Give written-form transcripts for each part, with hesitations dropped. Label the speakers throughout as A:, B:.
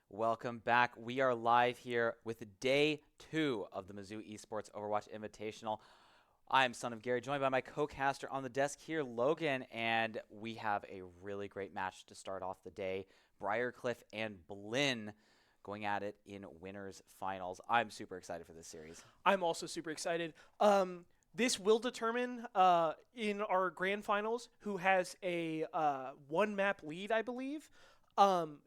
A: Welcome back. We are live here with day 2 of the Mizzou Esports Overwatch Invitational. I am Son of Gary, joined by my co-caster on the desk here, Logan, and we have a really great match to start off the day. Briar and Blinn going at it in winners finals. I'm super excited for this series.
B: I'm also super excited. This will determine in our grand finals who has a one map lead, I believe,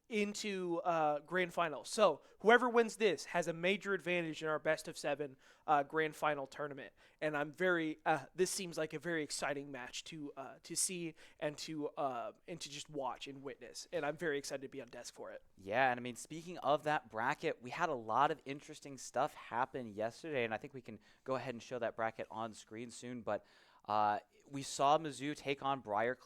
B: into grand final. So whoever wins this has a major advantage in our best of 7 grand final tournament. And I'm very. This seems like a very exciting match to see and to just watch and witness. And I'm very excited to be on desk for it.
A: Yeah, and I mean, speaking of that bracket, we had a lot of interesting stuff happen yesterday, and I think we can go ahead and show that bracket on screen soon. But we saw Mizzou take on Briar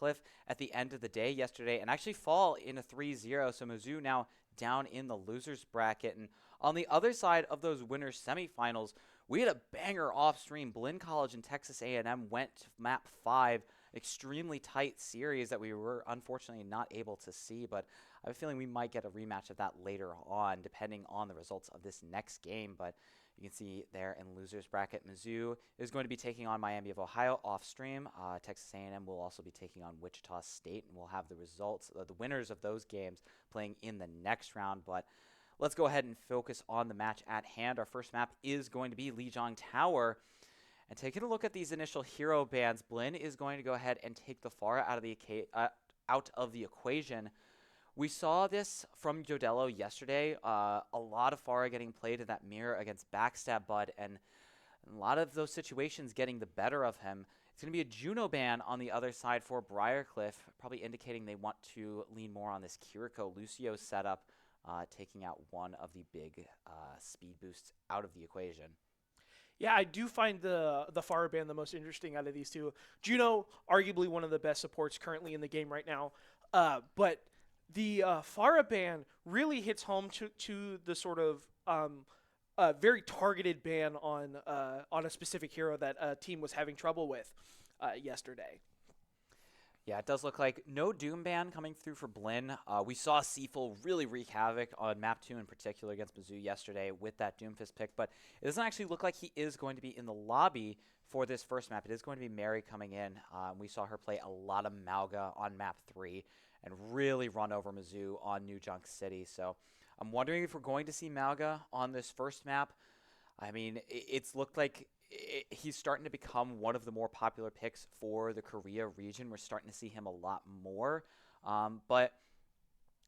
A: at the end of the day yesterday and actually fall in a 3-0. So Mizzou now down in the losers bracket. And on the other side of those winners semifinals, we had a banger off stream. Blinn College and Texas A&M went to map 5. Extremely tight series that we were unfortunately not able to see, but I have a feeling we might get a rematch of that later on, depending on the results of this next game. But you can see there in losers bracket, Mizzou is going to be taking on Miami of Ohio off stream. Texas A&M will also be taking on Wichita State, and we'll have the results, the winners of those games playing in the next round. But let's go ahead and focus on the match at hand. Our first map is going to be Lijiang Tower. And taking a look at these initial hero bans, Blinn is going to go ahead and take the Pharah out of the equation. We saw this from Jodello yesterday. A lot of Pharah getting played in that mirror against Backstab Bud, and a lot of those situations getting the better of him. It's going to be a Juno ban on the other side for Briarcliff, probably indicating they want to lean more on this Kiriko Lucio setup, taking out one of the big speed boosts out of the equation.
B: Yeah, I do find the Pharah ban the most interesting out of these two. Juno, arguably one of the best supports currently in the game right now, but the Pharah ban really hits home to the sort of very targeted ban on a specific hero that a team was having trouble with yesterday.
A: Yeah, it does look like no Doom ban coming through for Blinn. We saw Seaful really wreak havoc on map 2 in particular against Mizzou yesterday with that Doomfist pick, but it doesn't actually look like he is going to be in the lobby for this first map. It is going to be Mary coming in. We saw her play a lot of Malga on map 3 and really run over Mizzou on New Junk City. So I'm wondering if we're going to see Malga on this first map. I mean, it's looked like he's starting to become one of the more popular picks for the Korea region. We're starting to see him a lot more. But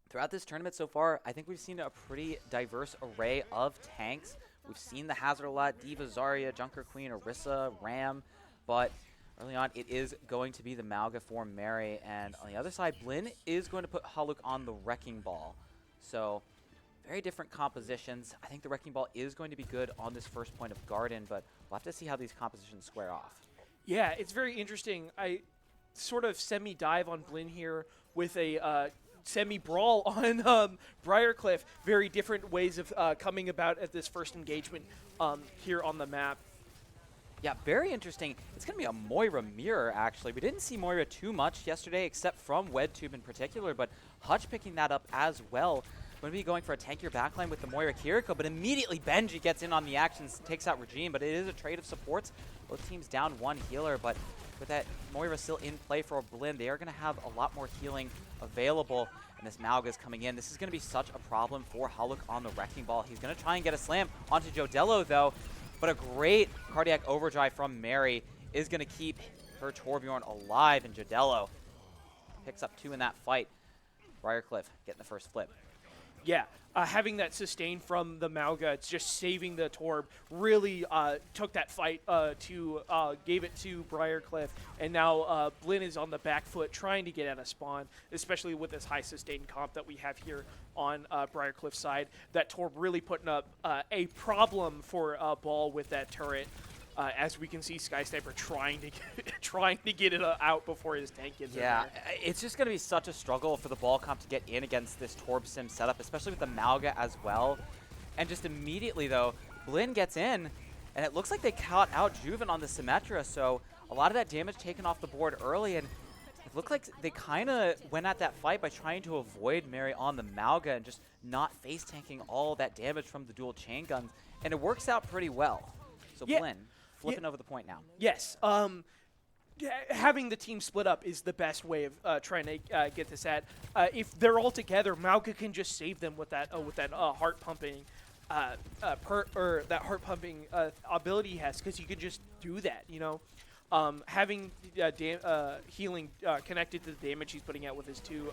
A: throughout this tournament so far, I think we've seen a pretty diverse array of tanks. We've seen the Hazard a lot, Diva, Zarya, Junker Queen, Orisa, Ram. But early on, it is going to be the Malga for Mary. And on the other side, Blinn is going to put Haluk on the Wrecking Ball. So very different compositions. I think the Wrecking Ball is going to be good on this first point of Garden, but we'll have to see how these compositions square off.
B: Yeah, it's very interesting. I sort of semi-dive on Blinn here with a semi-brawl on Briarcliff. Very different ways of coming about at this first engagement here on the map.
A: Yeah, very interesting. It's going to be a Moira mirror, actually. We didn't see Moira too much yesterday, except from WedTube in particular, but Hutch picking that up as well. Going to be going for a tankier backline with the Moira Kiriko, but immediately Benji gets in on the actions, takes out Regime, but it is a trade of supports. Both teams down one healer, but with that Moira still in play for Blinn, they are going to have a lot more healing available, and this Malga is coming in. This is going to be such a problem for Haluk on the Wrecking Ball. He's going to try and get a slam onto Jodello, though, but a great cardiac overdrive from Mary is going to keep her Torbjorn alive, and Jodello picks up 2 in that fight. Briarcliff getting the first flip.
B: Yeah, having that sustain from the Malga, it's just saving the Torb, really took that fight gave it to Briarcliff, and now Blinn is on the back foot trying to get out of spawn, especially with this high sustain comp that we have here on Briarcliff's side. That Torb really putting up a problem for Ball with that turret. As we can see, Sky Sniper trying to get it out before his tank gets in there.
A: It's just going to be such a struggle for the Ball comp to get in against this Torb Sim setup, especially with the Malga as well. And just immediately, though, Blinn gets in, and it looks like they caught out Juven on the Symmetra, so a lot of that damage taken off the board early, and It looked like they kind of went at that fight by trying to avoid Mary on the Mauga and just not face tanking all that damage from the dual chain guns, and it works out pretty well. So
B: Yeah.
A: Blinn flipping over the point now.
B: Yes. Having the team split up is the best way of trying to get this at. If they're all together, Mauga can just save them with that heart pumping, that heart pumping ability he has, because you can just do that. You know, having healing connected to the damage he's putting out with his two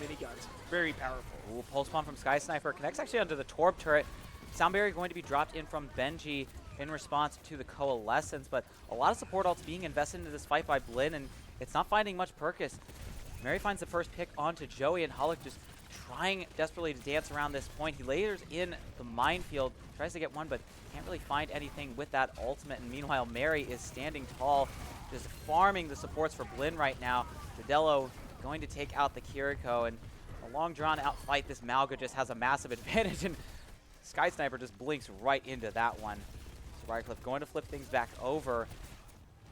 B: miniguns, very powerful.
A: Ooh, pulse bomb from Sky Sniper connects actually onto the Torb turret. Sound barrier going to be dropped in from Benji in response to the Coalescence, but a lot of support ults being invested into this fight by Blinn, and it's not finding much purpose. Mary finds the first pick onto Joey, and Hulk just trying desperately to dance around this point. He layers in the minefield, tries to get one, but can't really find anything with that ultimate, and meanwhile Mary is standing tall, just farming the supports for Blinn right now. Dedello going to take out the Kiriko, and a long drawn out fight. This Mauga just has a massive advantage, and Sky Sniper just blinks right into that one. So Briar going to flip things back over.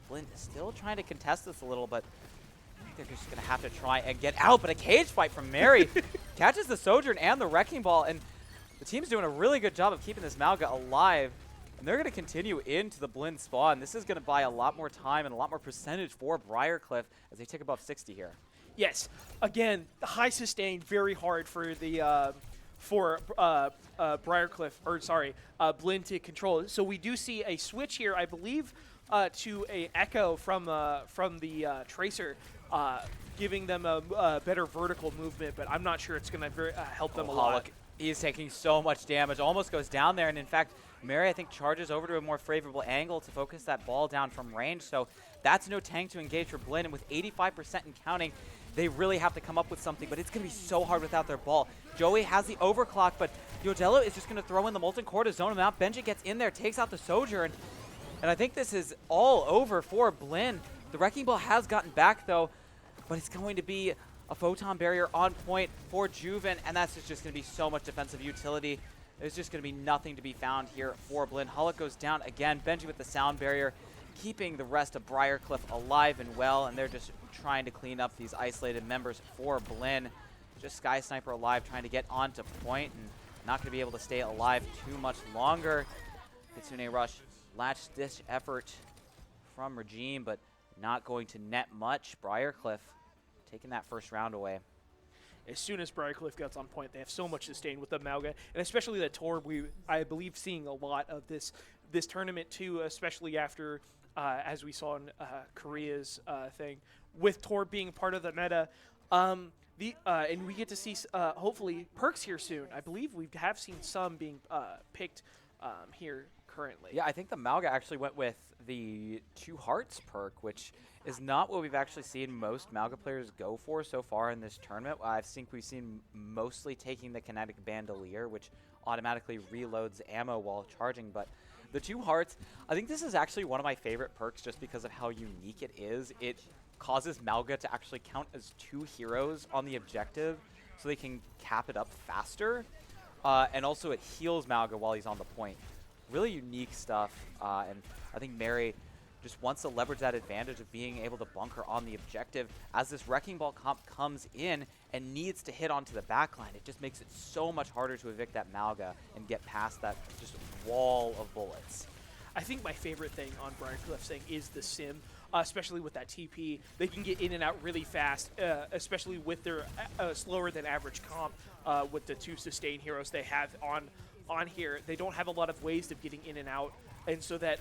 A: Blinn is still trying to contest this a little, but I think they're just going to have to try and get out. But a cage fight from Mary catches the Sojourn and the Wrecking Ball, and the team's doing a really good job of keeping this Mauga alive. And they're going to continue into the Blinn spawn. This is going to buy a lot more time and a lot more percentage for Briarcliff as they tick above 60 here.
B: Yes. Again, high sustain, very hard for the Briarcliff, or sorry, Blinn to control. So we do see a switch here, I believe, to a echo from the Tracer, giving them a better vertical movement, but I'm not sure it's going to help them a lot.
A: He is taking so much damage, almost goes down there, and in fact, Mary, I think, charges over to a more favorable angle to focus that ball down from range, so that's no tank to engage for Blinn, and with 85% and counting, they really have to come up with something, but it's going to be so hard without their ball. Joey has the overclock, but Yodello is just going to throw in the Molten Core to zone him out. Benji gets in there, takes out the Sojourn, and I think this is all over for Blinn. The Wrecking Ball has gotten back, though, but it's going to be a Photon Barrier on point for Juven, and that's just going to be so much defensive utility. There's just going to be nothing to be found here for Blinn. Hulk goes down again. Benji with the Sound Barrier, keeping the rest of Briarcliff alive and well, and they're just trying to clean up these isolated members for Blinn. Just Sky Sniper alive, trying to get onto point, and not going to be able to stay alive too much longer. Kitsune Rush, latch-ditch effort from Regime, but not going to net much. Briarcliff taking that first round away.
B: As soon as Briarcliff gets on point, they have so much sustain with the Mauga, and especially the Torb. I believe, seeing a lot of this tournament too, especially after, as we saw in Korea's thing, with Torb being part of the meta. And we get to see, hopefully, perks here soon. I believe we have seen some being picked here currently.
A: Yeah, I think the Mauga actually went with the 2 Hearts perk, which is not what we've actually seen most Mauga players go for so far in this tournament. I think we've seen mostly taking the Kinetic Bandolier, which automatically reloads ammo while charging, but the 2 Hearts, I think this is actually one of my favorite perks just because of how unique it is. It causes Mauga to actually count as 2 heroes on the objective so they can cap it up faster, and also it heals Mauga while he's on the point. Really unique stuff, and I think Mary just wants to leverage that advantage of being able to bunker on the objective as this Wrecking Ball comp comes in and needs to hit onto the backline. It just makes it so much harder to evict that Mauga and get past that just wall of bullets.
B: I think my favorite thing on Briarcliff's thing is the sim, especially with that TP. They can get in and out really fast, especially with their slower than average comp with the 2 sustain heroes they have on here. They don't have a lot of ways of getting in and out, and so that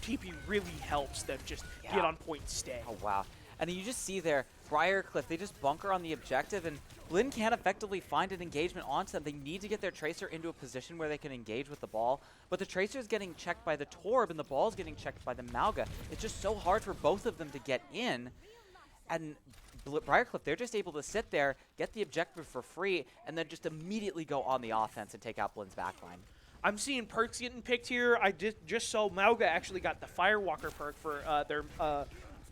B: TP really helps them just get on point and stay.
A: Oh, wow. And you just see there, Briarcliff, they just bunker on the objective, and Blinn can't effectively find an engagement onto them. They need to get their Tracer into a position where they can engage with the ball, but the Tracer's getting checked by the Torb, and the ball's getting checked by the Mauga. It's just so hard for both of them to get in, and Briarcliff, they're just able to sit there, get the objective for free, and then just immediately go on the offense and take out Blinn's backline.
B: I'm seeing perks getting picked here. I just saw Mauga actually got the Firewalker perk for their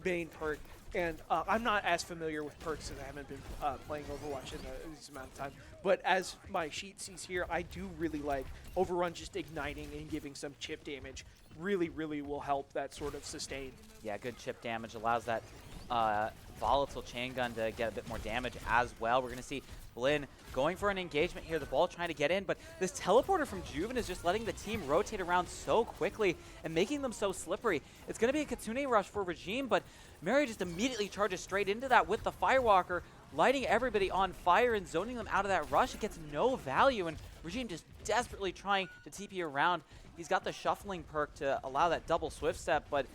B: main perk. And I'm not as familiar with perks as I haven't been playing Overwatch in this amount of time. But as my sheet sees here, I do really like Overrun just igniting and giving some chip damage. Really, really will help that sort of sustain.
A: Yeah, good chip damage allows that volatile chain gun to get a bit more damage as well. We're going to see Blinn going for an engagement here. The ball trying to get in, but this teleporter from Juven is just letting the team rotate around so quickly and making them so slippery. It's going to be a Kitsune rush for Regime, but Mary just immediately charges straight into that with the Firewalker, lighting everybody on fire and zoning them out of that rush. It gets no value, and Regime just desperately trying to TP around. He's got the shuffling perk to allow that double swift step, but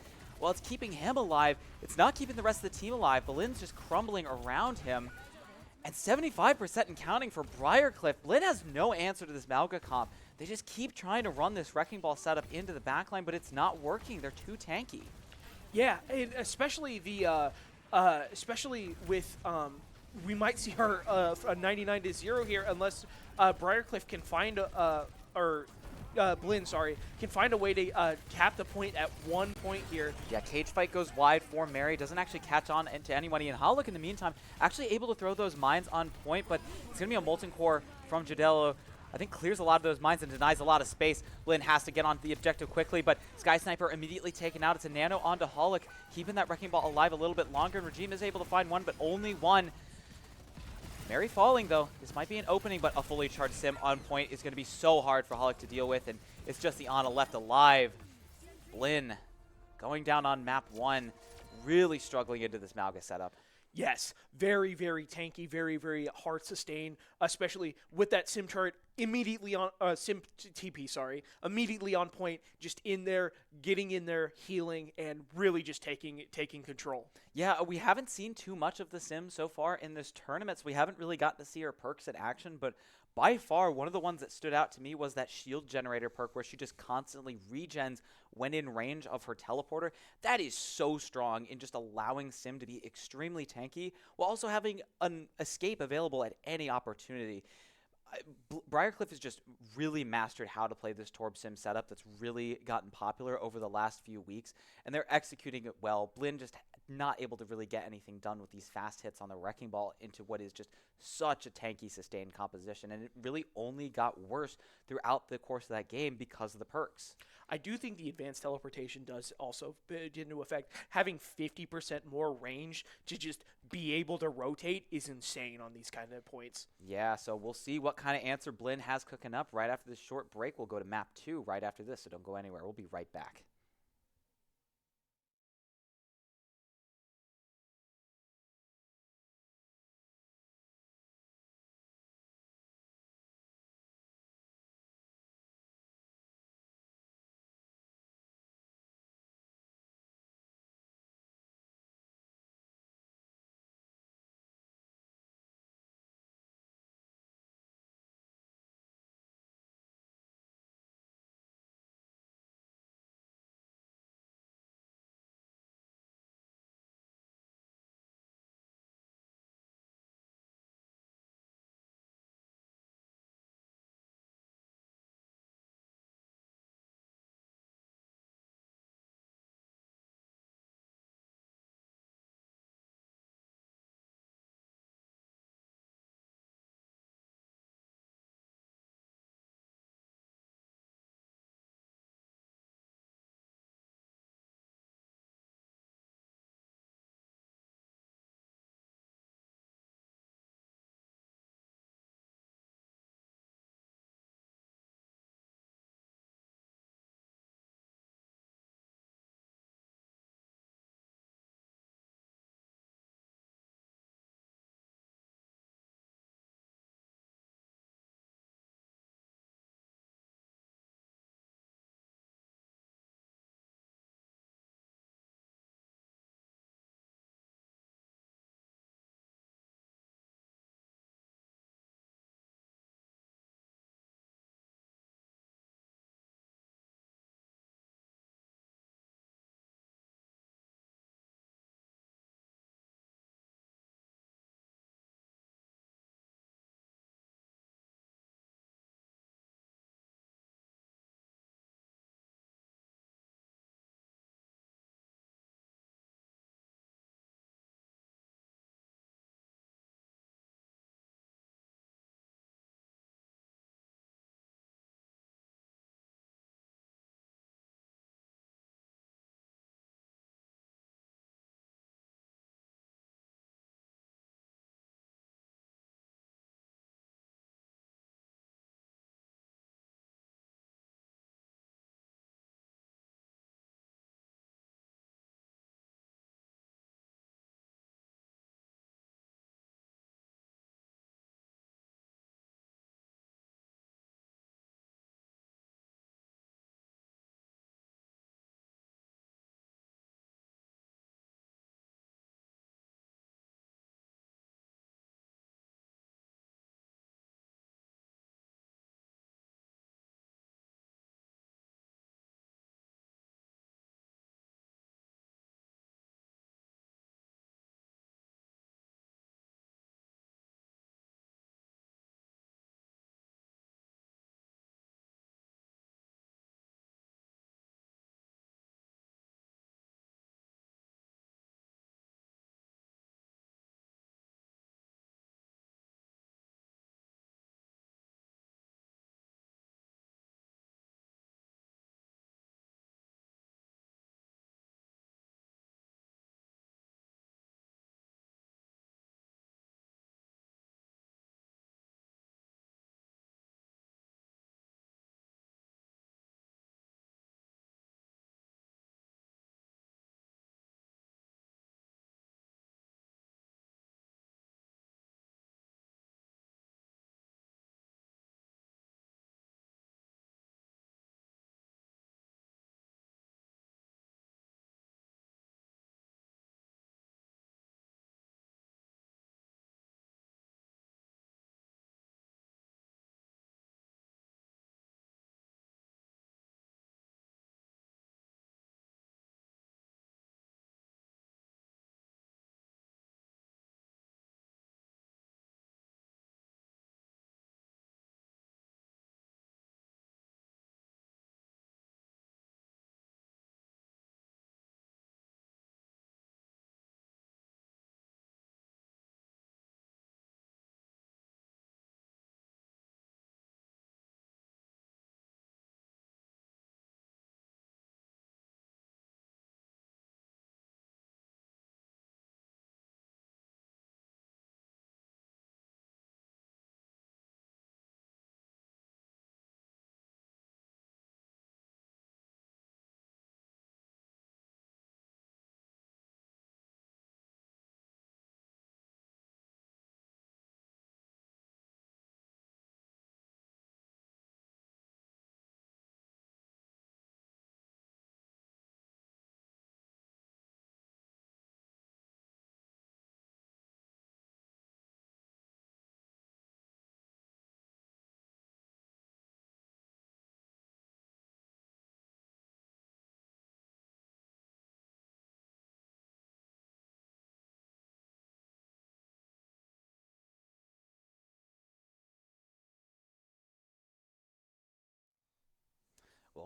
A: while it's keeping him alive, it's not keeping the rest of the team alive. Blinn's just crumbling around him. And 75% and counting for Briar. Blinn has no answer to this Malga comp. They just keep trying to run this Wrecking Ball setup into the backline, but it's not working. They're too tanky.
B: Yeah, and especially especially with we might see her a 99-0 here unless Briarcliff can find Blinn, sorry, can find a way to cap the point at 1 point here.
A: Yeah, cage fight goes wide for Mary. Doesn't actually catch on to anybody. And Hollick, in the meantime, actually able to throw those mines on point, but it's going to be a Molten Core from Jadello. I think clears a lot of those mines and denies a lot of space. Blinn has to get onto the objective quickly, but Sky Sniper immediately taken out. It's a nano onto Hollick, keeping that Wrecking Ball alive a little bit longer. And Regime is able to find one, but only one. Mary falling, though. This might be an opening, but a fully charged Sim on point is going to be so hard for Hollick to deal with, and it's just the Ana left alive. Blinn going down on map 1, really struggling into this Malga setup.
B: Yes, very, very tanky, very, very hard sustain, especially with that Sim turret immediately on Sim TP, sorry, immediately on point, just in there, getting in there, healing, and really just taking control.
A: Yeah, we haven't seen too much of the Sim so far in this tournament, so we haven't really gotten to see her perks in action, but by far, one of the ones that stood out to me was that shield generator perk where she just constantly regens when in range of her teleporter. That is so strong in just allowing Sim to be extremely tanky while also having an escape available at any opportunity. Briarcliff has just really mastered how to play this Torb Sim setup that's really gotten popular over the last few weeks, and they're executing it well. Blinn just not able to really get anything done with these fast hits on the Wrecking Ball into what is just such a tanky sustained composition, and it really only got worse throughout the course of that game because of the perks.
B: I do think the advanced teleportation does also get into effect. Having 50% more range to just be able to rotate is insane on these kind of points.
A: Yeah, so we'll see what kind of answer Blinn has cooking up right after this short break. We'll go to map 2 right after this, so don't go anywhere. We'll be right back.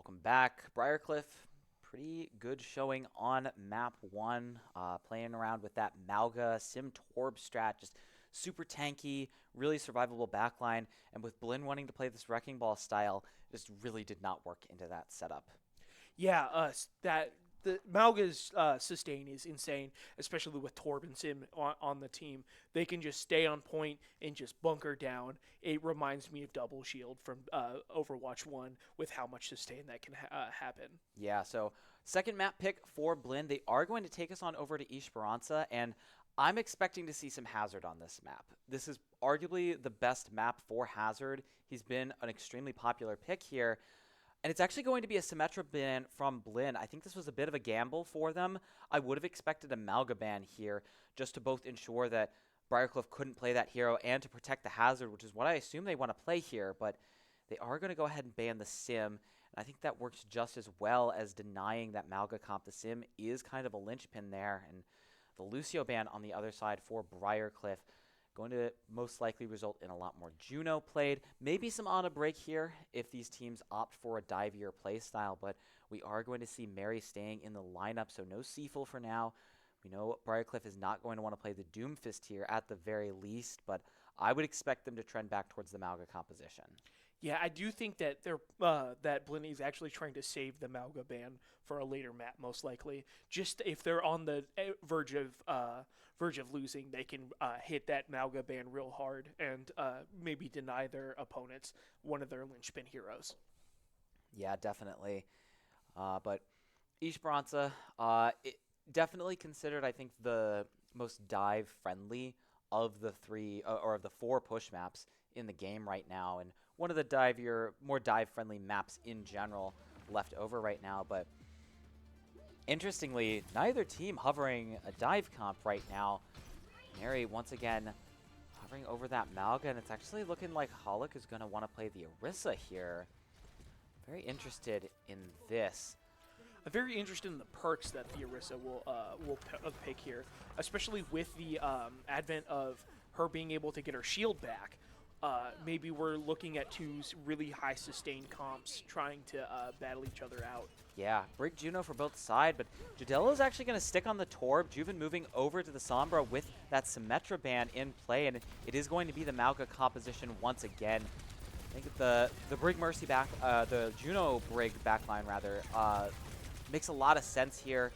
A: Welcome back. Briarcliff, pretty good showing on map 1, playing around with that Malga Sim Torb strat, just super tanky, really survivable backline, and with Blinn wanting to play this Wrecking Ball style, just really did not work into that setup.
B: Yeah, the Malga's sustain is insane, especially with Torb and Sim on the team. They can just stay on point and just bunker down. It reminds me of Double Shield from Overwatch 1 with how much sustain that can happen.
A: Yeah, so second map pick for Blinn. They are going to take us on over to Esperanza, and I'm expecting to see some Hazard on this map. This is arguably the best map for Hazard. He's been an extremely popular pick here. And it's actually going to be a Symmetra ban from Blinn. I think this was a bit of a gamble for them. I would have expected a Malga ban here just to both ensure that Briarcliff couldn't play that hero and to protect the Hazard, which is what I assume they want to play here. But they are going to go ahead and ban the Sim. And I think that works just as well as denying that Malga comp. The Sim is kind of a linchpin there. And the Lucio ban on the other side for Briarcliff going to most likely result in a lot more Juno played. Maybe some Ana break here if these teams opt for a divier playstyle, but we are going to see Mary staying in the lineup, so no Seafull for now. We know Briarcliff is not going to want to play the Doomfist here at the very least, but I would expect them to trend back towards the Malga composition.
B: Yeah, I do think that that Blinn is actually trying to save the Malga ban for a later map, most likely. Just if they're on the verge of losing, they can hit that Malga ban real hard and maybe deny their opponents one of their linchpin heroes.
A: Yeah, definitely. But Esperanza, definitely considered, I think, the most dive friendly of the three or of the 4 push maps in the game right now, and one of the more dive-friendly maps in general left over right now. But interestingly, neither team hovering a dive comp right now. Mary, once again, hovering over that Malga, and it's actually looking like Holic is going to want to play the Orisa here. Very interested in this.
B: I'm very interested in the perks that the Orisa will pick here, especially with the advent of her being able to get her shield back. Maybe we're looking at 2 really high sustained comps trying to battle each other out.
A: Yeah, Brig Juno for both sides, but Jodelo is actually going to stick on the Torb. Juven moving over to the Sombra with that Symmetra ban in play, and it is going to be the Malga composition once again. I think the Brig Mercy the Juno Brig backline rather, makes a lot of sense here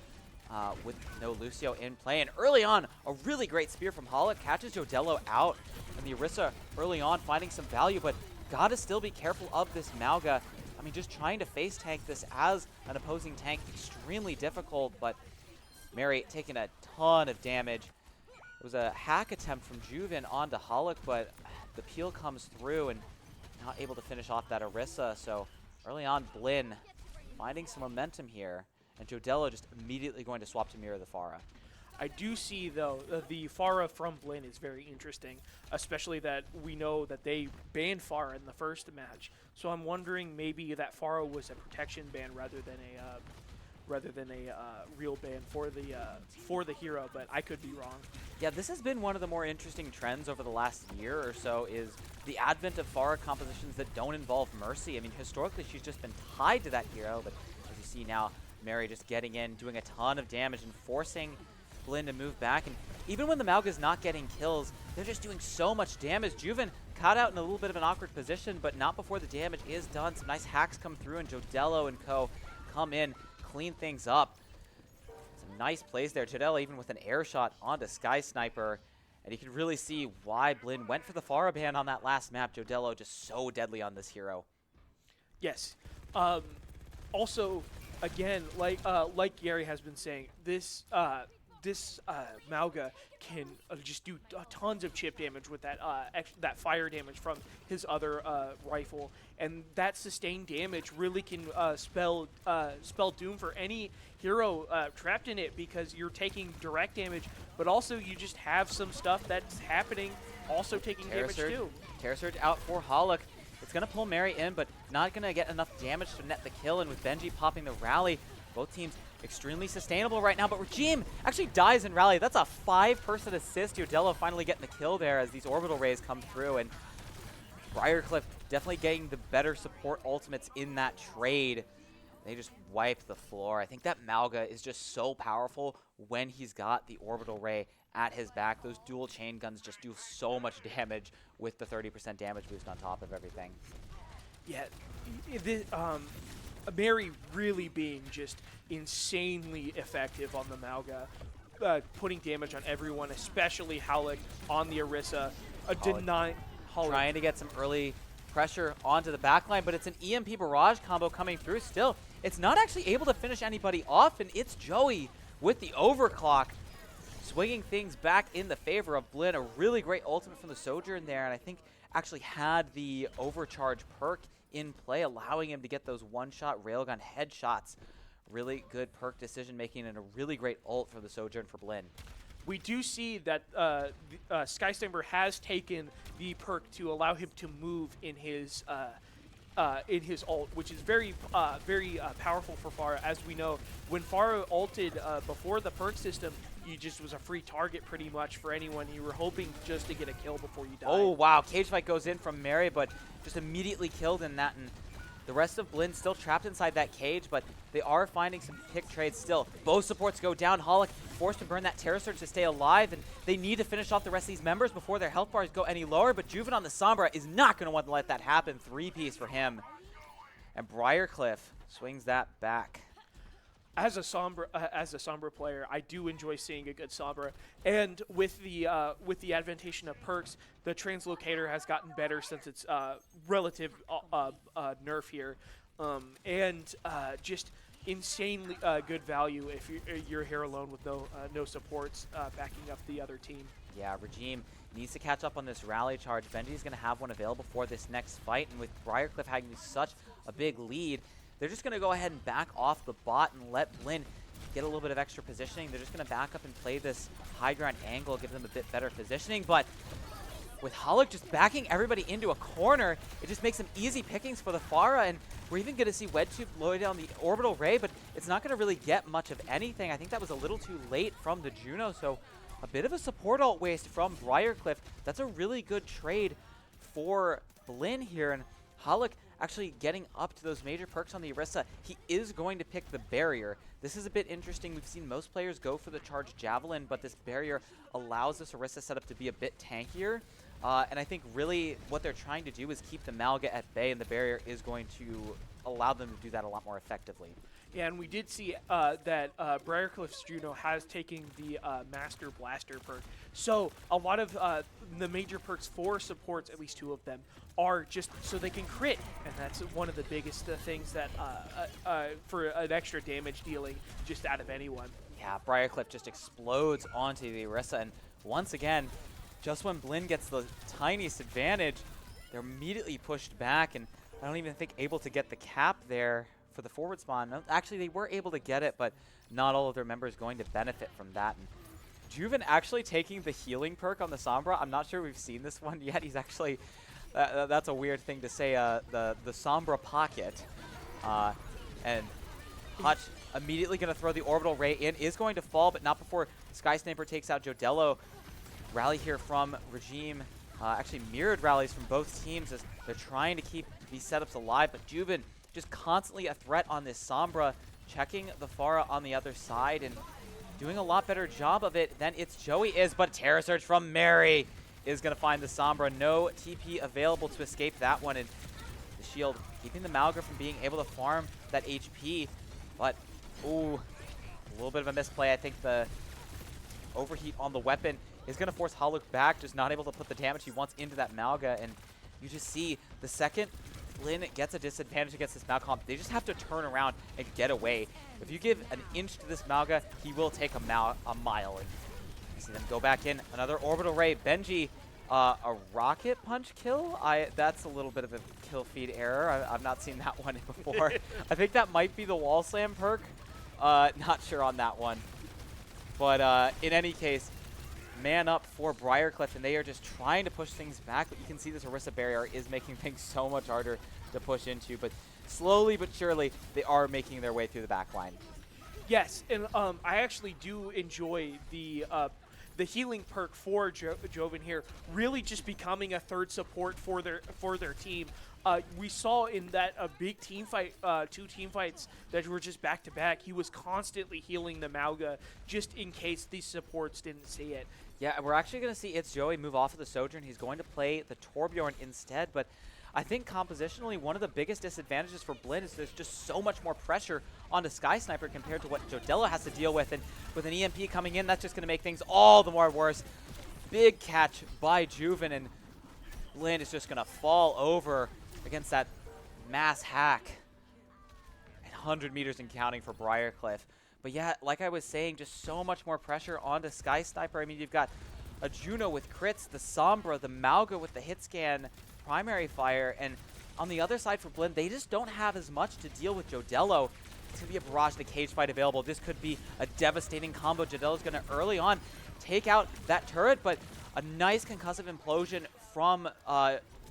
A: with no Lucio in play. And early on, a really great spear from Holic catches Jodelo out. And the Orisa early on finding some value, but gotta still be careful of this Malga. I mean, just trying to face tank this as an opposing tank, extremely difficult, but Mary taking a ton of damage. It was a hack attempt from Juven onto Holic, but the peel comes through and not able to finish off that Orisa. So early on, Blinn finding some momentum here, and Jodelo just immediately going to swap to mirror the Pharah.
B: I do see, though, the Pharah from Blinn is very interesting, especially that we know that they banned Pharah in the first match. So I'm wondering maybe that Pharah was a protection ban rather than a real ban for the hero, but I could be wrong.
A: Yeah, this has been one of the more interesting trends over the last year or so, is the advent of Pharah compositions that don't involve Mercy. I mean, historically, she's just been tied to that hero, but as you see now, Mary just getting in, doing a ton of damage and forcing Blinn to move back. And even when the Malga's not getting kills, they're just doing so much damage. Juven caught out in a little bit of an awkward position, but not before the damage is done. Some nice hacks come through, and Jodelo and co come in, clean things up. Some nice plays there. Jodelo even with an air shot onto Sky Sniper, and you can really see why Blinn went for the Pharah ban on that last map. Jodelo just so deadly on this hero.
B: Yes. Also, again, like Gary has been saying, this Malga can just do tons of chip damage with that fire damage from his other rifle, and that sustained damage really can spell doom for any hero trapped in it, because you're taking direct damage, but also you just have some stuff that's happening also taking damage too.
A: Terror Surge out for Holic. It's going to pull Mary in, but not going to get enough damage to net the kill, and with Benji popping the rally, both teams extremely sustainable right now, but Regime actually dies in rally. That's a 5-person assist. Jodelo finally getting the kill there as these orbital rays come through, and Briarcliff definitely getting the better support ultimates in that trade. They just wiped the floor. I think that Malga is just so powerful when he's got the orbital ray at his back. Those dual chain guns just do so much damage with the 30% damage boost on top of everything.
B: Yeah, Mary really being just insanely effective on the Malga, putting damage on everyone, especially Howlick on the Orisa.
A: Trying to get some early pressure onto the backline, but it's an EMP barrage combo coming through still. It's not actually able to finish anybody off, and it's Joey with the overclock, swinging things back in the favor of Blinn. A really great ultimate from the Sojourn there, and I think actually had the overcharge perk in play, allowing him to get those one-shot railgun headshots. Really good perk decision making and a really great ult for the Sojourn for Blinn.
B: We do see that Skystamper has taken the perk to allow him to move in his ult, which is very powerful for Pharah. As we know, when Pharah ulted before the perk system, he just was a free target pretty much for anyone. You were hoping just to get a kill before you died.
A: Oh, wow. Cage fight goes in from Mary, but just immediately killed in that. And the rest of Blinn still trapped inside that cage, but they are finding some pick trades still. Both supports go down. Holic forced to burn that Terror Surge to stay alive, and they need to finish off the rest of these members before their health bars go any lower, but Juven on the Sombra is not going to want to let that happen. 3-piece for him. And Briarcliff swings that back.
B: As a Sombra player, I do enjoy seeing a good Sombra, and with the advantation of perks, the Translocator has gotten better since its relative nerf here, and just insanely good value if you're here alone with no supports backing up the other team.
A: Yeah, Regime needs to catch up on this rally charge. Benji's going to have one available for this next fight, and with Briarcliff having such a big lead, they're just going to go ahead and back off the bot and let Blinn get a little bit of extra positioning. They're just going to back up and play this high ground angle, give them a bit better positioning. But with Holic just backing everybody into a corner, it just makes some easy pickings for the Pharah. And we're even going to see Wedtube load down the orbital ray, but it's not going to really get much of anything. I think that was a little too late from the Juno, so a bit of a support ult waste from Briarcliff. That's a really good trade for Blinn here. And Holic actually getting up to those major perks on the Orisa. He is going to pick the barrier. This is a bit interesting. We've seen most players go for the charged javelin, but this barrier allows this Orisa setup to be a bit tankier. And I think really what they're trying to do is keep the Malga at bay, and the barrier is going to allow them to do that a lot more effectively.
B: Yeah, and we did see that Briarcliff's Juno has taken the Master Blaster perk. So a lot of the major perks for supports, at least 2 of them, are just so they can crit. And that's one of the biggest things that for an extra damage dealing just out of anyone.
A: Yeah, Briarcliff just explodes onto the Orisa. And once again, just when Blinn gets the tiniest advantage, they're immediately pushed back. And I don't even think able to get the cap there for the forward spawn. No, actually, they were able to get it, but not all of their members going to benefit from that. And Juven actually taking the healing perk on the Sombra. I'm not sure we've seen this one yet. He's actually, that's a weird thing to say, the Sombra pocket. And Hutch immediately going to throw the orbital ray in. Is going to fall, but not before Skysniper takes out Jodello. Rally here from Regime. Actually mirrored rallies from both teams as they're trying to keep these setups alive, but Juven just constantly a threat on this Sombra, checking the Pharah on the other side and doing a lot better job of it than its Joey is, but Terror Surge from Mary is going to find the Sombra. No TP available to escape that one, and the shield keeping the Malga from being able to farm that HP, but, ooh, a little bit of a misplay. I think the overheat on the weapon is going to force Holic back, just not able to put the damage he wants into that Malga, and you just see the second Blinn gets a disadvantage against this Malcom, they just have to turn around and get away. If you give an inch to this Malga, he will take a mile. And you see them go back in. Another orbital ray. Benji, a rocket punch kill? That's a little bit of a kill feed error. I've not seen that one before. I think that might be the wall slam perk. Not sure on that one. But in any case, man up for Briarcliff, and they are just trying to push things back, but you can see this Orisa barrier is making things so much harder to push into, but slowly but surely they are making their way through the back line.
B: Yes, and I actually do enjoy the healing perk for Joven here, really just becoming a third support for their team. We saw in that a big team fight, 2 team fights that were just back to back. He was constantly healing the Mauga just in case these supports didn't see it.
A: Yeah, we're actually going to see It's Joey move off of the Sojourn. He's going to play the Torbjorn instead, but I think compositionally one of the biggest disadvantages for Blinn is there's just so much more pressure onto Sky Sniper compared to what Jodello has to deal with, and with an EMP coming in, that's just going to make things all the more worse. Big catch by Juven, and Blinn is just going to fall over against that mass hack. And 100 meters and counting for Briarcliff. But yeah, like I was saying, just so much more pressure onto Sky Sniper. I mean, you've got a Juno with crits, the Sombra, the Mauga with the hit scan, primary fire, and on the other side for Blinn, they just don't have as much to deal with Jodello. It's going to be a barrage and a cage fight available. This could be a devastating combo. Jodello's going to early on take out that turret, but a nice concussive implosion from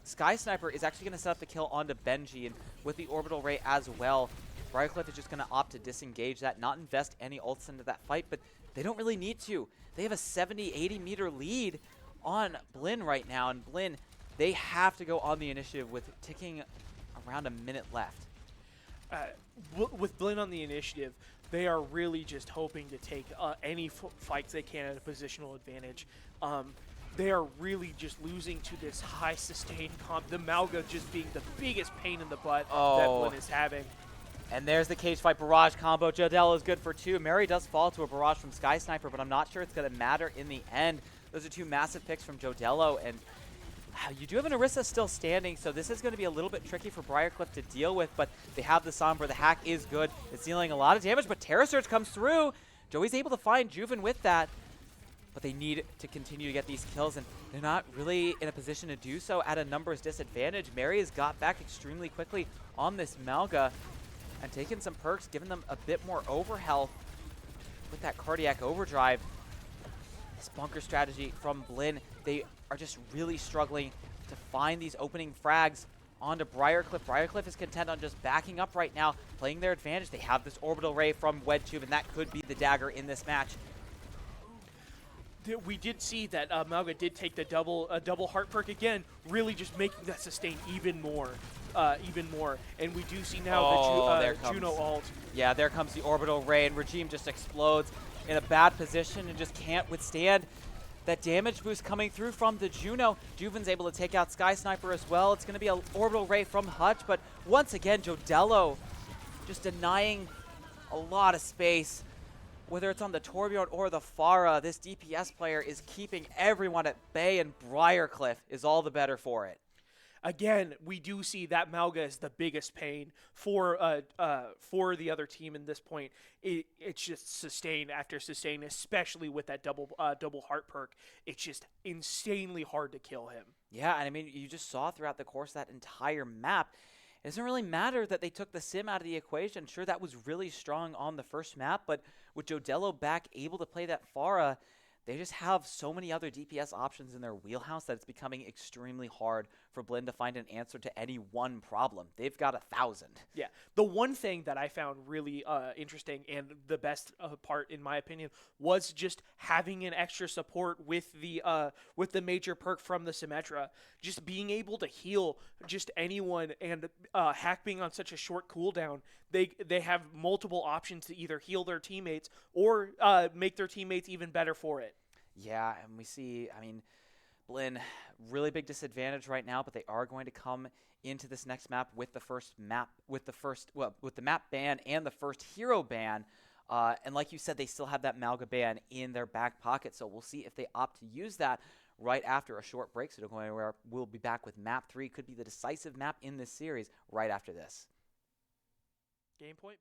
A: Sky Sniper is actually going to set up the kill onto Benji, and with the orbital ray as well. Briarcliff is just going to opt to disengage that, not invest any ults into that fight, but they don't really need to. They have a 70, 80 meter lead on Blinn right now, and Blinn, they have to go on the initiative with ticking around a minute left.
B: With Blinn on the initiative, they are really just hoping to take any fights they can at a positional advantage. They are really just losing to this high sustained comp. The Mauga just being the biggest pain in the butt that Blinn is having.
A: And there's the cage fight barrage combo. Jodello is good for 2. Mary does fall to a barrage from Sky Sniper, but I'm not sure it's going to matter in the end. Those are 2 massive picks from Jodello, and you do have an Orisa still standing, so this is going to be a little bit tricky for Briarcliff to deal with, but they have the Sombra. The hack is good. It's dealing a lot of damage, but Terra Surge comes through. Joey's able to find Juven with that, but they need to continue to get these kills, and they're not really in a position to do so at a numbers disadvantage. Mary has got back extremely quickly on this Mauga, and taking some perks, giving them a bit more overhealth with that cardiac overdrive. This bunker strategy from Blinn, they are just really struggling to find these opening frags onto Briarcliff. Briarcliff is content on just backing up right now, playing their advantage. They have this orbital ray from WedTube, and that could be the dagger in this match.
B: We did see that Mauga did take the double heart perk again, really just making that sustain even more. And we do see now the Juno ult.
A: Yeah, there comes the orbital ray, and Regime just explodes in a bad position and just can't withstand that damage boost coming through from the Juno. Juven's able to take out Sky Sniper as well. It's going to be an orbital ray from Hutch, but once again, Jodello just denying a lot of space. Whether it's on the Torbjorn or the Pharah, this DPS player is keeping everyone at bay, and Briarcliff is all the better for it.
B: Again, we do see that Mauga is the biggest pain for the other team in this point. It's just sustain after sustain, especially with that double heart perk. It's just insanely hard to kill him.
A: Yeah, and I mean, you just saw throughout the course of that entire map, it doesn't really matter that they took the sim out of the equation. Sure, that was really strong on the first map, but with Jodello back able to play that Pharah, they just have so many other DPS options in their wheelhouse that it's becoming extremely hard for Blinn to find an answer to any one problem. They've got 1,000.
B: Yeah. The one thing that I found really interesting, and the best part, in my opinion, was just having an extra support with the major perk from the Symmetra. Just being able to heal just anyone, and hack being on such a short cooldown, they have multiple options to either heal their teammates or make their teammates even better for it.
A: Yeah, and we see, I mean, Blinn, really big disadvantage right now, but they are going to come into this next map with the map ban and the first hero ban. And like you said, they still have that Mauga ban in their back pocket, so we'll see if they opt to use that right after a short break. So don't go anywhere. We'll be back with map 3. Could be the decisive map in this series right after this.
B: Game point.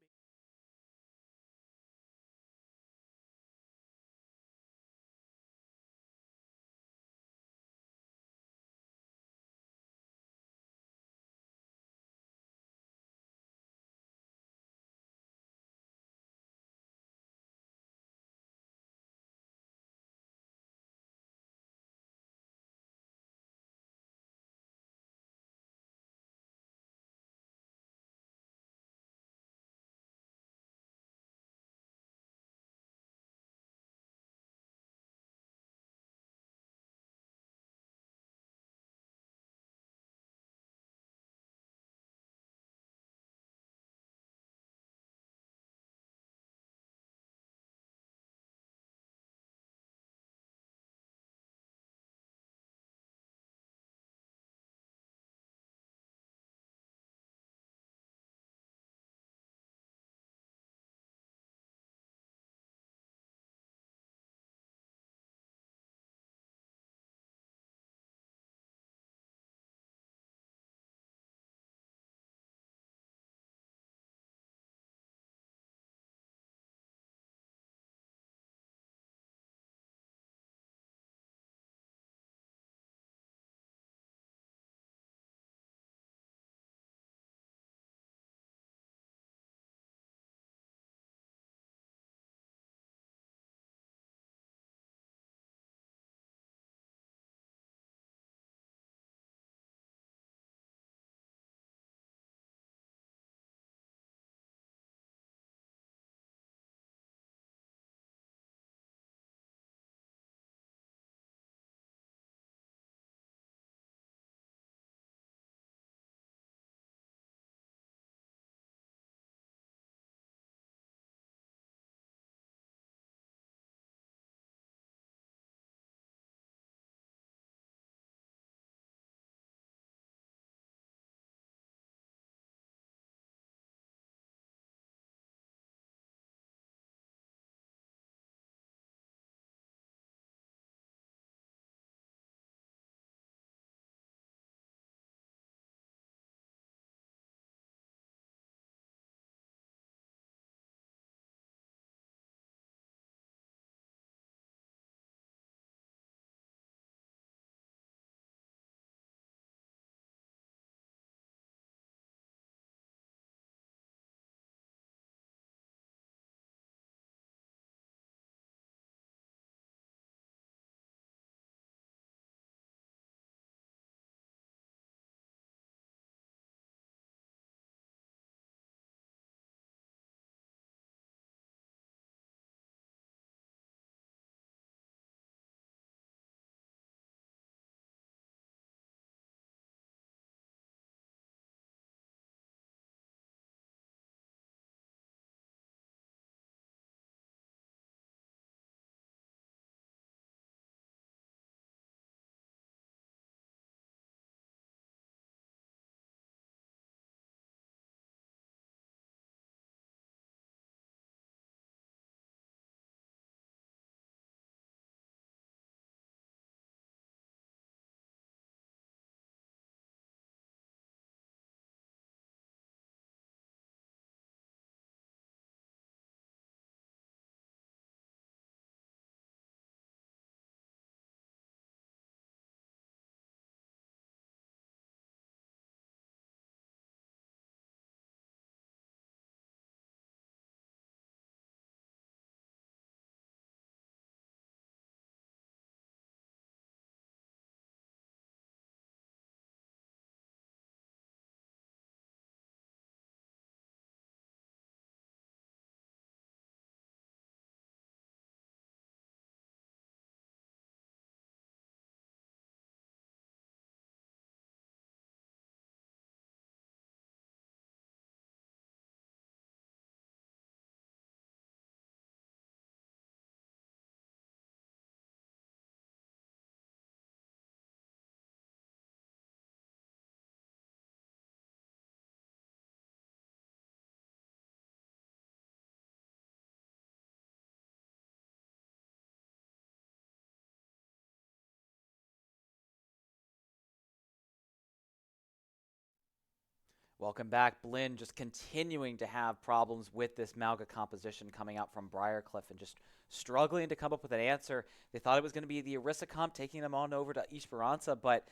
A: Welcome back. Blinn just continuing to have problems with this Malga composition coming out from Briarcliff and just struggling to come up with an answer. They thought it was going to be the Orisa comp taking them on over to Esperanza, but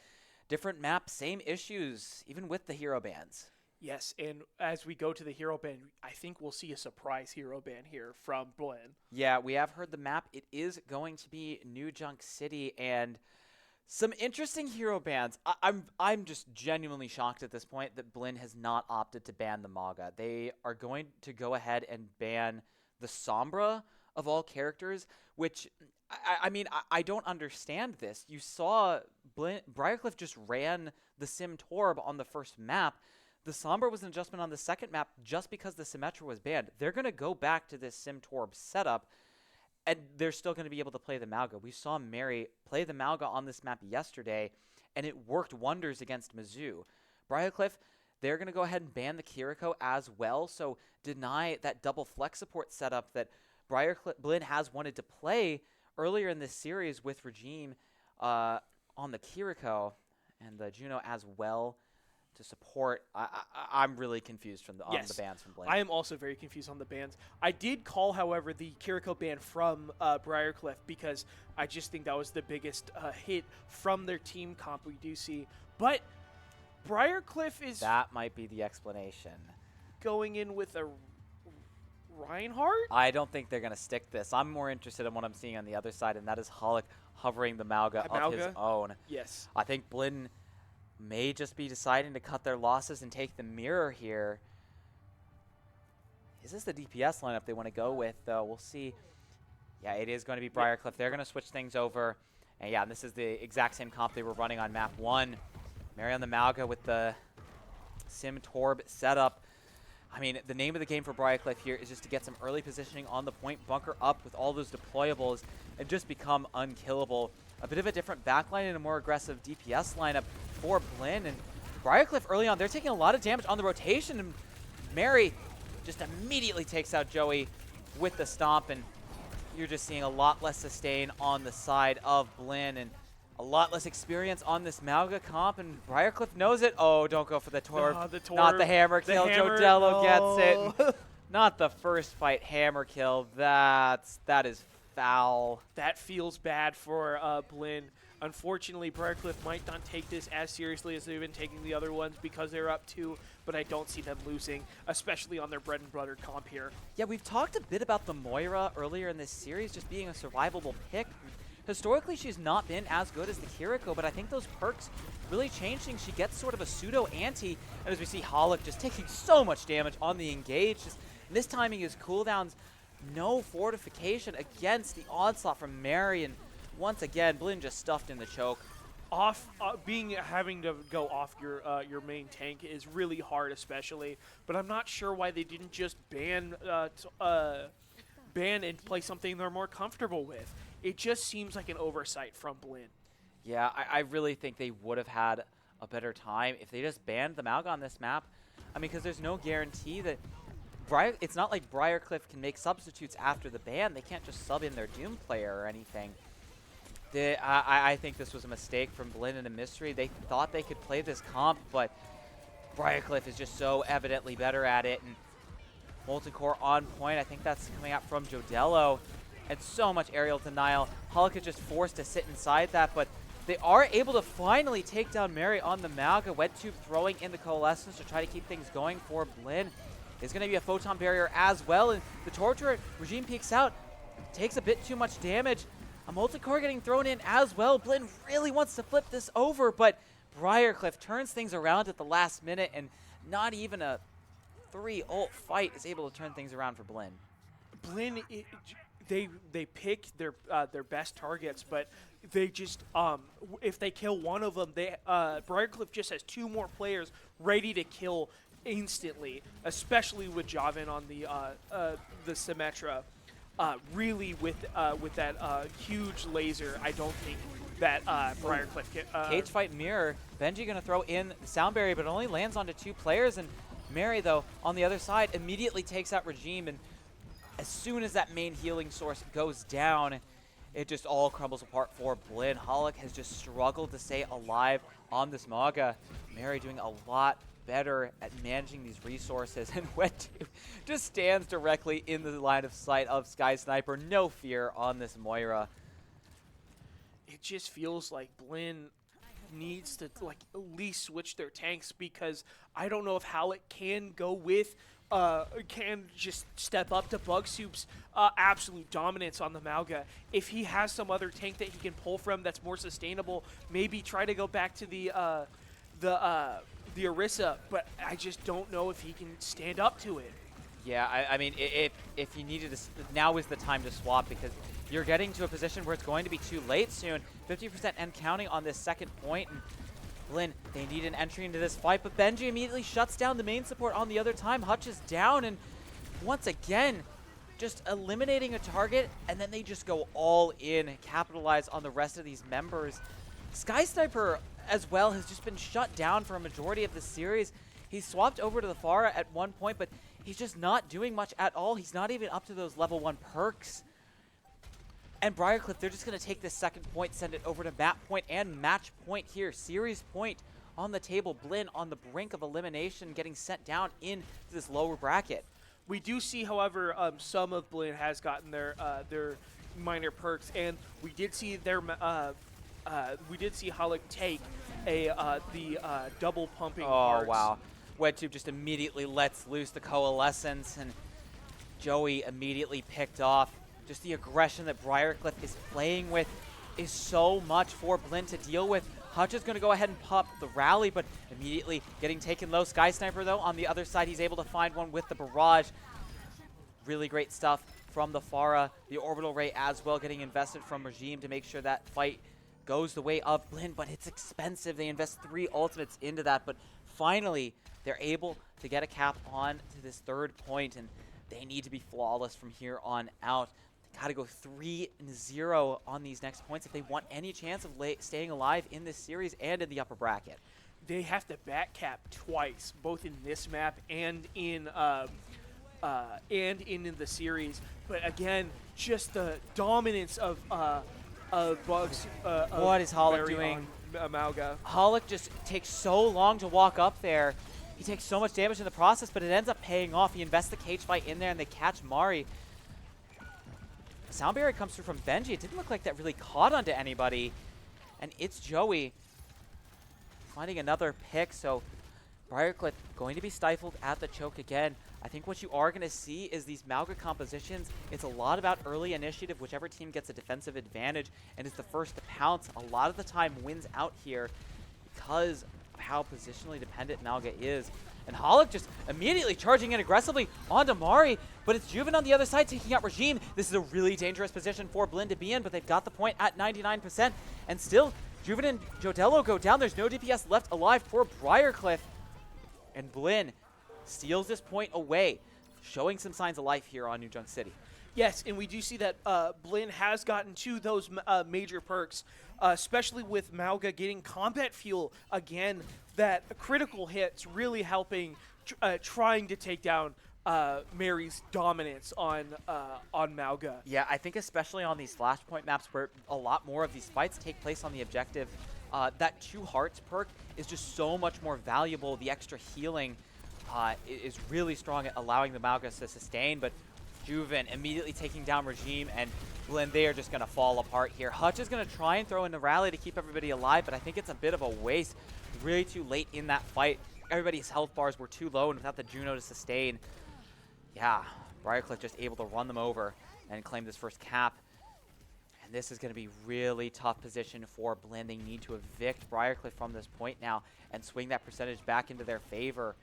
A: different map, same issues, even with the hero bans.
B: Yes, and as we go to the hero ban, I think we'll see a surprise hero ban here from Blinn.
A: Yeah, we have heard the map. It is going to be New Junk City, and some interesting hero bans. I'm just genuinely shocked at this point that Blinn has not opted to ban the Maga. They are going to go ahead and ban the Sombra of all characters, which I mean I don't understand this. You saw Briarcliff just ran the Sim Torb on the first map. The Sombra was an adjustment on the second map just because the Symmetra was banned. They're going to go back to this Sim Torb setup, and they're still going to be able to play the Malga. We saw Mary play the Malga on this map yesterday, and it worked wonders against Mizzou. Briarcliff, they're going to go ahead and ban the Kiriko as well, so deny that double flex support setup that Blinn has wanted to play earlier in this series with Regime on the Kiriko and the Juno as well to support. I'm really confused on the bans from Blinn.
B: I am also very confused on the bans. I did call, however, the Kiriko ban from Briarcliff because I just think that was the biggest hit from their team comp we do see. But Briarcliff is...
A: That might be the explanation.
B: Going in with a Reinhardt?
A: I don't think they're going to stick this. I'm more interested in what I'm seeing on the other side, and that is Hollick hovering the Malga of his own.
B: Yes.
A: I think Blinn may just be deciding to cut their losses and take the mirror here. Is this the DPS lineup they want to go with, though? We'll see. Yeah, it is going to be Briarcliff. They're going to switch things over. And yeah, this is the exact same comp they were running on map 1. Mary on the Malga with the Sim Torb setup. I mean, the name of the game for Briarcliff here is just to get some early positioning on the point, bunker up with all those deployables, and just become unkillable. A bit of a different backline and a more aggressive DPS lineup for Blinn. And Briarcliff early on, they're taking a lot of damage on the rotation, and Mary just immediately takes out Joey with the stomp, and you're just seeing a lot less sustain on the side of Blinn and a lot less experience on this Malga comp, and Briarcliff knows it. Oh, don't go for the Torb.
B: The Torb.
A: Not the hammer kill. Jodello gets it. Not the first fight hammer kill. That is foul.
B: That feels bad for Blinn. Unfortunately, Briarcliff might not take this as seriously as they've been taking the other ones because they're up 2, but I don't see them losing, especially on their bread and butter comp here.
A: Yeah, we've talked a bit about the Moira earlier in this series just being a survivable pick. Historically, she's not been as good as the Kiriko, but I think those perks really changed things. She gets sort of a pseudo-anti, and as we see Hollick just taking so much damage on the engage. Just mistiming his cooldowns, no fortification against the onslaught from Mary, and once again, Blinn just stuffed in the choke.
B: Having to go off your main tank is really hard, especially. But I'm not sure why they didn't just ban and play something they're more comfortable with. It just seems like an oversight from Blinn.
A: Yeah, I really think they would have had a better time if they just banned the Malga on this map. I mean, because there's no guarantee that it's not like Briarcliff can make substitutes after the ban. They can't just sub in their Doom player or anything. I think this was a mistake from Blinn and a mystery. They thought they could play this comp, but Briarcliff is just so evidently better at it. And Molten Core on point. I think that's coming out from Jodello. And so much aerial denial. Hollick is just forced to sit inside that, but they are able to finally take down Mary on the Malga. Wet-Tube throwing in the Coalescence to try to keep things going for Blinn. There's going to be a Photon Barrier as well, and the Torturer Regime peeks out. Takes a bit too much damage. A Molten Core getting thrown in as well. Blinn really wants to flip this over, but Briarcliff turns things around at the last minute, and not even a 3-ult fight is able to turn things around for Blinn.
B: Blinn, they pick their best targets, but they just if they kill one of them, Briarcliff just has 2 more players ready to kill instantly, especially with Javan on the Symmetra. Really with that huge laser, I don't think that Briarcliff can.
A: Cage fight mirror. Benji going to throw in the sound barrier, but it only lands onto 2 players, and Mary, though, on the other side, immediately takes out Regime, and as soon as that main healing source goes down, it just all crumbles apart for Blinn. Hollick has just struggled to stay alive on this Maga. Mary doing a lot better at managing these resources, and Wet just stands directly in the line of sight of Sky Sniper. No fear on this Moira.
B: It just feels like Blinn needs to like at least switch their tanks, because I don't know if Halleck can go with can just step up to Bug Soup's absolute dominance on the Mauga. If he has some other tank that he can pull from that's more sustainable, maybe try to go back to the Orisa, but I just don't know if he can stand up to it.
A: Yeah, I mean, if you needed to, now is the time to swap, because you're getting to a position where it's going to be too late soon. 50% and counting on this second point. And Blinn, they need an entry into this fight, but Benji immediately shuts down the main support on the other time. Hutch is down, and once again, just eliminating a target, and then they just go all in, capitalize on the rest of these members. Sky Sniper, as well, has just been shut down for a majority of the series. He's swapped over to the Pharah at one point, but he's just not doing much at all. He's not even up to those level 1 perks. And Briarcliff, they're just going to take this second point, send it over to map point and match point here. Series point on the table. Blinn on the brink of elimination, getting sent down into this lower bracket.
B: We do see, however, some of Blinn has gotten their minor perks, and we did see their Halleck take the double pumping parts.
A: Oh wow! WedTube just immediately lets loose the Coalescence, and Joey immediately picked off. Just the aggression that Briarcliff is playing with is so much for Blinn to deal with. Hutch is going to go ahead and pop the rally, but immediately getting taken low. Sky Sniper, though, on the other side, he's able to find one with the barrage. Really great stuff from the Pharah. The Orbital Ray as well, getting invested from Regime to make sure that fight goes the way of Blinn, but it's expensive. They invest 3 ultimates into that, but finally, they're able to get a cap on to this third point, and they need to be flawless from here on out. Got to go 3-0 on these next points if they want any chance of staying alive in this series and in the upper bracket.
B: They have to back cap twice, both in this map and in the series. But again, just the dominance of Bugs.
A: What is Halleck doing?
B: Mauga.
A: Halleck just takes so long to walk up there. He takes so much damage in the process, but it ends up paying off. He invests the cage fight in there, and they catch Mari. Sound barrier comes through from Benji. It didn't look like that really caught onto anybody. And it's Joey finding another pick. So Briarcliff going to be stifled at the choke again. I think what you are going to see is these Mauga compositions. It's a lot about early initiative. Whichever team gets a defensive advantage and is the first to pounce, a lot of the time wins out here because of how positionally dependent Mauga is. And Halleck just immediately charging in aggressively onto Mari, but it's Juven on the other side taking out Regime. This is a really dangerous position for Blinn to be in, but they've got the point at 99%. And still, Juven and Jodello go down. There's no DPS left alive for Briarcliff. And Blinn steals this point away, showing some signs of life here on New Junk City.
B: Yes, and we do see that Blinn has gotten to those major perks, especially with Mauga getting combat fuel again. That critical hits really helping, trying to take down Mary's dominance on Mauga.
A: Yeah, I think especially on these Flashpoint maps where a lot more of these fights take place on the objective, that 2 Hearts perk is just so much more valuable. The extra healing is really strong at allowing the Maugas to sustain, but Juven immediately taking down Regime, and Blinn, they are just going to fall apart here. Hutch is going to try and throw in the rally to keep everybody alive, but I think it's a bit of a waste. Really too late in that fight. Everybody's health bars were too low, and without the Juno to sustain, yeah, Briarcliff just able to run them over and claim this first cap. And this is going to be really tough position for Blinn. They need to evict Briarcliff from this point now and swing that percentage back into their favor.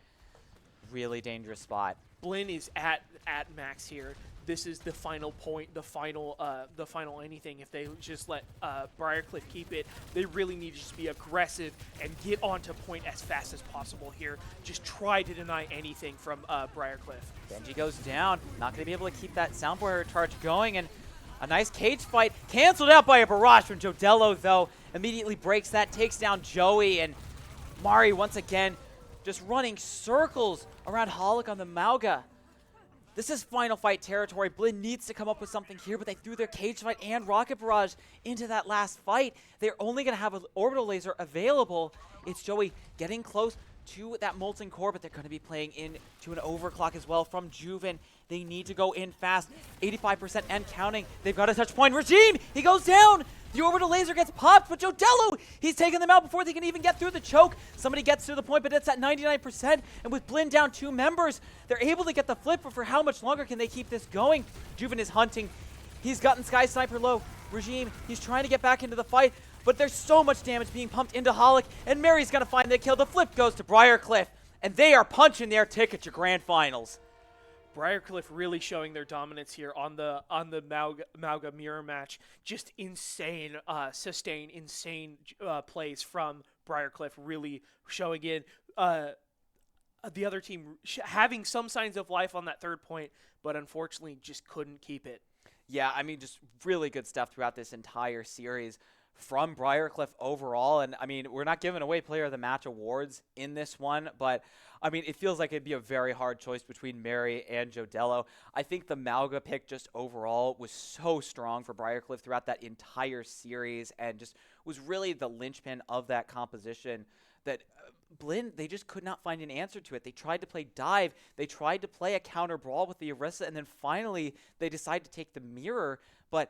A: Really dangerous spot.
B: Blinn is at max here. This is the final point, the final anything. If they just let Briarcliff keep it, they really need to just be aggressive and get onto point as fast as possible here. Just try to deny anything from Briarcliff.
A: Benji goes down, not going to be able to keep that sound barrier charge going, and a nice cage fight canceled out by a barrage from Jodello, though. Immediately breaks that, takes down Joey, and Mari once again just running circles around Halleck on the Mauga. This is final fight territory. Blinn needs to come up with something here, but they threw their cage fight and rocket barrage into that last fight. They're only going to have an orbital laser available. It's Joey getting close to that Molten Core, but they're going to be playing into an overclock as well from Juven. They need to go in fast. 85% and counting. They've got a touch point. Regime, he goes down. The orbital laser gets popped, but Jodello, he's taking them out before they can even get through the choke. Somebody gets to the point, but it's at 99%. And with Blinn down 2 members, they're able to get the flip, but for how much longer can they keep this going? Juven is hunting. He's gotten Sky Sniper low. Regime, he's trying to get back into the fight, but there's so much damage being pumped into Holic, and Mary's going to find the kill. The flip goes to Briarcliff, and they are punching their ticket to Grand Finals.
B: Briarcliff really showing their dominance here on the Mauga mirror match. Just insane, sustained, insane plays from Briarcliff, really showing in. The other team having some signs of life on that third point, but unfortunately just couldn't keep it.
A: Yeah, I mean, just really good stuff throughout this entire series from Briarcliff overall. And, I mean, we're not giving away Player of the Match awards in this one, but, I mean, it feels like it'd be a very hard choice between Mary and Jodello. I think the Mauga pick just overall was so strong for Briarcliff throughout that entire series and just was really the linchpin of that composition that Blinn, they just could not find an answer to it. They tried to play dive. They tried to play a counter brawl with the Orisa, and then finally they decided to take the mirror. But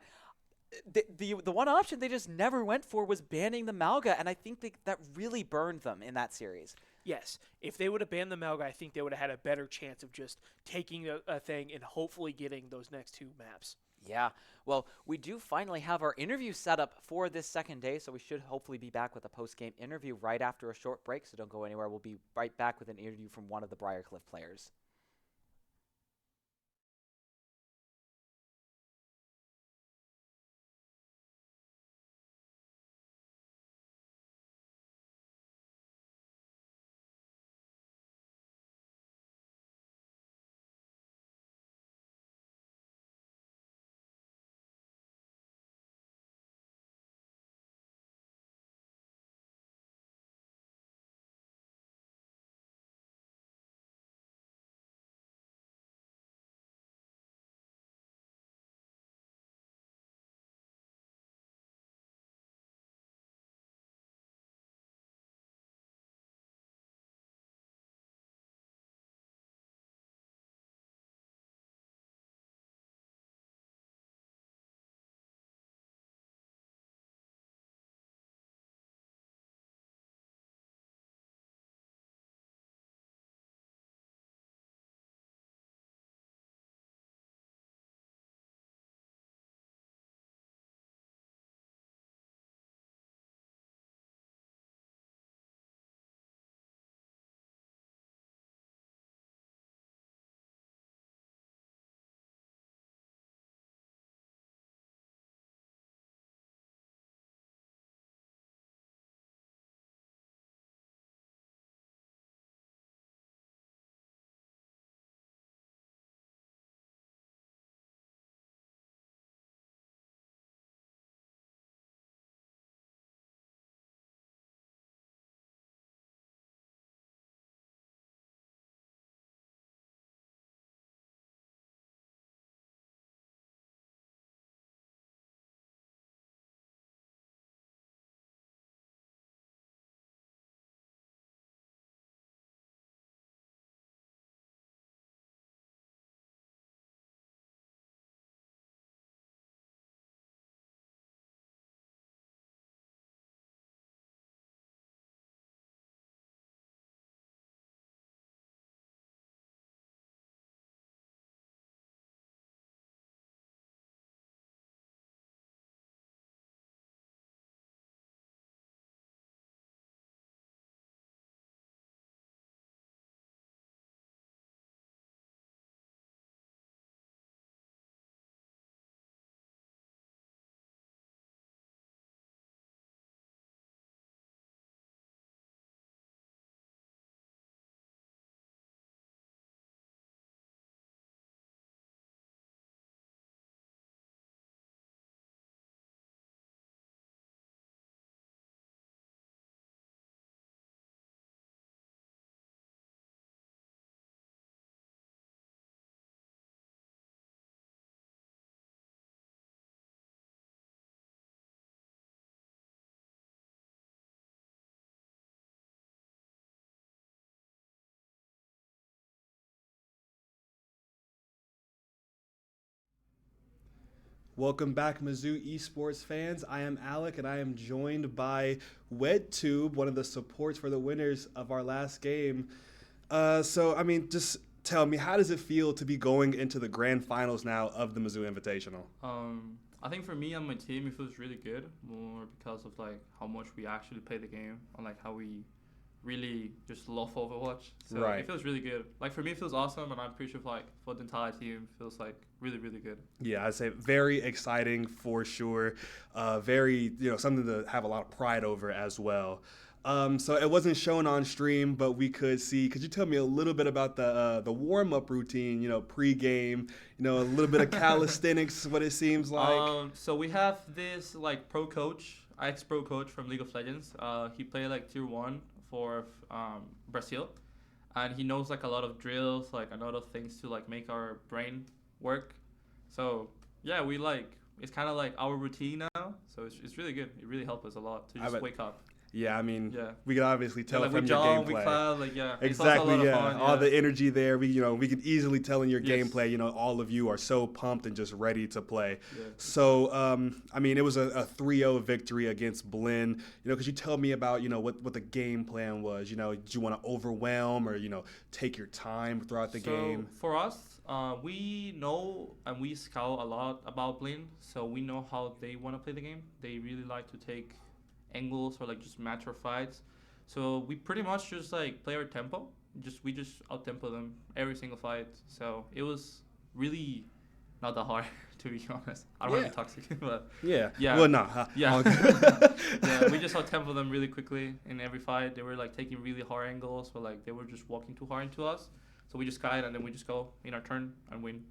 A: the one option they just never went for was banning the Mauga, and I think that really burned them in that series.
B: Yes, if they would have banned the Mauga, I think they would have had a better chance of just taking a thing and hopefully getting those next 2 maps.
A: Yeah, well, we do finally have our interview set up for this second day, so we should hopefully be back with a post-game interview right after a short break, so don't go anywhere. We'll be right back with an interview from one of the Briarcliff players.
C: Welcome back, Mizzou esports fans. I am Alec, and I am joined by WedTube, one of the supports for the winners of our last game. Just tell me, how does it feel to be going into the grand finals now of the Mizzou Invitational?
D: I think for me and my team, it feels really good, more because of like how much we actually play the game and like how we really just love Overwatch. So
C: Right.
D: it feels really good. Like for me, it feels awesome, and I'm pretty sure like for the entire team, it feels like really, really good.
C: Yeah, I'd say very exciting for sure. Very, something to have a lot of pride over as well. So it wasn't shown on stream, but we could see. Could you tell me a little bit about the warm up routine? Pregame. A little bit of calisthenics. What it seems like.
D: So we have this like pro coach, ex-pro coach from League of Legends. He played like tier 1 for Brazil, and he knows like a lot of drills, like a lot of things to like make our brain work. So yeah, we like it's kind of like our routine now. So it's really good. It really helps us a lot to just wake up.
C: Yeah,
D: Yeah.
C: we can obviously tell
D: like
C: from
D: we
C: your
D: jump,
C: gameplay.
D: we clap, like yeah.
C: Exactly,
D: it's also a lot
C: yeah.
D: of fun,
C: All the energy there. We could easily tell in your
D: Yes.
C: gameplay, all of you are so pumped and just ready to play.
D: Yeah.
C: So, it was a 3-0 victory against Blinn. Could you tell me about, what the game plan was? Did you want to overwhelm or, take your time throughout the game?
D: For us, we know and we scout a lot about Blinn, so we know how they want to play the game. They really like to take angles or like just match our fights. So we pretty much just like play our tempo. We just out tempo them every single fight. So it was really not that hard to be honest. I don't want to be toxic, but
C: Yeah.
D: Yeah.
C: Well, no.
D: yeah, yeah. We just out tempo them really quickly in every fight. They were like taking really hard angles, or like they were just walking too hard into us. So we just guide and then we just go in our turn and win.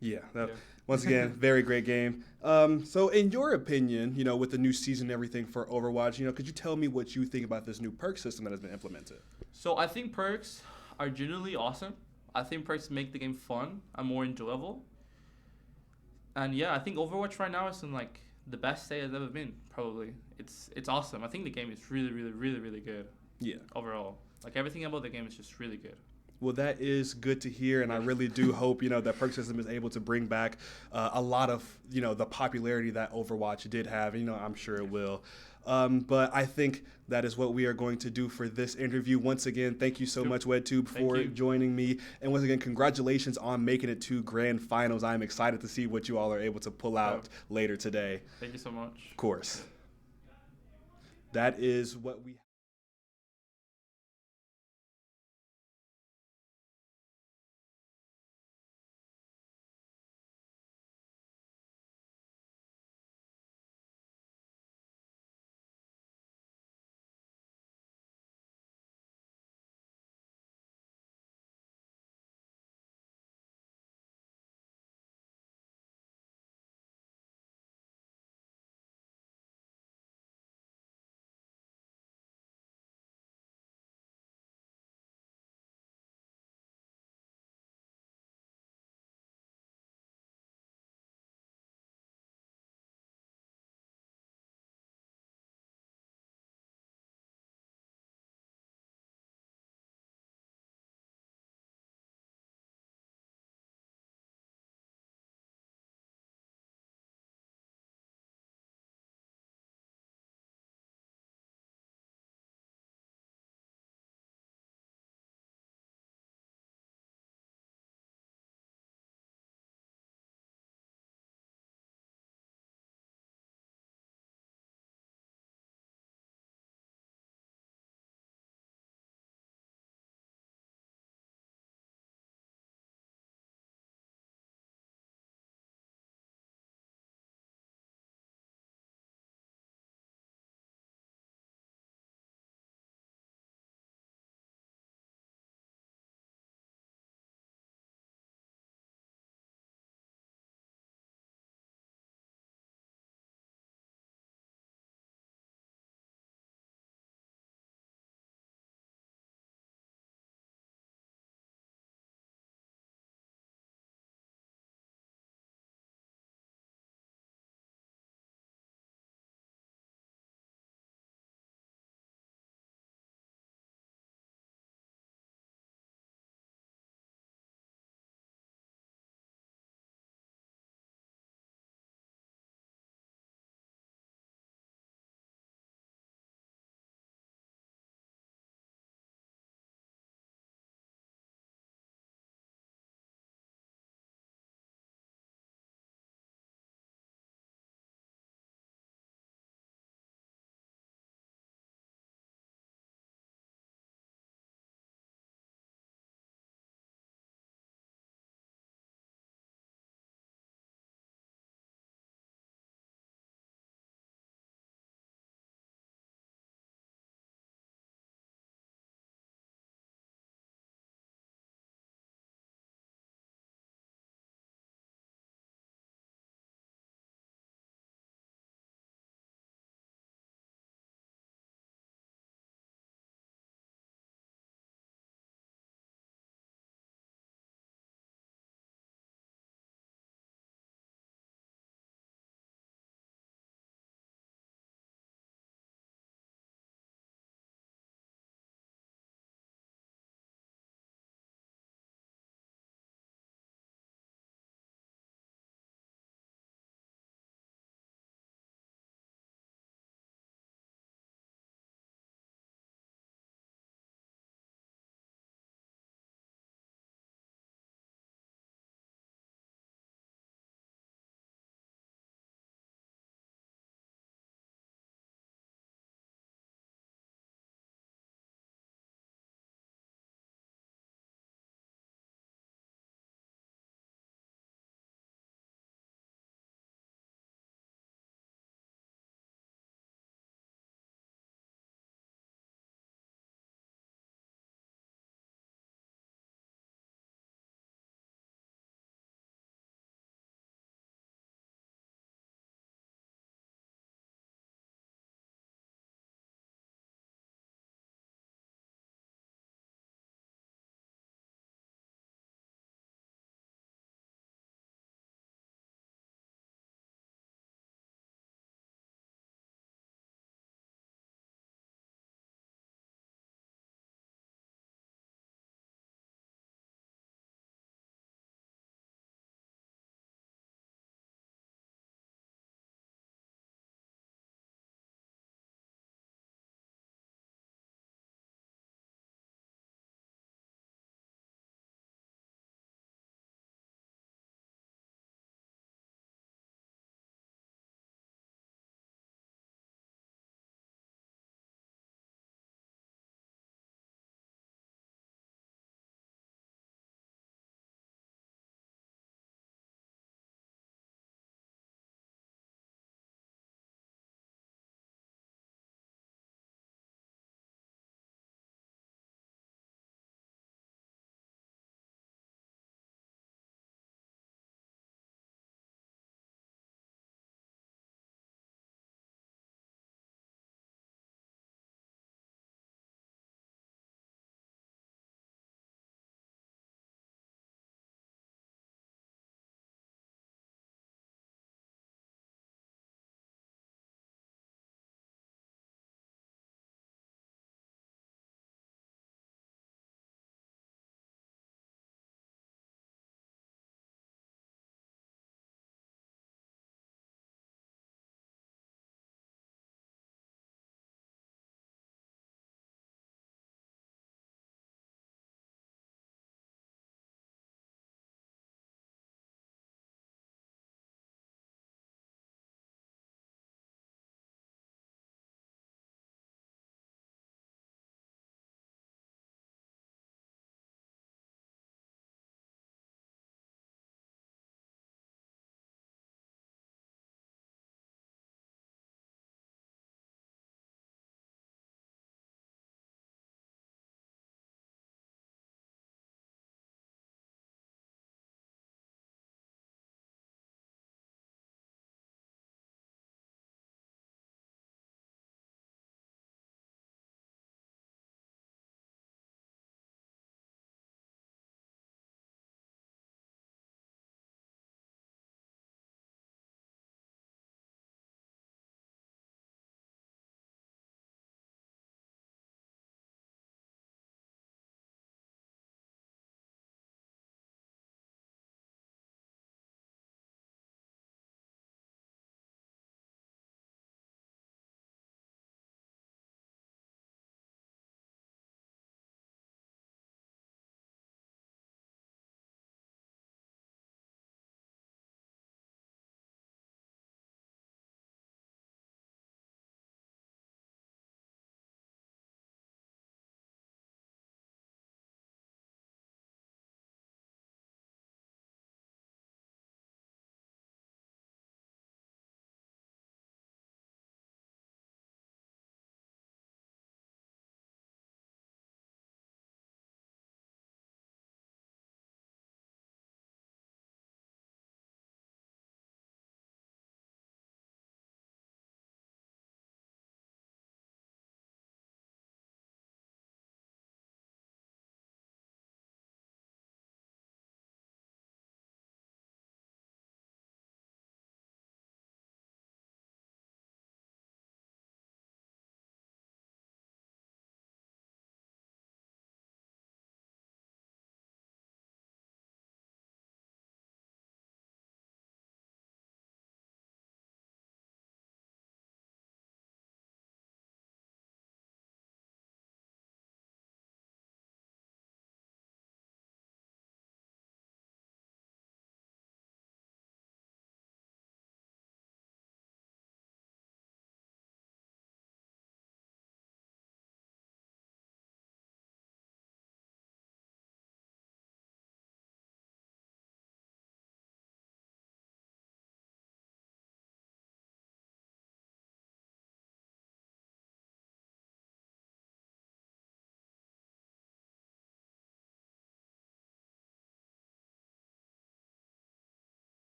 C: Yeah.
D: Yeah.
C: Once again, very great game. So in your opinion, with the new season and everything for Overwatch, could you tell me what you think about this new perk system that has been implemented?
D: So I think perks are generally awesome. I think perks make the game fun and more enjoyable. And yeah, I think Overwatch right now is in like the best state it's ever been. Probably, it's awesome. I think the game is really, really, really, really good.
C: Yeah.
D: Overall, like everything about the game is just really good.
C: Well, that is good to hear, and I really do hope, that perk system is able to bring back a lot of, the popularity that Overwatch did have. I'm sure it will. But I think that is what we are going to do for this interview. Once again, thank you so much, WedTube, for joining me. And once again, congratulations on making it to grand finals. I'm excited to see what you all are able to pull out later today.
D: Thank you so much.
C: Of course. That is what we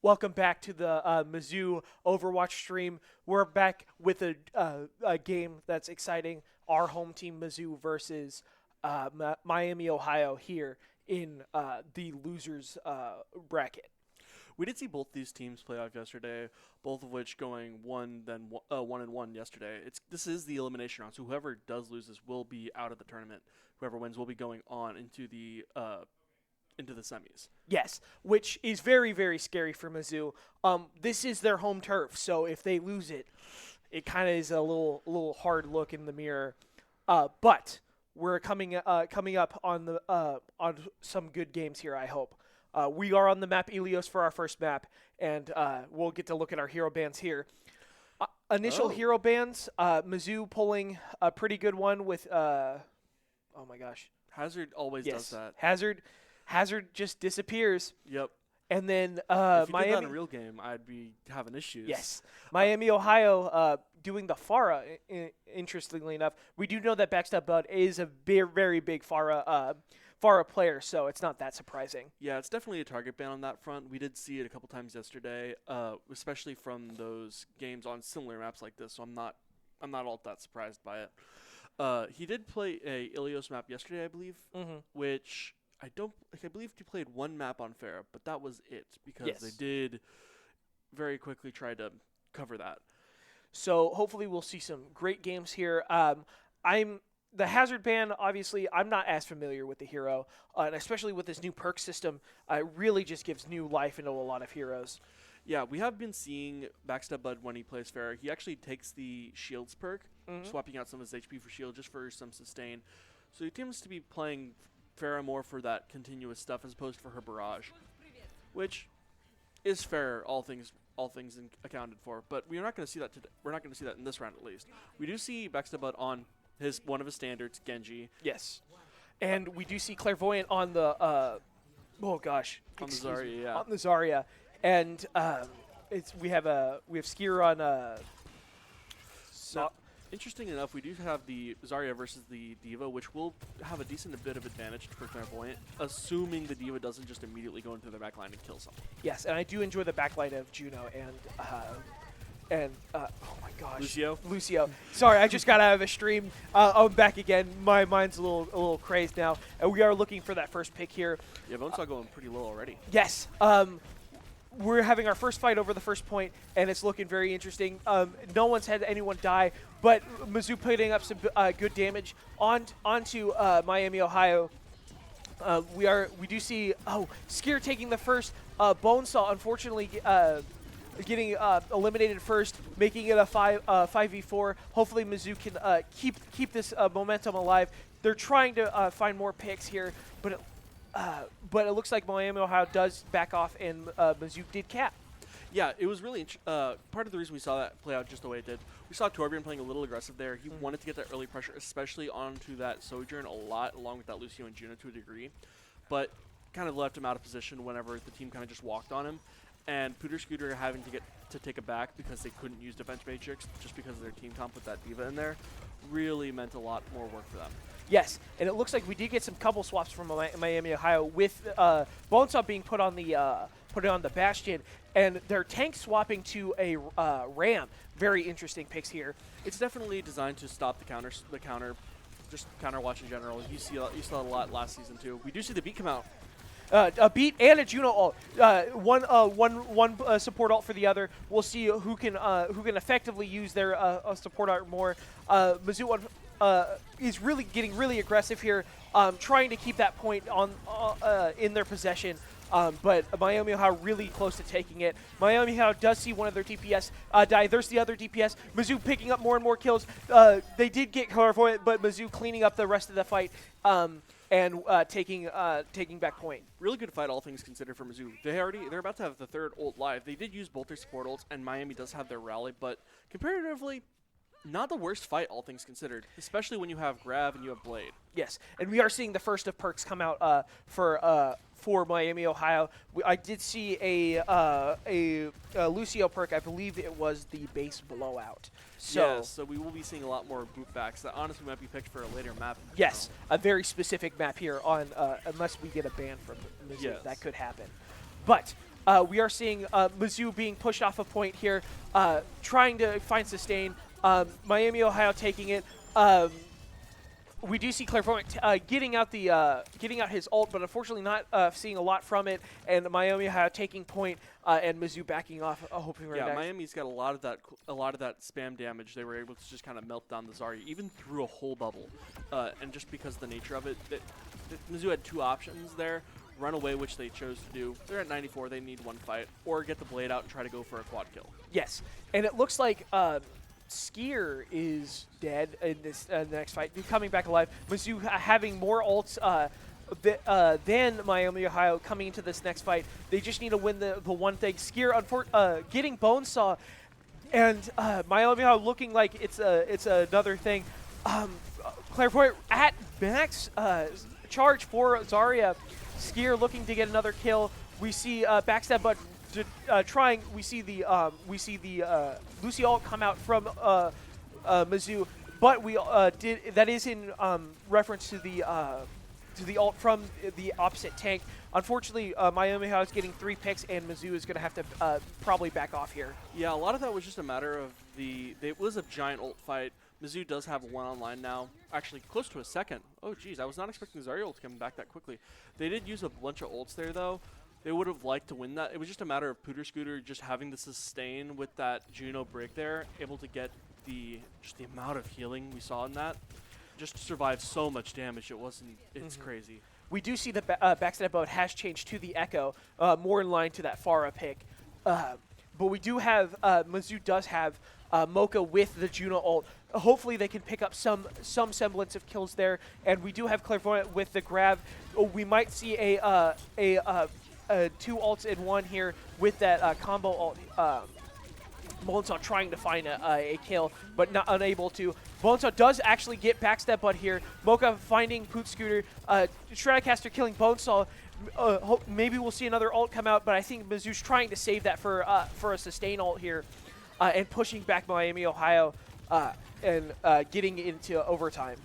B: Welcome back to the Mizzou Overwatch stream. We're back with a game that's exciting. Our home team, Mizzou, versus Miami, Ohio, here in the losers bracket.
E: We did see both these teams play off yesterday, both of which going 1-1 yesterday. This is the elimination round, so whoever does lose this will be out of the tournament. Whoever wins will be going on into the semis.
B: Yes, which is very, very scary for Mizzou. This is their home turf, so if they lose it, it kind of is a little hard look in the mirror. But we're coming up on some good games here, I hope. We are on the map Ilios for our first map, and we'll get to look at our hero bands here. Initial hero bands, Mizzou pulling a pretty good one with, oh my gosh.
E: Hazard always does that.
B: Hazard just disappears.
E: Yep.
B: And then
E: if you
B: Miami.
E: did that in a real game, I'd be having issues.
B: Yes. Miami, Ohio, doing the Pharah. Interestingly enough, we do know that Backstab Bud is a very big Pharah player, so it's not that surprising.
E: Yeah, it's definitely a target ban on that front. We did see it a couple times yesterday, especially from those games on similar maps like this. So I'm not all that surprised by it. He did play a Ilios map yesterday, I believe, which I believe he played one map on Farah, but that was it because they did very quickly try to cover that.
B: So hopefully we'll see some great games here. The Hazard ban, obviously, I'm not as familiar with the hero, and especially with this new perk system, it really just gives new life into a lot of heroes.
E: Yeah, we have been seeing Backstab Bud when he plays Farah. He actually takes the Shields perk, swapping out some of his HP for Shield just for some sustain. So he seems to be playing Farah more for that continuous stuff as opposed to for her barrage, which is fair, all things accounted for. But we're not going to see that today. We're not going to see that in this round at least. We do see Backstab Bud on one of his standards, Genji.
B: Yes, and we do see Clairvoyant on the on the
E: Zarya, yeah.
B: On the Zarya, and we have Skier on
E: Now, interesting enough, we do have the Zarya versus the D.Va, which will have a decent bit of advantage for Clairvoyant, assuming the D.Va doesn't just immediately go into their backline and kill someone.
B: Yes, and I do enjoy the backline of Juno and oh my gosh, Lucio. Sorry, I just got out of a stream. I'm back again. My mind's a little crazed now, and we are looking for that first pick here.
E: Yeah, Bonesaw going pretty low already.
B: Yes. We're having our first fight over the first point, and it's looking very interesting. No one's had anyone die, but Mizzou putting up some good damage onto Miami, Ohio. We do see Skier taking the first. Bonesaw, unfortunately, getting eliminated first, making it a 5v4. Hopefully Mizzou can keep this momentum alive. They're trying to find more picks here, but it looks like Miami, Ohio does back off, and Mizzou did cap.
E: Yeah, it was really part of the reason we saw that play out just the way it did. We saw Torbjorn playing a little aggressive there. He wanted to get that early pressure, especially onto that Sojourn a lot, along with that Lucio and Juno to a degree, but kind of left him out of position whenever the team kind of just walked on him. And Pooter Scooter having to take it back because they couldn't use Defense Matrix just because of their team comp with that D.Va in there really meant a lot more work for them.
B: Yes, and it looks like we did get some couple swaps from Miami, Ohio, with Bonesaw being put on the Bastion, and their tank swapping to a Ram. Very interesting picks here.
E: It's definitely designed to stop the counter, just counter watch in general. You saw a lot last season too. We do see the beat come out.
B: A beat and a Juno ult. One support ult for the other. We'll see who can effectively use their support ult more. Mizzou is really getting really aggressive here, trying to keep that point on in their possession. But Miami Ohio really close to taking it. Miami Ohio does see one of their DPS die. There's the other DPS. Mizzou picking up more and more kills. They did get Clairvoyant, but Mizzou cleaning up the rest of the fight. And taking back point.
E: Really good fight, all things considered, for Mizzou. They're about to have the third ult live. They did use both their support ults, and Miami does have their rally, but comparatively, not the worst fight, all things considered, especially when you have Grav and you have Blade.
B: Yes, and we are seeing the first of perks come out for Miami, Ohio. I did see a Lucio perk. I believe it was the base blowout. So,
E: so we will be seeing a lot more bootbacks that honestly might be picked for a later map.
B: Yes, a very specific map here on unless we get a ban from Mizzou. That could happen. But We are seeing Mizzou being pushed off a point here, trying to find sustain. Miami, Ohio taking it. We do see Clairvoyant getting out his ult, but unfortunately not seeing a lot from it. And Miami, Ohio taking point, and Mizzou backing off, hoping for next.
E: Miami's got a lot of that spam damage. They were able to just kind of melt down the Zarya, even through a whole bubble. And just because of the nature of it, Mizzou had two options there: run away, which they chose to do. They're at 94; they need one fight, or get the blade out and try to go for a quad kill.
B: Yes, and it looks like Skier is dead in this next fight, coming back alive. Mizzou having more ults than Miami, Ohio coming into this next fight. They just need to win the one thing. Skier getting Bonesaw, and Miami, Ohio looking like it's another thing. Clairvoyant at max charge for Zarya. Skier looking to get another kill. We see backstab, but trying. We see the Lucy ult come out from Mizzou, but we that is in reference to the ult from the opposite tank. Unfortunately, Miami Ohio is getting 3 picks, and Mizzou is going to have to probably back off here.
E: Yeah, a lot of that was just a matter of it was a giant ult fight. Mizzou does have one online now, actually close to a second. Oh, geez, I was not expecting Zarya ult to come back that quickly. They did use a bunch of ults there, though. They would have liked to win that. It was just a matter of Pooter Scooter just having the sustain with that Juno break there, able to get just the amount of healing we saw in that. Just to survive so much damage, it's crazy.
B: We do see the backstab mode has changed to the Echo, more in line to that Pharah pick. But we do have, Mizzou does have Mocha with the Juno ult. Hopefully they can pick up some semblance of kills there. And we do have Clairvoyant with the grab. We might see a 2 ults in one here with that combo ult. Bonesaw trying to find a kill, but not unable to. Bonesaw does actually get backstab butt here. Mocha finding Poot Scooter. Stratocaster killing Bonesaw. Maybe we'll see another ult come out, but I think Mizzou's trying to save that for a sustain ult here, and pushing back Miami, Ohio, and getting into overtime.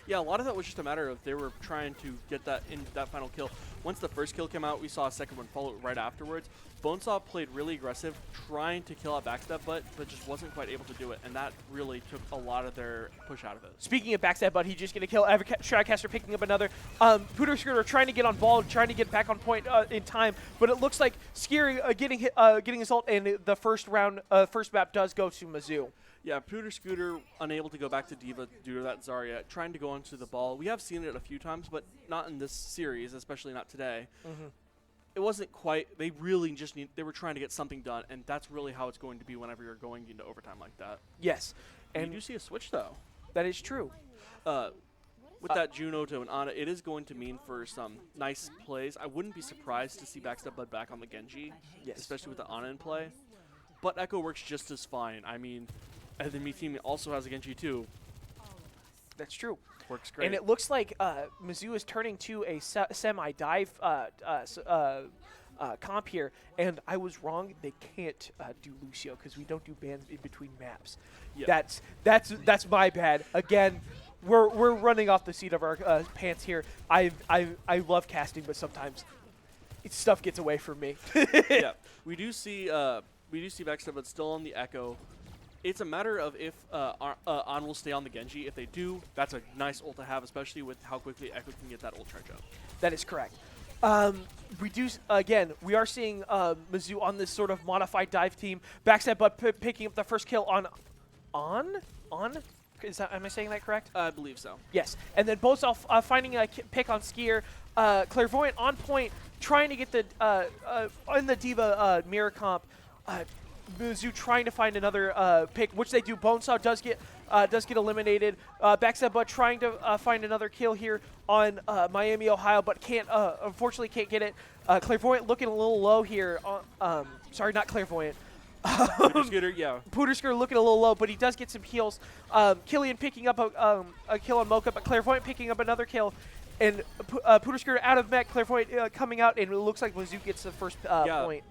E: Yeah, a lot of that was just a matter of they were trying to get that final kill. Once the first kill came out, we saw a second one follow right afterwards. Bonesaw played really aggressive, trying to kill out backstab but just wasn't quite able to do it, and that really took a lot of their push out of it.
B: Speaking of backstab butt, he just get a kill. Stratocaster picking up another. Pooter Scooter trying to get on ball, trying to get back on point in time, but it looks like Scary getting his ult, and the first map does go to Mizzou.
E: Yeah, Pooter Scooter unable to go back to Diva due to that Zarya, trying to go onto the ball. We have seen it a few times, but not in this series, especially not today. It wasn't quite, they really just they were trying to get something done, and that's really how it's going to be whenever you're going into overtime like that.
B: Yes.
E: And you do see a switch, though.
B: That is true.
E: With that Juno to an Ana, it is going to mean for some nice plays. I wouldn't be surprised to see Backstab Bud back on the Genji, especially with the Ana in play. But Echo works just as fine. I mean, and then me team also has a Genji too.
B: That's true.
E: Works great.
B: And it looks like Mizzou is turning to a semi-dive comp here, and I was wrong. They can't do Lucio because we don't do bans in between maps.
E: Yeah.
B: That's my bad. Again, we're running off the seat of our pants here. I love casting, but sometimes stuff gets away from me.
E: Yeah, we do see Backstab, but still on the Echo. It's a matter of if On will stay on the Genji. If they do, that's a nice ult to have, especially with how quickly Echo can get that ult charge up.
B: That is correct. We are seeing Mizzou on this sort of modified dive team. Backstab but picking up the first kill on. Am I saying that correct?
E: I believe so.
B: Yes. And then Bonesaw finding a pick on Skier. Clairvoyant on point, trying to get the in the Diva mirror comp. Mizzou trying to find another pick, which they do. Bonesaw does get eliminated. Backstab but trying to find another kill here on Miami, Ohio, but unfortunately can't get it. Clairvoyant looking a little low here. Sorry, not Clairvoyant.
E: Pooter Scooter, yeah.
B: Pooter Scooter looking a little low, but he does get some heals. Killian picking up a kill on Mocha, but Clairvoyant picking up another kill. And Pooter Scooter out of mech, Clairvoyant coming out, and it looks like Mizzou gets the first point.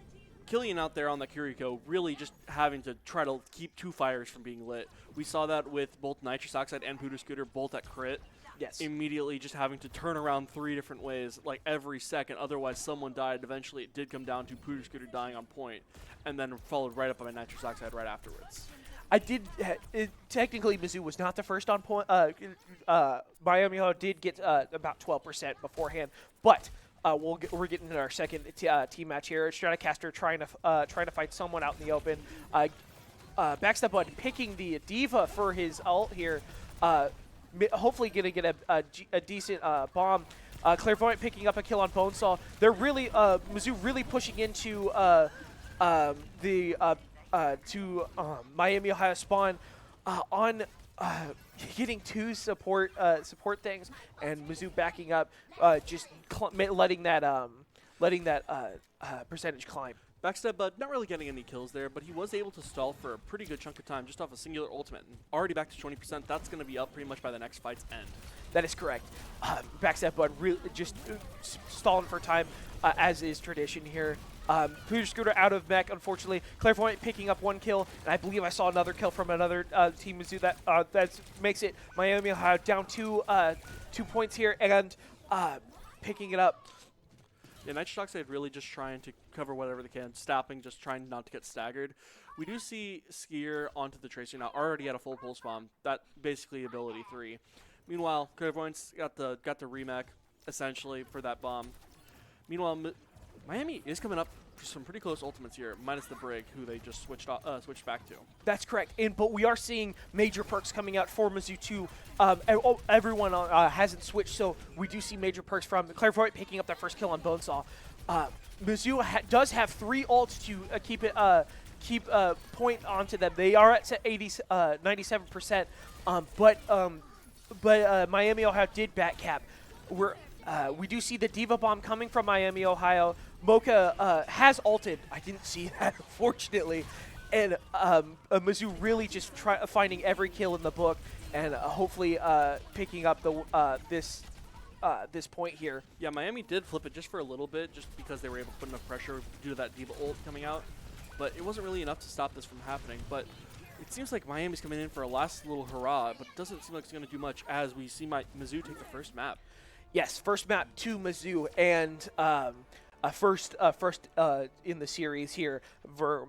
E: Killian out there on the Kiriko really just having to try to keep two fires from being lit. We saw that with both Nitrous Oxide and Pooter Scooter both at crit.
B: Yes.
E: immediately just having to turn around 3 different ways, like every second. Otherwise, someone died. Eventually, it did come down to Pooter Scooter dying on point, and then followed right up by nitrous oxide right afterwards.
B: Technically, Mizzou was not the first on point. Miami did get about 12% beforehand, but we're getting into our second team match here. Stratocaster trying to fight someone out in the open. Backstep Bud picking the Diva for his ult here. Hopefully going to get a decent bomb. Clairvoyant picking up a kill on Bonesaw. They're really Mizzou really pushing into Miami Ohio spawn on getting 2 support things, and Mizzou backing up, just letting that percentage climb.
E: Backstep Bud not really getting any kills there, but he was able to stall for a pretty good chunk of time just off a singular ultimate. And already back to 20%. That's going to be up pretty much by the next fight's end.
B: That is correct. Backstep Bud really just stalling for time, as is tradition here. Pooter Scooter out of mech, unfortunately. Clairvoyant picking up 1 kill, and I believe I saw another kill from another team Mizzou that makes it Miami Ohio down 2 points here, and picking it up.
E: Yeah, Nitrous Oxide really just trying to cover whatever they can, stopping, just trying not to get staggered. We do see Skier onto the Tracer now, already at a full pulse bomb. That basically ability 3. Meanwhile, Clairvoyant's got the remech essentially for that bomb. Meanwhile, Miami is coming up for some pretty close ultimates here, minus the Brig, who they just switched back to.
B: That's correct. But we are seeing major perks coming out for Mizzou too. Everyone hasn't switched, so we do see major perks from Clairvoyant picking up that first kill on Bonesaw. Mizzou does have 3 ults to keep point onto them. They are at 97%, but Miami Ohio did back cap. We do see the Diva Bomb coming from Miami Ohio. Mocha has ulted. I didn't see that, unfortunately. And Mizzou really just finding every kill in the book, and hopefully picking up this point here.
E: Yeah, Miami did flip it just for a little bit, just because they were able to put enough pressure due to that Diva ult coming out. But it wasn't really enough to stop this from happening. But it seems like Miami's coming in for a last little hurrah, but it doesn't seem like it's going to do much as we see Mizzou take the first map.
B: Yes, first map to Mizzou, and first in the series here for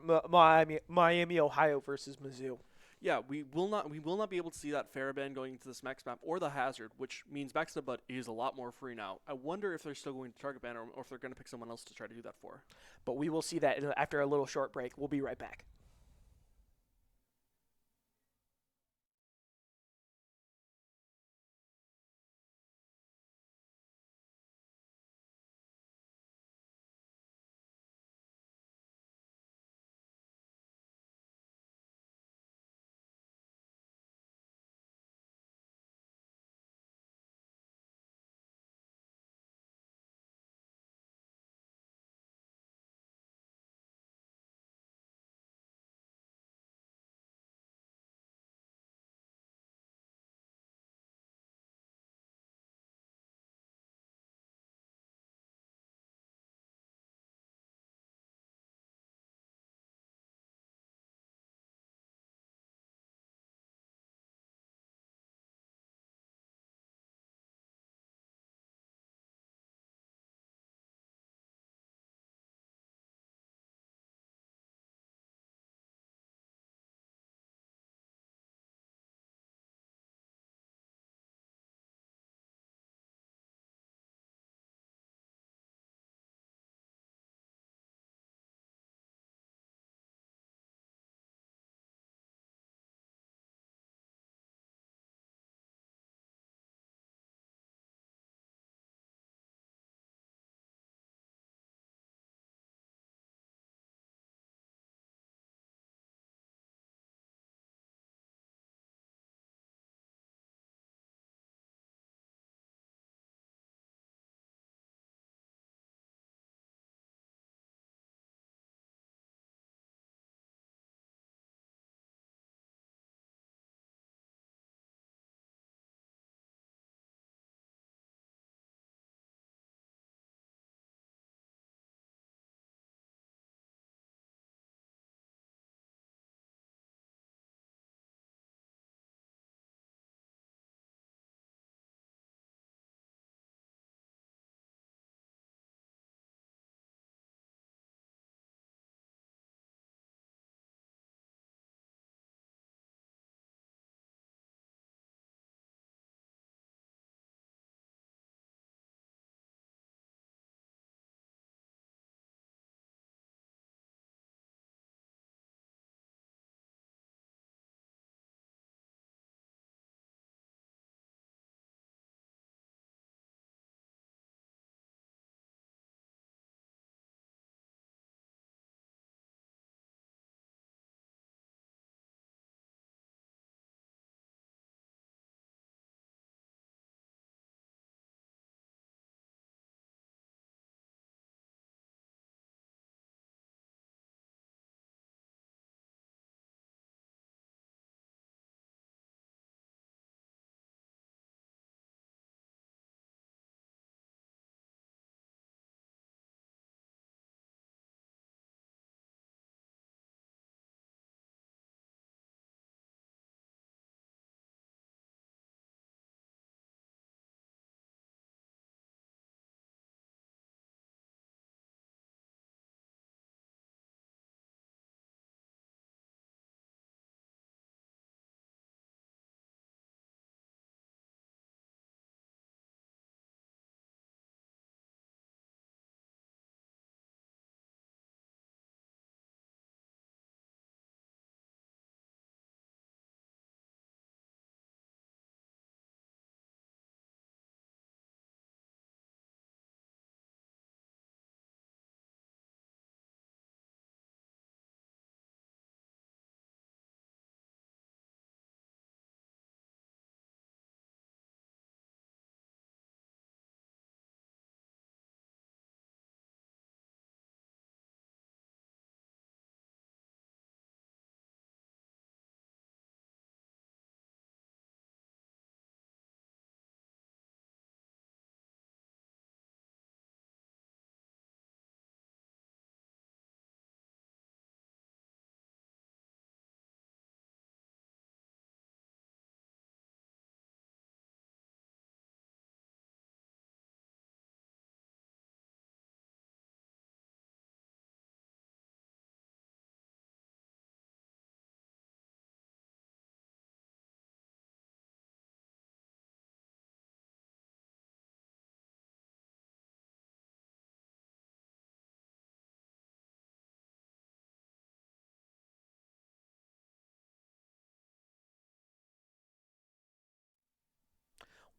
B: Miami Ohio versus Mizzou.
E: Yeah, we will not be able to see that Faraband going into this next map or the Hazard, which means Backstep Bud is a lot more free now. I wonder if they're still going to target ban or if they're going to pick someone else to try to do that for.
B: But we will see that after a little short break. We'll be right back.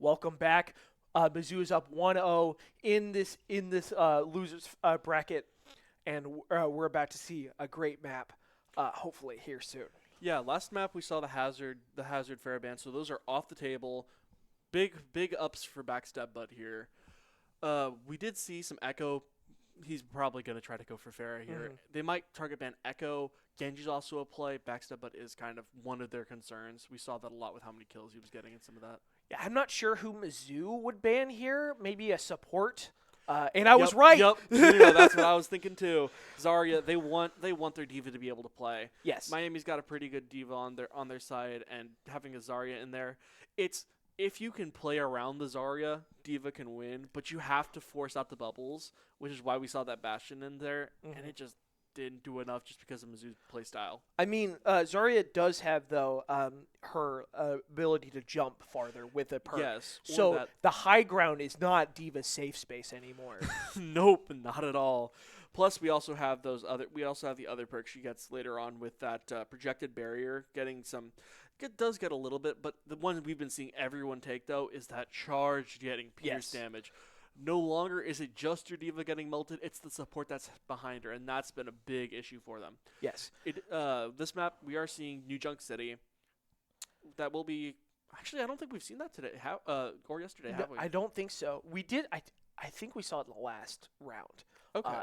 B: welcome back. Mizzou is up 1-0 in this losers bracket, and we're about to see a great map, hopefully here soon.
E: Yeah, last map we saw the Hazard Faraband, so those are off the table. Big ups for Backstab Bud here. We did see some Echo. He's probably going to try to go for Farah here.
B: Mm-hmm.
E: They might target ban Echo. Genji's also a play. Backstab Bud is kind of one of their concerns. We saw that a lot with how many kills he was getting and some of that.
B: Yeah, I'm not sure who Mizzou would ban here. Maybe a support. And I was right.
E: Yep. That's what I was thinking too. Zarya, they want their diva to be able to play.
B: Yes.
E: Miami's got a pretty good diva on their side, and having a Zarya in there, if you can play around the Zarya, diva can win, but you have to force out the bubbles, which is why we saw that Bastion in there, and it just didn't do enough just because of Mizzou's play style.
B: I mean, Zarya does have, though, her ability to jump farther with a perk.
E: Yes.
B: So the high ground is not Diva's safe space anymore.
E: Nope, not at all. Plus, we also have the other perks she gets later on with that projected barrier, getting some. It does get a little bit, but the one we've been seeing everyone take, though, is that charge getting pierce damage. No longer is it just your diva getting melted, it's the support that's behind her, and that's been a big issue for them.
B: Yes.
E: This map, we are seeing New Junk City. That will be... Actually, I don't think we've seen that today or yesterday, have we?
B: I don't think so. We did... I think we saw it in the last round,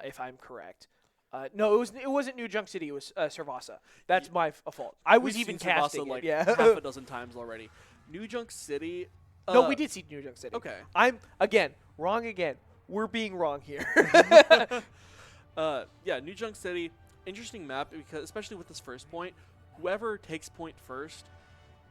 B: if I'm correct. No, it wasn't New Junk City. It was Servasa. That's my fault. I was even casting
E: Servasa,
B: it.
E: half a dozen times already. New Junk City.
B: No, we did see New Junk City.
E: Okay.
B: I'm wrong again. We're being wrong here.
E: New Junk City. Interesting map because especially with this first point, whoever takes point first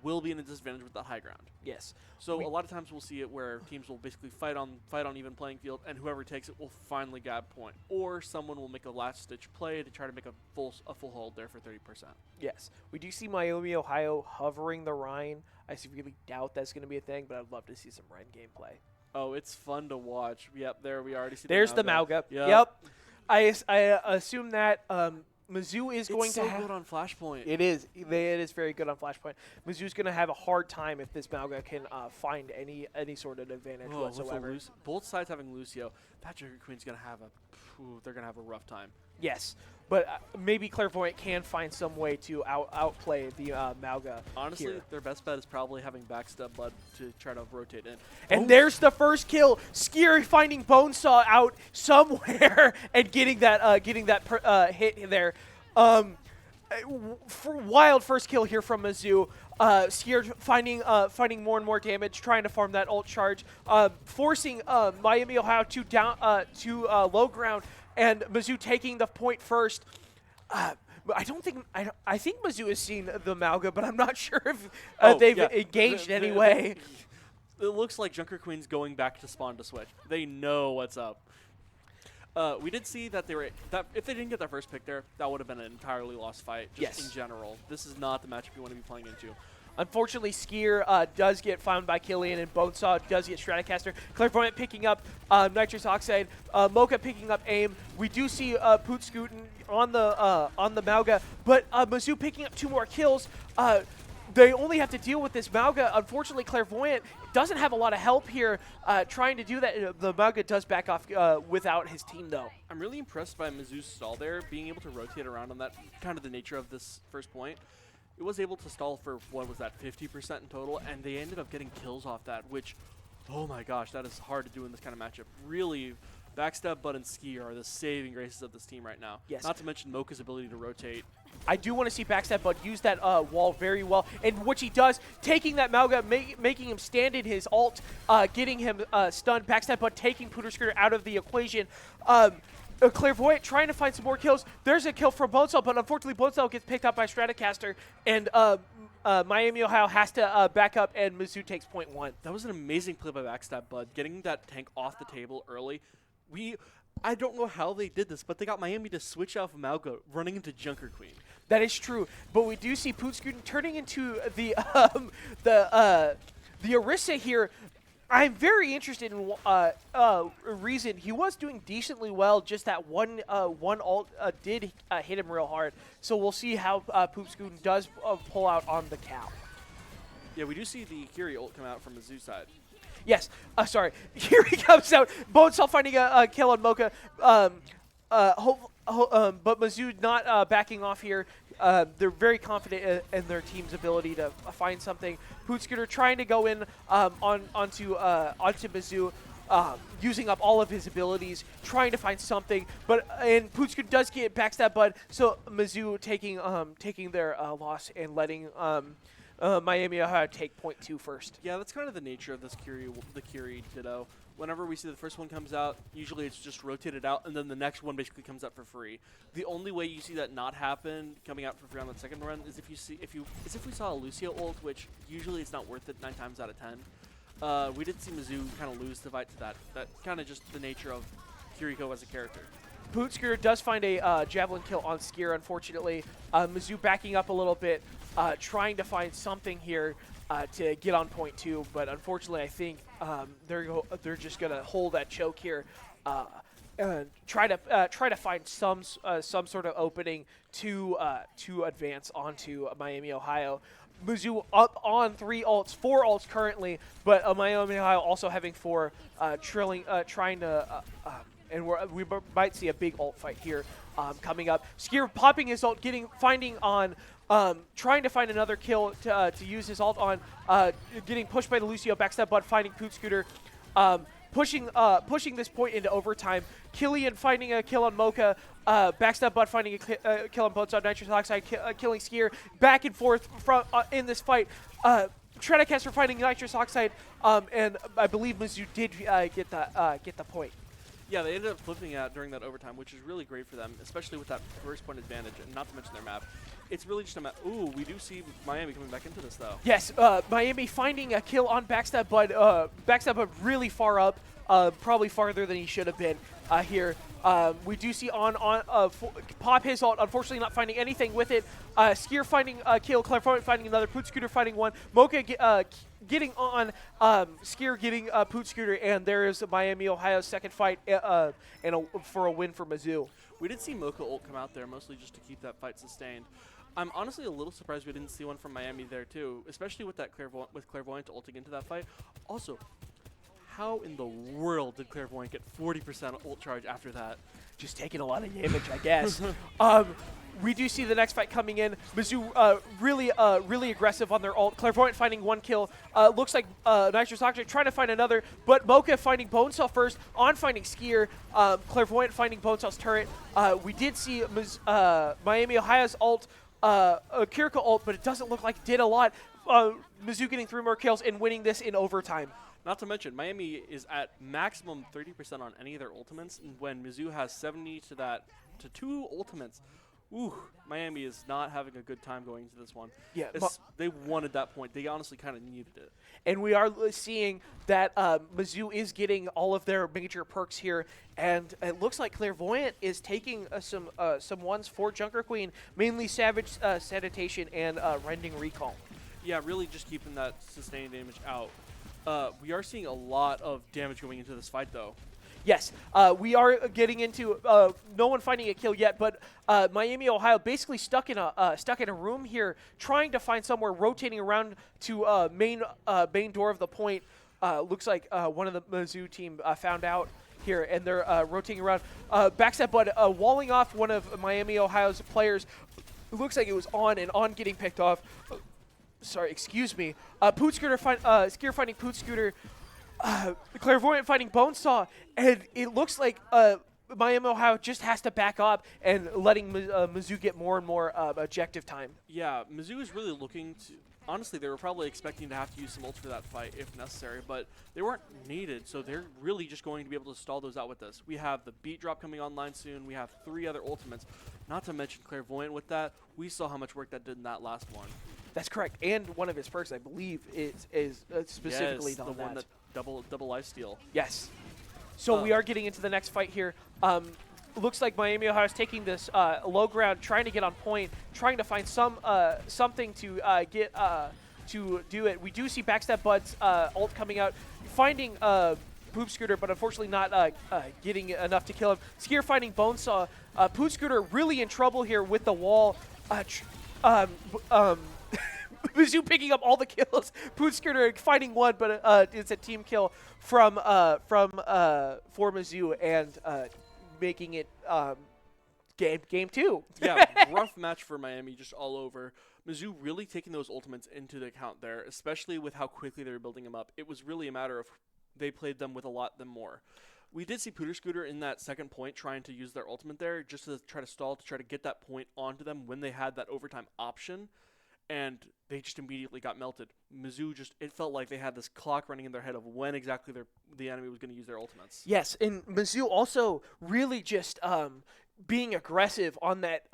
E: will be in a disadvantage with that high ground.
B: Yes.
E: So a lot of times we'll see it where teams will basically fight on even playing field, and whoever takes it will finally grab point, or someone will make a last ditch play to try to make a full hold there for 30%.
B: Yes, we do see Miami, Ohio hovering the Rhine. I really doubt that's going to be a thing, but I'd love to see some Rhine gameplay.
E: Oh, it's fun to watch. Yep, there we already see.
B: There's the Mauga.
E: Yep.
B: I assume that Mizzou is going to have
E: good on Flashpoint.
B: It is very good on Flashpoint. Mizzou's going to have a hard time if this Mauga can find any sort of advantage whatsoever.
E: Both sides having Lucio, that Joker Queen's going to have a rough time.
B: Yes, but maybe Clairvoyant can find some way to outplay the Mauga.
E: Honestly,
B: here.
E: their best bet is probably having Backstab Bud to try to rotate in.
B: And there's the first kill. Skier finding Bonesaw out somewhere and getting that hit there. Wild first kill here from Mizzou. Skier finding more and more damage, trying to farm that ult charge, forcing Miami Ohio to low ground, and Mizzou taking the point first. I think Mizzou has seen the Mauga, but I'm not sure if they've engaged anyway.
E: It looks like Junker Queen's going back to spawn to switch. They know what's up. We did see that if they didn't get that first pick there, that would have been an entirely lost fight. Just in general, this is not the matchup you want to be playing into.
B: Unfortunately, Skier does get found by Killian, and Bonesaw does get Stratocaster. Clairvoyant picking up Nitrous Oxide. Mocha picking up Aim. We do see Poot Scootin' on the Mauga, but Mizzou picking up 2 more kills. They only have to deal with this Mauga. Unfortunately, Clairvoyant doesn't have a lot of help here trying to do that. The Mauga does back off without his team, though.
E: I'm really impressed by Mizzou's stall there, being able to rotate around on that, kind of the nature of this first point. It was able to stall for, 50% in total, and they ended up getting kills off that, which, oh my gosh, that is hard to do in this kind of matchup. Really, Backstab, Bud, and Ski are the saving graces of this team right now.
B: Yes.
E: Not to mention Mocha's ability to rotate.
B: I do want to see Backstab Bud use that wall very well, and which he does, taking that Mauga, making him stand in his ult, getting him stunned. Backstab Bud taking Pooter Scooter out of the equation. Clairvoyant trying to find some more kills. There's a kill from Bonesaw, but unfortunately Bonesaw gets picked up by Stratocaster, and Miami, Ohio has to back up, and Mizzou takes point 1.
E: That was an amazing play by Backstab Bud, getting that tank off the table early. I don't know how they did this, but they got Miami to switch off Mauga, running into Junker Queen.
B: That is true, but we do see Poot Scootin' turning into the Orisa here. I'm very interested in Reason. He was doing decently well, just that one ult did hit him real hard. So we'll see how Poot Scootin' does pull out on the cow.
E: Yeah, we do see the Kiri ult come out from Mizzou side.
B: Yes. Sorry. Here he comes out. Bonesaw finding a kill on Mocha. But Mizzou not backing off here. They're very confident in their team's ability to find something. Pootscooter trying to go in onto Mizzou, using up all of his abilities, trying to find something. And Pootscooter does get backstab Bud, so Mizzou taking their loss and letting Miami Ohio take point 2 first.
E: Yeah, that's kind of the nature of this the Curie Ditto. Whenever we see the first one comes out, usually it's just rotated out, and then the next one basically comes out for free. The only way you see that not happen, coming out for free on that second run, is if we saw a Lucio ult, which usually it's not worth it 9 times out of 10. We did see Mizzou kind of lose the fight to that. That kind of just the nature of Kiriko as a character.
B: Pootscooter does find a javelin kill on Skier, unfortunately. Mizzou backing up a little bit, trying to find something here to get on point 2, but unfortunately, I think they're just gonna hold that choke here, and try to find some sort of opening to advance onto Miami, Ohio. Mizzou up on 4 ults currently, but Miami, Ohio also having 4, trying to. And we might see a big ult fight here coming up. Skier popping his ult, trying to find another kill to use his ult on, getting pushed by the Lucio backstab, but finding Pootscooter, pushing this point into overtime. Killian finding a kill on Mocha, backstab but finding a kill on Bonesaw, Nitrous Oxide, killing Skier. Back and forth in this fight. Trenacaster finding Nitrous Oxide, and I believe Mizzou did get the point.
E: Yeah, they ended up flipping out during that overtime, which is really great for them, especially with that first point advantage, and not to mention their map. It's really just a map. Ooh, we do see Miami coming back into this, though.
B: Yes, Miami finding a kill on backstab, but really far up, probably farther than he should have been here. We do see pop his ult, unfortunately not finding anything with it. Skier finding a kill, Clairvoyant finding another, Pootscooter finding one, Mocha getting on, Skier getting Pootscooter, and there is Miami, Ohio's second fight for a win for Mizzou.
E: We did see Mocha ult come out there, mostly just to keep that fight sustained. I'm honestly a little surprised we didn't see one from Miami there too, especially with that Clairvoyant ulting into that fight. Also, how in the world did Clairvoyant get 40% ult charge after that?
B: Just taking a lot of damage, I guess. We do see the next fight coming in. Mizzou really aggressive on their ult. Clairvoyant finding 1 kill. Looks like Nitrous Oxide trying to find another, but Mocha finding Bonesaw first, on finding Skier. Clairvoyant finding Bonesaw's turret. We did see Miami, Ohio's ult, Kiriko ult, but it doesn't look like it did a lot. Mizzou getting 3 more kills and winning this in overtime.
E: Not to mention, Miami is at maximum 30% on any of their ultimates, and when Mizzou has 70 to 2 ultimates, ooh, Miami is not having a good time going into this one.
B: Yeah,
E: they wanted that point. They honestly kind of needed it.
B: And we are seeing that Mizzou is getting all of their major perks here, and it looks like Clairvoyant is taking some ones for Junker Queen, mainly Savage Sanitation and Rending Recall.
E: Yeah, really just keeping that sustained damage out. We are seeing a lot of damage going into this fight, though.
B: Yes, we are getting into no one finding a kill yet, but Miami, Ohio, basically stuck in a room here, trying to find somewhere, rotating around to main door of the point. Looks like one of the Mizzou team found out here, and they're rotating around. Backstab, but walling off one of Miami, Ohio's players. It looks like it was on getting picked off. Sorry, excuse me. Skier finding Pootscooter. Clairvoyant fighting Bonesaw, and it looks like Miami, Ohio just has to back up and letting Mizzou get more and more objective time.
E: Yeah, Mizzou is really looking to... Honestly, they were probably expecting to have to use some ults for that fight if necessary, but they weren't needed, so they're really just going to be able to stall those out with this. We have the beat drop coming online soon. We have 3 other ultimates. Not to mention Clairvoyant with that. We saw how much work that did in that last one.
B: That's correct, and one of his perks, I believe, is specifically
E: yes,
B: on
E: the
B: that.
E: one that double lifesteal.
B: Yes. So we are getting into the next fight here. Looks like Miami, Ohio is taking this low ground, trying to get on point, trying to find something to get to do it. We do see Backstab Bud's ult coming out, finding Pootscooter, but unfortunately not getting enough to kill him. Skier finding Bonesaw. Pootscooter really in trouble here with the wall. Mizzou picking up all the kills. Pootskirter finding one, but it's a team kill from for Mizzou and making it game 2.
E: Yeah, rough match for Miami, just all over. Mizzou really taking those ultimates into the account there, especially with how quickly they were building them up. It was really a matter of they played them with a lot them more. We did see Pooter Scooter in that second point trying to use their ultimate there just to try to stall, to try to get that point onto them when they had that overtime option, and they just immediately got melted. Mizzou just, it felt like they had this clock running in their head of when exactly the enemy was going to use their ultimates.
B: Yes, and Mizzou also really just being aggressive on that.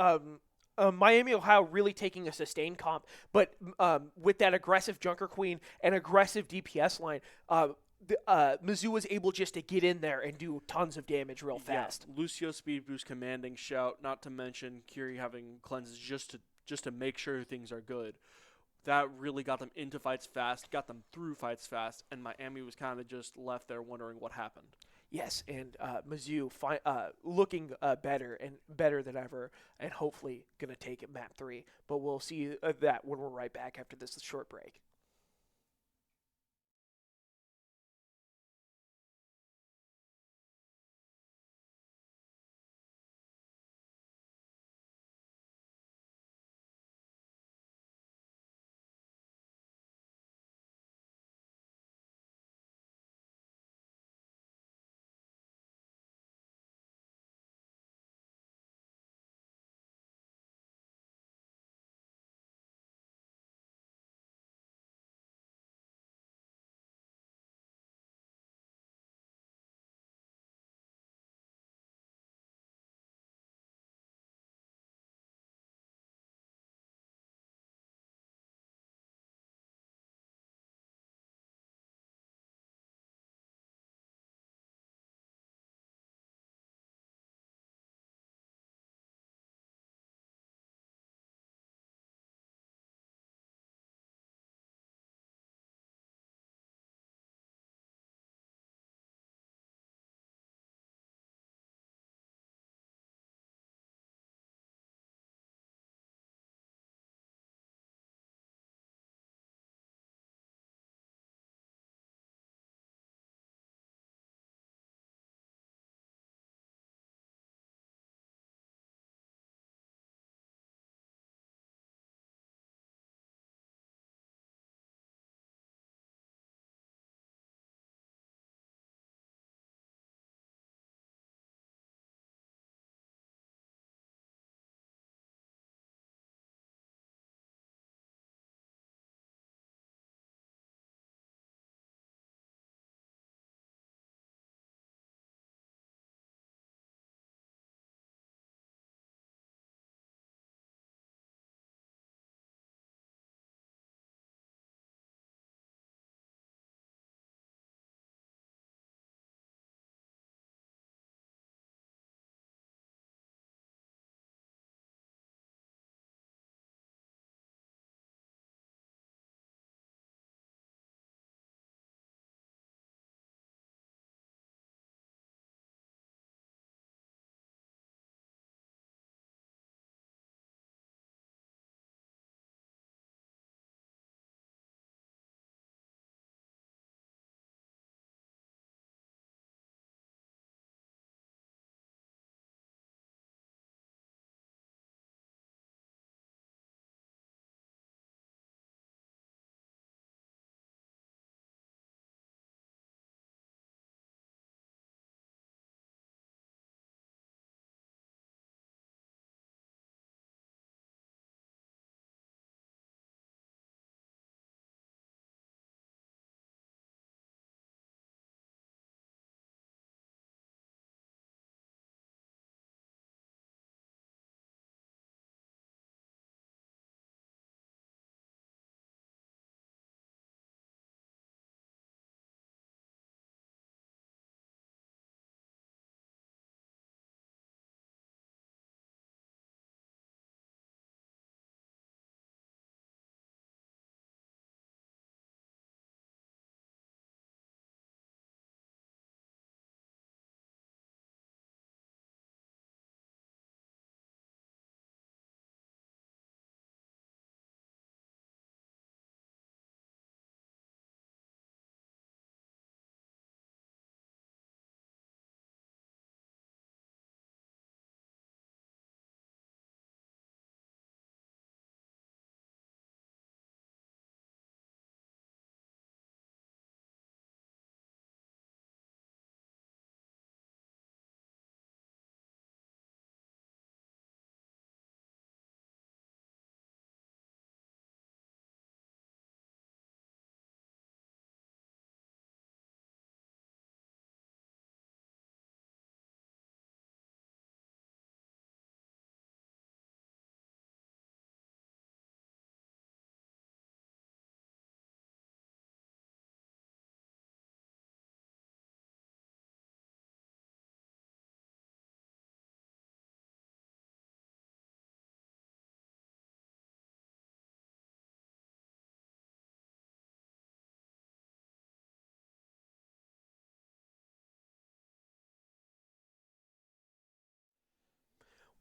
B: Miami, Ohio really taking a sustained comp, but with that aggressive Junker Queen and aggressive DPS line, Mizzou was able just to get in there and do tons of damage real fast.
E: Yeah, Lucio speed boost, commanding shout, not to mention Kiri having cleanses just to make sure things are good. That really got them into fights fast, got them through fights fast, and Miami was kind of just left there wondering what happened.
B: Yes, and Mizzou looking better than ever, and hopefully going to take it map 3. But we'll see that when we're right back after this short break.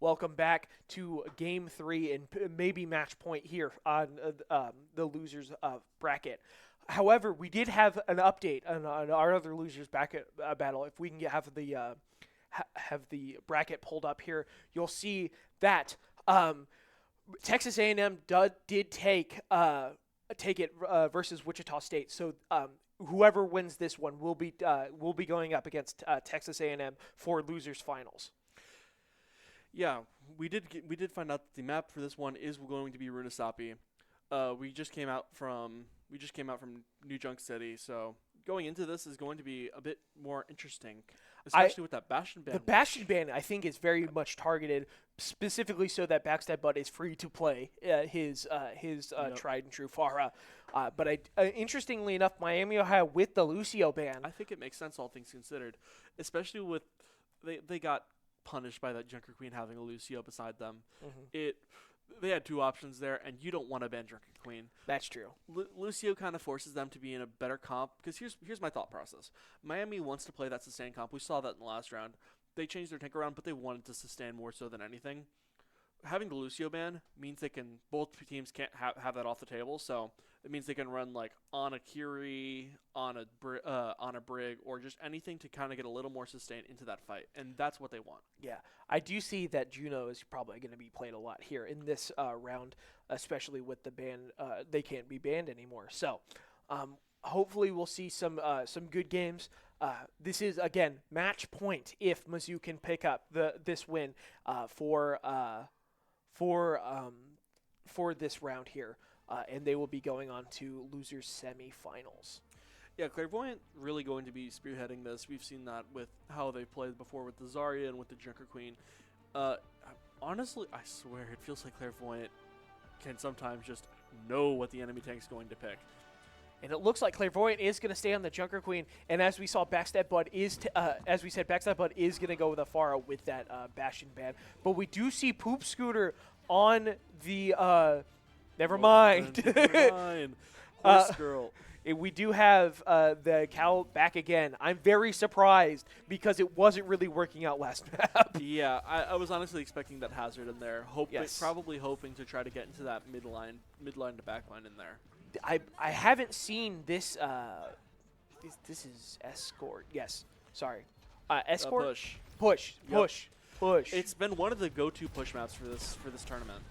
B: welcome back to Game 3 and maybe match point here on the losers bracket. However, we did have an update on our other losers bracket battle. If we can have the bracket pulled up here, you'll see that Texas A&M did take it versus Wichita State. So whoever wins this one will be going up against Texas A&M for losers finals.
E: Yeah, we did find out that the map for this one is going to be Runasapi. We just came out from New Junk City, so going into this is going to be a bit more interesting, especially with that Bastion ban.
B: The Bastion ban, I think, is very much targeted specifically so that Backstab Bud is free to play his tried and true Pharah. But interestingly enough, Miami, Ohio with the Lucio ban.
E: I think it makes sense, all things considered, especially with they got punished by that Junker Queen having a Lucio beside them. They had two options there, and you don't want to ban Junker Queen.
B: That's true.
E: Lucio kind of forces them to be in a better comp, because here's my thought process. Miami wants to play that sustain comp. We saw that in the last round. They changed their tank around, but they wanted to sustain more so than anything. Having the Lucio ban means both teams can't have that off the table, so it means they can run like on a Curie, on a Brig, or just anything to kind of get a little more sustain into that fight, and that's what they want.
B: Yeah, I do see that Juno is probably going to be played a lot here in this round, especially with the ban. They can't be banned anymore, so hopefully we'll see some good games. This is again match point if Mizzou can pick up this win for this round here. And they will be going on to losers semifinals.
E: Yeah, Clairvoyant really going to be spearheading this. We've seen that with how they've played before with the Zarya and with the Junker Queen. Honestly, I swear, it feels like Clairvoyant can sometimes just know what the enemy tank's going to pick.
B: And it looks like Clairvoyant is going to stay on the Junker Queen. And as we saw, Backstab Bud is going to go with a Pharah with that Bastion ban. But we do see Poop Scooter on the. Never mind.
E: Horse girl.
B: We do have the Cal back again. I'm very surprised because it wasn't really working out last map.
E: Yeah, I was honestly expecting that Hazard in there.
B: Yes.
E: Probably hoping to try to get into that midline to backline in there.
B: I haven't seen this. This is Escort. Yes. Sorry. Escort?
E: Push.
B: Push.
E: It's been one of the go-to push maps for this tournament.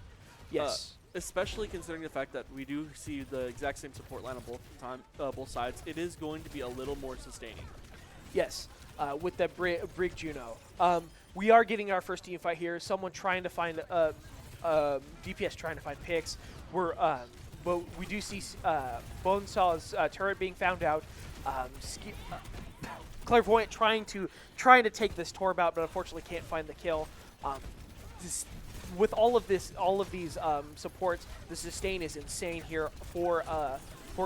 B: Yes.
E: Especially considering the fact that we do see the exact same support line on both sides, it is going to be a little more sustaining.
B: Yes, with the Brig Juno. We are getting our first team fight here. Someone trying to find DPS trying to find picks. But we do see Bonesaw's turret being found out. Clairvoyant trying to take this Torb out, but unfortunately can't find the kill. With all of these supports, the sustain is insane here for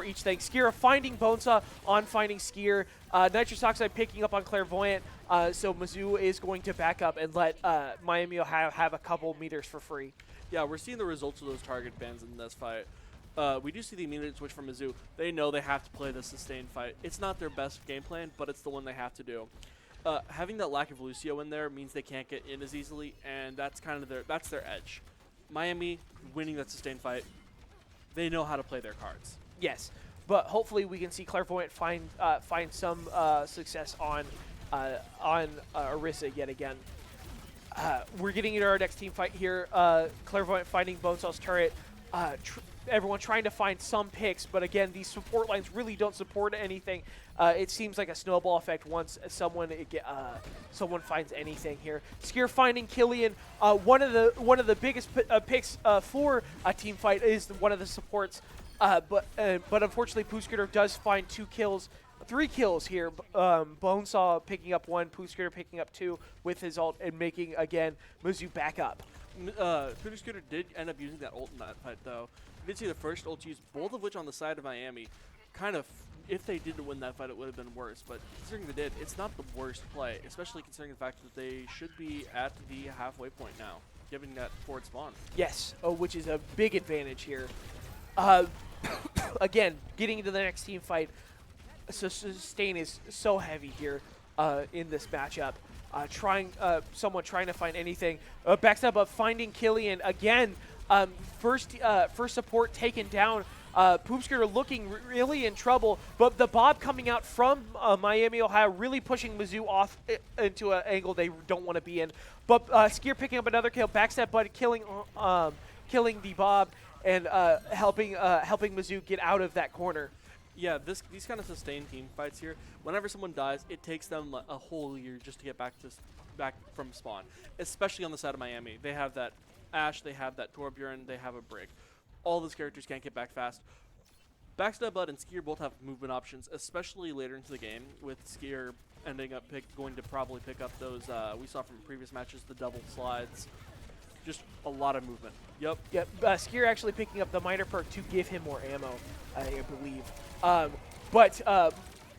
B: each thing. Skier finding Bonesaw on finding Skier. Nitrous Oxide picking up on Clairvoyant. So Mizzou is going to back up and let Miami Ohio have a couple meters for free.
E: Yeah, we're seeing the results of those target bans in this fight. We do see the immediate switch from Mizzou. They know they have to play the sustained fight. It's not their best game plan, but it's the one they have to do. Having that lack of Lucio in there means they can't get in as easily, and that's kind of their edge. Miami winning that sustained fight, they know how to play their cards.
B: Yes, but hopefully we can see Clairvoyant find some success on Orisa yet again. We're getting into our next team fight here. Clairvoyant finding Bonesaw's turret. Everyone trying to find some picks, but again, these support lines really don't support anything. It seems like a snowball effect once someone finds anything here. Skier finding Killian. One of the biggest picks for a team fight is one of the supports, but unfortunately, Pooskooter does find 3 kills here. Bonesaw picking up 1, Pooskooter picking up 2 with his ult and making again Mizzou back up.
E: Pooskooter did end up using that ult in that fight though. We did see the first ult used, both of which on the side of Miami. Kind of, if they didn't win that fight, it would have been worse. But considering they did, it's not the worst play, especially considering the fact that they should be at the halfway point now, given that forward spawn.
B: Yes, which is a big advantage here. Again, getting into the next team fight, so sustain is so heavy here in this matchup. someone trying to find anything. Backstab up, finding Killian again. First support taken down. Poopskirter looking really in trouble, but the Bob coming out from Miami, Ohio, really pushing Mizzou off into an angle they don't want to be in. But Skier picking up another kill, Backstab Bud killing the Bob, and helping Mizzou get out of that corner.
E: Yeah, these kind of sustained team fights here, whenever someone dies, it takes them a whole year just to get back from spawn, especially on the side of Miami. They have that Ashe, they have that Torbjorn, they have a Brig. All those characters can't get back fast. Backstab Bud and Skier both have movement options, especially later into the game, with Skier ending up going to probably pick up those we saw from previous matches, the double slides. Just a lot of movement. Yep.
B: Skier actually picking up the minor perk to give him more ammo, I believe. But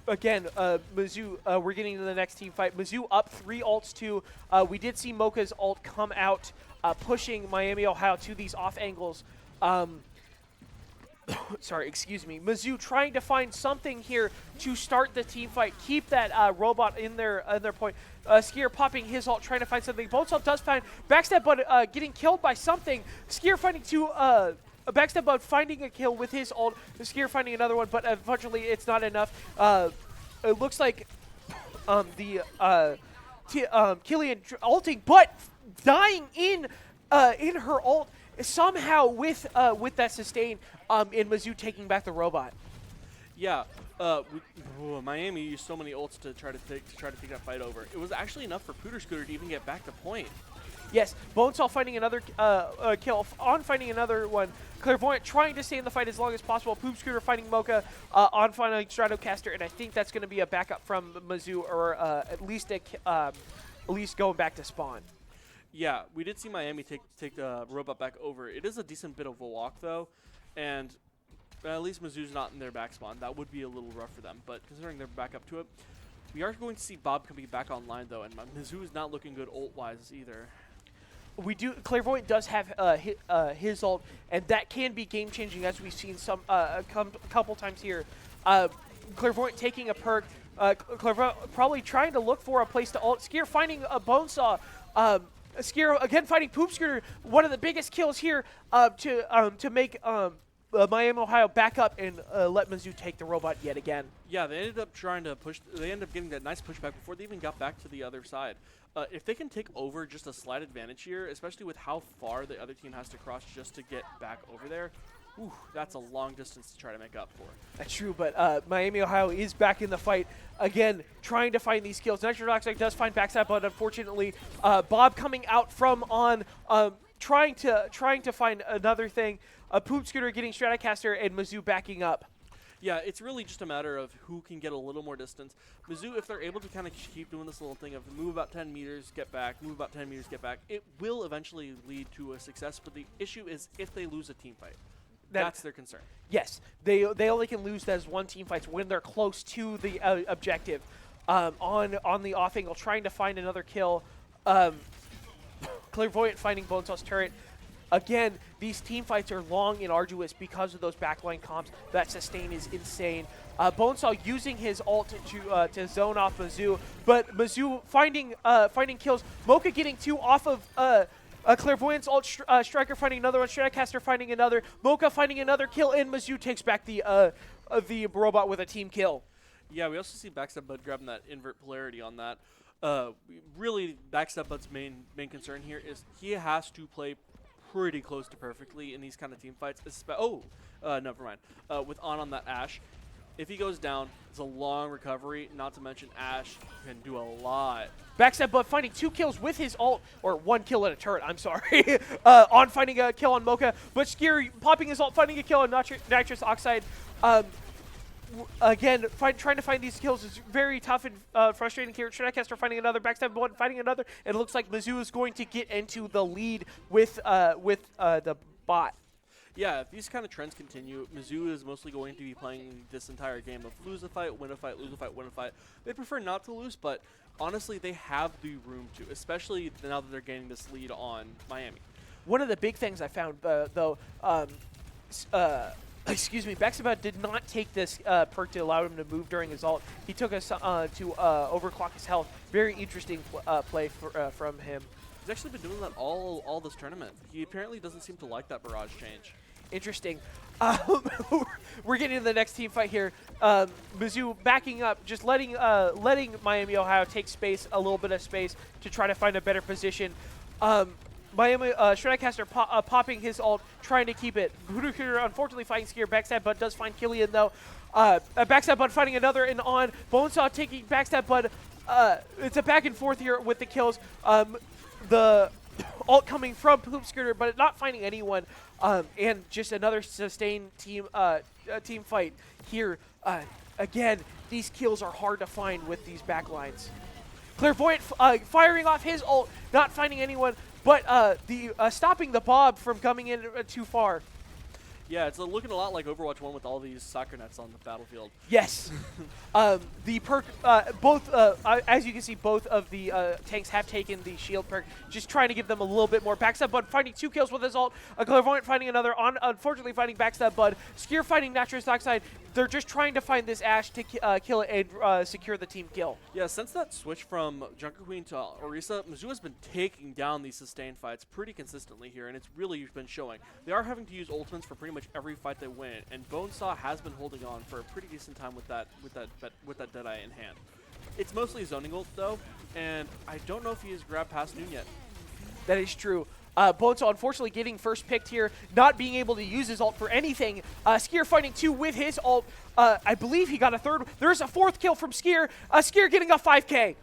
B: again, Mizzou, we're getting to the next team fight. Mizzou up 3 ults to. We did see Mocha's ult come out, pushing Miami, Ohio to these off angles. Sorry, excuse me. Mizzou trying to find something here to start the team fight, keep that robot in their point. Skier popping his ult, trying to find something. Bonesaw does find Backstab Bud getting killed by something. Skier finding Backstab Bud finding a kill with his ult. Skier finding another one, but unfortunately it's not enough. It looks like Killian ulting, but dying in her ult somehow with that sustain. In Mizzou taking back the robot.
E: Yeah, Miami used so many ults to try to take that fight over. It was actually enough for Scooter to even get back to point.
B: Yes, Bonesaw finding another kill, on finding another one. Clairvoyant trying to stay in the fight as long as possible. Poop Scooter fighting Mocha, on finding Stratocaster, and I think that's going to be a backup from Mizzou, or at least going back to spawn.
E: Yeah, we did see Miami take the robot back over. It is a decent bit of a walk though, and at least Mizzou's not in their back spawn. That would be a little rough for them, but considering they're back up to it, we are going to see Bob coming back online though, and Mizzou is not looking good ult-wise either.
B: Clairvoyant does have his ult, and that can be game-changing, as we've seen a couple times here. Clairvoyant taking a perk. Clairvoyant probably trying to look for a place to ult. Skier finding a Bonesaw. Skier again fighting Poop Scooter. One of the biggest kills here to make Miami, Ohio back up and let Mizzou take the robot yet again.
E: Yeah, they ended up trying to push. They ended up getting that nice pushback before they even got back to the other side. If they can take over just a slight advantage here, especially with how far the other team has to cross just to get back over there, that's a long distance to try to make up for.
B: That's true, but Miami, Ohio is back in the fight again, trying to find these kills. Nitrous Oxide does find Backstab, but unfortunately, Bob coming out from on, trying to find another thing. Poop Scooter getting Stratocaster, and Mizzou backing up.
E: Yeah, it's really just a matter of who can get a little more distance. Mizzou, if they're able to kind of keep doing this little thing of move about 10 meters, get back, move about 10 meters, get back, it will eventually lead to a success. But the issue is if they lose a team fight. That's their concern. Yes,
B: they only can lose those one team fights when they're close to the objective. On the off angle, trying to find another kill. Clairvoyant finding Bonesaw's turret. Again, these team fights are long and arduous because of those backline comps. That sustain is insane. Bonesaw using his ult to zone off Mizzou, but Mizzou finding kills. Mocha getting 2 off of Clairvoyant's ult. Striker finding another one. Stratocaster finding another. Mocha finding another kill, and Mizzou takes back the robot with a team kill.
E: Yeah, we also see Backstab Bud grabbing that invert polarity on that. Really, Backstab Bud's main concern here is he has to play pretty close to perfectly in these kind of team fights. Never mind. With on that Ashe, if he goes down, it's a long recovery. Not to mention Ashe can do a lot.
B: Backstab Bud finding 2 kills with his ult, or 1 kill at a turret, I'm sorry. On finding a kill on Mocha, but Skier popping his ult, finding a kill on Nitrous Oxide. Again, trying to find these kills is very tough and frustrating here. Stratocaster finding another, Backstab Bud finding another, and it looks like Mizzou is going to get into the lead with the bot.
E: Yeah, if these kind of trends continue, Mizzou is mostly going to be playing this entire game of lose a fight, win a fight, lose a fight, win a fight. They prefer not to lose, but honestly, they have the room to, especially now that they're gaining this lead on Miami.
B: One of the big things I found, though, Excuse me, Backstabot did not take this perk to allow him to move during his ult. He took us to overclock his health. Very interesting play from him.
E: He's actually been doing that all this tournament. He apparently doesn't seem to like that barrage change.
B: Interesting. We're getting to the next team fight here. Mizzou backing up, just letting Miami, Ohio take space, a little bit of space to try to find a better position. Miami Shredcaster popping his ult, trying to keep it. Voodoo Cooter unfortunately fighting Skier. Backstab Bud does find Killian though. Backstab Bud fighting another and on. Bonesaw taking Backstab Bud. It's a back and forth here with the kills. The ult coming from Poop Scooter, but not finding anyone. And just another sustained team fight here. Again, these kills are hard to find with these backlines. Clairvoyant firing off his ult, not finding anyone, but stopping the Bob from coming in too far.
E: Yeah, it's looking a lot like Overwatch 1 with all these soccer nets on the battlefield.
B: Yes. The perk, as you can see, both of the tanks have taken the shield perk, just trying to give them a little bit more. Backstab Bud finding 2 kills with his ult. A Clairvoyant finding another, unfortunately finding Backstab Bud. Skier fighting Nitrous Oxide. They're just trying to find this Ashe to kill it and secure the team kill.
E: Yeah, since that switch from Junker Queen to Orisa, Mizzou has been taking down these sustained fights pretty consistently here, and it's really been showing. They are having to use ultimates for pretty much every fight they win, and Bonesaw has been holding on for a pretty decent time with that Deadeye in hand. It's mostly zoning ult though, and I don't know if he has grabbed past noon yet.
B: That is true. Bonesaw unfortunately getting first picked here, not being able to use his ult for anything. Skier fighting 2 with his ult. I believe he got a 3rd. There's a 4th kill from Skier. Skier getting a 5K.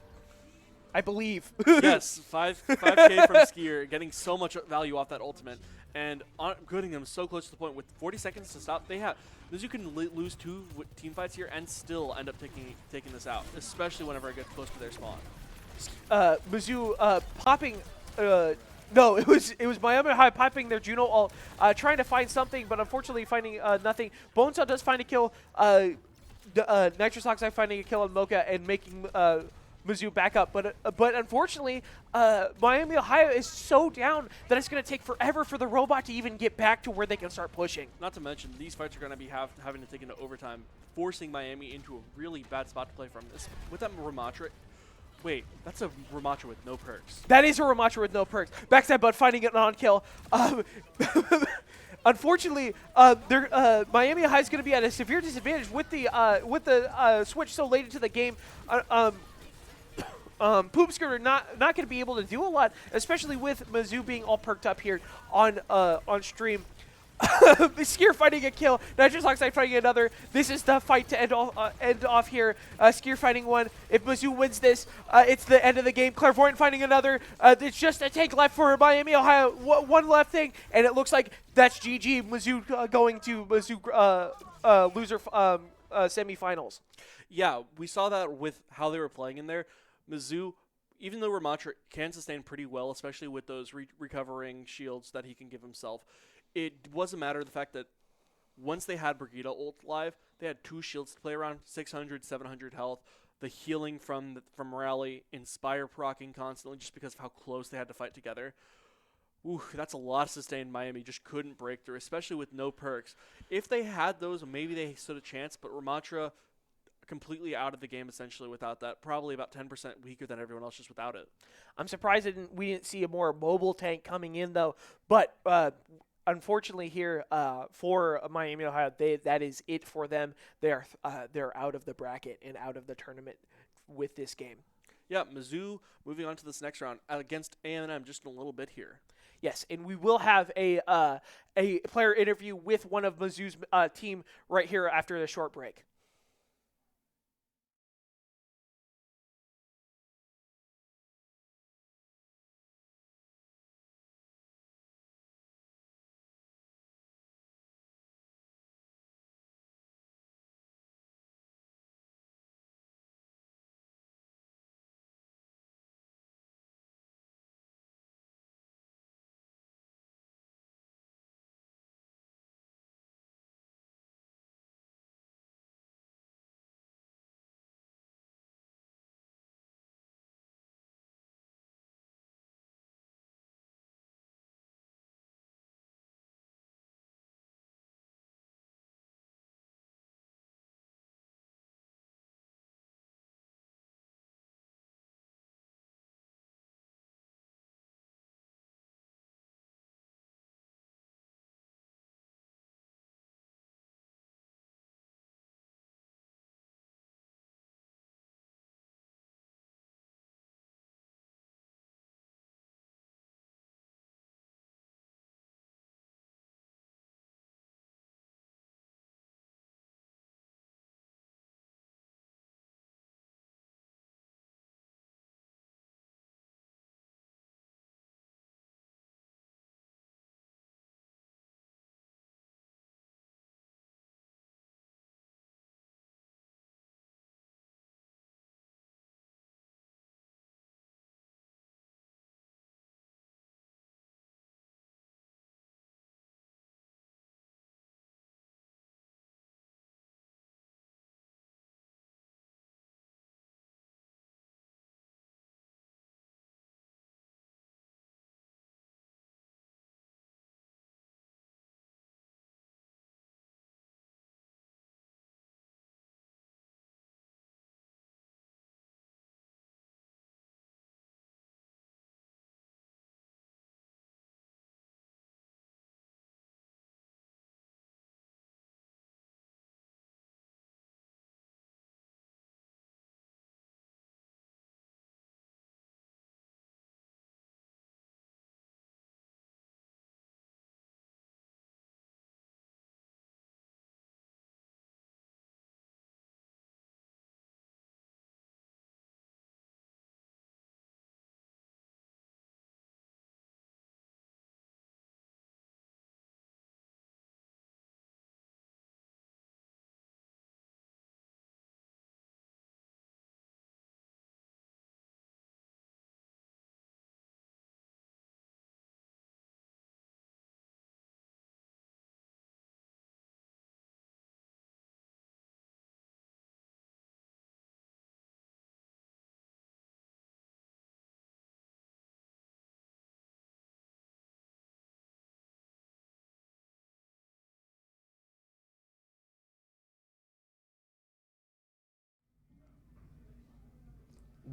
B: I believe.
E: Yes, 5K from Skier, getting so much value off that ultimate, and getting them so close to the point with 40 seconds to stop. Mizzou can lose 2 team fights here and still end up taking this out, especially whenever it gets close to their spawn.
B: Mizzou popping. No, it was Miami High popping their Juno ult, trying to find something, but unfortunately finding nothing. Bonesaw does find a kill. Nitrous Oxide finding a kill on Mocha and making Mizzou back up. But unfortunately, Miami Ohio is so down that it's going to take forever for the robot to even get back to where they can start pushing.
E: Not to mention, these fights are going to be having to take into overtime, forcing Miami into a really bad spot to play from. With that Ramatra. Wait, that's a Ramatra with no perks.
B: That is a Ramatra with no perks. Backstab Bud finding it on kill. Unfortunately, Miami High is going to be at a severe disadvantage with the switch so late into the game. Poop Scooter not going to be able to do a lot, especially with Mizzou being all perked up here on stream. Skier fighting a kill. Nitrous Oxide fighting another. This is the fight to end off here. Skier fighting 1. If Mizzou wins this, it's the end of the game. Clairvoyant fighting another. It's just a tank left for Miami Ohio. One left thing, and it looks like that's GG. Mizzou going to Mizzou loser semifinals.
E: Yeah, we saw that with how they were playing in there. Mizzou, even though Ramatra can sustain pretty well, especially with those recovering shields that he can give himself, it was a matter of the fact that once they had Brigitte ult live, they had 2 shields to play around, 600, 700 health, the healing from Rally, Inspire proccing constantly just because of how close they had to fight together. Ooh, that's a lot of sustained Miami just couldn't break through, especially with no perks. If they had those, maybe they stood a chance, but Ramatra completely out of the game essentially without that, probably about 10% weaker than everyone else just without it.
B: I'm surprised we didn't see a more mobile tank coming in though, but unfortunately here for Miami Ohio, that is it for them. They're out of the bracket and out of the tournament with this game.
E: Yeah, Mizzou moving on to this next round against A&M just in a little bit here.
B: Yes, and we will have a player interview with one of Mizzou's team right here after the short break.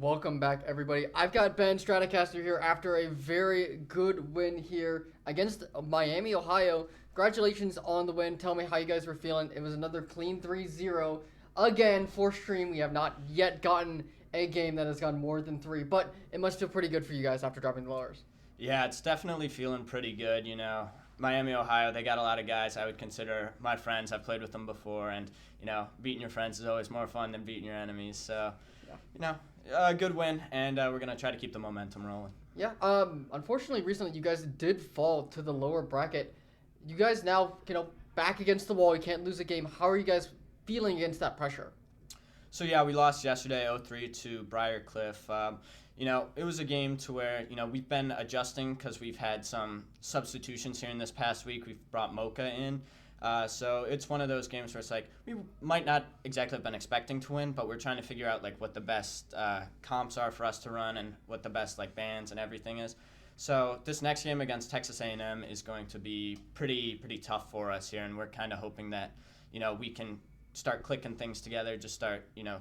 F: Welcome back, everybody. I've got Ben Stratocaster here after a very good win here against Miami, Ohio. Congratulations on the win. Tell me how you guys were feeling. It was another clean 3-0. Again, for stream, we have not yet gotten a game that has gone more than 3, but it must feel pretty good for you guys after dropping the lowers.
G: Yeah, it's definitely feeling pretty good, you know. Miami, Ohio, they got a lot of guys I would consider my friends. I've played with them before, and, you know, beating your friends is always more fun than beating your enemies. So, you know, a good win, and we're going to try to keep the momentum rolling.
F: Yeah, unfortunately, recently you guys did fall to the lower bracket. You guys now, back against the wall. You can't lose a game. How are you guys feeling against that pressure?
G: So, yeah, we lost yesterday 0-3 to Briar. You know, it was a game to where, you know, we've been adjusting because we've had some substitutions here in this past week. We've brought Mocha in. So it's one of those games where it's like we might not exactly have been expecting to win, but we're trying to figure out like what the best comps are for us to run and what the best like bans and everything is. So this next game against Texas A&M is going to be pretty tough for us here, and we're kind of hoping that, you know, we can start clicking things together, just start, you know,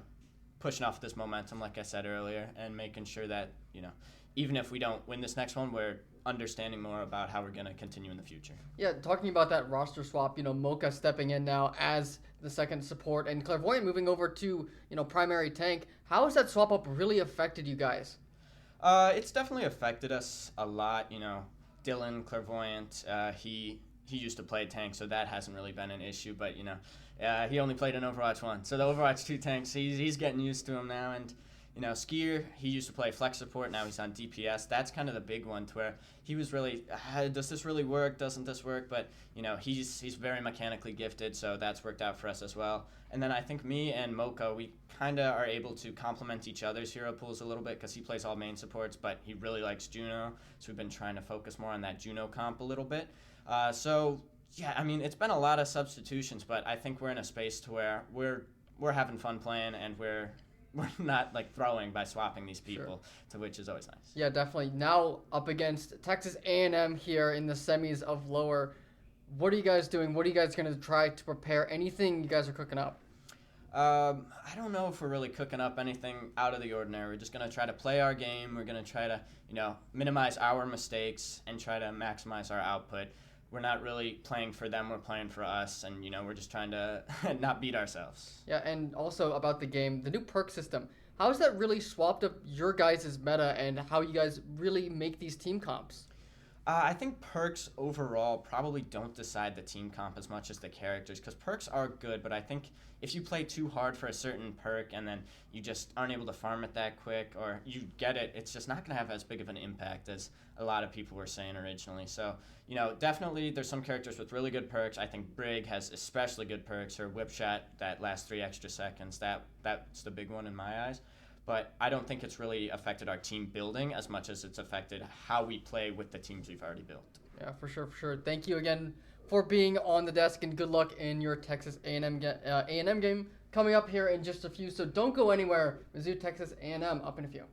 G: pushing off this momentum, like I said earlier, and making sure that, you know, even if we don't win this next one, we're understanding more about how we're going to continue in the future.
F: Yeah, talking about that roster swap, Mocha stepping in now as the second support and Clairvoyant moving over to, primary tank. How has that swap up really affected you guys?
G: It's definitely affected us a lot. You know, Dylan, Clairvoyant, he used to play tank, so that hasn't really been an issue, but, you know, he only played in Overwatch 1. So the Overwatch 2 tanks, he's getting used to him now. And, you know, Skier, he used to play flex support. Now he's on DPS. That's kind of the big one to where he was really, does this really work? Doesn't this work? But, you know, he's very mechanically gifted, so that's worked out for us as well. And then I think me and Mocha, we kind of are able to complement each other's hero pools a little bit because he plays all main supports, but he really likes Juno. So we've been trying to focus more on that Juno comp a little bit. Yeah, I mean, it's been a lot of substitutions, but I think we're in a space to where we're having fun playing, and we're not like throwing by swapping these people, to which is always nice.
F: Yeah, definitely. Now up against Texas A&M here in the semis of lower. What are you guys doing? What are you guys going to try to prepare? Anything you guys are cooking up?
G: I don't know if we're really cooking up anything out of the ordinary. We're just going to try to play our game. We're going to try to, you know, minimize our mistakes and try to maximize our output. We're not really playing for them, we're playing for us, and, you know, we're just trying to not beat ourselves.
F: Yeah, and also about the game, the new perk system. How has that really swapped up your guys' meta and how you guys really make these team comps?
G: I think perks overall probably don't decide the team comp as much as the characters, because perks are good, but I think if you play too hard for a certain perk and then you just aren't able to farm it that quick, or you get it, it's just not going to have as big of an impact as a lot of people were saying originally. So, you know, definitely there's some characters with really good perks. I think Brig has especially good perks. Her whip shot that lasts 3 extra seconds, that's the big one in my eyes. But I don't think it's really affected our team building as much as it's affected how we play with the teams we've already built.
F: Yeah, for sure, for sure. Thank you again for being on the desk, and good luck in your Texas A&M game coming up here in just a few. So don't go anywhere. Mizzou, Texas A&M up in a few.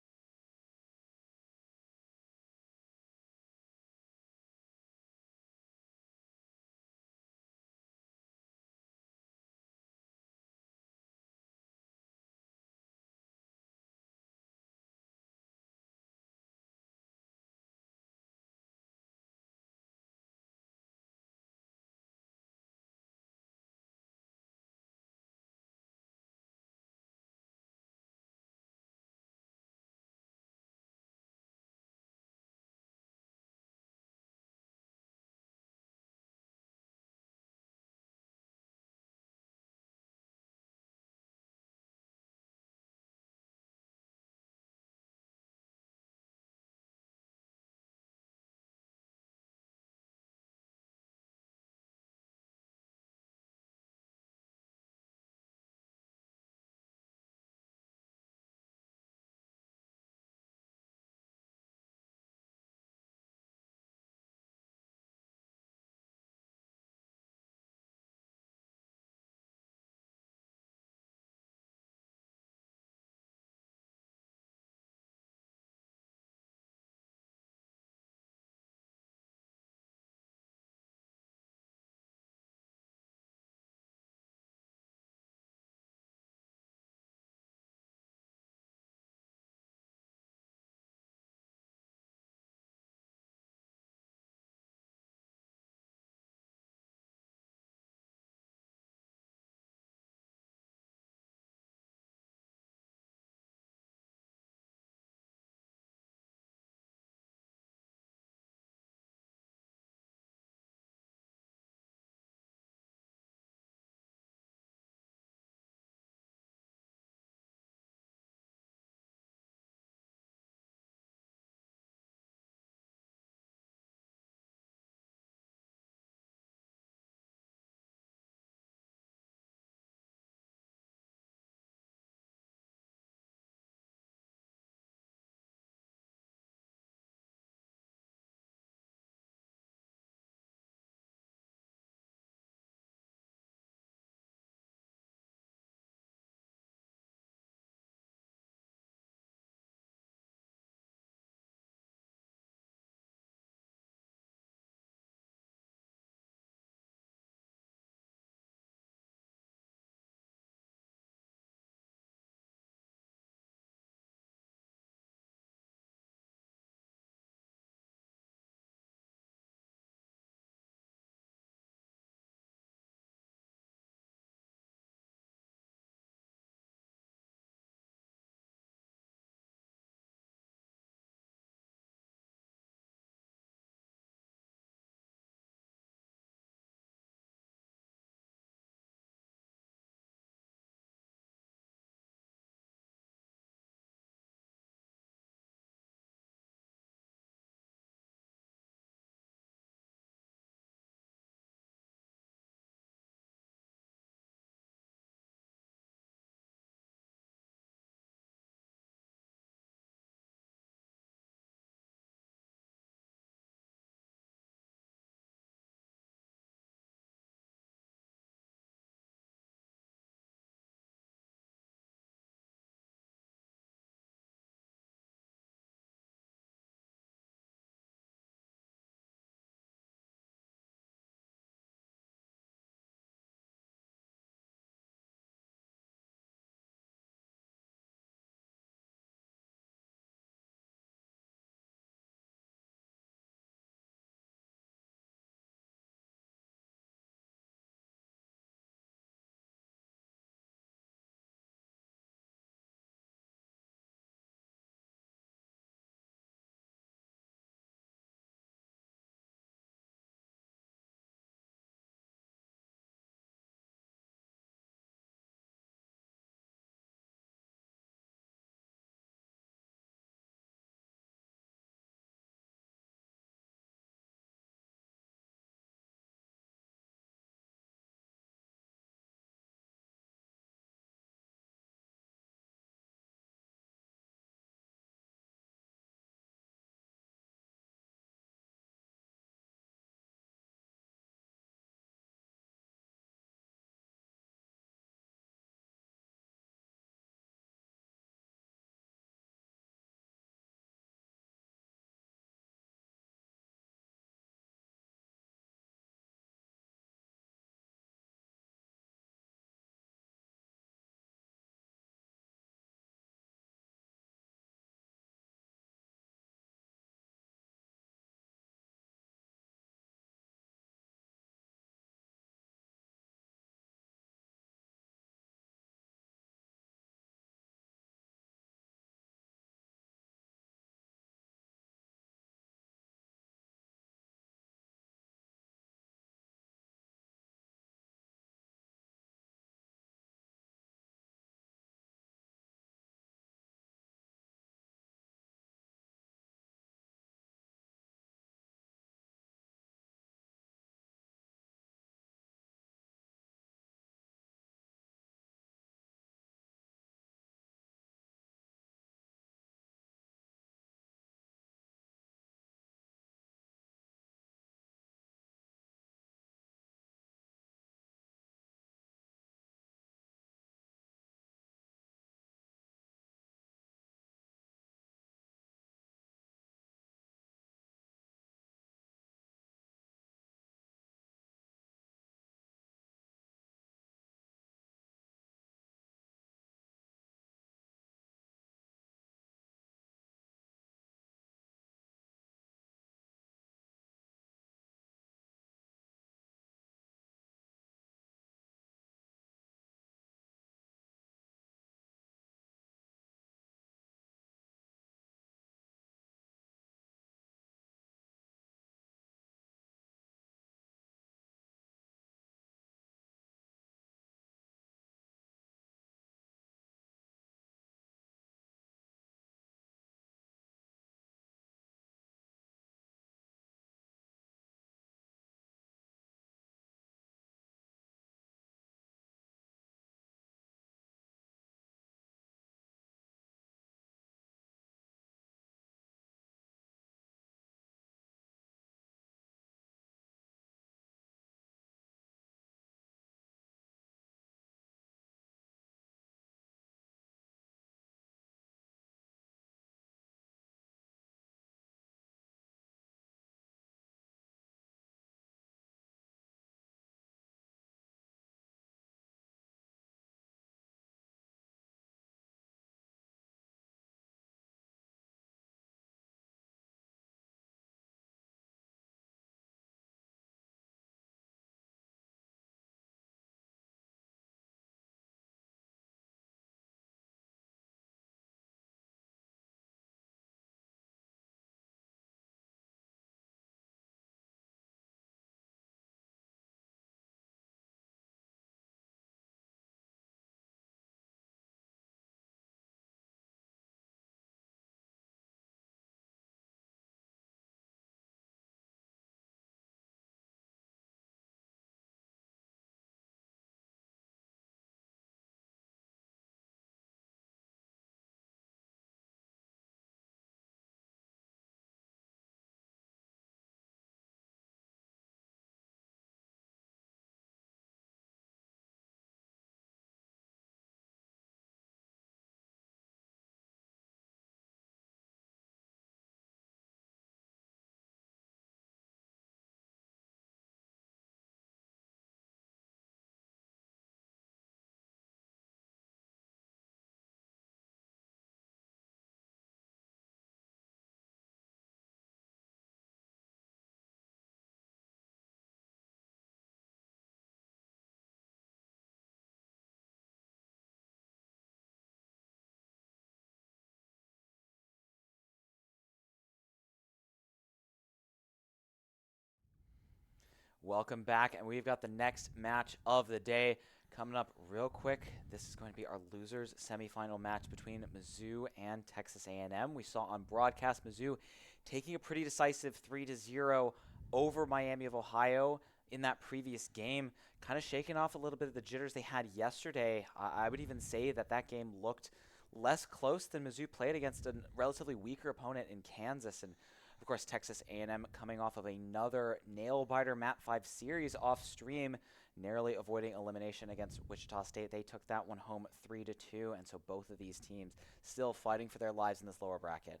A: Welcome back, and we've got the next match of the day coming up real quick. This is going to be our losers semifinal match between Mizzou and Texas A&M. We saw on broadcast Mizzou taking a pretty decisive 3-0 over Miami of Ohio in that previous game, kind of shaking off a little bit of the jitters they had yesterday. I would even say that that game looked less close than Mizzou played against a relatively weaker opponent in Kansas. And of course, Texas A&M coming off of another nail-biter Map 5 series off stream, narrowly avoiding elimination against Wichita State. They took that one home 3-2, and so both of these teams still fighting for their lives in this lower bracket.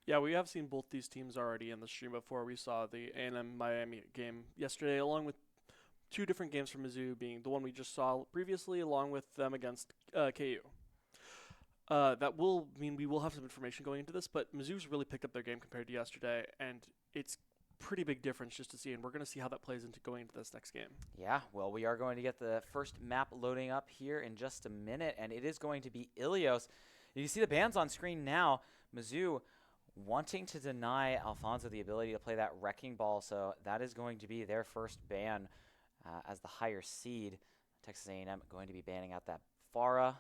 E: Yeah, we have seen both these teams already in the stream before. We saw the A&M Miami game yesterday, along with two different games from Mizzou, being the one we just saw previously, along with them against KU. That will mean we will have some information going into this, but Mizzou's really picked up their game compared to yesterday, and it's pretty big difference just to see, and we're going to see how that plays into going into this next game.
A: Yeah, well, we are going to get the first map loading up here in just a minute, and it is going to be Ilios. You see the bans on screen now. Mizzou wanting to deny Alfonso the ability to play that wrecking ball, so that is going to be their first ban as the higher seed. Texas A&M going to be banning out that Farah,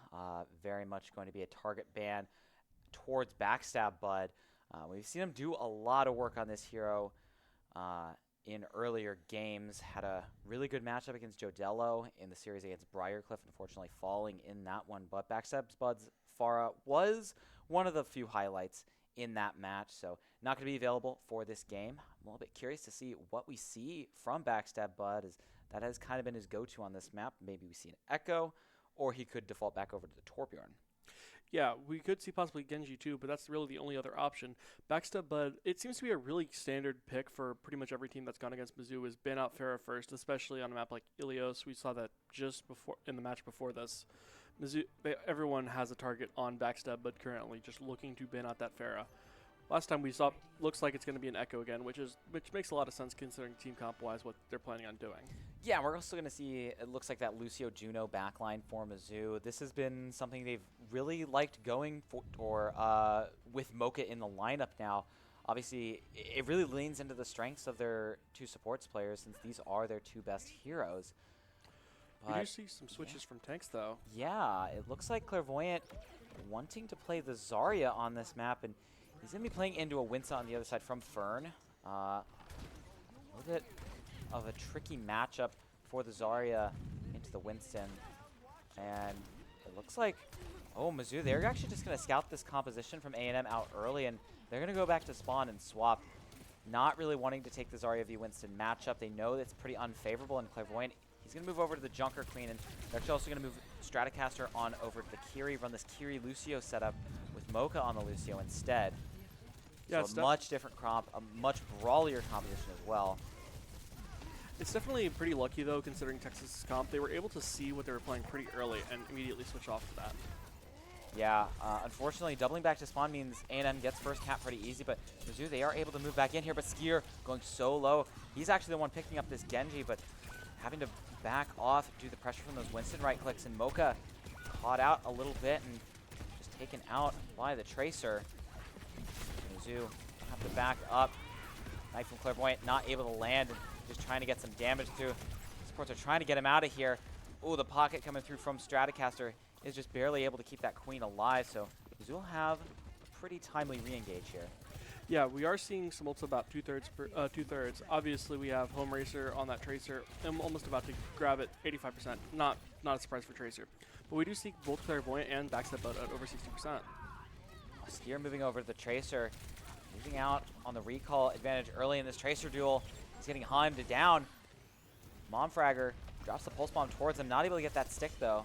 A: very much going to be a target ban towards Backstab Bud. We've seen him do a lot of work on this hero in earlier games. Had a really good matchup against Jodello in the series against Briar, unfortunately falling in that one. But Backstab Bud's Farah was one of the few highlights in that match, so not going to be available for this game. I'm a little bit curious to see what we see from Backstab Bud, as that has kind of been his go-to on this map. Maybe we see an Echo, or he could default back over to the Torbjorn.
E: Yeah, we could see possibly Genji too, but that's really the only other option. Backstab Bud, it seems to be a really standard pick for pretty much every team that's gone against Mizzou, is ban out Farah first, especially on a map like Ilios. We saw that just before in the match before this. Mizzou, everyone has a target on Backstab Bud currently, just looking to ban out that Farah. Last time we saw, looks like it's going to be an Echo again, which makes a lot of sense considering team comp-wise what they're planning on doing.
A: Yeah, we're also going to see, it looks like that Lucio Juno backline for Mizzou. This has been something they've really liked going for with Mocha in the lineup now. Obviously, it really leans into the strengths of their two supports players, since these are their two best heroes.
E: We do see some switches from tanks, though.
A: Yeah, it looks like Clairvoyant wanting to play the Zarya on this map, and he's going to be playing into a Winsa on the other side from Fern. A little bit of a tricky matchup for the Zarya into the Winston. And it looks like, oh, Mizzou, they're actually just going to scout this composition from A&M out early, and they're going to go back to spawn and swap. Not really wanting to take the Zarya v Winston matchup. They know that's pretty unfavorable, and Clairvoyant, he's going to move over to the Junker Queen, and they're actually also going to move Stratocaster on over to the Kiri, run this Kiri Lucio setup with Mocha on the Lucio instead.
E: Yeah,
A: so a much different comp, a much brawlier composition as well.
E: It's definitely pretty lucky, though, considering Texas' comp. They were able to see what they were playing pretty early and immediately switch off to that.
A: Yeah, unfortunately, doubling back to spawn means A&M gets first cap pretty easy, but Mizzou, they are able to move back in here, but Skier going so low. He's actually the one picking up this Genji, but having to back off due to the pressure from those Winston right clicks, and Mocha caught out a little bit and just taken out by the Tracer. Mizzou have to back up. Knife from Clairvoyant not able to land, and just trying to get some damage through. Supports are trying to get him out of here. Oh, the pocket coming through from Stratocaster is just barely able to keep that Queen alive, so Mizzou will have a pretty timely re-engage here.
E: Yeah, we are seeing some ults about two-thirds. Obviously, we have Home Racer on that Tracer. I'm almost about to grab it 85%. Not a surprise for Tracer. But we do see both Clairvoyant and Backstab Bud at over 60%.
A: Skier moving over to the Tracer, losing out on the recall advantage early in this Tracer duel. He's getting Heimed down. Momfragger drops the pulse bomb towards him, not able to get that stick though.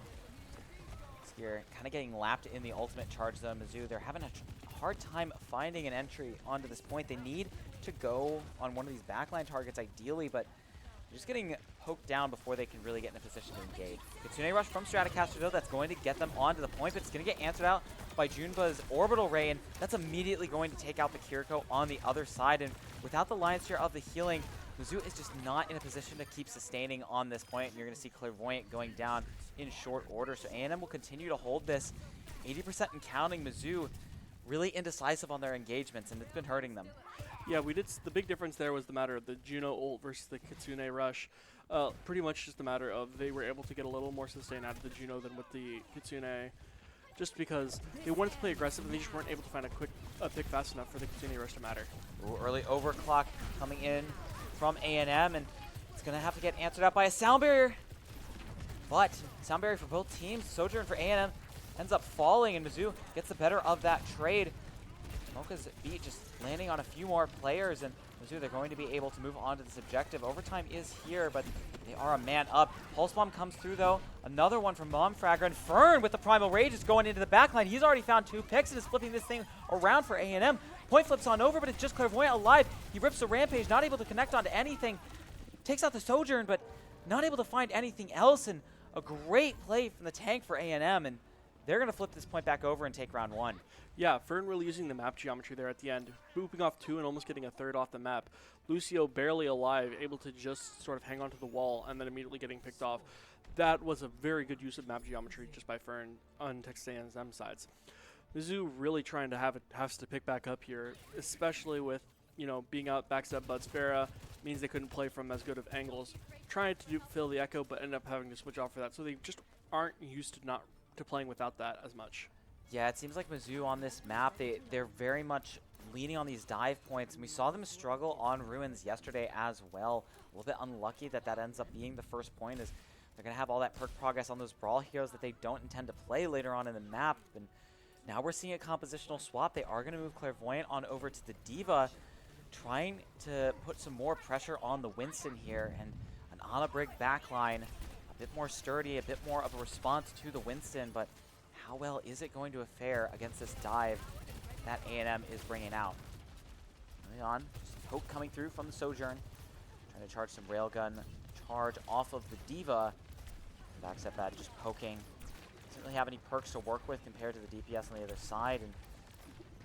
A: Skier kind of getting lapped in the ultimate charge though. Mizzou, they're having a hard time finding an entry onto this point. They need to go on one of these backline targets ideally, but they're just getting poked down before they can really get in a position to engage. Kitsune Rush from Stratocaster though, that's going to get them onto the point, but it's going to get answered out by Junba's Orbital Ray, and that's immediately going to take out the Kiriko on the other side. And without the lion's share of the healing, Mizzou is just not in a position to keep sustaining on this point, and you're going to see Clairvoyant going down in short order. So A&M will continue to hold this 80% and counting. Mizzou really indecisive on their engagements, and it's been hurting them.
E: Yeah, the big difference there was the matter of the Juno ult versus the Kitsune rush. Pretty much just a matter of they were able to get a little more sustain out of the Juno than with the Kitsune, just because they wanted to play aggressive and they just weren't able to find a pick fast enough for the Kitsune rush to matter.
A: Ooh, early overclock coming in from A&M, and it's going to have to get answered out by a sound barrier. But sound barrier for both teams. Sojourn for A&M ends up falling, and Mizzou gets the better of that trade. Mocha's beat just landing on a few more players, and Mizzou, they're going to be able to move on to this objective. Overtime is here, but they are a man up. Pulse Bomb comes through, though. Another one from Momfragger, and Fern with the Primal Rage is going into the backline. He's already found 2 picks and is flipping this thing around for A&M. Point flips on over, but it's just Clairvoyant alive. He rips the Rampage, not able to connect onto anything. Takes out the Sojourn, but not able to find anything else, and a great play from the tank for A&M, and they're going to flip this point back over and take round 1.
E: Yeah, Fern really using the map geometry there at the end, booping off 2 and almost getting a 3rd off the map. Lucio barely alive, able to just sort of hang onto the wall and then immediately getting picked off. That was a very good use of map geometry just by Fern on Texas A&M sides. Mizzou really trying to has to pick back up here, especially with, you know, being out backstep Bud's Farah means they couldn't play from as good of angles. Trying to fill the echo, but ended up having to switch off for that, so they just aren't used to playing without that as much.
A: Yeah, it seems like Mizzou on this map, they're very much leaning on these dive points, and we saw them struggle on Ruins yesterday as well. A little bit unlucky that ends up being the first point, as they're going to have all that perk progress on those Brawl heroes that they don't intend to play later on in the map. And now we're seeing a compositional swap. They are going to move Clairvoyant on over to the D.Va, trying to put some more pressure on the Winston here, and an Anabrig backline, a bit more sturdy, a bit more of a response to the Winston, but how well is it going to fare against this dive that A&M is bringing out? Moving on, poke coming through from the Sojourn, trying to charge some railgun charge off of the D.Va. Backstep that, just poking. Doesn't really have any perks to work with compared to the DPS on the other side, and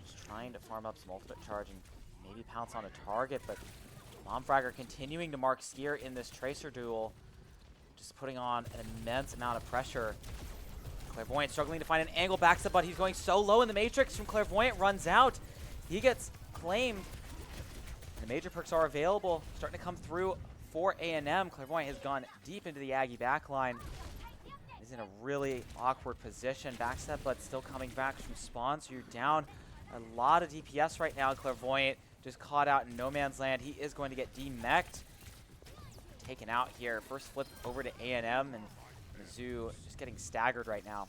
A: just trying to farm up some ultimate charge and maybe pounce on a target, but Momfragger continuing to mark Skier in this Tracer duel, just putting on an immense amount of pressure. Clairvoyant struggling to find an angle, backs up, but he's going so low in the Matrix from Clairvoyant, runs out. He gets claimed. The major perks are available, starting to come through for A&M. Clairvoyant has gone deep into the Aggie backline. He's in a really awkward position. Backstep, but still coming back from spawn, so you're down a lot of DPS right now. Clairvoyant just caught out in no man's land. He is going to get demech'd. Taken out here. First flip over to A&M, and Mizzou just getting staggered right now.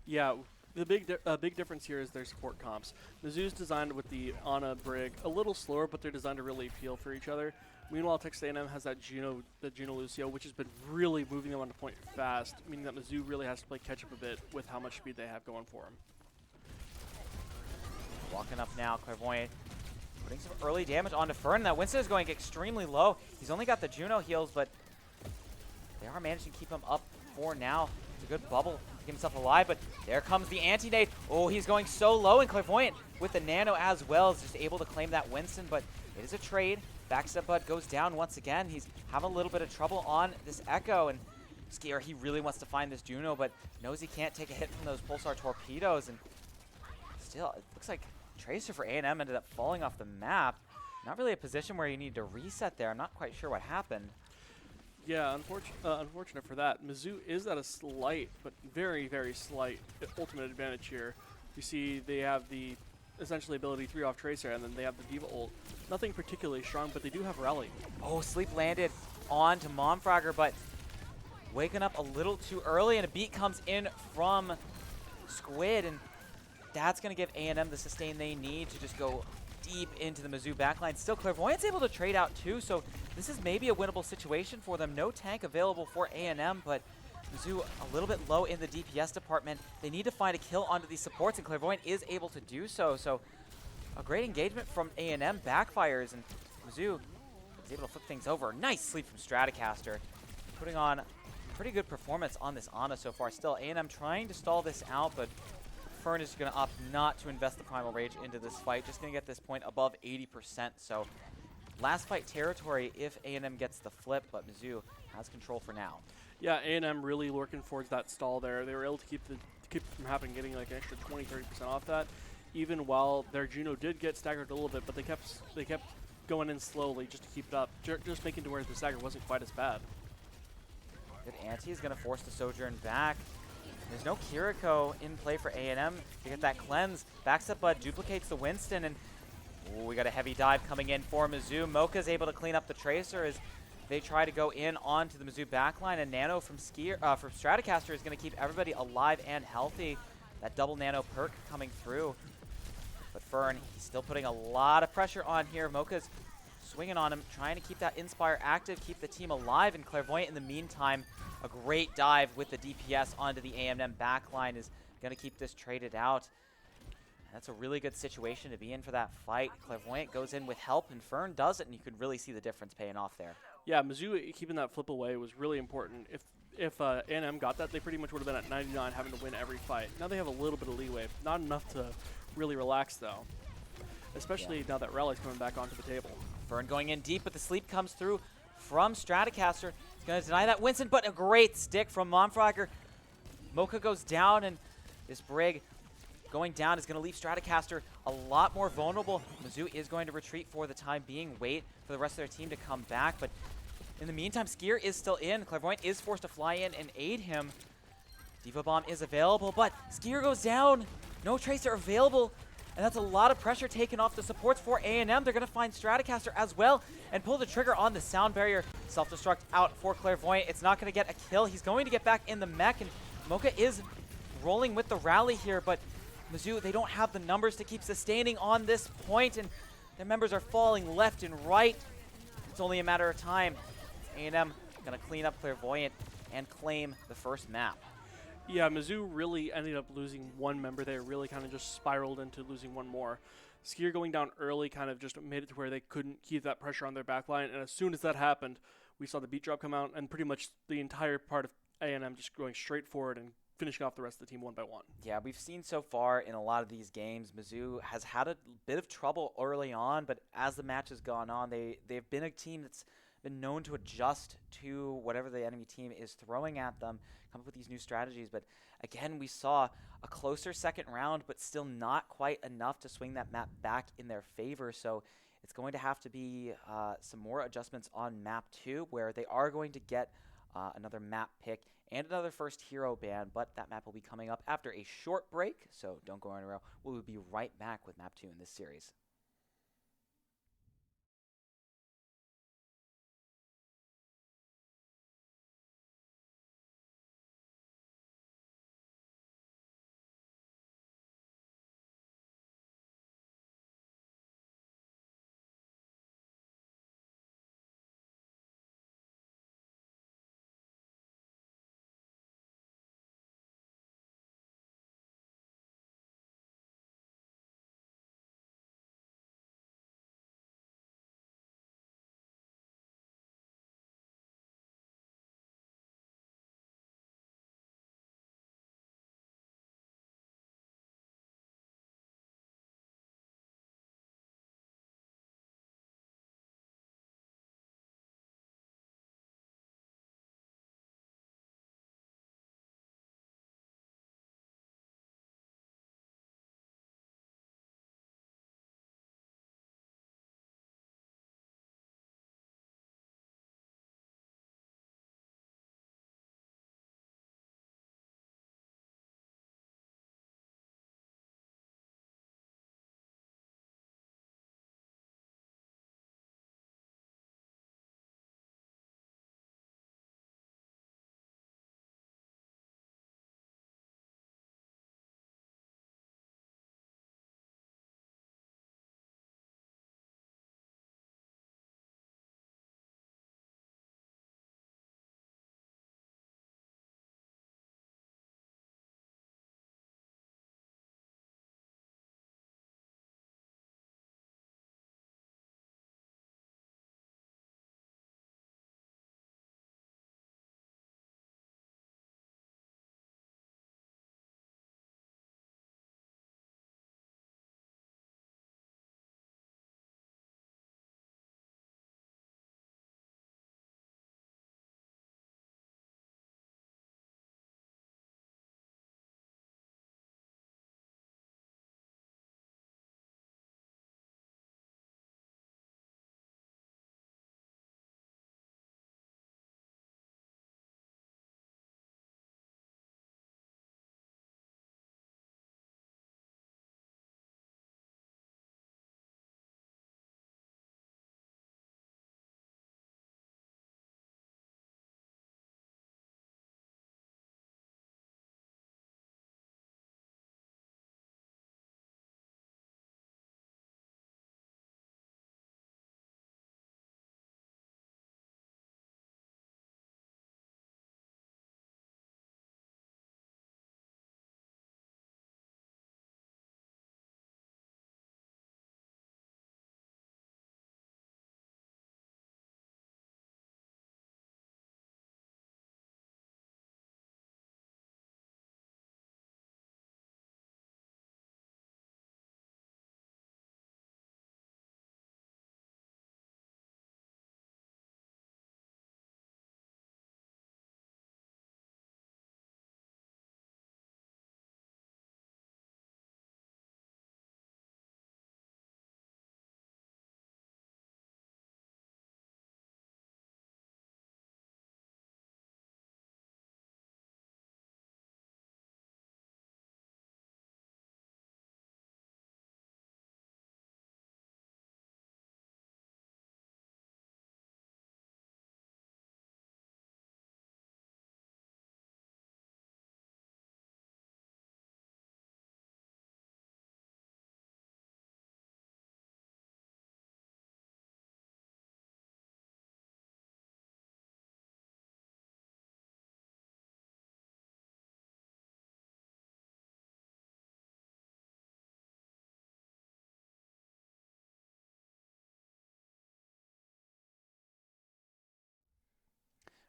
E: Yeah, the big difference here is their support comps. Mizzou's designed with the Ana Brig a little slower, but they're designed to really appeal for each other. Meanwhile, Texas A&M has that Juno Lucio, which has been really moving them on the point fast, meaning that Mizzou really has to play catch up a bit with how much speed they have going for them.
A: Walking up now, Clairvoyant putting some early damage onto Fern. That Winston is going extremely low. He's only got the Juno heals, but they are managing to keep him up for now. It's a good bubble to keep himself alive, but there comes the anti-nade. Oh, he's going so low, and Clairvoyant with the nano as well is just able to claim that Winston, but it is a trade. Backstep Bud goes down once again. He's having a little bit of trouble on this Echo, and Skier, he really wants to find this Juno, but knows he can't take a hit from those Pulsar torpedoes, and still, it looks like Tracer for A&M ended up falling off the map. Not really a position where you need to reset there. I'm not quite sure what happened.
E: Yeah, unfortunate for that. Mizzou is at a slight, but very, very slight ultimate advantage here. You see they have the essentially ability 3 off Tracer, and then they have the D.Va ult. Nothing particularly strong, but they do have Rally.
A: Oh, sleep landed on to Momfragger, but waking up a little too early, and a beat comes in from Squid, and that's going to give A&M the sustain they need to just go deep into the Mizzou backline. Still, Clairvoyant's able to trade out too, so this is maybe a winnable situation for them. No tank available for A&M, but Mizzou a little bit low in the DPS department. They need to find a kill onto these supports, and Clairvoyant is able to do so. So a great engagement from A&M backfires, and Mizzou is able to flip things over. Nice sleep from Stratocaster, putting on pretty good performance on this Ana so far. Still, A&M trying to stall this out, but Fern is going to opt not to invest the Primal Rage into this fight. Just going to get this point above 80%. So last fight territory if A&M gets the flip, but Mizzou has control for now.
E: Yeah, A&M really working towards that stall there. They were able to keep it from happening, getting like an extra 20-30% off that. even while their Juno did get staggered a little bit, but they kept going in slowly just to keep it up, just making to where the stagger wasn't quite as bad.
A: Good ante is going to force the Sojourn back. There's no Kiriko in play for A&M to get that cleanse. Backstep Bud duplicates the Winston, and ooh, we got a heavy dive coming in for Mizzou. Mocha's able to clean up the Tracer as they try to go in onto the Mizzou backline, and Nano from Stratocaster is going to keep everybody alive and healthy. That double Nano perk coming through. But Fern, he's still putting a lot of pressure on here. Mocha's swinging on him, trying to keep that Inspire active, keep the team alive, and Clairvoyant in the meantime, a great dive with the DPS onto the A&M backline is going to keep this traded out. That's a really good situation to be in for that fight. Clairvoyant goes in with help, and Fern does it, and you can really see the difference paying off there.
E: Yeah, Mizzou keeping that flip away was really important. If A&M got that, they pretty much would have been at 99, having to win every fight. Now they have a little bit of leeway, not enough to really relax though, especially now that Rally's coming back onto the table.
A: Fern going in deep, but the sleep comes through from Stratocaster. He's going to deny that Winston, but a great stick from Momfrogger. Mocha goes down, and this Brig going down is going to leave Stratocaster a lot more vulnerable. Mizzou is going to retreat for the time being, wait for the rest of their team to come back, but in the meantime, Skier is still in. Clairvoyant is forced to fly in and aid him. Diva Bomb is available, but Skier goes down. No Tracer available, and that's a lot of pressure taken off the supports for A&M. They're going to find Stratocaster as well and pull the trigger on the sound barrier. Self-destruct out for Clairvoyant. It's not going to get a kill. He's going to get back in the mech, and Mocha is rolling with the rally here, but Mizzou, they don't have the numbers to keep sustaining on this point, and their members are falling left and right. It's only a matter of time. A&M going to clean up Clairvoyant and claim the first map.
E: Yeah, Mizzou really ended up losing one member there, really kind of just spiraled into losing one more. Skier going down early kind of just made it to where they couldn't keep that pressure on their backline, and as soon as that happened, we saw the beat drop come out, and pretty much the entire part of A&M just going straight forward and finishing off the rest of the team one by one.
A: Yeah, we've seen so far in a lot of these games, Mizzou has had a bit of trouble early on, but as the match has gone on, they've been a team that's been known to adjust to whatever the enemy team is throwing at them, come up with these new strategies. But again, we saw a closer second round, but still not quite enough to swing that map back in their favor. So it's going to have to be some more adjustments on map 2, where they are going to get another map pick and another first hero ban, but that map will be coming up after a short break, so don't go anywhere. We will be right back with map 2 in this series.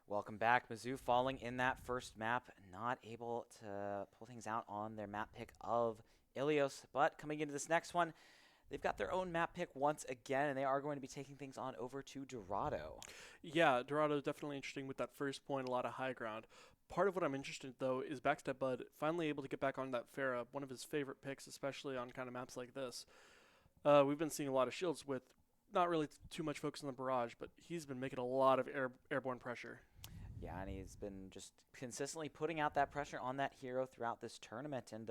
A: Welcome back. Mizzou falling in that first map, not able to pull things out on their map pick of Ilios, but coming into this next one, they've got their own map pick once again, and they are going to be taking things on over to Dorado.
E: Yeah, Dorado is definitely interesting with that first point, a lot of high ground. Part of what I'm interested in, though, is Backstep Bud finally able to get back on that Pharah, one of his favorite picks, especially on kind of maps like this. We've been seeing a lot of shields with not really too much focus on the barrage, but he's been making a lot of airborne pressure.
A: Yeah, and he's been just consistently putting out that pressure on that hero throughout this tournament. And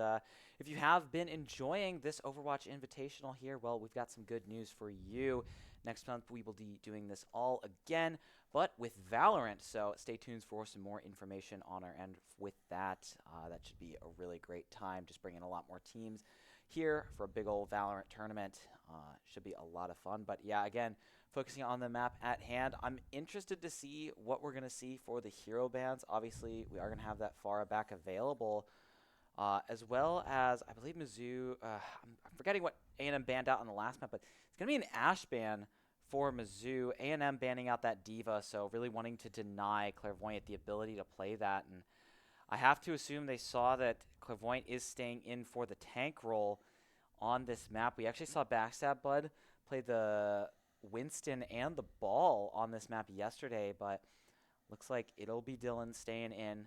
A: if you have been enjoying this Overwatch Invitational here, well, we've got some good news for you. Next month, we will be doing this all again, but with Valorant. So stay tuned for some more information on our end with that. That should be a really great time, just bringing a lot more teams here for a big old Valorant tournament. Should be a lot of fun. But yeah, again, focusing on the map at hand, I'm interested to see what we're going to see for the hero bans. Obviously, we are going to have that Pharah back available, as well as, I believe Mizzou, I'm forgetting what A&M banned out on the last map, but it's going to be an Ashe ban for Mizzou. A&M banning out that Diva, so really wanting to deny Clairvoyant the ability to play that. And I have to assume they saw that Clairvoyant is staying in for the tank role on this map. We actually saw Backstab Bud play the Winston and the Ball on this map yesterday, but looks like it'll be Dylan staying in,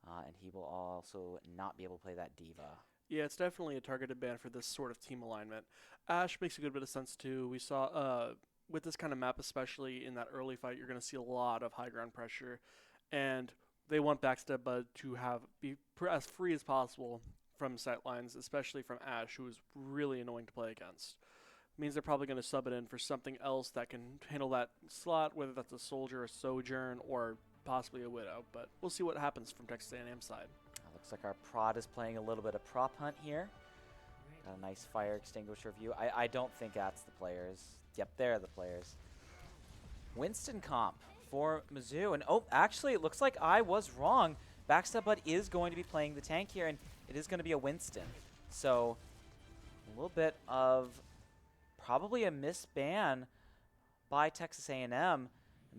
A: and he will also not be able to play that Diva.
E: Yeah, it's definitely a targeted ban for this sort of team alignment. Ashe makes a good bit of sense too. We saw with this kind of map, especially in that early fight, you're going to see a lot of high ground pressure, and they want Backstep Bud to be as free as possible from sight lines, especially from Ashe, who is really annoying to play against. Means they're probably going to sub it in for something else that can handle that slot, whether that's a Soldier, a Sojourn, or possibly a Widow. But we'll see what happens from Texas A&M side.
A: Looks like our prod is playing a little bit of prop hunt here. Got a nice fire extinguisher view. I don't think that's the players. Yep, they're the players. Winston comp for Mizzou. And oh, actually, it looks like I was wrong. Backstep Bud is going to be playing the tank here, and it is going to be a Winston. So a little bit of probably a misban by Texas A&M. And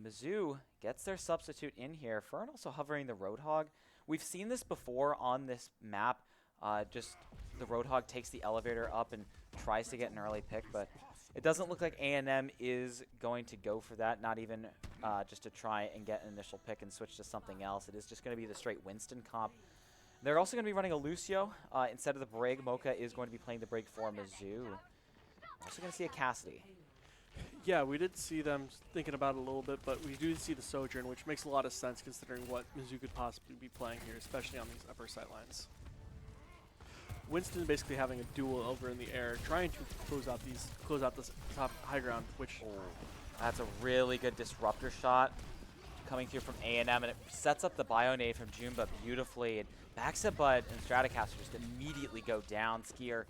A: Mizzou gets their substitute in here. Fern also hovering the Roadhog. We've seen this before on this map. Just the Roadhog takes the elevator up and tries to get an early pick, but it doesn't look like A&M is going to go for that, not even just to try and get an initial pick and switch to something else. It is just going to be the straight Winston comp. They're also going to be running a Lucio instead of the Brig. Mocha is going to be playing the Brig for Mizzou. Also going to see a Cassidy.
E: Yeah, we did see them thinking about it a little bit, but we do see the Sojourn, which makes a lot of sense considering what Mizzou could possibly be playing here, especially on these upper sight lines. Winston basically having a duel over in the air, trying to close out this top high ground, which
A: That's a really good disruptor shot coming through from A&M, and it sets up the Bionade from Jumba beautifully. And Backstep Bud and Stratocaster just immediately go down. Skier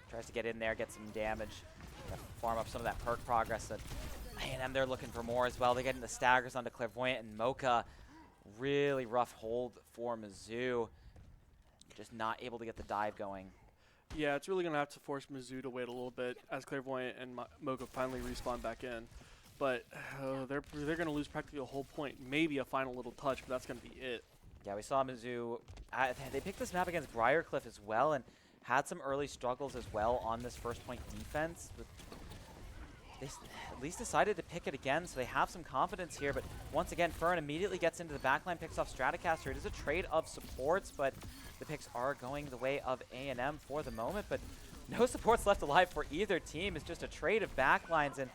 A: tries to get in there, get some damage, farm up some of that perk progress. And A&M, they're looking for more as well. They get into staggers onto Clairvoyant and Mocha. Really rough hold for Mizzou. Just not able to get the dive going.
E: Yeah, it's really going to have to force Mizzou to wait a little bit as Clairvoyant and Mocha finally respawn back in. But they're going to lose practically a whole point, maybe a final little touch, but that's going to be it.
A: Yeah, we saw Mizzou. They picked this map against Briar Cliff as well and had some early struggles as well on this first point defense. But they at least decided to pick it again, so they have some confidence here. But once again, Fern immediately gets into the backline, picks off Stratocaster. It is a trade of supports, but the picks are going the way of A&M for the moment. But no supports left alive for either team. It's just a trade of backlines. And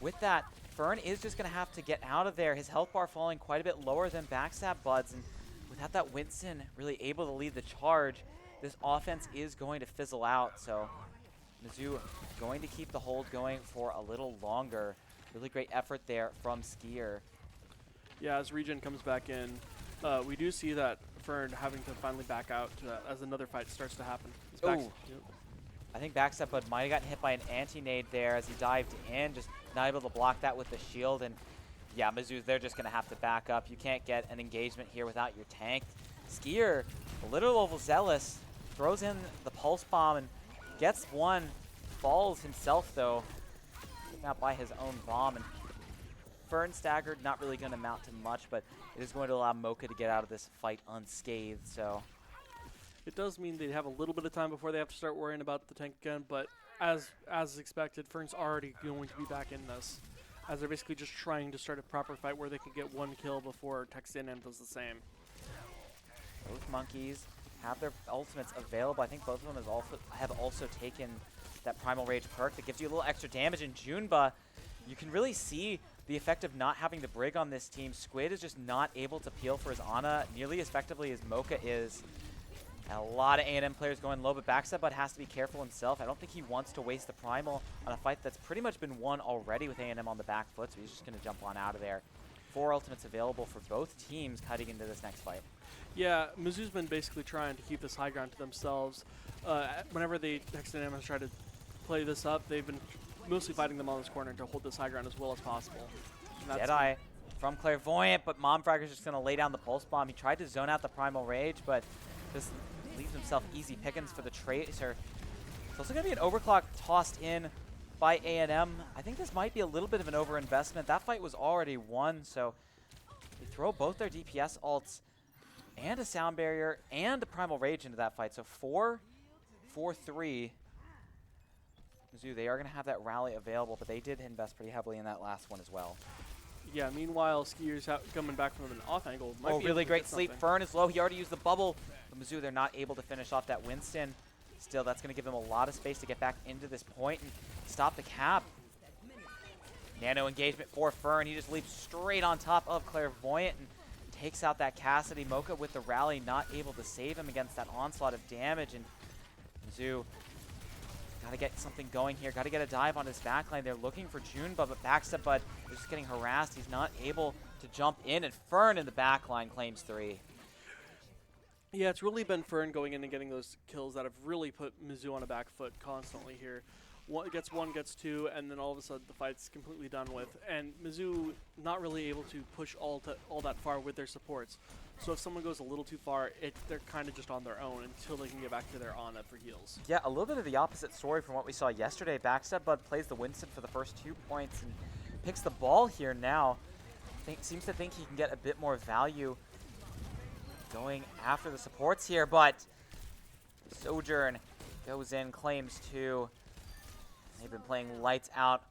A: with that, Fern is just going to have to get out of there. His health bar falling quite a bit lower than Backstab Bud's. And without that Winston really able to lead the charge, this offense is going to fizzle out. So Mizzou going to keep the hold going for a little longer. Really great effort there from Skier.
E: Yeah, as Regen comes back in, we do see that Fern having to finally back out as another fight starts to happen.
A: Ooh. I think Backstab Bud might have gotten hit by an anti-nade there as he dived in, just not able to block that with the shield. And yeah, Mizzou, they're just going to have to back up. You can't get an engagement here without your tank. Skier, a little overzealous, throws in the pulse bomb and gets one. Falls himself though, taken out by his own bomb. And Fern staggered, not really going to amount to much, but it is going to allow Mocha to get out of this fight unscathed. So
E: It does mean they have a little bit of time before they have to start worrying about the tank again, but as expected, Fern's already going to be back in this, as they're basically just trying to start a proper fight where they can get 1 kill before Tex In does the same.
A: both monkeys have their ultimates available. I think both of them have also taken that Primal Rage perk that gives you a little extra damage. And Junba, you can really see the effect of not having the Brig on this team. Squid is just not able to peel for his Ana nearly as effectively as Mocha is. And a lot of A&M players going low, but Backstep Bud has to be careful himself. I don't think he wants to waste the Primal on a fight that's pretty much been won already with A&M on the back foot, so he's just going to jump on out of there. 4 ultimates available for both teams cutting into this next fight.
E: Yeah, Mizzou's been basically trying to keep this high ground to themselves. Whenever Tex In has tried to play this up, they've been mostly fighting them on this corner to hold this high ground as well as possible.
A: Deadeye from Clairvoyant, but Momfragger's just going to lay down the Pulse Bomb. He tried to zone out the Primal Rage, but just leaves himself easy pickings for the Tracer. It's also going to be an Overclock tossed in by A&M. I think this might be a little bit of an overinvestment. That fight was already won, so they throw both their DPS ults and a Sound Barrier and a Primal Rage into that fight. So 4-4-3. Mizzou, they are going to have that rally available, but they did invest pretty heavily in that last one as well.
E: Yeah, meanwhile, Skier's coming back from an off angle. Might be
A: Really
E: able to
A: great
E: get
A: sleep.
E: something.
A: Fern is low. He already used the bubble. But Mizzou, they're not able to finish off that Winston. Still, that's going to give them a lot of space to get back into this point and stop the cap. Nano engagement for Fern. He just leaps straight on top of Clairvoyant and takes out that Cassidy. Mocha with the rally, not able to save him against that onslaught of damage. And Mizzou, got to get something going here. Got to get a dive on his backline. They're looking for Junba, but Backstep Bud is just getting harassed. He's not able to jump in, and Fern in the backline claims 3.
E: Yeah, it's really been Fern going in and getting those kills that have really put Mizzou on a back foot constantly here. Gets 1, gets 2, and then all of a sudden the fight's completely done with. And Mizzou not really able to push all that far with their supports. So if someone goes a little too far, they're kind of just on their own until they can get back to their Ana for heals.
A: Yeah, a little bit of the opposite story from what we saw yesterday. Backstep Bud plays the Winston for the first 2 points and picks the ball here now. Seems to think he can get a bit more value going after the supports here, but Sojourn goes in, claims 2. They've been playing lights out.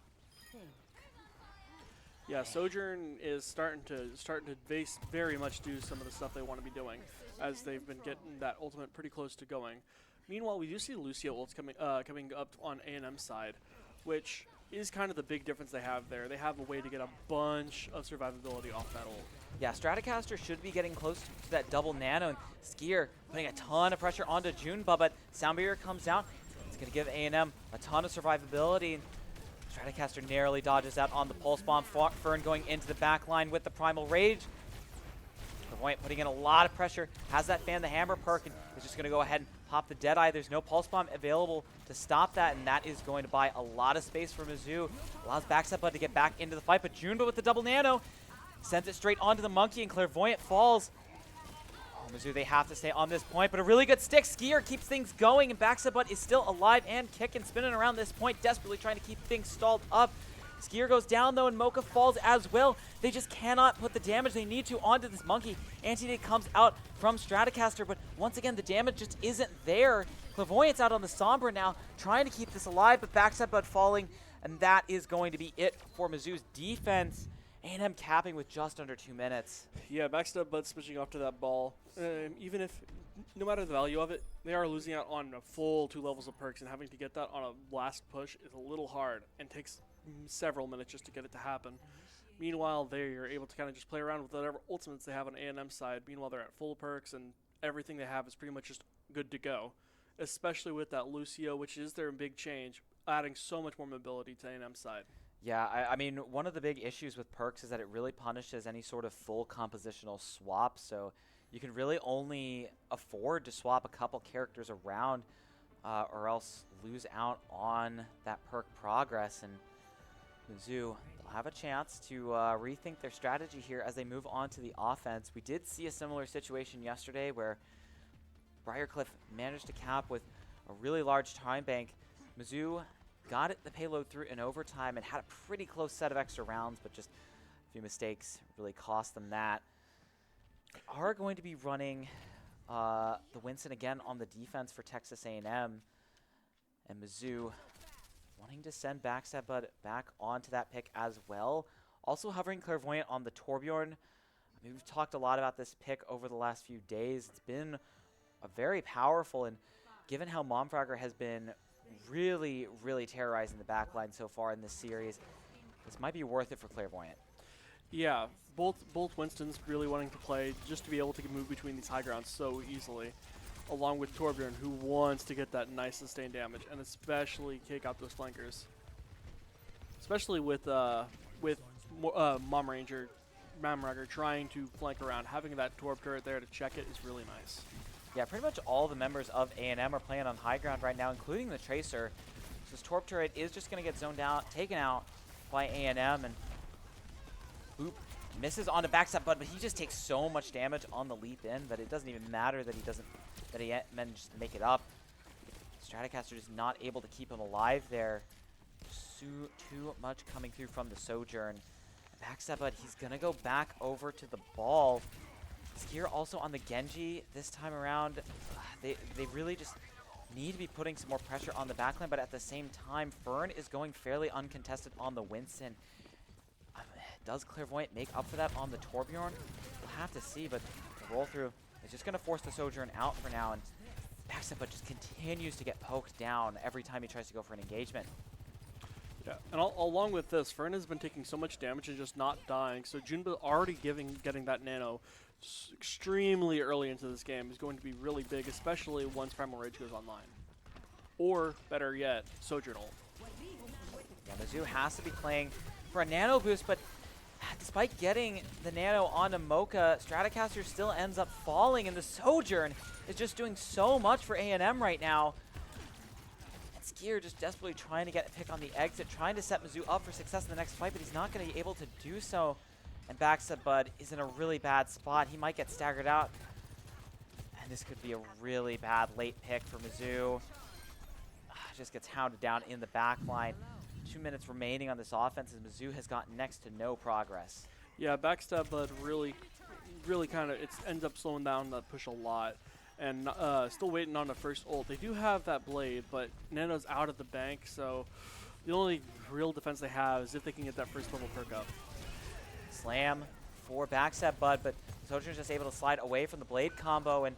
E: Yeah, Sojourn is starting to very much do some of the stuff they want to be doing, as they've been getting that ultimate pretty close to going. Meanwhile, we do see Lucio ults coming up on A&M side, which is kind of the big difference they have there. They have a way to get a bunch of survivability off that ult.
A: Yeah, Stratocaster should be getting close to that double nano, and Skier putting a ton of pressure onto Junba, but Sound Barrier comes out. It's going to give A&M a ton of survivability. Stratocaster narrowly dodges out on the Pulse Bomb. Fern going into the back line with the Primal Rage. Clairvoyant putting in a lot of pressure. Has that Fan the Hammer perk and is just going to go ahead and pop the Deadeye. There's no Pulse Bomb available to stop that, and that is going to buy a lot of space for Mizzou. Allows Backstep Bud to get back into the fight, but Junba with the double nano sends it straight onto the Monkey, and Clairvoyant falls. Mizzou, they have to stay on this point, but a really good stick. Skier keeps things going, and Backstep Bud is still alive and kicking, spinning around this point, desperately trying to keep things stalled up. Skier goes down, though, and Mocha falls as well. They just cannot put the damage they need to onto this Monkey. Anti-Nade comes out from Stratocaster, but once again, the damage just isn't there. Clairvoyant's out on the Sombra now, trying to keep this alive, but Backstep Bud falling, and that is going to be it for Mizzou's defense. A&M capping with just under 2 minutes.
E: Yeah, Backstep Bud switching off to that ball. Even if, no matter the value of it, they are losing out on a full 2 levels of perks, and having to get that on a last push is a little hard and takes several minutes just to get it to happen. Meanwhile, they are able to kind of just play around with whatever ultimates they have on A&M side. Meanwhile, they're at full perks, and everything they have is pretty much just good to go, especially with that Lucio, which is their big change, adding so much more mobility to A&M side.
A: Yeah, I mean, one of the big issues with perks is that it really punishes any sort of full compositional swap, so you can really only afford to swap a couple characters around or else lose out on that perk progress, and Mizzou will have a chance to rethink their strategy here as they move on to the offense. We did see a similar situation yesterday where Briarcliff managed to cap with a really large time bank. Mizzou got the payload through in overtime and had a pretty close set of extra rounds, but just few mistakes really cost them that. They are going to be running the Winston again on the defense for Texas A&M. And Mizzou wanting to send Backstab Bud back onto that pick as well. Also hovering Clairvoyant on the Torbjorn. I mean, we've talked a lot about this pick over the last few days. It's been a very powerful, and given how Momfragger has been really, really terrorizing the backline so far in this series, this might be worth it for Clairvoyant.
E: Yeah, both Winstons really wanting to play just to be able to move between these high grounds so easily, along with Torbjorn, who wants to get that nice sustained damage and especially kick out those flankers. Especially with Momragger trying to flank around, having that Torb turret there to check it is really nice.
A: Yeah, pretty much all the members of A&M are playing on high ground right now, including the Tracer. So this Torb turret is just going to get zoned out, taken out by A&M, and Boop misses onto Backstab Bud, but he just takes so much damage on the leap in that it doesn't even matter that he managed to make it up. Stratocaster just not able to keep him alive there. Too much coming through from the Sojourn. Backstab Bud, he's going to go back over to the ball. Skier also on the Genji this time around. They really just need to be putting some more pressure on the backline, but at the same time, Fern is going fairly uncontested on the Winston. Does Clairvoyant make up for that on the Torbjorn? We'll have to see, but the roll through is just going to force the Sojourn out for now, and Backstab Bud just continues to get poked down every time he tries to go for an engagement.
E: Yeah, and along with this, Fern has been taking so much damage and just not dying, so Junba already getting that nano extremely early into this game is going to be really big, especially once Primal Rage goes online. Or, better yet, Sojourn ult.
A: Yeah, Mizzou has to be playing for a nano boost, but despite getting the nano onto Mocha, Stratocaster still ends up falling, and the Sojourn is just doing so much for A&M right now. And Skier just desperately trying to get a pick on the exit, trying to set Mizzou up for success in the next fight, but he's not going to be able to do so. And Backstab Bud is in a really bad spot. He might get staggered out. And this could be a really bad late pick for Mizzou. Just gets hounded down in the back line. 2 minutes remaining on this offense as Mizzou has gotten next to no progress.
E: Yeah, Backstab Bud really kind of ends up slowing down that push a lot. And still waiting on the first ult. They do have that blade, but Nano's out of the bank, so the only real defense they have is if they can get that first level perk up.
A: Slam for Backstab Bud, but Sojourn's just able to slide away from the blade combo, and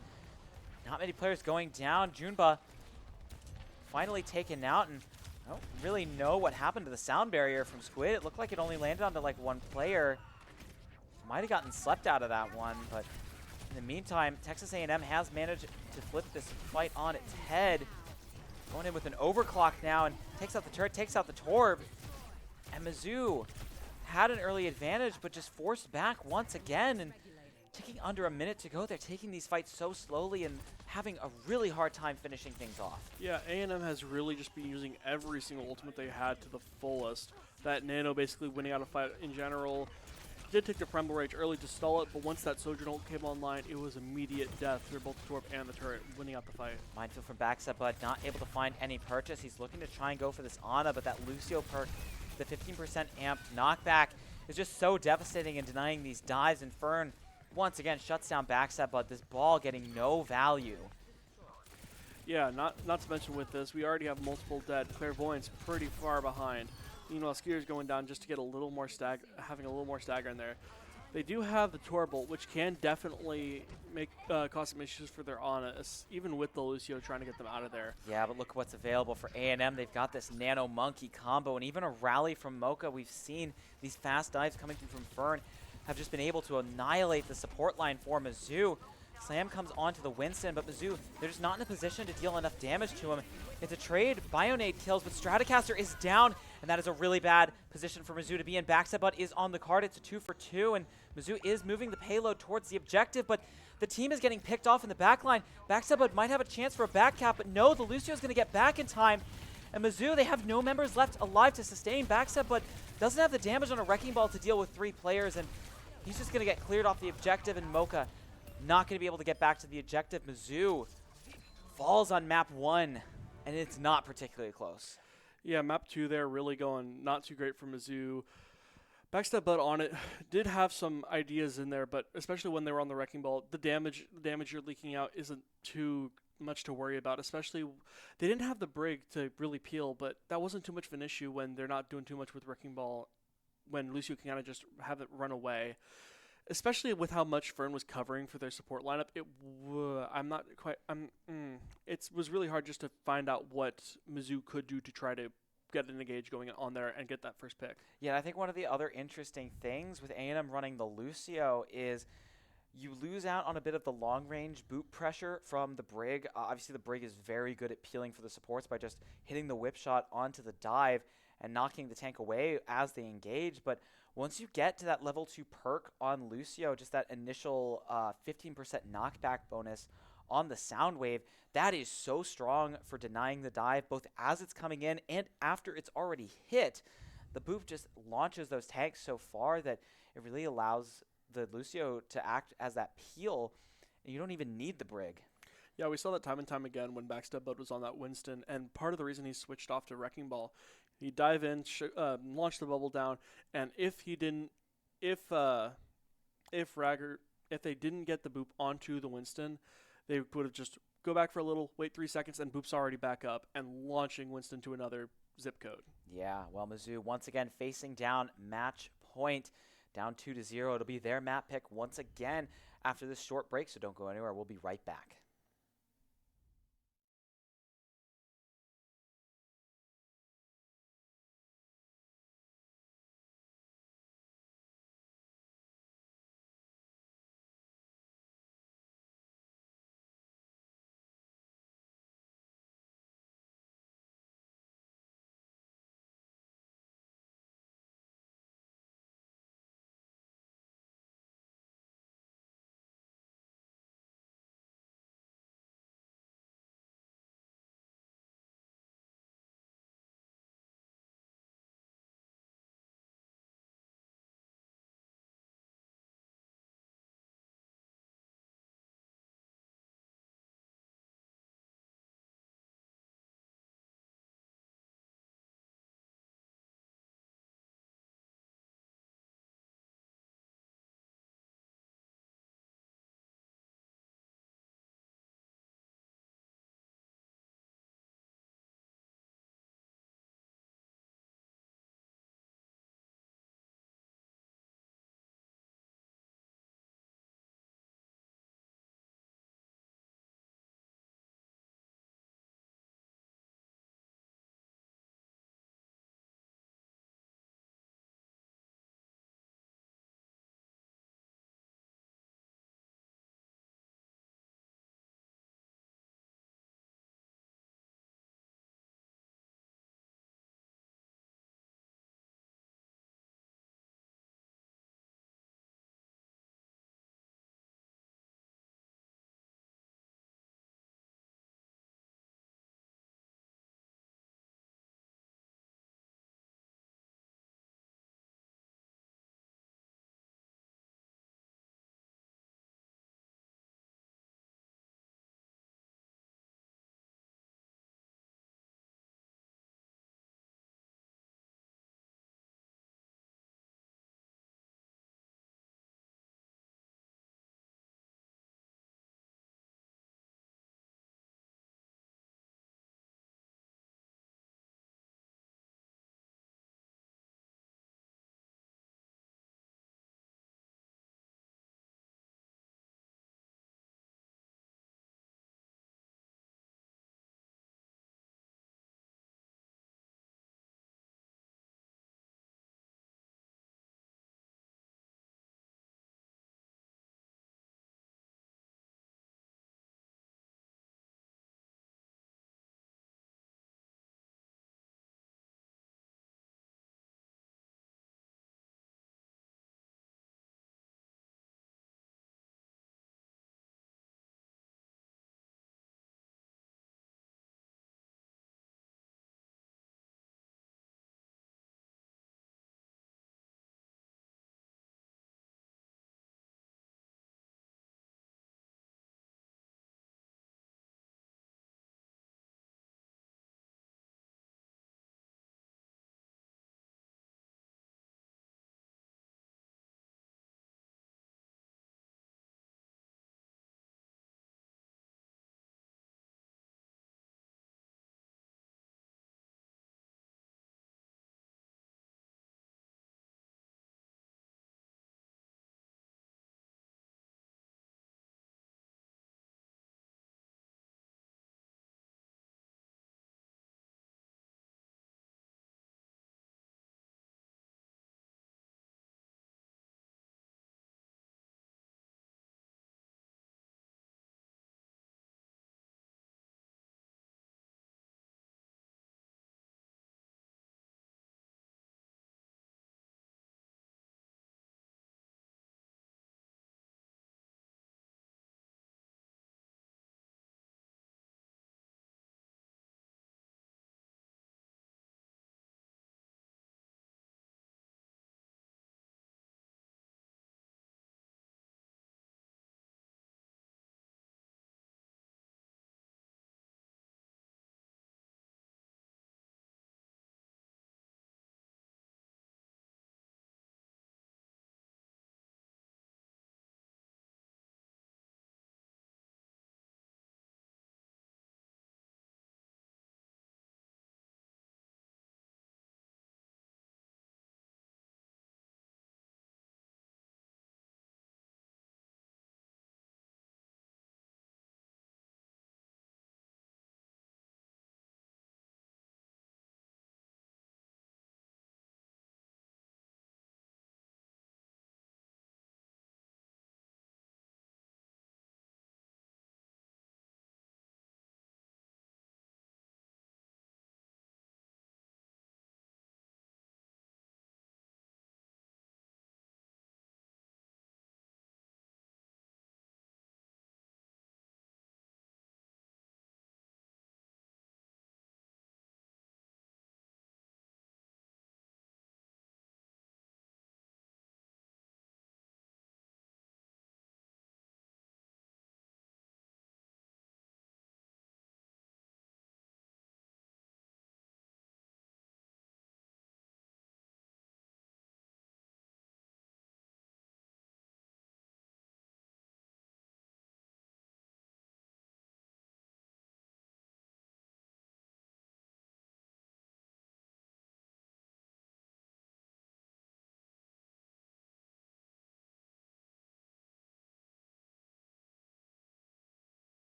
A: not many players going down. Junba finally taken out, and I don't really know what happened to the sound barrier from Squid. It looked like it only landed onto like one player. Might have gotten slept out of that one, but in the meantime, Texas A&M has managed to flip this fight on its head. Going in with an overclock now, and takes out the turret, takes out the Torb, and Mizzou had an early advantage, but just forced back once again, and taking under a minute to go. They're taking these fights so slowly and having a really hard time finishing things off.
E: Yeah, A&M has really just been using every single ultimate they had to the fullest. That Nano basically winning out a fight in general. Did take the Primal Rage early to stall it, but once that Sojourn ult came online, it was immediate death for both the Torb and the turret, winning out the fight.
A: Minefield from Backstab Bud, not able to find any purchase. He's looking to try and go for this Ana, but that Lucio perk, the 15% amped knockback, is just so devastating in denying these dives, and Fern once again shuts down Backstab Bud, this ball getting no value.
E: Yeah, not to mention with this, we already have multiple dead. Clairvoyant's pretty far behind. Meanwhile, Skier's going down just to get a little more having a little more stagger in there. They do have the Torbolt, which can definitely make cause some issues for their Ana, even with the Lucio trying to get them out of there.
A: Yeah, but look what's available for A&M. They've got this Nano Monkey combo, and even a rally from Mocha. We've seen these fast dives coming through from Fern have just been able to annihilate the support line for Mizzou. Slam comes onto the Winston, but Mizzou, they're just not in a position to deal enough damage to him. It's a trade, Bionade kills, but Stratocaster is down, and that is a really bad position for Mizzou to be in. Backstab Bud is on the card. It's a 2 for 2, and Mizzou is moving the payload towards the objective, but the team is getting picked off in the backline. Backstab Bud might have a chance for a back cap, but no, the Lucio's going to get back in time. And Mizzou, they have no members left alive to sustain. Backstab Bud doesn't have the damage on a Wrecking Ball to deal with 3 players, and he's just going to get cleared off the objective, and Mocha not going to be able to get back to the objective. Mizzou falls on map 1, and it's not particularly close.
E: Yeah, map 2 there really going not too great for Mizzou. Backstab Bud on it did have some ideas in there, but especially when they were on the wrecking ball, the damage you're leaking out isn't too much to worry about. Especially, they didn't have the brig to really peel, but that wasn't too much of an issue when they're not doing too much with wrecking ball. When Lucio can kind of just have it run away, especially with how much Fern was covering for their support lineup, I'm not quite. It was really hard just to find out what Mizzou could do to try to get an engage going on there and get that first pick.
A: Yeah, I think one of the other interesting things with A&M running the Lucio is you lose out on a bit of the long-range boot pressure from the Brig. Obviously, the Brig is very good at peeling for the supports by just hitting the whip shot onto the dive and knocking the tank away as they engage. But once you get to that level 2 perk on Lucio, just that initial 15% knockback bonus on the sound wave, that is so strong for denying the dive, both as it's coming in and after it's already hit. The boop just launches those tanks so far that it really allows the Lucio to act as that peel, and you don't even need the Brig.
E: Yeah, we saw that time and time again when Backstab Bud was on that Winston, and part of the reason he switched off to Wrecking Ball, he'd dive in, launch the bubble down, and if they didn't get the boop onto the Winston, they would have just go back for a little, wait 3 seconds, and boop's already back up and launching Winston to another zip code.
A: Yeah, well, Mizzou once again facing down match point, down 2-0. It'll be their map pick once again after this short break, so don't go anywhere. We'll be right back.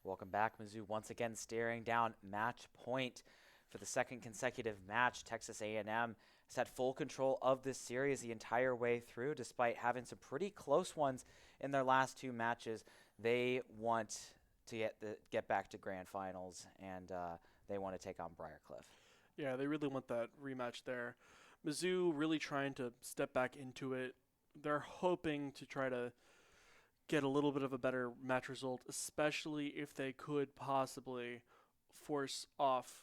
A: Welcome back, Mizzou. Once again, staring down match point for the second consecutive match. Texas A&M has had full control of this series the entire way through, despite having some pretty close ones in their last 2 matches. They want to get back to grand finals, and they want to take on Briar.
E: Yeah, they really want that rematch there. Mizzou really trying to step back into it. They're hoping to try to get a little bit of a better match result, especially if they could possibly force off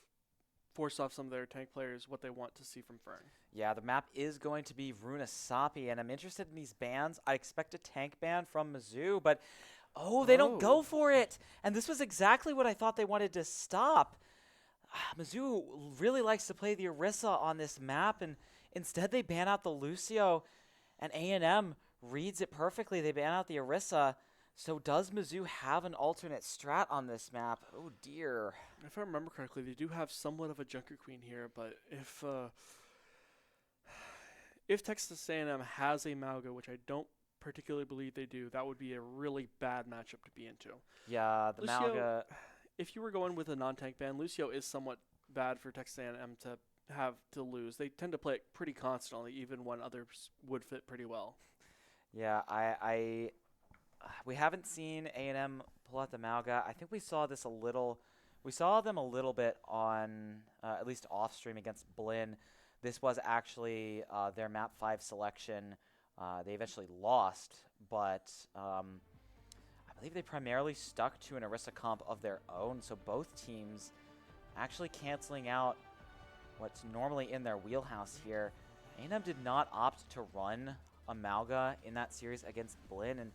E: some of their tank players what they want to see from Fern.
A: Yeah, the map is going to be Runasapi, and I'm interested in these bans. I expect a tank ban from Mizzou, but they don't go for it. And this was exactly what I thought they wanted to stop. Mizzou really likes to play the Orisa on this map, and instead they ban out the Lucio, and A&M reads it perfectly. They ban out the Orisa. So does Mizzou have an alternate strat on this map? Oh dear.
E: If I remember correctly, they do have somewhat of a Junker Queen here, but if Texas A&M has a Mauga, which I don't particularly believe they do, that would be a really bad matchup to be into.
A: Yeah, the
E: Lucio,
A: Mauga.
E: If you were going with a non-tank ban, Lucio is somewhat bad for Texas A&M to have to lose. They tend to play it pretty constantly, even when others would fit pretty well.
A: Yeah, we haven't seen A&M pull out the Mauga. I think we saw this a little. We saw them a little bit on at least off stream against Blinn. This was actually their map 5 selection. They eventually lost, but I believe they primarily stuck to an Orisa comp of their own. So both teams actually canceling out what's normally in their wheelhouse here. A&M did not opt to run a Mauga in that series against Blinn, and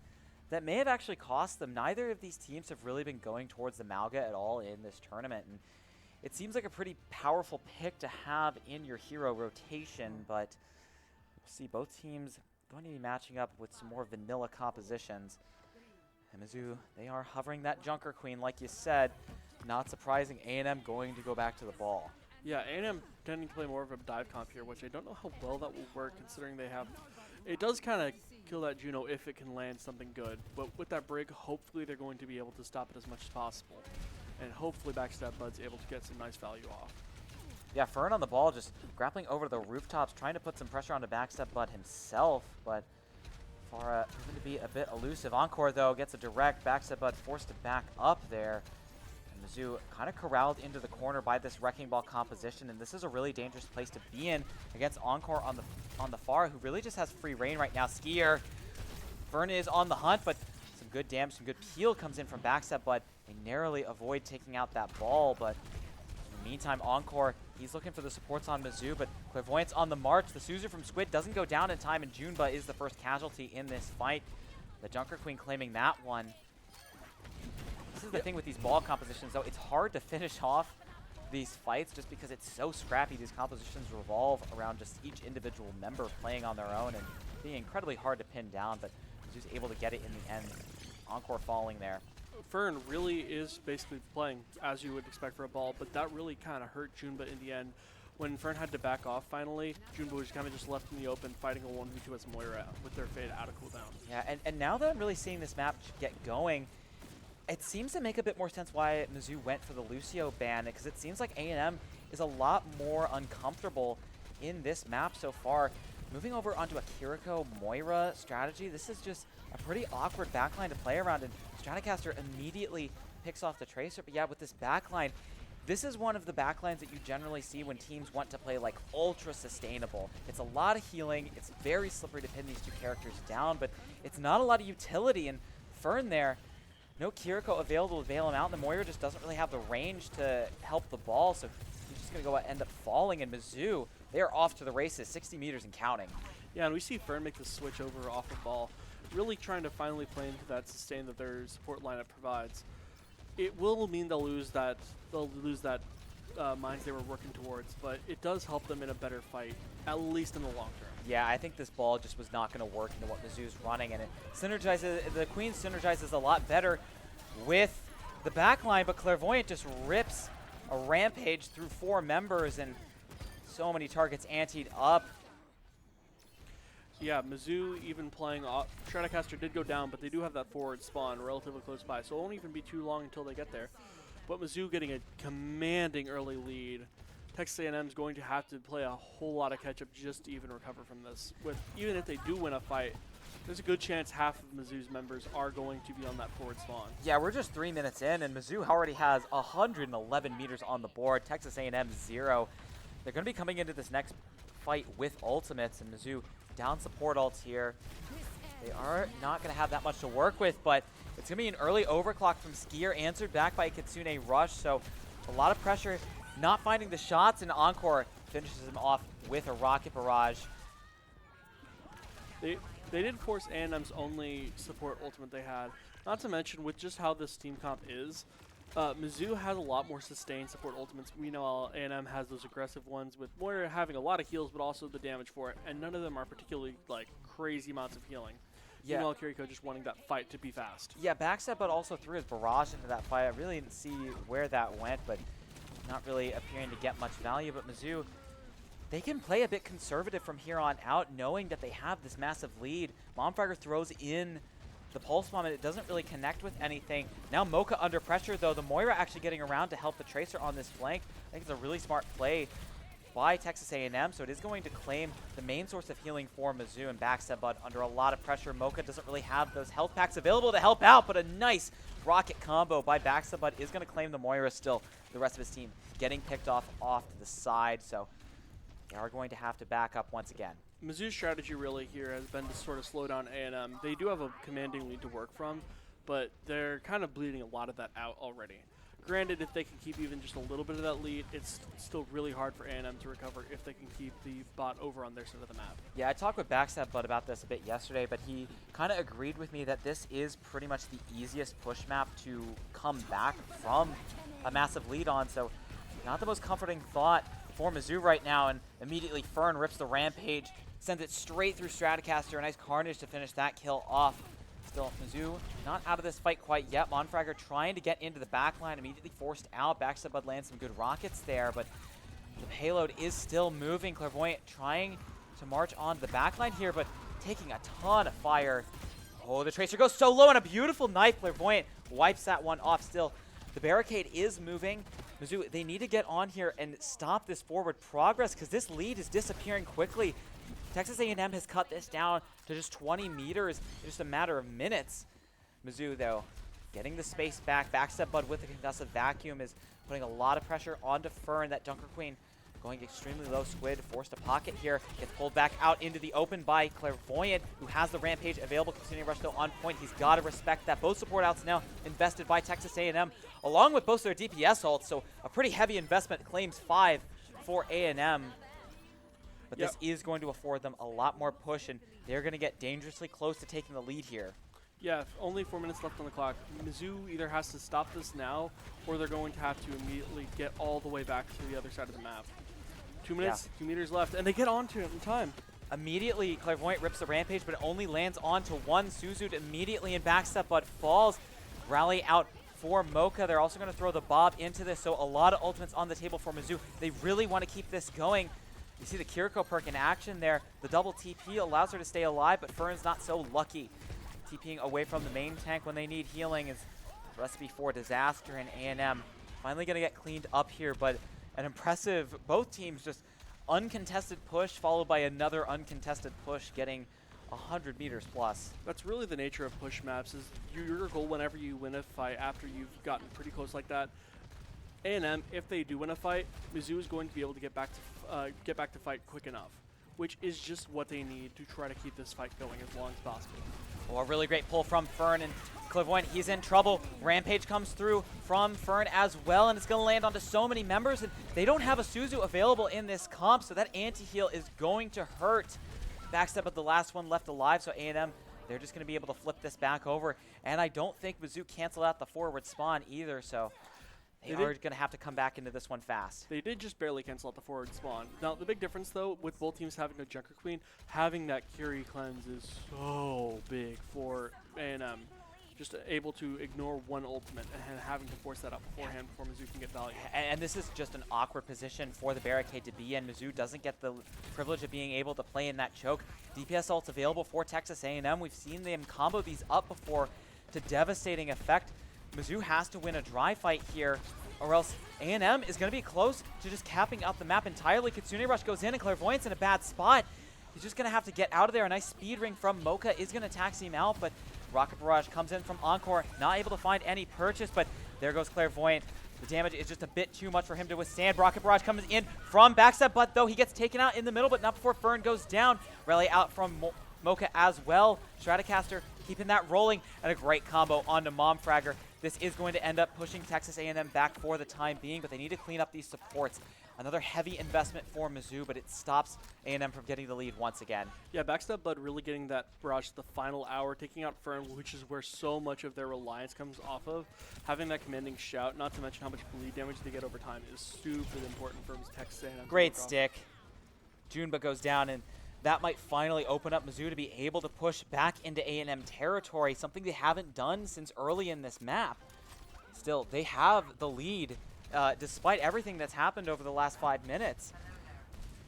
A: that may have actually cost them. Neither of these teams have really been going towards the Mauga at all in this tournament, and it seems like a pretty powerful pick to have in your hero rotation, but we'll see both teams going to be matching up with some more vanilla compositions. And Mizzou, they are hovering that Junker Queen, like you said. Not surprising, A&M going to go back to the ball.
E: Yeah, A&M tending to play more of a dive comp here, which I don't know how well that will work considering they have... It does kind of kill that Juno if it can land something good, but with that Brig, hopefully they're going to be able to stop it as much as possible. And hopefully Backstab Bud's able to get some nice value off.
A: Yeah, Fern on the ball, just grappling over the rooftops, trying to put some pressure onto Backstab Bud himself, but Farah proving to be a bit elusive. Encore, though, gets a direct. Backstab Bud forced to back up there. And Mizzou kind of corralled into the corner by this Wrecking Ball composition, and this is a really dangerous place to be in against Encore on the far, who really just has free reign right now. Skier, Fern is on the hunt, but some good damage, some good peel comes in from Backstab Bud. They narrowly avoid taking out that ball, but in the meantime, Encore, he's looking for the supports on Mizzou, but Clairvoyance on the march. The Suzu from Squid doesn't go down in time, and Junba is the first casualty in this fight. The Junker Queen claiming that one. This is the thing with these ball compositions, though. It's hard to finish off these fights just because it's so scrappy. These compositions revolve around just each individual member playing on their own and being incredibly hard to pin down, but Mizzou's able to get it in the end. Encore falling there.
E: Fern really is basically playing as you would expect for a ball, but that really kind of hurt Junba in the end. When Fern had to back off finally, Junba was kind of just left in the open fighting a 1v2 as Moira with their fade out of cooldown.
A: Yeah, and now that I'm really seeing this map get going, it seems to make a bit more sense why Mizzou went for the Lucio ban, because it seems like A&M is a lot more uncomfortable in this map so far. Moving over onto a Kiriko Moira strategy, this is just a pretty awkward backline to play around, and Stratocaster immediately picks off the Tracer. But yeah, with this backline, this is one of the backlines that you generally see when teams want to play like ultra sustainable. It's a lot of healing, it's very slippery to pin these two characters down, but it's not a lot of utility. And Fern there, no Kiriko available to bail him out, and the Moira just doesn't really have the range to help the ball, so he's just going to end up falling. And Mizzou, they are off to the races, 60 meters and counting.
E: Yeah, and we see Fern make the switch over off the ball, really trying to finally play into that sustain that their support lineup provides. It will mean they'll lose that mines they were working towards, but it does help them in a better fight, at least in the long term.
A: Yeah, I think this ball just was not going to work into what Mizzou's running, and it synergizes. The Queen synergizes a lot better with the backline, but Clairvoyant just rips a rampage through 4 members, and so many targets anteed up.
E: Yeah, Mizzou even playing off. Stratocaster did go down, but they do have that forward spawn relatively close by, so it won't even be too long until they get there. But Mizzou getting a commanding early lead. Texas A&M is going to have to play a whole lot of catch-up just to even recover from this. Even if they do win a fight, there's a good chance half of Mizzou's members are going to be on that forward spawn.
A: Yeah, we're just 3 minutes in, and Mizzou already has 111 meters on the board. Texas A&M 0. They're going to be coming into this next fight with ultimates, and Mizzou down support ults here. They are not going to have that much to work with, but it's going to be an early overclock from Skier, answered back by Kitsune Rush, so a lot of pressure. Not finding the shots, and Encore finishes him off with a rocket barrage.
E: They did force A&M's only support ultimate they had. Not to mention, with just how this team comp is, Mizzou has a lot more sustained support ultimates. We know A&M has those aggressive ones with Moira having a lot of heals, but also the damage for it, and none of them are particularly like crazy amounts of healing.
A: Yeah.
E: Meanwhile, Kiriko just wanting that fight to be fast.
A: Yeah, Backstep, but also threw his barrage into that fight. I really didn't see where that went, but not really appearing to get much value. But Mizzou, they can play a bit conservative from here on out, knowing that they have this massive lead. Momfragger throws in the pulse bomb, and it doesn't really connect with anything. Now Mocha under pressure, though. The Moira actually getting around to help the Tracer on this flank. I think it's a really smart play by Texas A&M, so it is going to claim the main source of healing for Mizzou, and Backstep Bud under a lot of pressure. Mocha doesn't really have those health packs available to help out, but a nice rocket combo by Backstep Bud is going to claim the Moira still. The rest of his team getting picked off to the side, so they are going to have to back up once again.
E: Mizzou's strategy really here has been to sort of slow down A&M. They do have a commanding lead to work from, but they're kind of bleeding a lot of that out already. Granted, if they can keep even just a little bit of that lead, it's still really hard for A&M to recover if they can keep the bot over on their side of the map.
A: Yeah, I talked with Backstep Bud about this a bit yesterday, but he kind of agreed with me that this is pretty much the easiest push map to come back from a massive lead on, so not the most comforting thought for Mizzou right now, and immediately Fern rips the Rampage, sends it straight through Stratocaster. A nice Carnage to finish that kill off. Still, Mizzou not out of this fight quite yet. Monfragger trying to get into the backline, immediately forced out. Backstep Bud lands some good rockets there, but the payload is still moving. Clairvoyant trying to march on the backline here, but taking a ton of fire. Oh, the Tracer goes so low, and a beautiful knife. Clairvoyant wipes that one off still. The barricade is moving. Mizzou, they need to get on here and stop this forward progress, because this lead is disappearing quickly. Texas A&M has cut this down to just 20 meters in just a matter of minutes. Mizzou, though, getting the space back. Backstep Bud with the concussive vacuum is putting a lot of pressure onto Fern. That Dunker Queen going extremely low. Squid forced to pocket here. Gets pulled back out into the open by Clairvoyant, who has the Rampage available. Continuing rush still on point. He's got to respect that. Both support outs now invested by Texas A&M, along with both their DPS ults. So a pretty heavy investment, claims 5 for A&M. But this is going to afford them a lot more push, and they're going to get dangerously close to taking the lead here.
E: Yeah, only 4 minutes left on the clock. Mizzou either has to stop this now, or they're going to have to immediately get all the way back to the other side of the map. 2 minutes, 2 meters left, and they get onto it in time.
A: Immediately, Clairvoyant rips the Rampage, but it only lands onto one. Suzud immediately in backstep, but falls. Rally out for Mocha. They're also going to throw the Bob into this, so a lot of ultimates on the table for Mizzou. They really want to keep this going. You see the Kiriko perk in action there. The double TP allows her to stay alive, but Fern's not so lucky. TPing away from the main tank when they need healing is a recipe for disaster, and A&M finally going to get cleaned up here, but an impressive, both teams just uncontested push followed by another uncontested push, getting 100 meters plus.
E: That's really the nature of push maps, is your goal whenever you win a fight after you've gotten pretty close like that. A&M, if they do win a fight, Mizzou is going to be able to get back to fight quick enough, which is just what they need to try to keep this fight going as long as possible.
A: Oh, a really great pull from Fern, and Clairvoyant, he's in trouble. Rampage comes through from Fern as well, and it's going to land onto so many members, and they don't have a Suzu available in this comp, so that anti-heal is going to hurt. Backstep at the last one left alive, so A&M, they're just going to be able to flip this back over, and I don't think Mizzou canceled out the forward spawn either, so they are going to have to come back into this one fast.
E: They did just barely cancel out the forward spawn. Now, the big difference, though, with both teams having a Junker Queen, having that Curie cleanse is so big for A&M. just able to ignore one ultimate and having to force that out beforehand before Mizzou can get value.
A: And this is just an awkward position for the barricade to be in. Mizzou doesn't get the privilege of being able to play in that choke. DPS ult's available for Texas A&M. We've seen them combo these up before to devastating effect. Mizzou has to win a dry fight here, or else A&M is going to be close to just capping out the map entirely. Kitsune Rush goes in, and Clairvoyant's in a bad spot. He's just going to have to get out of there. A nice speed ring from Mocha is going to taxi him out, but Rocket Barrage comes in from Encore, not able to find any purchase, but there goes Clairvoyant. The damage is just a bit too much for him to withstand. Rocket Barrage comes in from backstab, but though he gets taken out in the middle, but not before Fern goes down. Rally out from Mocha as well. Stratocaster keeping that rolling, and a great combo onto Momfragger. This is going to end up pushing Texas A&M back for the time being, but they need to clean up these supports. Another heavy investment for Mizzou, but it stops A&M from getting the lead once again.
E: Yeah, Backstab Bud really getting that barrage the final hour, taking out Fern, which is where so much of their reliance comes off of. Having that commanding shout, not to mention how much bleed damage they get over time, is super important for Texas A&M.
A: Great stick. Junba goes down, and that might finally open up Mizzou to be able to push back into A&M territory, something they haven't done since early in this map. Still, they have the lead. Despite everything that's happened over the last 5 minutes.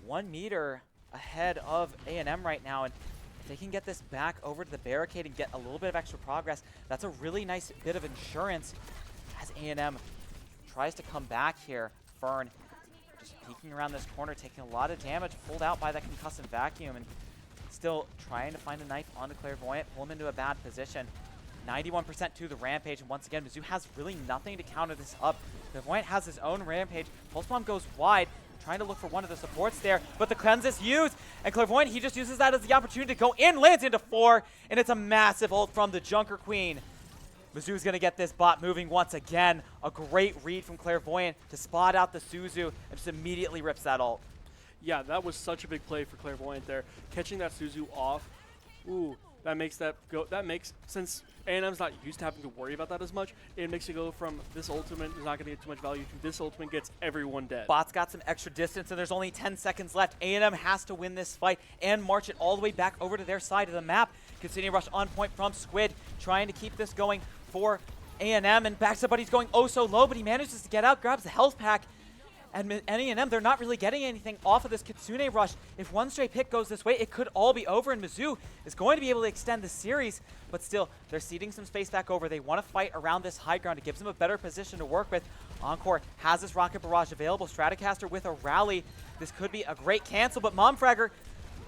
A: 1 meter ahead of A&M right now, and if they can get this back over to the barricade and get a little bit of extra progress, that's a really nice bit of insurance as A&M tries to come back here. Fern just peeking around this corner, taking a lot of damage, pulled out by that concussive vacuum, and still trying to find a knife on the Clairvoyant, pull him into a bad position. 91% to the Rampage, and once again, Mizzou has really nothing to counter this up. Clairvoyant has his own Rampage. Pulse Bomb goes wide, trying to look for one of the supports there, but the cleanse is used, and Clairvoyant, he just uses that as the opportunity to go in, lands into 4, and it's a massive ult from the Junker Queen. Mizzou's going to get this bot moving once again. A great read from Clairvoyant to spot out the Suzu, and just immediately rips that ult.
E: Yeah, that was such a big play for Clairvoyant there. Catching that Suzu off, ooh, that makes that go. That makes, since A&M's not used to having to worry about that as much, it makes it go from this ultimate is not going to get too much value to this ultimate gets everyone dead.
A: Bot's got some extra distance, and there's only 10 seconds left. A&M has to win this fight and march it all the way back over to their side of the map. Kitsune Rush on point from Squid, trying to keep this going for A&M, and Backstab Buddy's going oh so low, but he manages to get out, grabs the health pack. And A&M, they're not really getting anything off of this Kitsune Rush. If one stray pick goes this way, it could all be over, and Mizzou is going to be able to extend the series. But still, they're ceding some space back over. They want to fight around this high ground. It gives them a better position to work with. Encore has this Rocket Barrage available. Stratocaster with a rally. This could be a great cancel, but Momfragger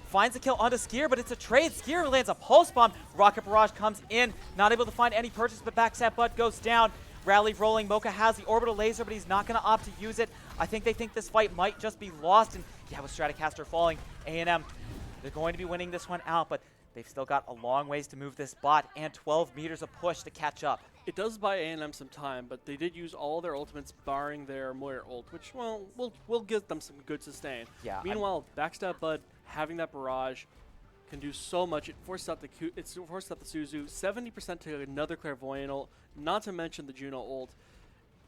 A: finds a kill onto Skier, but it's a trade. Skier lands a Pulse Bomb. Rocket Barrage comes in, not able to find any purchase, but Backstab Bud goes down. Rally rolling. Mocha has the orbital laser, but he's not going to opt to use it. I think they think this fight might just be lost. And yeah, with Stratocaster falling, A&M, they're going to be winning this one out, but they've still got a long ways to move this bot and 12 meters of push to catch up.
E: It does buy A&M some time, but they did use all their ultimates barring their Moyer ult, which, well, we'll give them some good sustain.
A: Yeah.
E: Meanwhile, Backstab Bud having that barrage can do so much. It forced out the Suzu, 70% to another Clairvoyant ult, not to mention the Juno ult.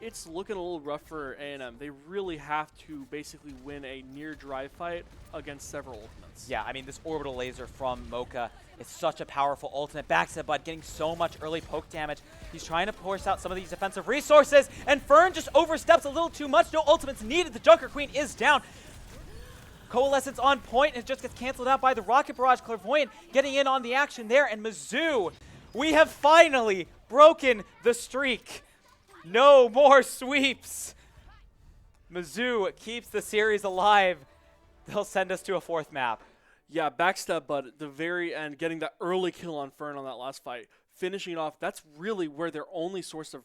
E: It's looking a little rough for A&M. They really have to basically win a near dry fight against several ultimates.
A: Yeah, I mean, this orbital laser from Mocha is such a powerful ultimate. Backstab Bud getting so much early poke damage. He's trying to force out some of these defensive resources, and Fern just oversteps a little too much. No ultimates needed. The Junker Queen is down. Coalescence on point, and it just gets canceled out by the Rocket Barrage. Clairvoyant getting in on the action there, and Mizzou, we have finally broken the streak. No more sweeps. Mizzou keeps the series alive. They'll send us to a 4th map.
E: Yeah, Backstab Bud at the very end, getting that early kill on Fern on that last fight, finishing it off. That's really where their only source of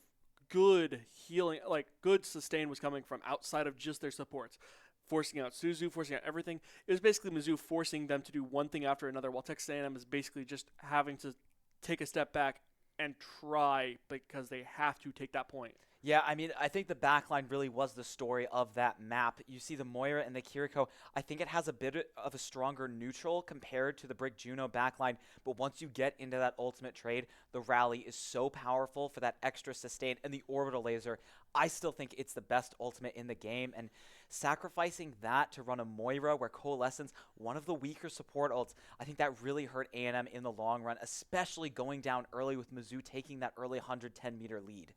E: good healing, like good sustain, was coming from outside of just their supports. Forcing out Suzu, forcing out everything. It was basically Mizzou forcing them to do one thing after another, while Texas A&M is basically just having to take a step back and try because they have to take that point.
A: Yeah, I mean, I think the backline really was the story of that map. You see the Moira and the Kiriko. I think it has a bit of a stronger neutral compared to the Brick Juno backline, but once you get into that ultimate trade, the rally is so powerful for that extra sustain, and the orbital laser, I still think it's the best ultimate in the game, and sacrificing that to run a Moira where Coalescence, one of the weaker support ults, I think that really hurt A&M in the long run, especially going down early with Mizzou taking that early 110-meter lead.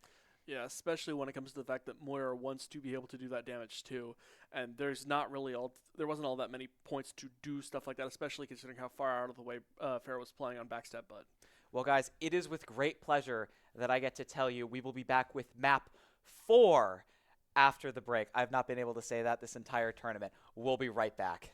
E: Yeah, especially when it comes to the fact that Moira wants to be able to do that damage too, and there wasn't all that many points to do stuff like that, especially considering how far out of the way Farah was playing on backstab Bud.
A: Well, guys, it is with great pleasure that I get to tell you we will be back with map 4 after the break. I've not been able to say that this entire tournament. We'll be right back.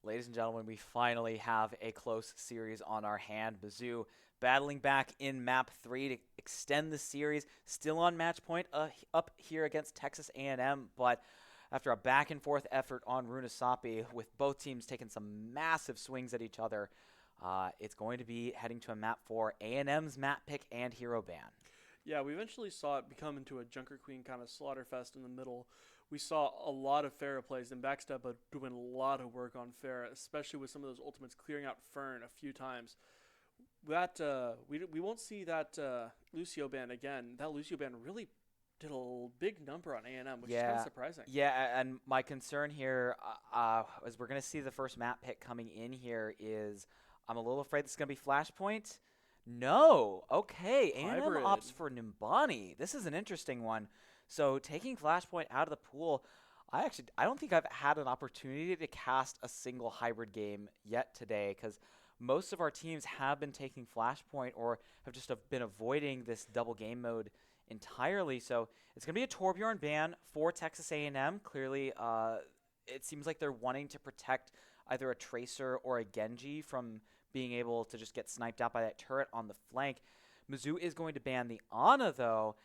A: Ladies and gentlemen, we finally have a close series on our hand. Mizzou battling back in map 3 to extend the series. Still on match point up here against Texas A&M, but after a back and forth effort on Runasapi, with both teams taking some massive swings at each other, it's going to be heading to a map 4, A&M's map pick and hero ban.
E: Yeah, we eventually saw it become into a Junker Queen kind of slaughterfest in the middle. We saw a lot of Pharah plays, and Backstab doing a lot of work on Pharah, especially with some of those ultimates clearing out Fern a few times. That we won't see that Lucio ban again. That Lucio ban really did a big number on A&M, which is kind of surprising.
A: Yeah, and my concern here, as we're going to see the first map pick coming in here, is I'm a little afraid this is going to be Flashpoint. No. Okay, A&M opts for Nimbani. This is an interesting one. So taking Flashpoint out of the pool, I don't think I've had an opportunity to cast a single hybrid game yet today, because most of our teams have been taking Flashpoint or have just been avoiding this double game mode entirely. So it's going to be a Torbjorn ban for Texas A&M. Clearly, it seems like they're wanting to protect either a Tracer or a Genji from being able to just get sniped out by that turret on the flank. Mizzou is going to ban the Ana, though,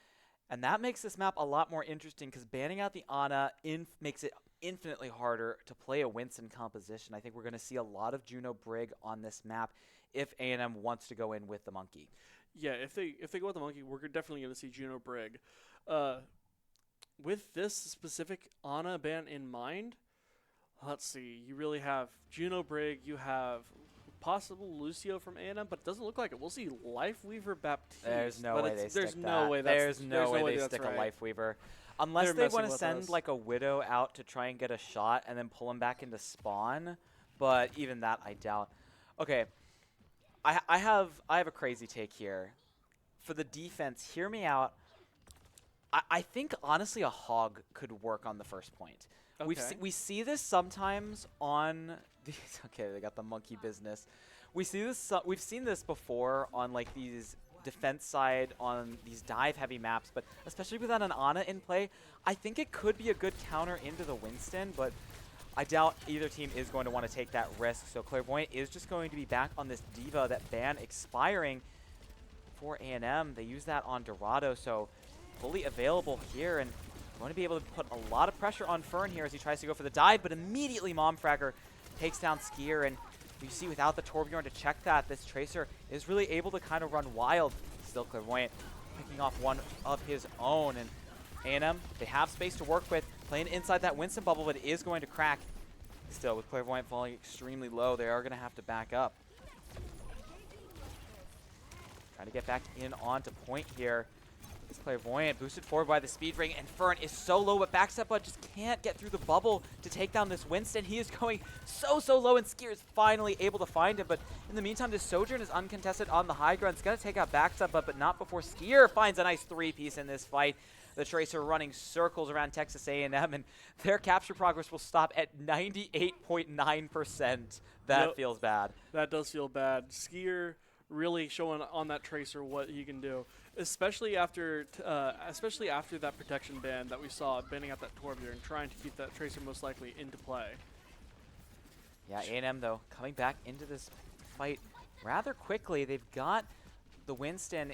A: and that makes this map a lot more interesting, because banning out the Ana makes it infinitely harder to play a Winston composition. I think we're going to see a lot of Juno Brig on this map if A&M wants to go in with the Monkey.
E: Yeah, if they go with the Monkey, we're definitely going to see Juno Brig. With this specific Ana ban in mind, let's see. You really have Juno Brig. You have possible Lucio from A&M, but it doesn't look like it. We'll see Lifeweaver Baptiste.
A: There's no way they stick
E: There's no way
A: they stick a Lifeweaver. Unless they want to send like a Widow out to try and get a shot and then pull him back into spawn. But even that, I doubt. Okay, I have a crazy take here. For the defense, hear me out. I think, honestly, a Hog could work on the first point.
E: Okay.
A: We see this sometimes on these. Okay, they got the monkey business. We see this. We've seen this before on like these defense side on these dive heavy maps, but especially without an Ana in play, I think it could be a good counter into the Winston. But I doubt either team is going to want to take that risk. So Clairvoyant is just going to be back on this Diva, that ban expiring for A&M. They use that on Dorado, so fully available here, and going to be able to put a lot of pressure on Fern here as he tries to go for the dive, but immediately Momfragger takes down Skier, and you see without the Torbjorn to check that, this Tracer is really able to kind of run wild. Still Clairvoyant picking off one of his own, and A&M, they have space to work with, playing inside that Winston bubble, but it is going to crack. Still, with Clairvoyant falling extremely low, they are going to have to back up. Trying to get back in onto point here. This Clairvoyant boosted forward by the speed ring, and Fern is so low, but Backstab Bud just can't get through the bubble to take down this Winston. He is going so low, and Skier is finally able to find him, but in the meantime, this Sojourn is uncontested on the high ground. It's going to take out Backstab Bud, but not before Skier finds a nice three-piece in this fight. The Tracer running circles around Texas A&M, and their capture progress will stop at 98.9%. That feels bad.
E: That does feel bad. Skier really showing on that Tracer what he can do, especially after that protection ban that we saw, banning out that Torbjorn and trying to keep that Tracer most likely into play.
A: Yeah, A&M, though, coming back into this fight rather quickly. They've got the Winston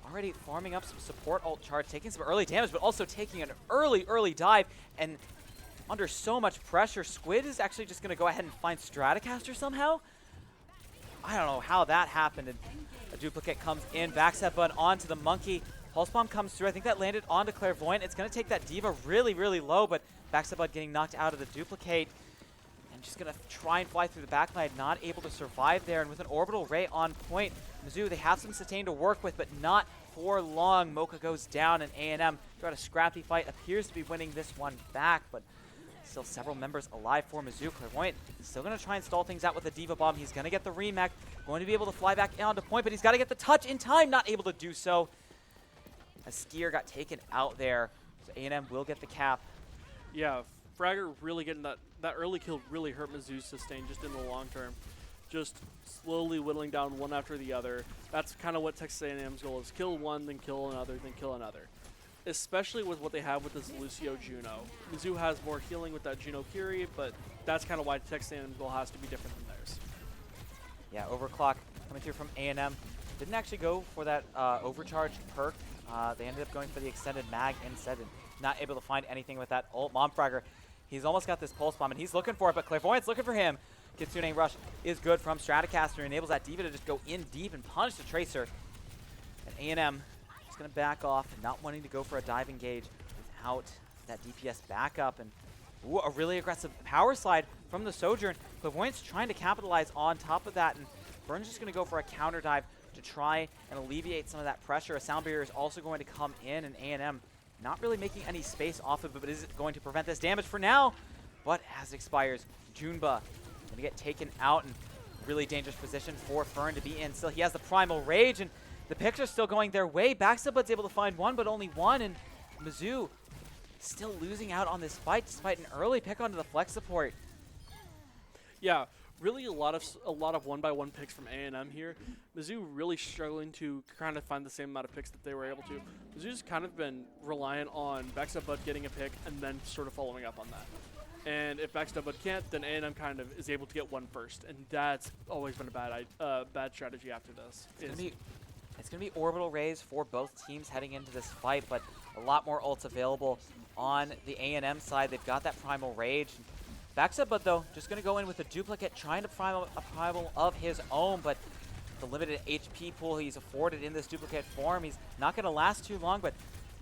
A: already farming up some support ult charge, taking some early damage, but also taking an early dive, and under so much pressure, Squid is actually just going to go ahead and find Stratocaster somehow. I don't know how that happened, and a duplicate comes in. Backstab Bud onto the Monkey. Pulse Bomb comes through. I think that landed onto Clairvoyant. It's going to take that Diva really low, but Backstab Bud getting knocked out of the duplicate. And just going to try and fly through the backline, not able to survive there. And with an Orbital Ray on point, Mizzou, they have some sustain to work with, but not for long. Mocha goes down, and A&M, throughout a scrappy fight, appears to be winning this one back, but still several members alive for Mizzou. Clairvoyant still going to try and stall things out with the Diva Bomb. He's going to get the remake, going to be able to fly back onto point, but he's got to get the touch in time, not able to do so, as Skier got taken out there. So A&M will get the cap.
E: Yeah, Fragger really getting that early kill really hurt Mizzou's sustain just in the long term. Just slowly whittling down one after the other. That's kind of what Texas A&M's goal is. Kill one, then kill another, then kill another. especially with what they have with this Lucio Juno. Mizzou has more healing with that Juno Curie, but that's kind of why Texas A&M goal has to be different than theirs.
A: Yeah, overclock coming through from A&M. Didn't actually go for that overcharge perk. They ended up going for the extended mag instead and not able to find anything with that ult. Momfragger, he's almost got this pulse bomb and he's looking for it, but Clairvoyant's looking for him. Kitsune Rush is good from Stratocaster, enables that D.Va to just go in deep and punish the Tracer. And A&M just going to back off and not wanting to go for a dive engage without that DPS backup. And ooh, a really aggressive power slide from the Sojourn. Clairvoyant's trying to capitalize on top of that, and Vern's just going to go for a counter dive to try and alleviate some of that pressure. A sound barrier is also going to come in, and A&M not really making any space off of it, but is it going to prevent this damage for now? But as it expires, Junba going to get taken out, and really dangerous position for Fern to be in. Still, he has the Primal Rage, and the picks are still going their way. Backstab's able to find one, but only one, and Mizzou still losing out on this fight despite an early pick onto the flex support.
E: Yeah, really a lot of one-by-one picks from A&M here. Mizzou really struggling to kind of find the same amount of picks that they were able to. Mizzou's kind of been reliant on Backstab Bud getting a pick and then sort of following up on that. And if Backstab Bud can't, then A&M kind of is able to get one first, and that's always been a bad strategy after this.
A: It's going to be orbital raise for both teams heading into this fight, but a lot more ults available on the A&M side. They've got that Primal Rage. Backstab Bud, though, just going to go in with a duplicate, trying to primal a primal of his own, but the limited HP pool he's afforded in this duplicate form, he's not going to last too long, but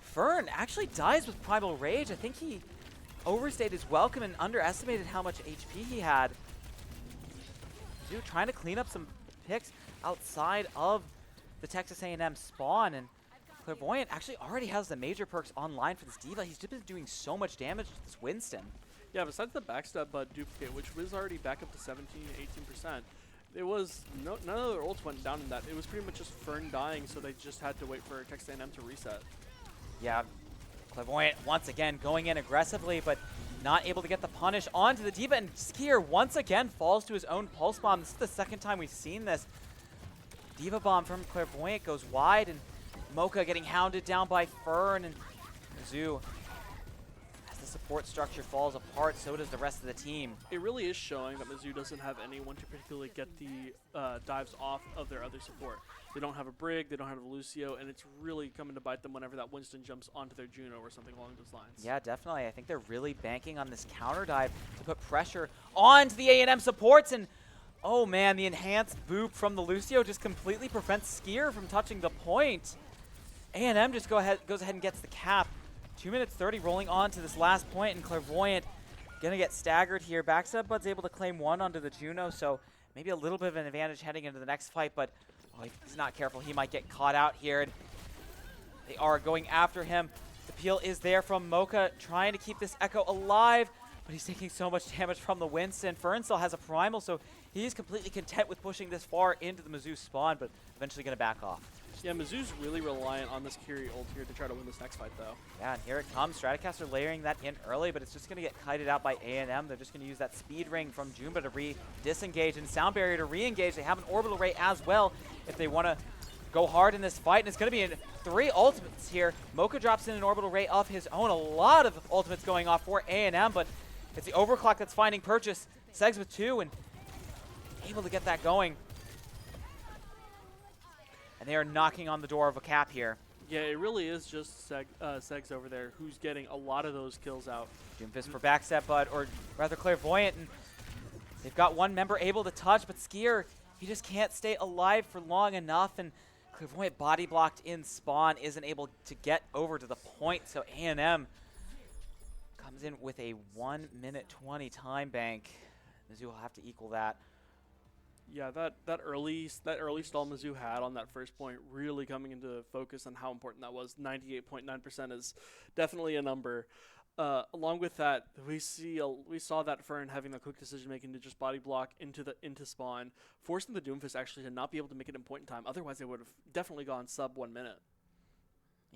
A: Fern actually dies with Primal Rage. I think he overstayed his welcome and underestimated how much HP he had. Dude, trying to clean up some picks outside of the Texas A&M spawn, and Clairvoyant actually already has the major perks online for this D.Va. He's just been doing so much damage to this Winston.
E: Yeah, besides the Backstab Bud duplicate, which was already back up to 17, 18%, it was none of their ults went down in that. It was pretty much just Fern dying, so they just had to wait for Texas A&M to reset.
A: Yeah, Clairvoyant once again going in aggressively, but not able to get the punish onto the D.Va, and Skier once again falls to his own pulse bomb. This is the second time we've seen this. D.Va bomb from Clairvoyant goes wide, and Mocha getting hounded down by Fern, and Mizzou, as the support structure falls apart, so does the rest of the team.
E: It really is showing that Mizzou doesn't have anyone to particularly get the dives off of their other support. They don't have a Brig, they don't have a Lucio, and it's really coming to bite them whenever that Winston jumps onto their Juno or something along those lines.
A: Yeah, definitely. I think they're really banking on this counter dive to put pressure onto the A&M supports, and oh man, the enhanced boop from the Lucio just completely prevents Skier from touching the point. A&M just goes ahead and gets the cap. 2 minutes 30 rolling on to this last point, and Clairvoyant gonna get staggered here. Backstab Bud's able to claim one onto the Juno, so maybe a little bit of an advantage heading into the next fight, but oh, if he's not careful, he might get caught out here. And they are going after him. The peel is there from Mocha, trying to keep this Echo alive, but he's taking so much damage from the Winston. Fern still has a Primal, so he's completely content with pushing this far into the Mizzou spawn, but eventually going to back off.
E: Yeah, Mizzou's really reliant on this Curie ult here to try to win this next fight, though.
A: Yeah, and here it comes. Stratocaster layering that in early, but it's just going to get kited out by A&M. They're just going to use that speed ring from Junba to disengage and Sound Barrier to re-engage. They have an orbital ray as well if they want to go hard in this fight, and it's going to be in 3 ultimates here. Mocha drops in an orbital ray of his own. A lot of ultimates going off for A&M, but it's the Overclock that's finding purchase. Segs with 2 and able to get that going. And they are knocking on the door of a cap here.
E: Yeah, it really is just Segs over there who's getting a lot of those kills out.
A: Doomfist for Backstab Bud, or rather Clairvoyant, and they've got one member able to touch, but Skier, he just can't stay alive for long enough, and Clairvoyant body blocked in spawn, isn't able to get over to the point, so A&M comes in with a 1 minute 20 time bank. Mizzou will have to equal that.
E: Yeah, that early stall Mizzou had on that first point really coming into focus on how important that was. 98.9% is definitely a number. Along with that, we saw that Fern having the quick decision making to just body block into spawn, forcing the Doomfist actually to not be able to make it in point in time. Otherwise, they would have definitely gone sub 1 minute.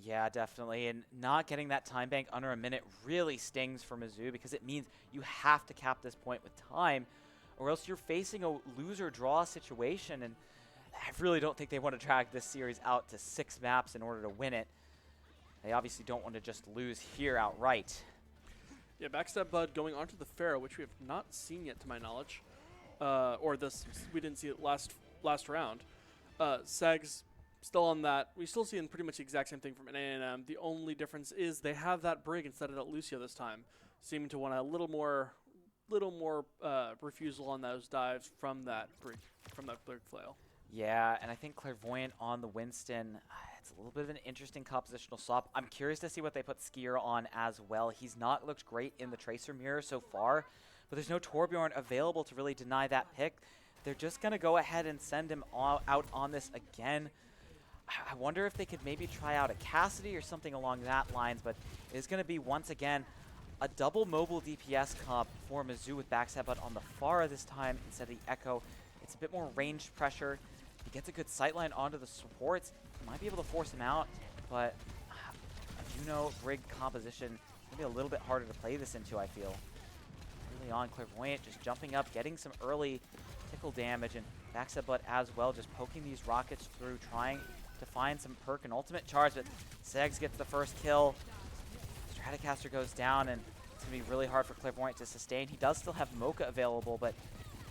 A: Yeah, definitely. And not getting that time bank under a minute really stings for Mizzou because it means you have to cap this point with time, or else you're facing a loser-draw situation, and I really don't think they want to drag this series out to 6 maps in order to win it. they obviously don't want to just lose here outright.
E: Yeah, Backstab Bud going onto the Pharaoh, which we have not seen yet to my knowledge. We didn't see it last round. Segs still on that. We still see pretty much the exact same thing from an A&M. The only difference is they have that Brig instead of that Lucio this time, seeming to want a little more refusal on those dives from that Brig flail.
A: Yeah, and I think Clairvoyant on the Winston, it's a little bit of an interesting compositional swap. I'm curious to see what they put Skier on as well. He's not looked great in the Tracer mirror so far, but there's no Torbjorn available to really deny that pick. They're just going to go ahead and send him out on this again. I wonder if they could maybe try out a Cassidy or something along that lines, but it's going to be, once again, a double mobile DPS comp for Mizzou with Backstab Bud on the Pharah this time instead of the Echo. It's a bit more ranged pressure. He gets a good sightline onto the supports. He might be able to force him out, but a Juno Brig composition is going to be a little bit harder to play this into, I feel. Early on, Clairvoyant just jumping up, getting some early tickle damage, and Backstab Bud as well, just poking these rockets through, trying to find some perk and ultimate charge, but Segs gets the first kill. Stratocaster goes down, and it's going to be really hard for Clairvoyant to sustain. He does still have Mocha available, but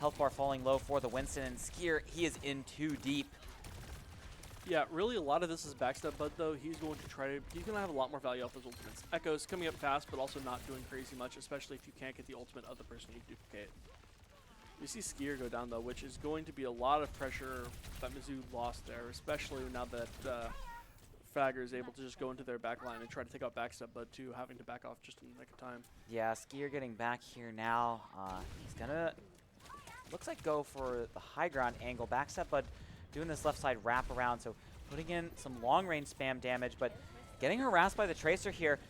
A: health bar falling low for the Winston, and Skier, he is in too deep.
E: Yeah, really a lot of this is Backstab Bud, though. He's going to have a lot more value off those ultimates. Echo's coming up fast, but also not doing crazy much, especially if you can't get the ultimate of the person you duplicate. You see Skier go down, though, which is going to be a lot of pressure that Mizzou lost there, especially now that Fragger is able to just go into their backline and try to take out Backstab Bud, too, having to back off just in the nick of time.
A: Yeah, Skier getting back here now. He's going to, looks like, go for the high ground angle. Backstab Bud doing this left side wrap around, so putting in some long range spam damage, but getting harassed by the Tracer here.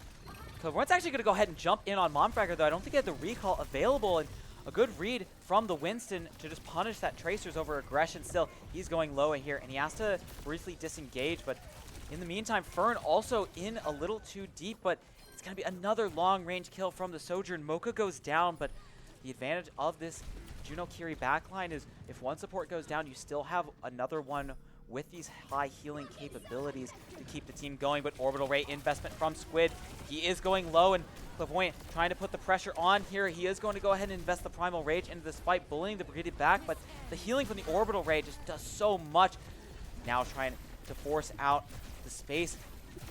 A: Clairvoyant's actually going to go ahead and jump in on Momfragger, though. I don't think he had the recall available, and a good read from the Winston to just punish that Tracer's over aggression. Still, he's going low here, and he has to briefly disengage, but in the meantime, Fern also in a little too deep, but it's going to be another long-range kill from the Sojourn. Mocha goes down, but the advantage of this Juno Kiri backline is if one support goes down, you still have another one with these high healing capabilities to keep the team going. But Orbital Ray investment from Squid. He is going low, and Clairvoyant trying to put the pressure on here. He is going to go ahead and invest the Primal Rage into this fight, bullying the Brigade back, but the healing from the Orbital Ray just does so much. Now trying to force out the space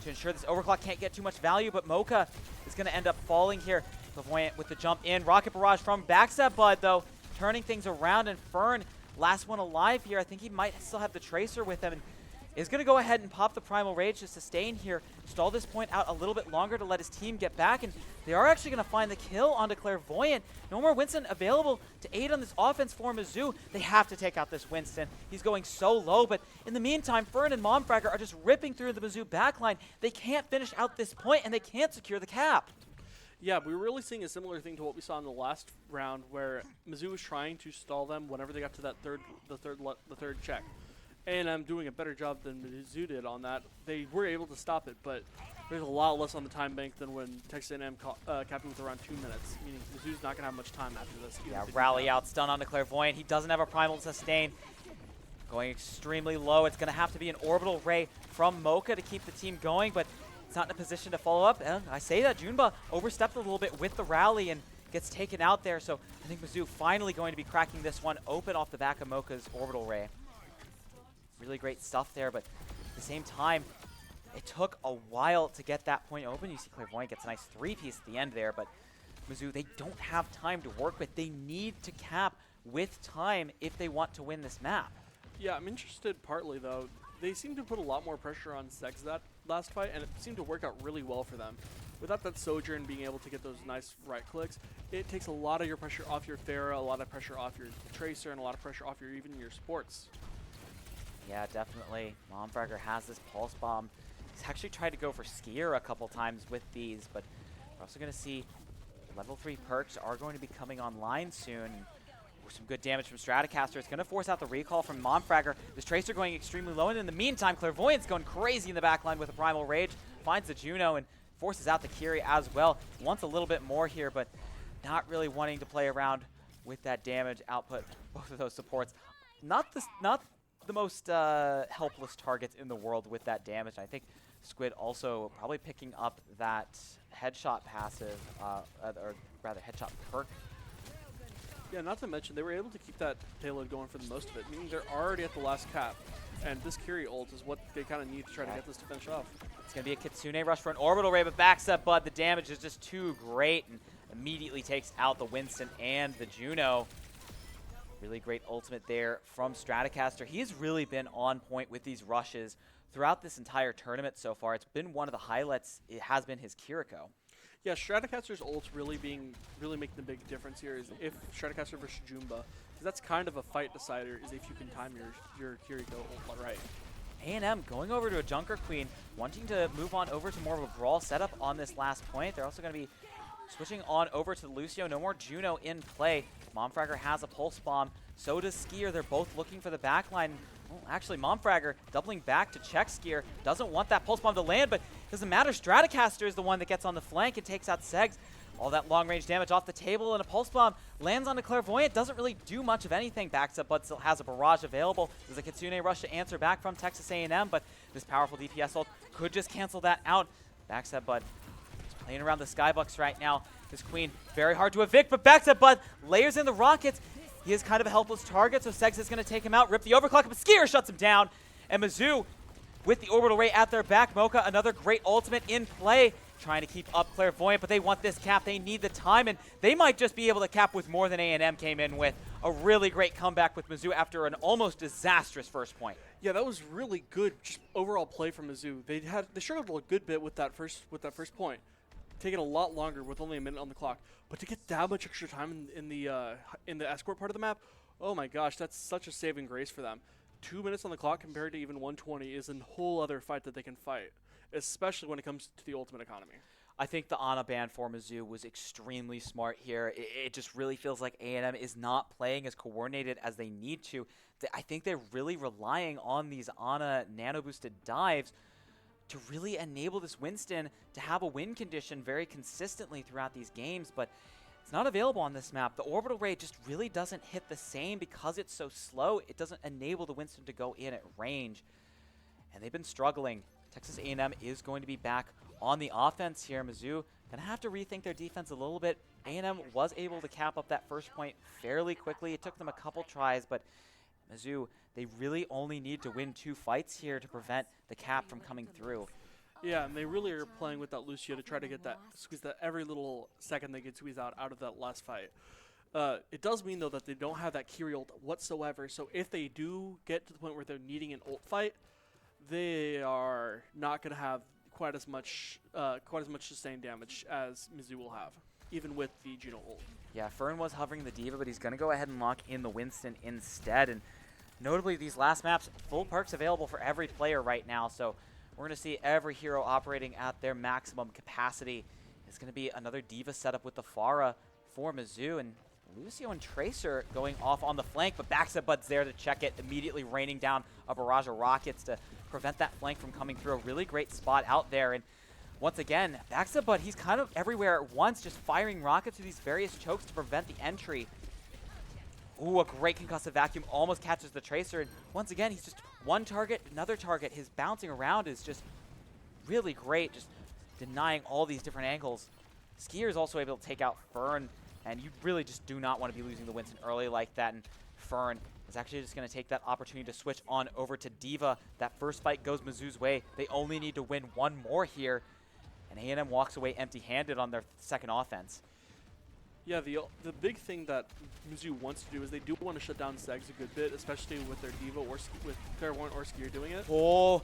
A: to ensure this Overclock can't get too much value, but Mocha is going to end up falling here. Clairvoyant with the jump in. Rocket Barrage from Backstab Bud, though, turning things around, and Fern, last one alive here. I think he might still have the Tracer with him, and is going to go ahead and pop the Primal Rage to sustain here, stall this point out a little bit longer to let his team get back, and they are actually going to find the kill onto Clairvoyant. No more Winston available to aid on this offense for Mizzou. They have to take out this Winston. He's going so low, but in the meantime, Fern and Momfragger are just ripping through the Mizzou backline. They can't finish out this point, and they can't secure the cap.
E: Yeah, we were really seeing a similar thing to what we saw in the last round, where Mizzou was trying to stall them whenever they got to that the third check, and I'm doing a better job than Mizzou did on that. They were able to stop it, but there's a lot less on the time bank than when Texas A&M capped with around 2 minutes, meaning Mizzou's not gonna have much time after this.
A: Yeah, rally out, stun onto Clairvoyant. He doesn't have a primal to sustain. Going extremely low. It's gonna have to be an Orbital Ray from Mocha to keep the team going, but it's not in a position to follow up. I say that Junba overstepped a little bit with the rally and gets taken out there, so I think Mizzou finally going to be cracking this one open off the back of Mocha's Orbital Ray. Really great stuff there, but at the same time, it took a while to get that point open. You see Clairvoyant gets a nice 3-piece at the end there, but Mizzou, they don't have time to work with. They need to cap with time if they want to win this map.
E: Yeah, I'm interested partly, though. They seem to put a lot more pressure on Segs that last fight, and it seemed to work out really well for them. Without that Sojourn being able to get those nice right clicks, it takes a lot of your pressure off your Pharah, a lot of pressure off your Tracer, and a lot of pressure off even your supports.
A: Yeah, definitely. Momfragger has this Pulse Bomb. He's actually tried to go for Skier a couple times with these, but we're also going to see level 3 perks are going to be coming online soon. Some good damage from Stratocaster. It's going to force out the recall from Momfragger. This Tracer going extremely low, and in the meantime, Clairvoyant's going crazy in the backline with a Primal Rage. Finds the Juno and forces out the Kiri as well. Wants a little bit more here, but not really wanting to play around with that damage output. Both of those supports. Not the most helpless targets in the world with that damage. I think Squid also probably picking up that headshot passive, or rather headshot perk.
E: Yeah, not to mention, they were able to keep that payload going for the most of it, meaning they're already at the last cap. And this Curie ult is what they kind of need to try to get this to finish off.
A: It's going to be a Kitsune rush for an orbital ray, but backstep Bud. The damage is just too great and immediately takes out the Winston and the Juno. Really great ultimate there from Stratocaster. He's really been on point with these rushes throughout this entire tournament so far. It's been one of the highlights. It has been his Kiriko.
E: Yeah, Stratocaster's ult's really making the big difference here is if Stratocaster versus Jumba, because that's kind of a fight decider, is if you can time your Kiriko ult right.
A: A&M going over to a Junker Queen, wanting to move on over to more of a brawl setup on this last point. They're also going to be switching on over to Lucio. No more Juno in play. Momfragger has a Pulse Bomb. So does Skier. They're both looking for the backline. Well, actually, Momfragger doubling back to check Skier. Doesn't want that Pulse Bomb to land, but doesn't matter. Stratocaster is the one that gets on the flank and takes out Segs. All that long-range damage off the table, and a Pulse Bomb lands on the Clairvoyant. Doesn't really do much of anything. Backs up, but still has a barrage available. There's a Kitsune rush to answer back from Texas A&M, but this powerful DPS ult could just cancel that out. Backstep Bud is playing around the Skybucks right now. This Queen, very hard to evict, but Backstep Bud layers in the rockets. He is kind of a helpless target, so Segs is going to take him out, rip the overclock, but Skier shuts him down. And Mizzou, with the orbital ray at their back, Mocha, another great ultimate in play, trying to keep up Clairvoyant, but they want this cap. They need the time, and they might just be able to cap with more than A&M came in with. A really great comeback with Mizzou after an almost disastrous first point.
E: Yeah, that was really good just overall play from Mizzou. They struggled a good bit with that first point. Taking a lot longer with only a minute on the clock, but to get that much extra time in the escort part of the map, oh my gosh, that's such a saving grace for them. 2 minutes on the clock compared to even 120 is a whole other fight that they can fight, especially when it comes to the ultimate economy.
A: I think the Ana ban for Mizzou was extremely smart here. It just really feels like A&M is not playing as coordinated as they need to. I think they're really relying on these Ana nano-boosted dives to really enable this Winston to have a win condition very consistently throughout these games, but it's not available on this map. The orbital ray just really doesn't hit the same because it's so slow. It doesn't enable the Winston to go in at range, and they've been struggling. Texas A&M is going to be back on the offense here. Mizzou gonna have to rethink their defense a little bit. A&M was able to cap up that first point fairly quickly. It took them a couple tries, but Mizzou, they really only need to win 2 fights here to prevent the cap from coming through.
E: Yeah, and they really are playing with that Lucio to try to get that, squeeze that every little second they get squeezed out of that last fight. It does mean, though, that they don't have that Curie ult whatsoever, so if they do get to the point where they're needing an ult fight, they are not going to have quite as much sustained damage as Mizzou will have, even with the Juno ult.
A: Yeah, Fern was hovering the Diva, but he's going to go ahead and lock in the Winston instead. And notably, these last maps, full perks available for every player right now. So we're going to see every hero operating at their maximum capacity. It's going to be another Diva setup with the Pharah for Mizzou. And Lucio and Tracer going off on the flank, but Backstep Bud's there to check it, immediately raining down a barrage of rockets to prevent that flank from coming through. A really great spot out there. And once again, Backstep Bud, he's kind of everywhere at once, just firing rockets to these various chokes to prevent the entry. Ooh, a great concussive vacuum almost catches the Tracer. And once again, he's just one target, another target. His bouncing around is just really great, just denying all these different angles. Skier is also able to take out Fern, and you really just do not want to be losing the Winston early like that. And Fern is actually just going to take that opportunity to switch on over to Diva. That first fight goes Mizzou's way. They only need to win one more here. And A&M walks away empty-handed on their second offense.
E: Yeah, the big thing that Mizzou wants to do is they do want to shut down Segs a good bit, especially with their Diva or with Clairvoyant or Skier doing it.
A: Oh,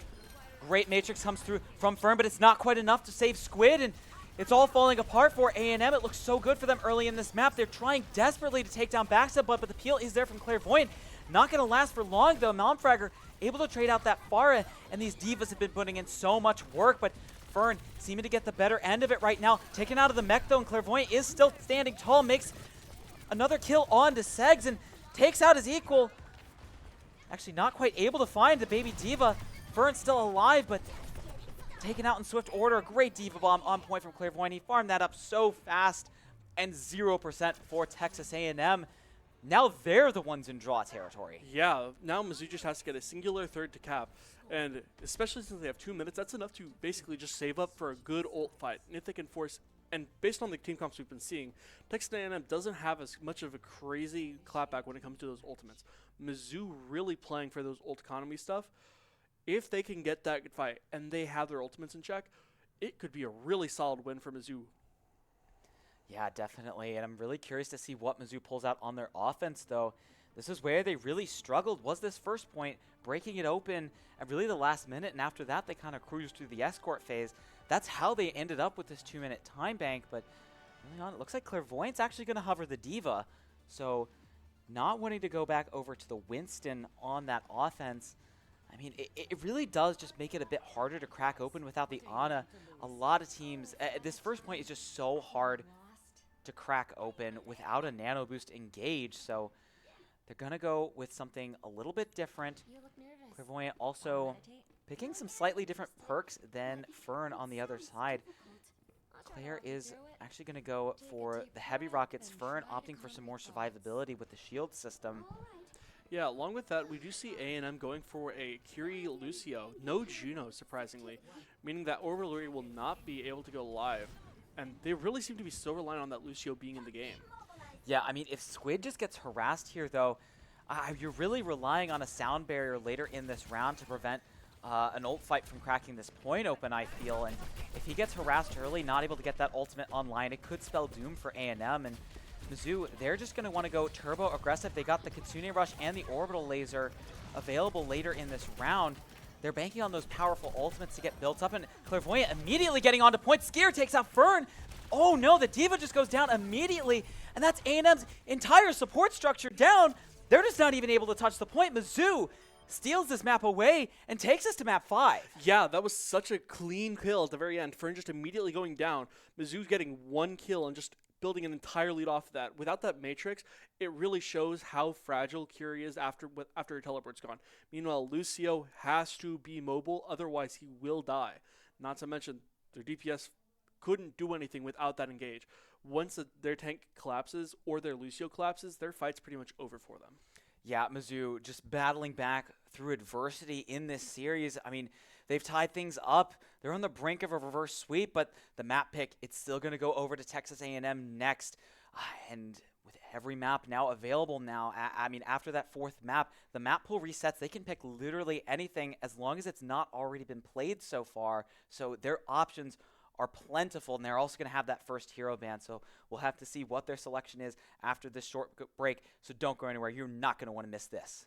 A: great Matrix comes through from Fern, but it's not quite enough to save Squid, and it's all falling apart for A&M. It looks so good for them early in this map. They're trying desperately to take down Backstep Bud, but the peel is there from Clairvoyant. Not going to last for long, though. Momfragger able to trade out that Pharah, and these Divas have been putting in so much work, but Fern seeming to get the better end of it right now. Taken out of the mech, though, and Clairvoyant is still standing tall. Makes another kill on to Segs and takes out his equal. Actually not quite able to find the baby Diva. Fern's still alive, but taken out in swift order. Great Diva bomb on point from Clairvoyant. He farmed that up so fast, and 0% for Texas A&M. Now they're the ones in draw territory.
E: Yeah, now Mizzou just has to get a singular third to cap. And especially since they have 2 minutes, that's enough to basically just save up for a good ult fight. And if they can force, and based on the team comps we've been seeing, Texas A&M doesn't have as much of a crazy clapback when it comes to those ultimates. Mizzou really playing for those ult economy stuff. If they can get that fight and they have their ultimates in check, it could be a really solid win for Mizzou.
A: Yeah, definitely. And I'm really curious to see what Mizzou pulls out on their offense, though. This is where they really struggled, was this first point, breaking it open at really the last minute. And after that, they kind of cruised through the escort phase. That's how they ended up with this 2-minute time bank. But early on, it looks like Clairvoyant's actually going to hover the Diva. So not wanting to go back over to the Winston on that offense. I mean, it really does just make it a bit harder to crack open without the Ana. A lot of teams, this first point is just so hard to crack open without a nano boost engage. So they're going to go with something a little bit different. Clairvoyant also picking some slightly different perks than Fern on the other side. Claire is actually going to go for the heavy rockets. Fern opting for some more survivability with the shield system.
E: Yeah, along with that, we do see A&M going for a Curie Lucio. No Juno, surprisingly, meaning that Overlord will not be able to go live. And they really seem to be so reliant on that Lucio being in the game.
A: Yeah, I mean, if Squid just gets harassed here, though, you're really relying on a sound barrier later in this round to prevent an ult fight from cracking this point open, I feel. And if he gets harassed early, not able to get that ultimate online, it could spell doom for A&M. And Mizzou, they're just going to want to go turbo aggressive. They got the Kitsune Rush and the Orbital Laser available later in this round. They're banking on those powerful ultimates to get built up, and Clairvoyant immediately getting onto point. Skier takes out Fern. Oh no, the Diva just goes down immediately, and that's A&M's entire support structure down. They're just not even able to touch the point. Mizzou steals this map away and takes us to map 5.
E: Yeah, that was such a clean kill at the very end. Fern just immediately going down. Mizzou getting 1 kill and just building an entire lead off of that. Without that Matrix, it really shows how fragile Curie is after her teleport's gone. Meanwhile, Lucio has to be mobile, otherwise he will die. Not to mention, their DPS couldn't do anything without that engage. Once their tank collapses or their Lucio collapses, their fight's pretty much over for them.
A: Yeah, Mizzou just battling back through adversity in this series. I mean, they've tied things up. They're on the brink of a reverse sweep, but the map pick, it's still going to go over to Texas A&M next. And with every map now available now, I mean, after that 4th map, the map pool resets. They can pick literally anything as long as it's not already been played so far. So their options are plentiful, and they're also going to have that first hero ban. So we'll have to see what their selection is after this short break. So don't go anywhere. You're not going to want to miss this.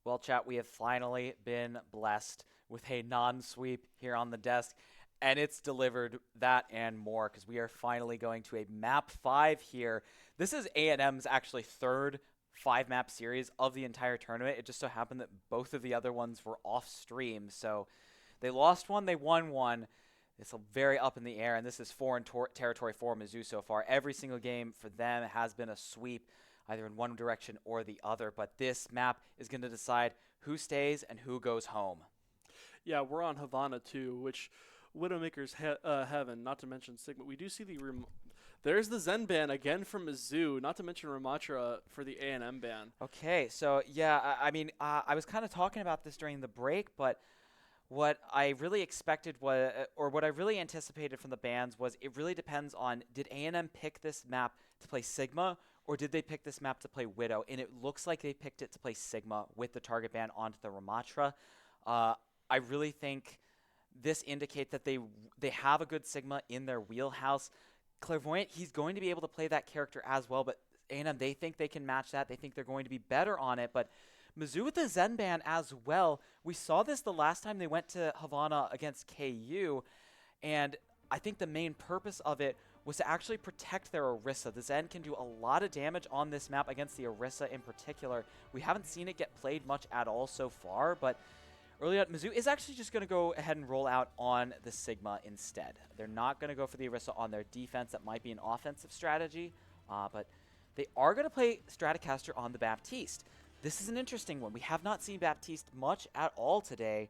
A: Well, chat, we have finally been blessed with a non-sweep here on the desk, and it's delivered that and more because we are finally going to a map 5 here. This is A&M's actually third 5-map series of the entire tournament. It just so happened that both of the other ones were off stream, so they lost one, they won one. It's very up in the air, and this is foreign territory for Mizzou so far. Every single game for them has been a sweep, either in one direction or the other. But this map is going to decide who stays and who goes home.
E: Yeah, we're on Havana too, which Widowmaker's heaven, not to mention Sigma. We do see there's the Zen ban again from Mizzou, not to mention Ramatra for the A&M ban.
A: Okay, so yeah, I mean, I was kind of talking about this during the break, but what I really expected was, or what I really anticipated from the bans was, it really depends on, did A&M pick this map to play Sigma, or did they pick this map to play Widow? And it looks like they picked it to play Sigma with the target ban onto the Ramatra. I really think this indicates that they have a good Sigma in their wheelhouse. Clairvoyant, he's going to be able to play that character as well, but A&M, they think they can match that. They think they're going to be better on it, but Mizzou with the Zen ban as well. We saw this the last time they went to Havana against KU, and I think the main purpose of it was to actually protect their Orisa. The Zen can do a lot of damage on this map against the Orisa in particular. We haven't seen it get played much at all so far, but early on, Mizzou is actually just going to go ahead and roll out on the Sigma instead. They're not going to go for the Orisa on their defense. That might be an offensive strategy, but they are going to play Stratocaster on the Baptiste. This is an interesting one. We have not seen Baptiste much at all today,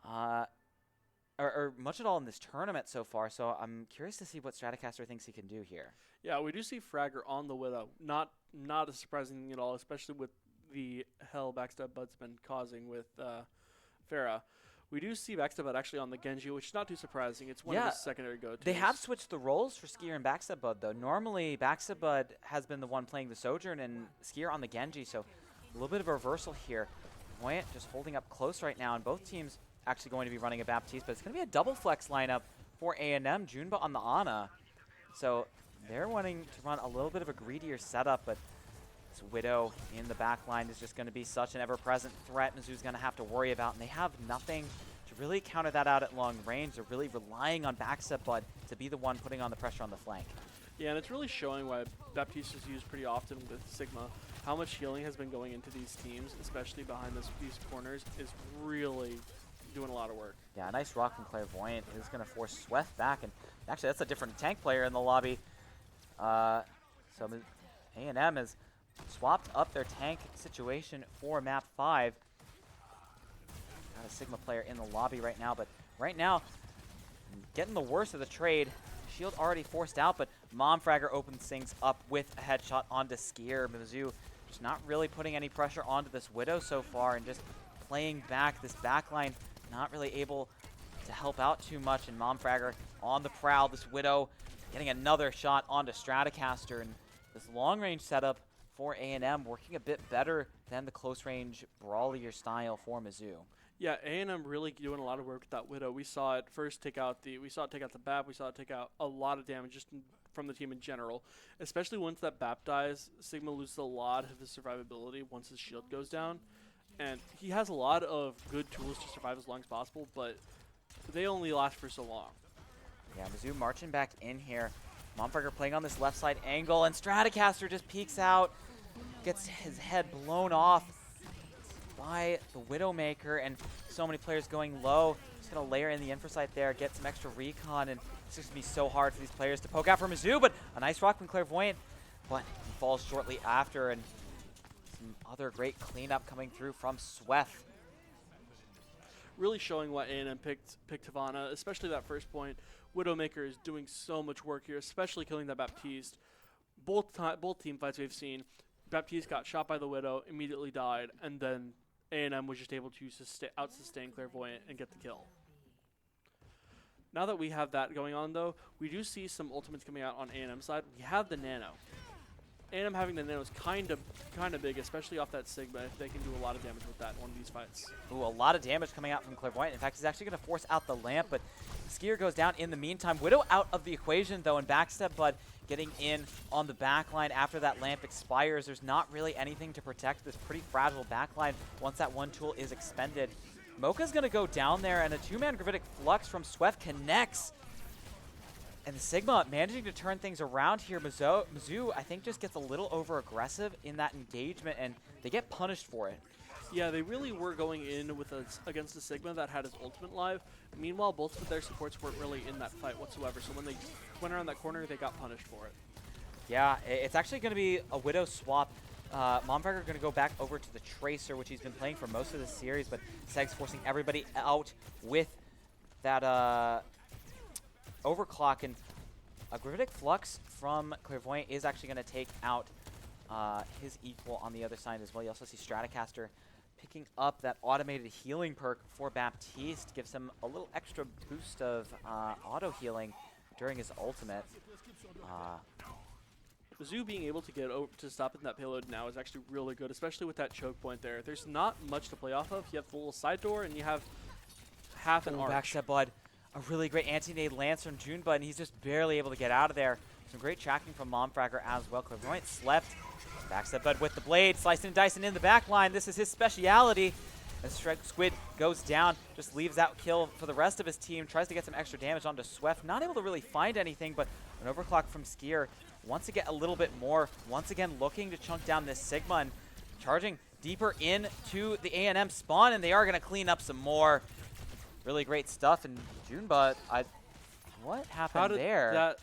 A: or much at all in this tournament so far, so I'm curious to see what Stratocaster thinks he can do here.
E: Yeah, we do see Fragger on the Widow. Not as surprising at all, especially with the hell Backstab Bud's been causing with Farah. We do see Backstab Bud actually on the Genji, which is not too surprising. It's one of his secondary go-tos.
A: They have switched the roles for Skier and Backstab Bud, though. Normally, Backstab Bud has been the one playing the Sojourn and Skier on the Genji, so a little bit of a reversal here. Voyant just holding up close right now, and both teams actually going to be running a Baptiste, but it's going to be a double flex lineup for A&M. Junba on the Ana. So they're wanting to run a little bit of a greedier setup, but this Widow in the back line is just going to be such an ever-present threat Mizzou's going to have to worry about, and they have nothing to really counter that out at long range. They're really relying on Backstab Bud to be the one putting on the pressure on the flank.
E: Yeah, and it's really showing why Baptiste is used pretty often with Sigma. How much healing has been going into these teams, especially behind these corners, is really doing a lot of work.
A: Yeah, a nice rock from Clairvoyant is going to force Sweth back, and actually that's a different tank player in the lobby. So A&M has swapped up their tank situation for map 5. Got a Sigma player in the lobby right now, but right now, getting the worst of the trade. Shield already forced out, but Momfragger opens things up with a headshot onto Skier. Mizzou just not really putting any pressure onto this Widow so far and just playing back this backline, not really able to help out too much. And Momfragger on the prowl. This Widow getting another shot onto Stratocaster, and this long-range setup for A&M working a bit better than the close-range brawlier style for Mizzou.
E: Yeah, A&M really doing a lot of work with that Widow. We saw it first take out the BAP. We saw it take out a lot of damage just from the team in general. Especially once that BAP dies, Sigma loses a lot of his survivability once his shield goes down. And he has a lot of good tools to survive as long as possible, but they only last for so long.
A: Yeah, Mizzou marching back in here. Momfragger playing on this left side angle, and Stratocaster just peeks out, gets his head blown off by the Widowmaker, and so many players going low. Just going to layer in the infrasight there, get some extra recon, and it's just going to be so hard for these players to poke out for Mizzou, but a nice rock from Clairvoyant, but he falls shortly after, and some other great cleanup coming through from Sweth.
E: Really showing why A&M picked Havana, especially that first point. Widowmaker is doing so much work here, especially killing that Baptiste. Both team fights we've seen, Baptiste got shot by the Widow, immediately died, and then A&M was just able to out-sustain Clairvoyant and get the kill. Now that we have that going on, though, we do see some ultimates coming out on A&M side. We have the Nano. A&M having the nano is kind of big, especially off that Sigma. If they can do a lot of damage with that in one of these fights.
A: Ooh, a lot of damage coming out from Clairvoyant. In fact, he's actually going to force out the lamp, but Skier goes down in the meantime. Widow out of the equation, though, and Backstep Bud getting in on the backline after that lamp expires. There's not really anything to protect this pretty fragile backline once that one tool is expended. Mocha's going to go down there, and a two-man Gravitic Flux from Swef connects. And the Sigma managing to turn things around here. Mizzou, I think, just gets a little over-aggressive in that engagement, and they get punished for it.
E: Yeah, they really were going in with against a Sigma that had his ultimate live. Meanwhile, both of their supports weren't really in that fight whatsoever. So when they went around that corner, they got punished for it.
A: Yeah, it's actually going to be a Widow swap. Momfragger going to go back over to the Tracer, which he's been playing for most of the series, but Seg's forcing everybody out with that overclock, and a Gravitic Flux from Clairvoyant is actually going to take out his equal on the other side as well. You also see Stratocaster picking up that automated healing perk for Baptiste, gives him a little extra boost of auto healing during his ultimate.
E: Mizzou being able to get to stop in that payload now is actually really good, especially with that choke point there. There's not much to play off of. You have the little side door, and you have half an arch.
A: Backstep Bud, a really great anti-nade lance from Junebud, and he's just barely able to get out of there. Some great tracking from Momfragger as well. Clairvoyant slept. Backstep Bud with the blade, slicing and dicing in the back line. This is his speciality. As Squid goes down, just leaves that kill for the rest of his team, tries to get some extra damage onto Swef. Not able to really find anything, but an overclock from Skier wants to get a little bit more. Once again, looking to chunk down this Sigma and charging deeper into the A&M spawn, and they are going to clean up some more. Really great stuff. And Junebud, what happened there?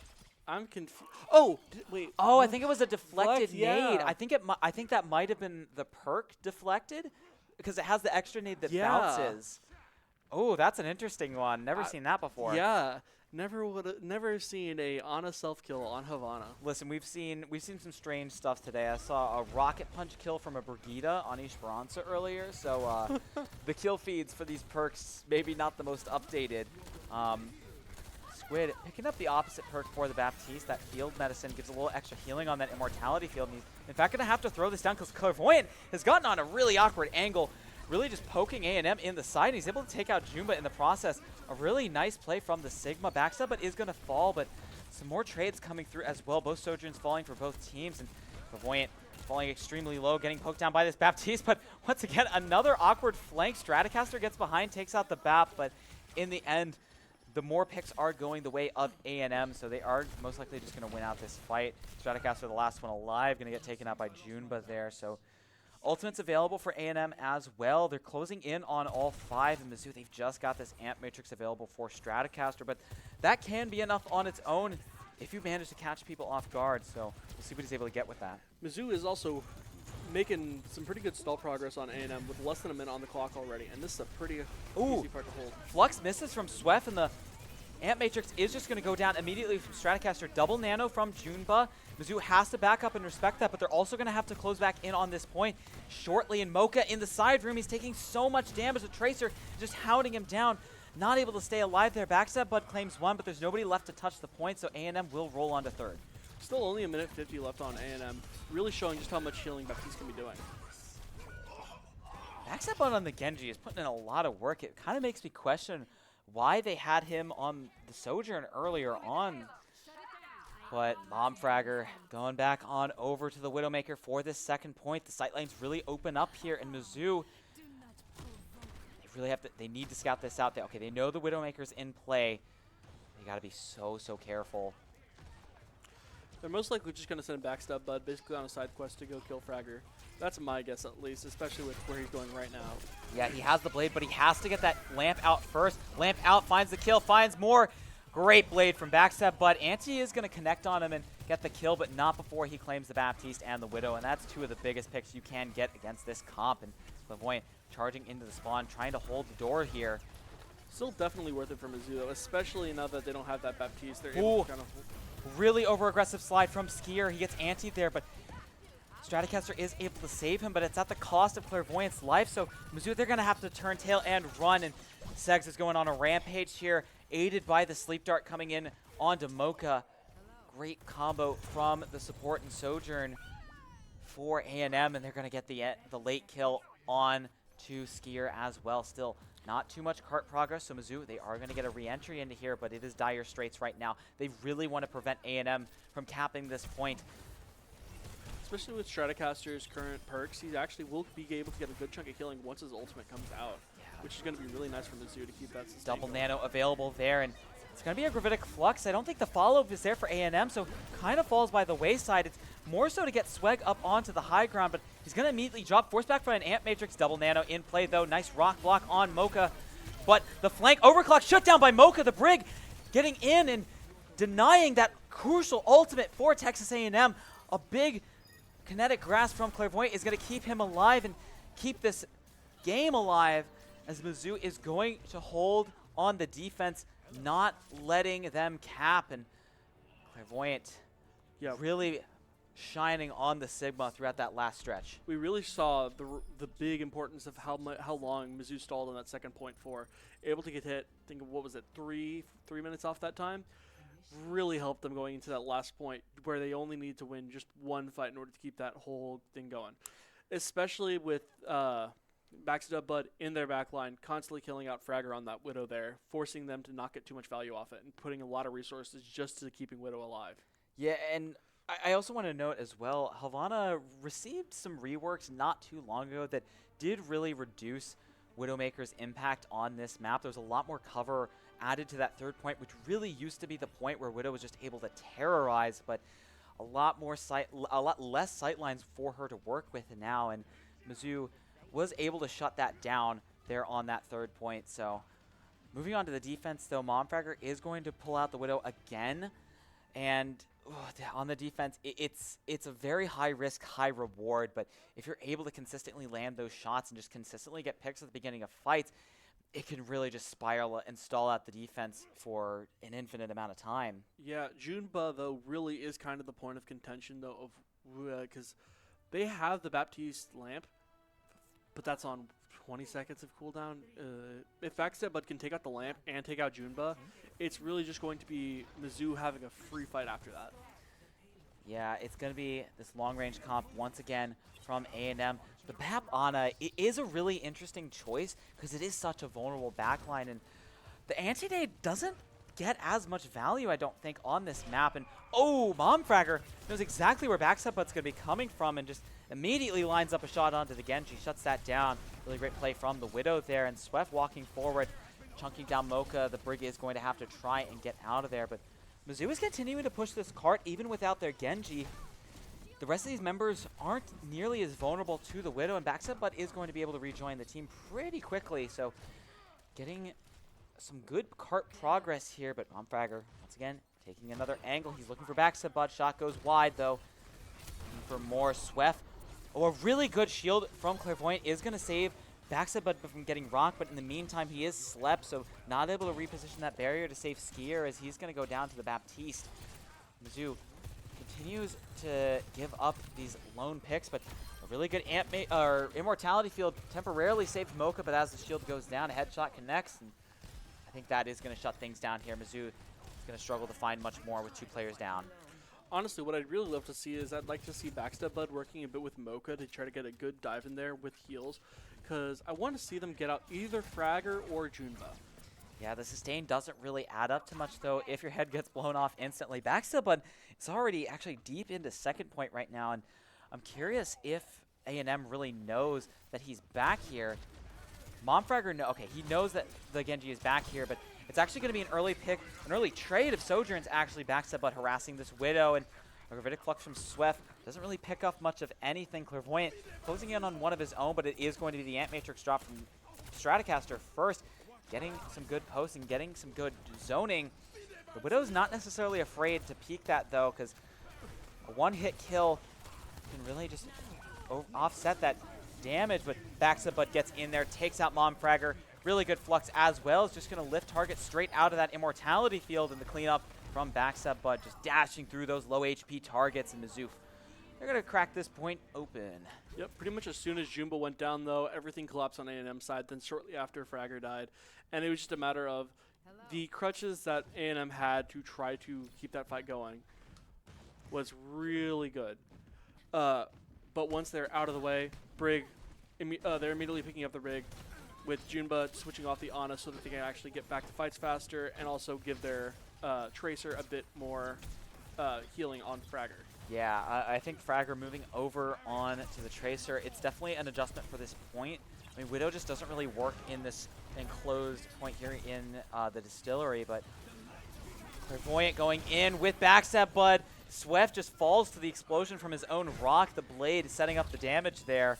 E: I'm confused. Oh, wait.
A: Oh, I think it was a deflected nade.
E: Yeah.
A: I think that might have been the perk deflected, because it has the extra nade that
E: Yeah.
A: bounces. Oh, that's an interesting one. Never seen that before.
E: Yeah, never seen a Ana self kill on Havana.
A: Listen, we've seen some strange stuff today. I saw a rocket punch kill from a Brigida on Esperanza earlier, so the kill feeds for these perks maybe not the most updated. Squid picking up the opposite perk for the Baptiste. That field medicine gives a little extra healing on that immortality field. And he's in fact going to have to throw this down because Clairvoyant has gotten on a really awkward angle, really just poking A&M in the side. And he's able to take out Jumba in the process. A really nice play from the Sigma. Backstep, but is going to fall, but some more trades coming through as well. Both Sojourns falling for both teams, and Clairvoyant falling extremely low, getting poked down by this Baptiste. But once again, another awkward flank. Stratocaster gets behind, takes out the Bap, but in the end, the more picks are going the way of A&M, so they are most likely just going to win out this fight. Stratocaster, the last one alive, going to get taken out by Juneba there. So ultimates available for A&M as well. They're closing in on all 5 in Mizzou. They've just got this Amp Matrix available for Stratocaster, but that can be enough on its own if you manage to catch people off guard. So we'll see what he's able to get with that.
E: Mizzou is also making some pretty good stall progress on A&M with less than a minute on the clock already, and this is a pretty easy part to hold.
A: Flux misses from Swef, and the Amp Matrix is just going to go down immediately from Stratocaster. Double nano from Juneba. Mizzou has to back up and respect that, but they're also going to have to close back in on this point shortly. And Mocha in the side room, he's taking so much damage. The Tracer just hounding him down. Not able to stay alive there. Backstep Bud claims 1, but there's nobody left to touch the point, so A&M will roll on to 3rd.
E: Still only a minute 50 left on A&M, really showing just how much healing Baptiste can be doing.
A: Backstep Bud on the Genji is putting in a lot of work. It kind of makes me question why they had him on the Sojourn earlier on. But Momfragger going back on over to the Widowmaker for this second point. The sight lanes really open up here, and Mizzou, they need to scout this out. Okay, they know the Widowmaker's in play. They got to be so careful.
E: They're most likely just going to send Backstep Bud basically on a side quest to go kill Fragger. That's my guess, at least, especially with where he's going right now.
A: Yeah, he has the blade, but he has to get that lamp out first. Lamp out, finds the kill, finds more. Great blade from Backstep Bud. Anti is going to connect on him and get the kill, but not before he claims the Baptiste and the Widow, and that's 2 of the biggest picks you can get against this comp. And Clairvoyant charging into the spawn, trying to hold the door here.
E: Still definitely worth it for Mizzou, though, especially now that they don't have that Baptiste. They're able to kind of...
A: Really over-aggressive slide from Skier. He gets antied there, but Stratocaster is able to save him, but it's at the cost of Clairvoyant's life. So Mizzou, they're going to have to turn tail and run, and Segs is going on a rampage here, aided by the Sleep Dart coming in onto Mocha. Great combo from the support and Sojourn. for A&M, and they're going to get the late kill on to Skier as well. Still not too much cart progress, so Mizzou, they are going to get a re-entry into here, but it is dire straits right now. They really want to prevent A&M from capping this point.
E: Especially with Stratocaster's current perks, he actually will be able to get a good chunk of killing once his ultimate comes out, which is going to be really nice for Mizzou to keep that sustain
A: Double
E: going.
A: nano available there, and it's going to be a Gravitic Flux. I don't think the follow-up is there for A&M, so kind of falls by the wayside. It's more so to get Sweg up onto the high ground, but he's going to immediately drop. Force back by an Amp Matrix. Double nano in play, though. Nice rock block on Mocha. But the flank overclock shut down by Mocha. The Brig getting in and denying that crucial ultimate for Texas A&M. A big kinetic grasp from Clairvoyant is going to keep him alive and keep this game alive, as Mizzou is going to hold on the defense, not letting them cap. And Clairvoyant really shining on the Sigma throughout that last stretch.
E: We really saw the big importance of how long Mizzou stalled on that second point for. Able to get hit, I think, what was it, three minutes off that time? Really helped them going into that last point where they only need to win just one fight in order to keep that whole thing going. Especially with Backstep Bud in their backline, constantly killing out Fragger on that Widow there, forcing them to not get too much value off it and putting a lot of resources just to keeping Widow alive.
A: Yeah, and I also want to note as well, Havana received some reworks not too long ago that did really reduce Widowmaker's impact on this map. There was a lot more cover added to that third point, which really used to be the point where Widow was just able to terrorize, but a lot less sightlines for her to work with now, and Mizzou was able to shut that down there on that third point. So moving on to the defense, though, Momfragger is going to pull out the Widow again, and on the defense, it's a very high risk, high reward, but if you're able to consistently land those shots and just consistently get picks at the beginning of fights, it can really just spiral and stall out the defense for an infinite amount of time.
E: Yeah, Junba, though, really is kind of the point of contention, though, of because they have the Baptiste lamp, but that's on 20 seconds of cooldown. If Backstep Bud can take out the lamp and take out Junba, it's really just going to be Mizzou having a free fight after that.
A: Yeah, it's going to be this long-range comp once again from A&M. The Bap Ana, it is a really interesting choice because it is such a vulnerable backline, and the anti-nade doesn't get as much value, I don't think, on this map. And Momfragger knows exactly where Backstep Bud's going to be coming from and just immediately lines up a shot onto the Genji, shuts that down. Really great play from the Widow there, and Sweff walking forward, chunking down Mocha. The Brig is going to have to try and get out of there, but Mizzou is continuing to push this cart even without their Genji. The rest of these members aren't nearly as vulnerable to the Widow, and Backstep Bud is going to be able to rejoin the team pretty quickly, so getting some good cart progress here, but Momfragger, once again, taking another angle. He's looking for Backstep Bud. Shot goes wide, though. Looking for more Sweff. A really good shield from Clairvoyant is going to save Backstep Bud from getting rocked, but in the meantime, he is slept, so not able to reposition that barrier to save Skier as he's going to go down to the Baptiste. Mizzou continues to give up these lone picks, but a really good Immortality field temporarily saved Mocha, but as the shield goes down, a headshot connects, and I think that is going to shut things down here. Mizzou is going to struggle to find much more with 2 players down.
E: Honestly, what I'd really love to see is I'd like to see Backstep Bud working a bit with Mocha to try to get a good dive in there with heals, because I want to see them get out either Fragger or Junba.
A: Yeah, the sustain doesn't really add up to much, though, if your head gets blown off instantly. Backstep Bud is already actually deep into second point right now, and I'm curious if A&M really knows that he's back here. Momfragger, okay, he knows that the Genji is back here, but it's actually going to be an early pick, an early trade of Sojourn's actually Backstep Bud harassing this Widow, and a Gravitic Flux from Sweff doesn't really pick up much of anything. Clairvoyant closing in on one of his own, but it is going to be the Ant Matrix drop from Stratocaster first, getting some good posts and getting some good zoning. The Widow's not necessarily afraid to peek that, though, because a one-hit kill can really just offset that damage, but Backstep Bud gets in there, takes out Momfragger. Really good Flux as well. Is just going to lift target straight out of that Immortality field, and the cleanup from Backstep Bud just dashing through those low HP targets, and Mizzou, they're going to crack this point open.
E: Yep, pretty much as soon as Junba went down, though, everything collapsed on A&M's side. Then shortly after, Fragger died, and it was just a matter of the crutches that A&M had to try to keep that fight going was really good. but once they're out of the way, Brig, they're immediately picking up the rig, with Junba switching off the Ana so that they can actually get back to fights faster and also give their Tracer a bit more healing on Fragger.
A: Yeah, I think Fragger moving over on to the Tracer, it's definitely an adjustment for this point. I mean, Widow just doesn't really work in this enclosed point here in the distillery, but Clairvoyant going in with backstab, but Swift just falls to the explosion from his own rock, the blade setting up the damage there.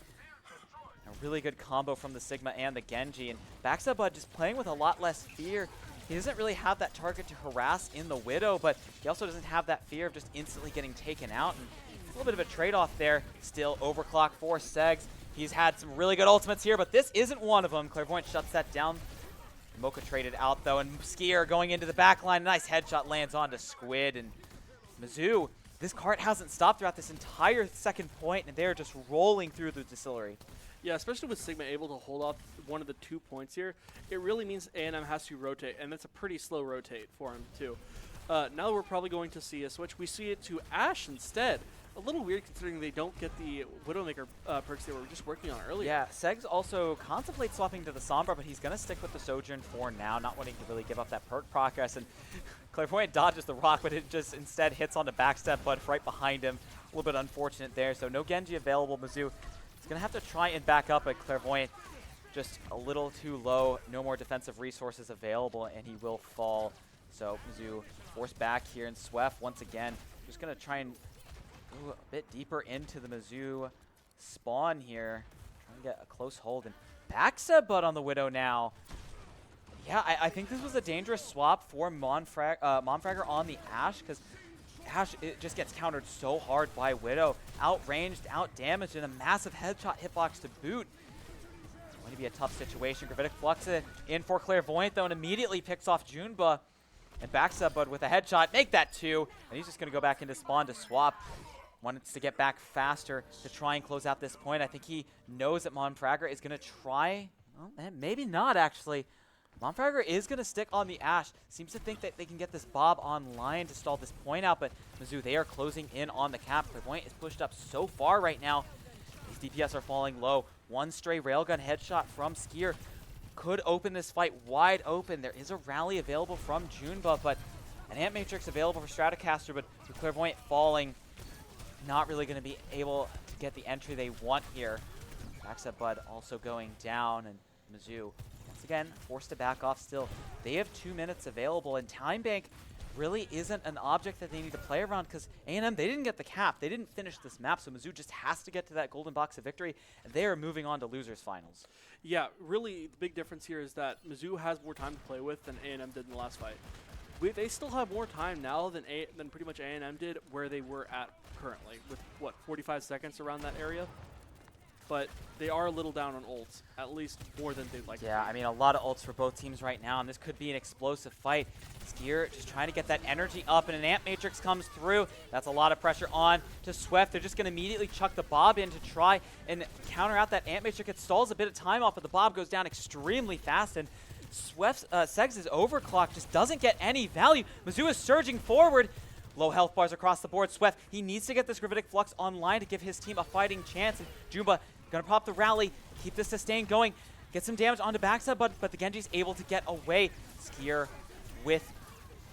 A: A really good combo from the Sigma and the Genji, and Backstab Bud just playing with a lot less fear. He doesn't really have that target to harass in the Widow, but he also doesn't have that fear of just instantly getting taken out. And a little bit of a trade-off there. Still overclock for Segs. He's had some really good ultimates here, but this isn't one of them. Clairvoyant shuts that down. Mocha traded out, though, and Skier going into the back line. Nice headshot lands onto Squid, and Mizzou, this cart hasn't stopped throughout this entire second point, and they're just rolling through the distillery.
E: Yeah, especially with Sigma able to hold off one of the 2 points here, it really means A&M has to rotate, and that's a pretty slow rotate for him, too. Now we're probably going to see a switch. We see it to Ashe instead. A little weird considering they don't get the Widowmaker perks they were just working on earlier.
A: Yeah, Segs also contemplates swapping to the Sombra, but he's going to stick with the Sojourn for now, not wanting to really give up that perk progress. And Clairvoyant dodges the rock, but it just instead hits on the backstep, but right behind him. A little bit unfortunate there, so no Genji available. Mizzou is going to have to try and back up, but Clairvoyant just a little too low. No more defensive resources available, and he will fall. So Mizzou forced back here, and Swef once again just going to try and go a bit deeper into the Mizzou spawn here. Trying to get a close hold, and backstab Bud on the Widow now. Yeah, I think this was a dangerous swap for Monfragger on the Ashe, because Ashe, it just gets countered so hard by Widow. Outranged, outdamaged, and a massive headshot hitbox to boot. It's going to be a tough situation. Gravitic Flux in for Clairvoyant, though, and immediately picks off Junba. And backstab Bud with a headshot, make that 2. And he's just going to go back into spawn to swap. Wants to get back faster to try and close out this point. I think he knows that Monfragger is going to try. Well, maybe not, actually. Monfragger is going to stick on the Ashe. Seems to think that they can get this Bob online to stall this point out, but Mizzou, they are closing in on the cap. Clairvoyant is pushed up so far right now. These DPS are falling low. One stray railgun headshot from Skier could open this fight wide open. There is a rally available from Junba, but an Ant Matrix available for Stratocaster, but with Clairvoyant falling, not really going to be able to get the entry they want here. Backstab Bud also going down, and Mizzou once again forced to back off still. They have 2 minutes available, and Time Bank really isn't an object that they need to play around, because A&M, they didn't get the cap. They didn't finish this map, so Mizzou just has to get to that golden box of victory, and they are moving on to losers finals.
E: Yeah, really the big difference here is that Mizzou has more time to play with than A&M did in the last fight. They still have more time now than pretty much A&M did where they were at currently, with, what, 45 seconds around that area? But they are a little down on ults, at least more than they'd like to be.
A: Yeah, I mean, a lot of ults for both teams right now, and this could be an explosive fight. Skier just trying to get that energy up, and an Ant Matrix comes through. That's a lot of pressure on to Swift. They're just going to immediately chuck the Bob in to try and counter out that Ant Matrix. It stalls a bit of time off, but the Bob goes down extremely fast, and Swift's Segs' overclock just doesn't get any value. Mizzou is surging forward. Low health bars across the board. Swift, he needs to get this Gravitic Flux online to give his team a fighting chance. And Junba gonna pop the rally, keep the sustain going, get some damage onto backside, but the Genji's able to get away. Skier with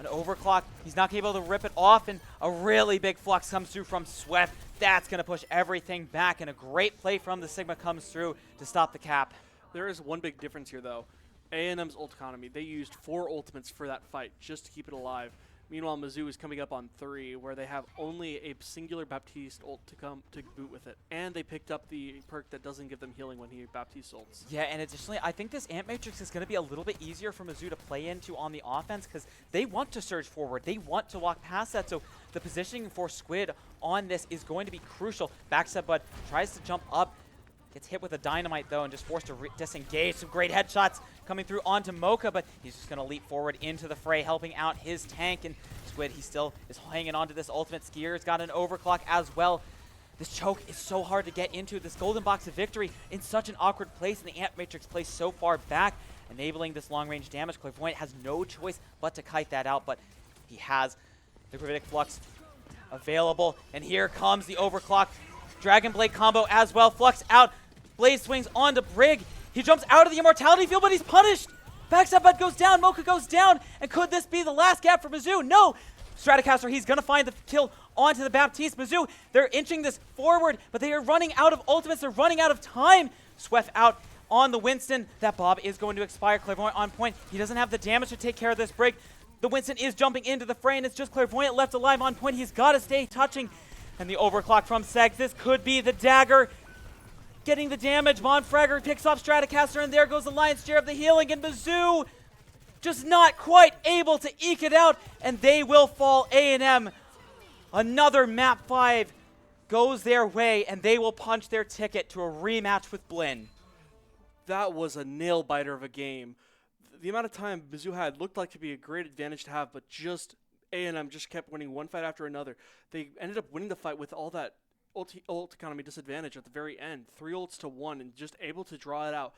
A: an overclock. He's not able to rip it off, and a really big flux comes through from Swift. That's gonna push everything back, and a great play from the Sigma comes through to stop the cap.
E: There is one big difference here, though. A&M's ult economy, they used 4 ultimates for that fight just to keep it alive. Meanwhile, Mizzou is coming up on 3, where they have only a singular Baptiste ult to come to boot with it. And they picked up the perk that doesn't give them healing when he Baptiste ults.
A: Yeah, and additionally, I think this Ant Matrix is going to be a little bit easier for Mizzou to play into on the offense, because they want to surge forward. They want to walk past that, so the positioning for Squid on this is going to be crucial. Backstab Bud tries to jump up, gets hit with a dynamite, though, and just forced to disengage. Some great headshots coming through onto Mocha, but he's just going to leap forward into the fray, helping out his tank. And Squid, he still is hanging on to this ultimate. Skier's got an overclock as well. This choke is so hard to get into. This golden box of victory in such an awkward place, and the Ant Matrix placed so far back, enabling this long-range damage. Clairvoyant has no choice but to kite that out, but he has the Gravitic Flux available. And here comes the overclock. Dragon Blade combo as well. Flux out. Blaze swings onto Brig. He jumps out of the Immortality field, but he's punished. Backstab Bud goes down. Mocha goes down. And could this be the last gap for Mizzou? No. Stratocaster, he's going to find the kill onto the Baptiste. Mizzou, they're inching this forward, but they are running out of ultimates. They're running out of time. Sweff out on the Winston. That Bob is going to expire. Clairvoyant on point. He doesn't have the damage to take care of this break. The Winston is jumping into the fray, and it's just Clairvoyant left alive on point. He's got to stay touching. And the overclock from Segs. This could be the dagger. Getting the damage. Monfragger picks off Stratocaster, and there goes the lion's share of the healing. And Mizzou just not quite able to eke it out, and they will fall. A&M, another map 5 goes their way, and they will punch their ticket to a rematch with Blinn.
E: That was a nail-biter of a game. The amount of time Mizzou had looked like to be a great advantage to have, but just A&M just kept winning one fight after another. They ended up winning the fight with all that ult economy disadvantage at the very end. 3 ults to 1 and just able to draw it out.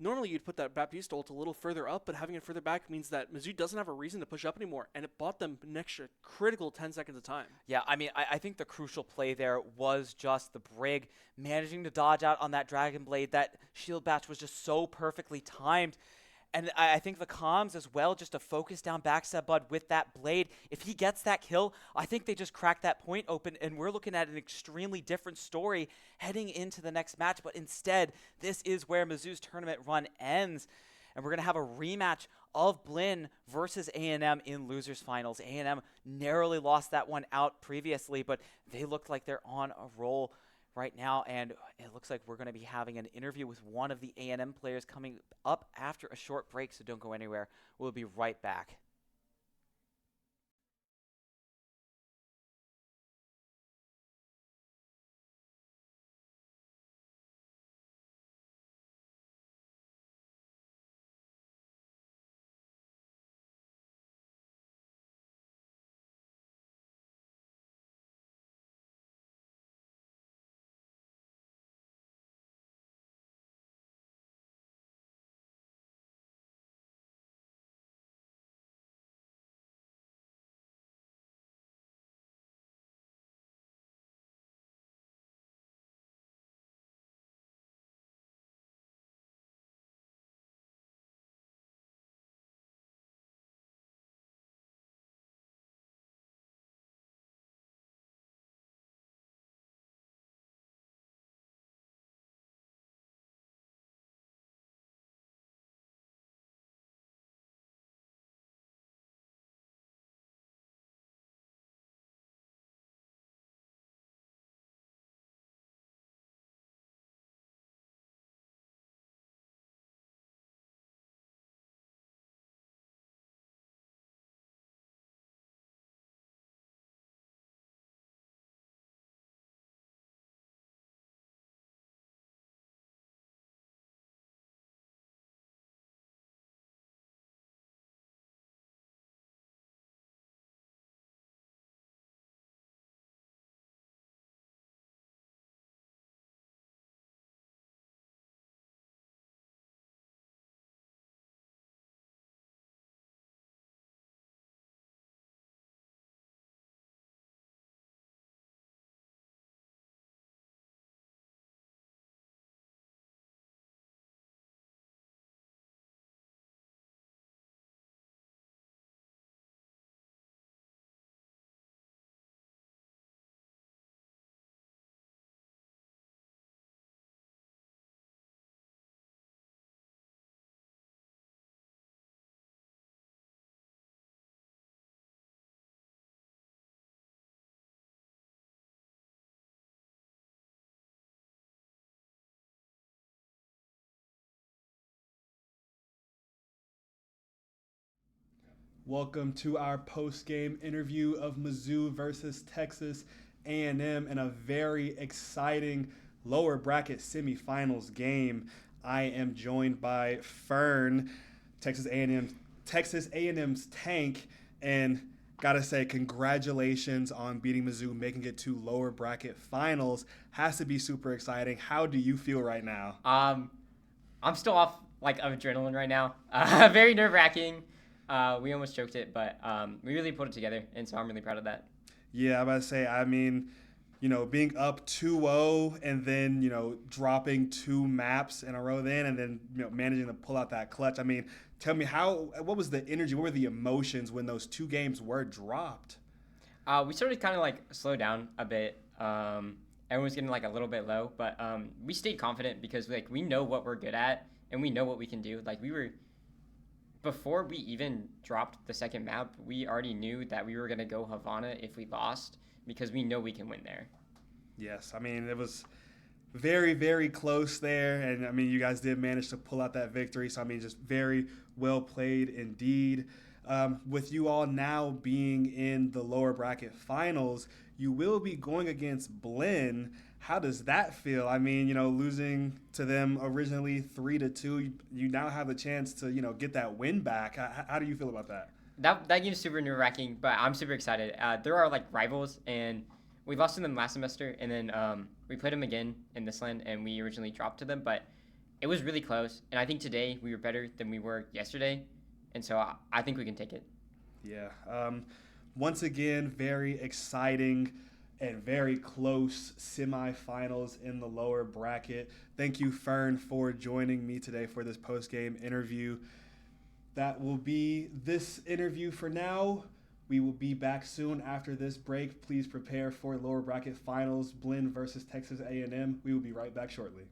E: Normally you'd put that Baptiste ult a little further up, but having it further back means that Mizzou doesn't have a reason to push up anymore, and it bought them an extra critical 10 seconds of time.
A: Yeah, I mean, I think the crucial play there was just the Brig managing to dodge out on that Dragon Blade. That shield batch was just so perfectly timed. And I think the comms as well, just to focus down Backstab Bud with that blade. If he gets that kill, I think they just crack that point open, and we're looking at an extremely different story heading into the next match. But instead, this is where Mizzou's tournament run ends, and we're going to have a rematch of Blinn versus A&M in losers finals. A&M narrowly lost that one out previously, but they look like they're on a roll right now, and it looks like we're going to be having an interview with one of the A&M players coming up after a short break, so don't go anywhere. We'll be right back.
C: Welcome to our post-game interview of Mizzou versus Texas A&M in a very exciting lower bracket semifinals game. I am joined by Fern, Texas A&M's tank, and gotta say congratulations on beating Mizzou, making it to lower bracket finals. Has to be super exciting. How do you feel right now?
H: I'm still off of adrenaline right now. Very nerve-wracking. We almost choked it, but we really put it together, and so I'm really proud of that.
C: Yeah, I'm about to say, I mean, being up 2-0 and then, dropping 2 maps in a row then and then, managing to pull out that clutch. I mean, tell me what was the energy, what were the emotions when those 2 games were dropped?
H: We started kind of like slow down a bit. Everyone was getting like a little bit low, but we stayed confident because like we know what we're good at and we know what we can do. Like before we even dropped the second map, we already knew that we were gonna go Havana if we lost because we know we can win there.
C: Yes, I mean, it was very, very close there. And I mean, you guys did manage to pull out that victory. So, I mean, just very well played indeed. With you all now being in the lower bracket finals, you will be going against Blinn. How does that feel? I mean, losing to them originally 3-2, you now have a chance to, get that win back. How do you feel about that?
H: That game's super nerve wracking, but I'm super excited. There are like rivals, and we lost to them last semester, and then we played them again in this land, and we originally dropped to them, but it was really close. And I think today we were better than we were yesterday, and so I think we can take it.
C: Yeah. Once again, very exciting and very close semifinals in the lower bracket. Thank you, Fern, for joining me today for this post-game interview. That will be this interview for now. We will be back soon after this break. Please prepare for lower bracket finals, Blinn versus Texas A&M. We will be right back shortly.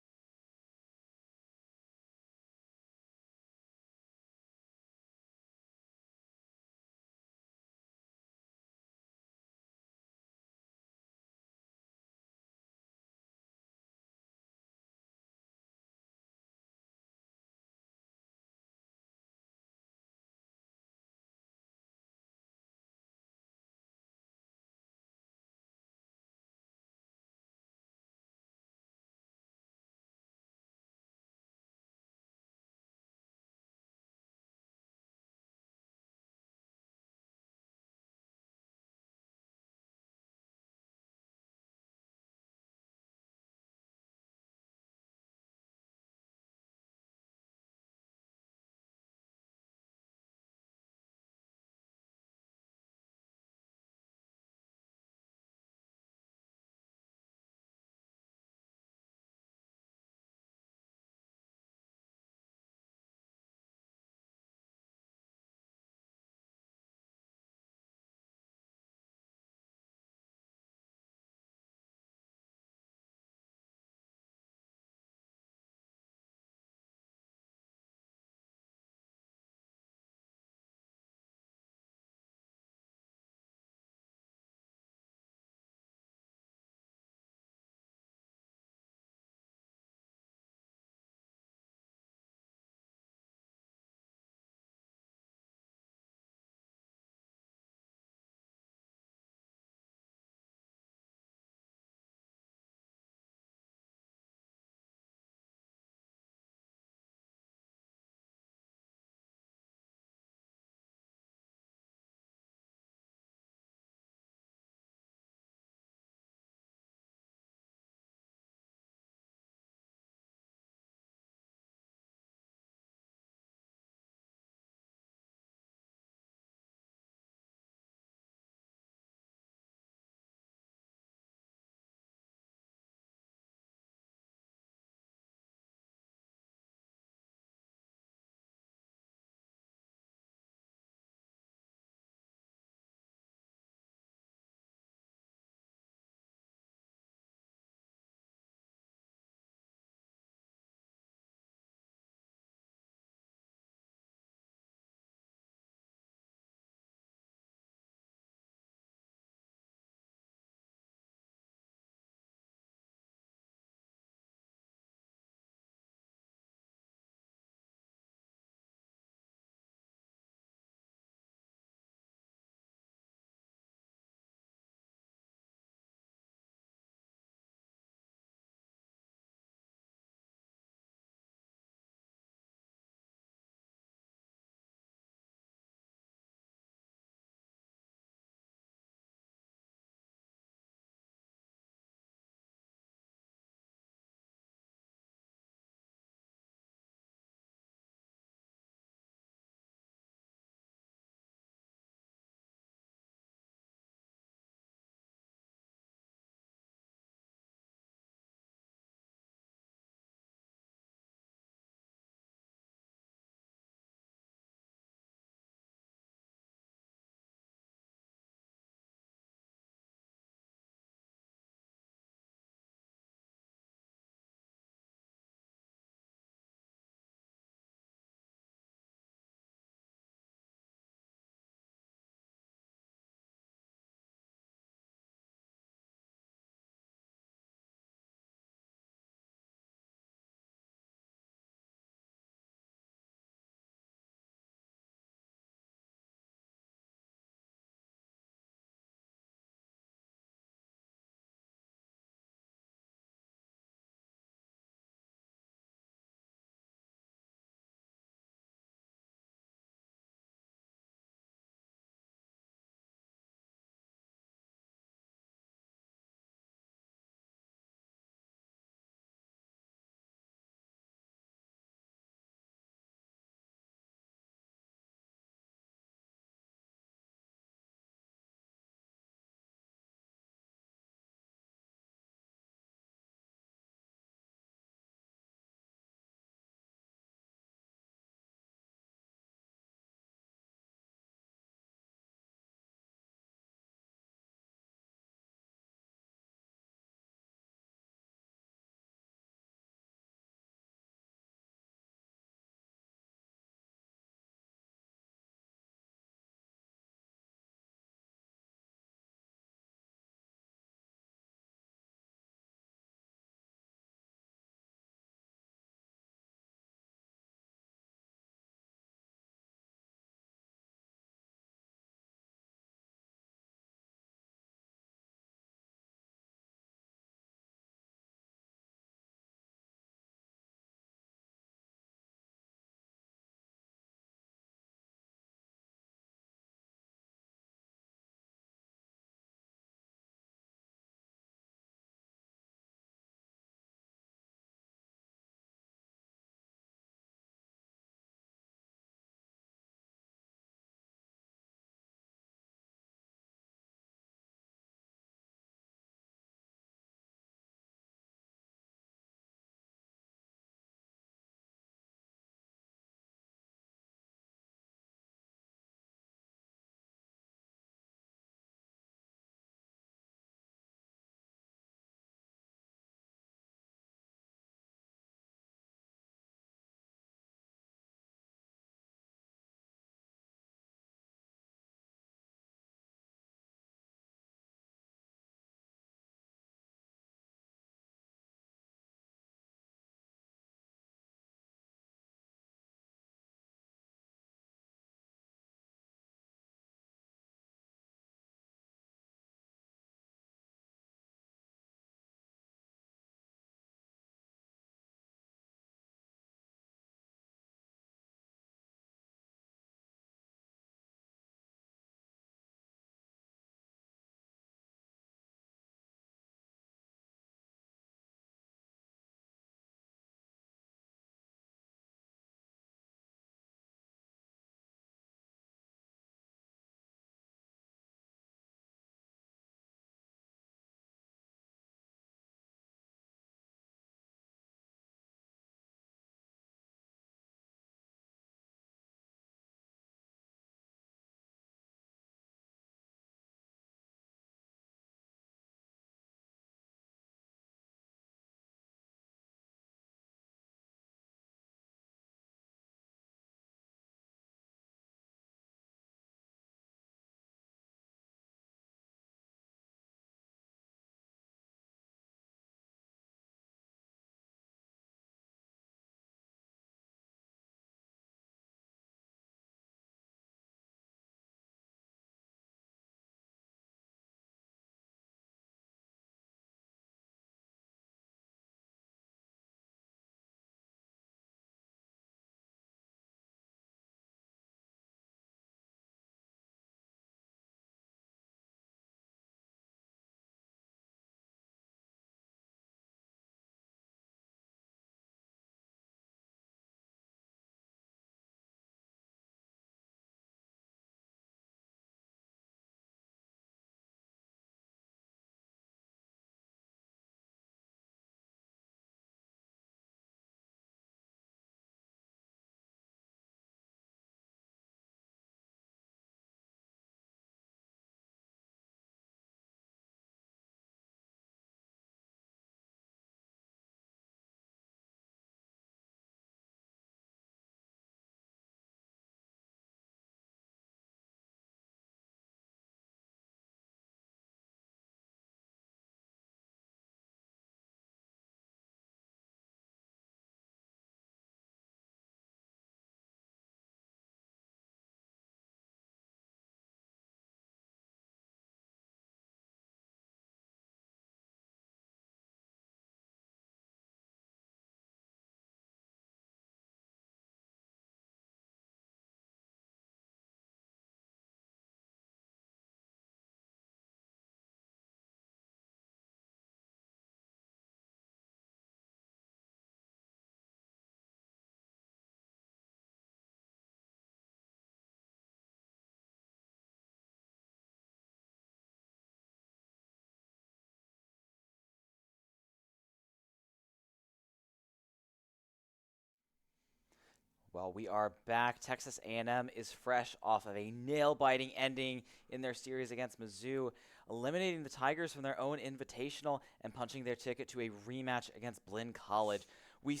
A: Well, we are back. Texas A&M is fresh off of a nail-biting ending in their series against Mizzou, eliminating the Tigers from their own Invitational and punching their ticket to a rematch against Blinn College. We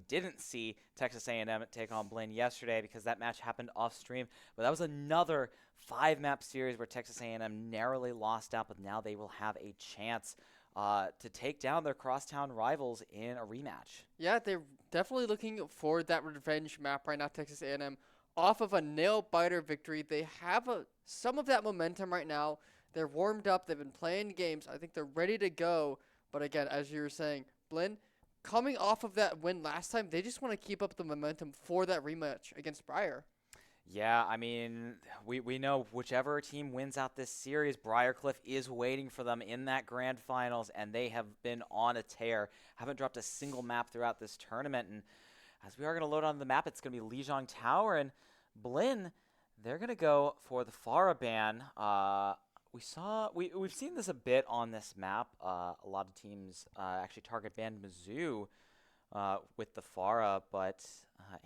A: didn't see Texas A&M take on Blinn yesterday because that match happened off-stream, but that was another 5-map series where Texas A&M narrowly lost out, but now they will have a chance to take down their crosstown rivals in a rematch.
F: Yeah, they're definitely looking for that revenge map right now, Texas A&M. Off of a nail-biter victory, they have some of that momentum right now. They're warmed up. They've been playing games. I think they're ready to go. But again, as you were saying, Blinn, coming off of that win last time, they just want to keep up the momentum for that rematch against Briar.
A: Yeah, I mean, we know whichever team wins out this series, Briar is waiting for them in that grand finals, and they have been on a tear. Haven't dropped a single map throughout this tournament, and as we are going to load on the map, it's going to be Lijiang Tower, and Blinn, they're going to go for the Pharah ban. We've seen this a bit on this map. A lot of teams actually target banned Mizzou with the Pharah, but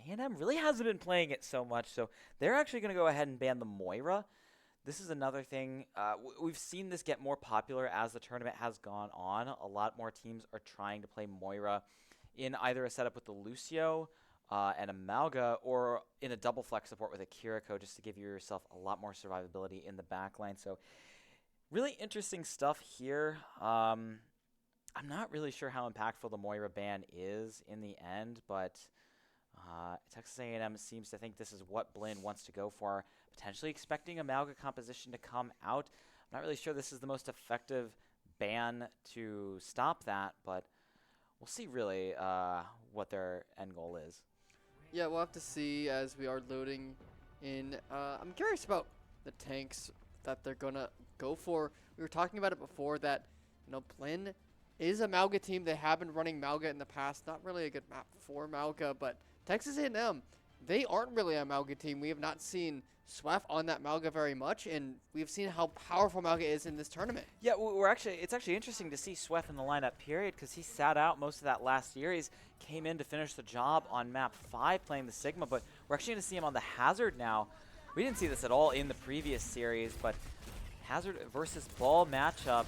A: A&M really hasn't been playing it so much, so they're actually going to go ahead and ban the Moira. This is another thing. We've seen this get more popular as the tournament has gone on. A lot more teams are trying to play Moira in either a setup with the Lucio and a Malga, or in a double flex support with a Kiriko, just to give yourself a lot more survivability in the backline. So really interesting stuff here. I'm not really sure how impactful the Moira ban is in the end, but Texas A&M seems to think this is what Blinn wants to go for, potentially expecting a Malga composition to come out. I'm not really sure this is the most effective ban to stop that, but we'll see really what their end goal is.
F: Yeah, we'll have to see as we are loading in. I'm curious about the tanks that they're going to go for. We were talking about it before that, Blinn is a Malga team. They have been running Malga in the past. Not really a good map for Malga, but Texas A&M, they aren't really a Malga team. We have not seen Swaff on that Malga very much, and we've seen how powerful Malga is in this tournament.
A: Yeah, it's actually interesting to see Swaff in the lineup, period, because he sat out most of that last series, came in to finish the job on map 5 playing the Sigma, but we're actually going to see him on the Hazard now. We didn't see this at all in the previous series, but Hazard versus Ball matchup.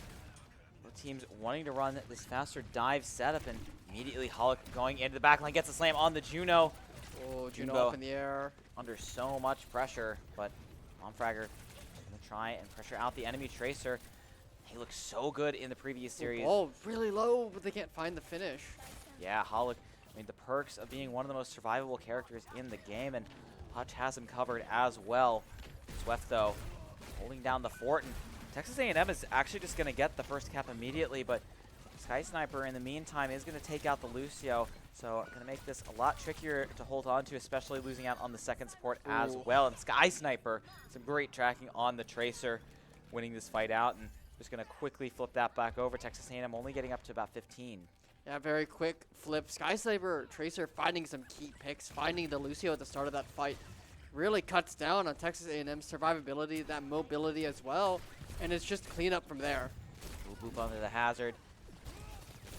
A: Teams wanting to run this faster dive setup, and immediately Hulk going into the backline gets a slam on the Juno.
F: Oh, Juno up in the air.
A: Under so much pressure, but Momfragger going to try and pressure out the enemy Tracer. He looked so good in the previous series.
F: Oh, really low, but they can't find the finish.
A: Yeah, Hulk, I mean, the perks of being one of the most survivable characters in the game, and Hutch has him covered as well. Swift, though, holding down the fort, and Texas A&M is actually just going to get the first cap immediately, but Sky Sniper in the meantime is going to take out the Lucio, so going to make this a lot trickier to hold on to, especially losing out on the second support as well. And Sky Sniper, some great tracking on the Tracer, winning this fight out, and just going to quickly flip that back over. Texas A&M only getting up to about 15.
F: Yeah, very quick flip. Sky Sniper, Tracer finding some key picks, finding the Lucio at the start of that fight. Really cuts down on Texas A&M's survivability, that mobility as well. And it's just clean up from there.
A: Boop under the Hazard.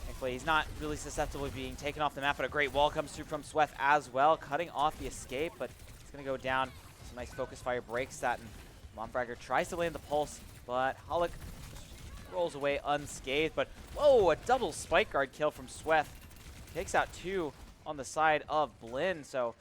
A: Thankfully, he's not really susceptible to being taken off the map, but a great wall comes through from Sweff as well, cutting off the escape, but it's going to go down. Some nice focus fire breaks that, and Momfragger tries to land the pulse, but Hulk rolls away unscathed. But, whoa, a double spike guard kill from Sweff. Takes out 2 on the side of Blinn, so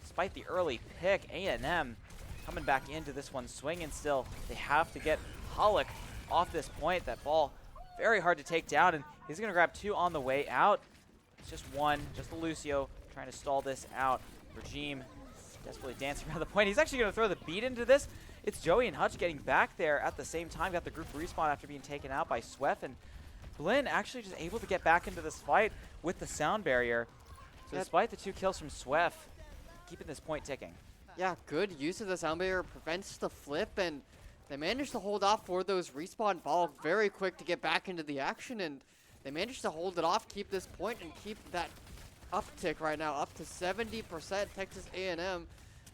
A: despite the early pick, A&M coming back into this one swinging still. They have to get Hulk off this point. That ball very hard to take down, and he's going to grab 2 on the way out. It's just 1, just the Lucio trying to stall this out. Regime desperately dancing around the point. He's actually going to throw the beat into this. It's Joey and Hutch getting back there at the same time. Got the group respawn after being taken out by Sweff, and Blinn actually just able to get back into this fight with the sound barrier. So despite the 2 kills from Sweff, keeping this point ticking.
F: Yeah, good use of the sound barrier, prevents the flip, and they managed to hold off for those respawn ball very quick to get back into the action, and they managed to hold it off, keep this point, and keep that uptick right now up to 70%. Texas A&M,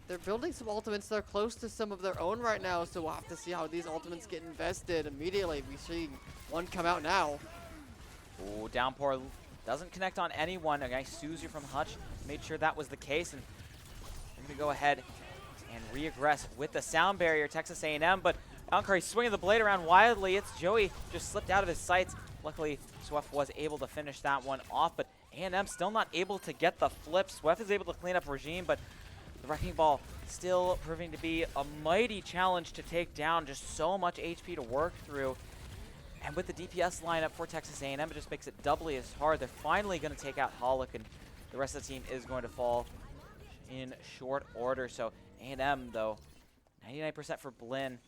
F: they're building some ultimates. They're close to some of their own right now, so we'll have to see how these ultimates get invested immediately. We see one come out now.
A: Ooh, downpour doesn't connect on anyone. A nice Suzu from Hutch made sure that was the case, and they're going to go ahead and re-aggress with the sound barrier, Texas A&M, but Encore swinging the blade around wildly. It's Joey, just slipped out of his sights. Luckily, Sweff was able to finish that one off, but A&M still not able to get the flip. Sweff is able to clean up Regime, but the Wrecking Ball still proving to be a mighty challenge to take down. Just so much HP to work through. And with the DPS lineup for Texas A&M, it just makes it doubly as hard. They're finally going to take out Holic, and the rest of the team is going to fall in short order. So A&M, though, 99% for Blinn,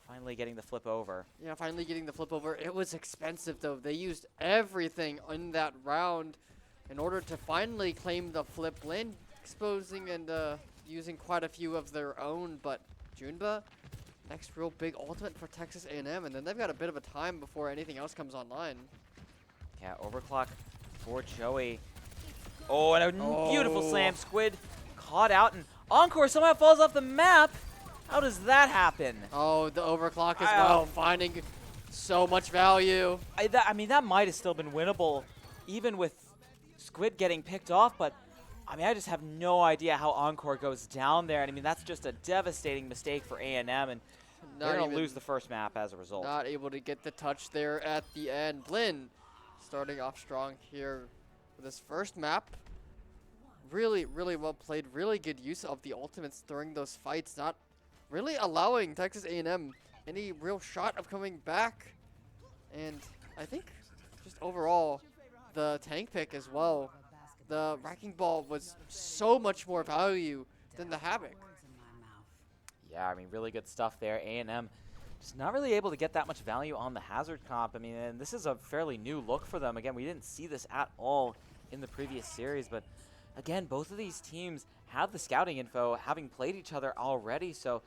A: finally getting the flip over.
F: Yeah, finally getting the flip over. It was expensive, though. They used everything in that round in order to finally claim the flip. Blinn exposing and using quite a few of their own, but Junba, next real big ultimate for Texas A&M, and then they've got a bit of a time before anything else comes online.
A: Yeah, overclock for Joey. Oh, and a beautiful slam. Squid caught out, and Encore somehow falls off the map. How does that happen?
F: Oh, the overclock as well, finding so much value.
A: I mean, that might have still been winnable, even with Squid getting picked off, but I mean, I just have no idea how Encore goes down there. And I mean, that's just a devastating mistake for A&M, and they're going to lose the first map as a result.
F: Not able to get the touch there at the end. Blinn starting off strong here with this first map. Really, really well played. Really good use of the ultimates during those fights. Not really allowing Texas A&M any real shot of coming back. And I think just overall, the tank pick as well. The Wrecking Ball was so much more value than the Havoc.
A: Yeah, I mean, really good stuff there. A&M just not really able to get that much value on the Hazard comp. I mean, and this is a fairly new look for them. Again, we didn't see this at all in the previous series, but again, both of these teams have the scouting info, having played each other already, so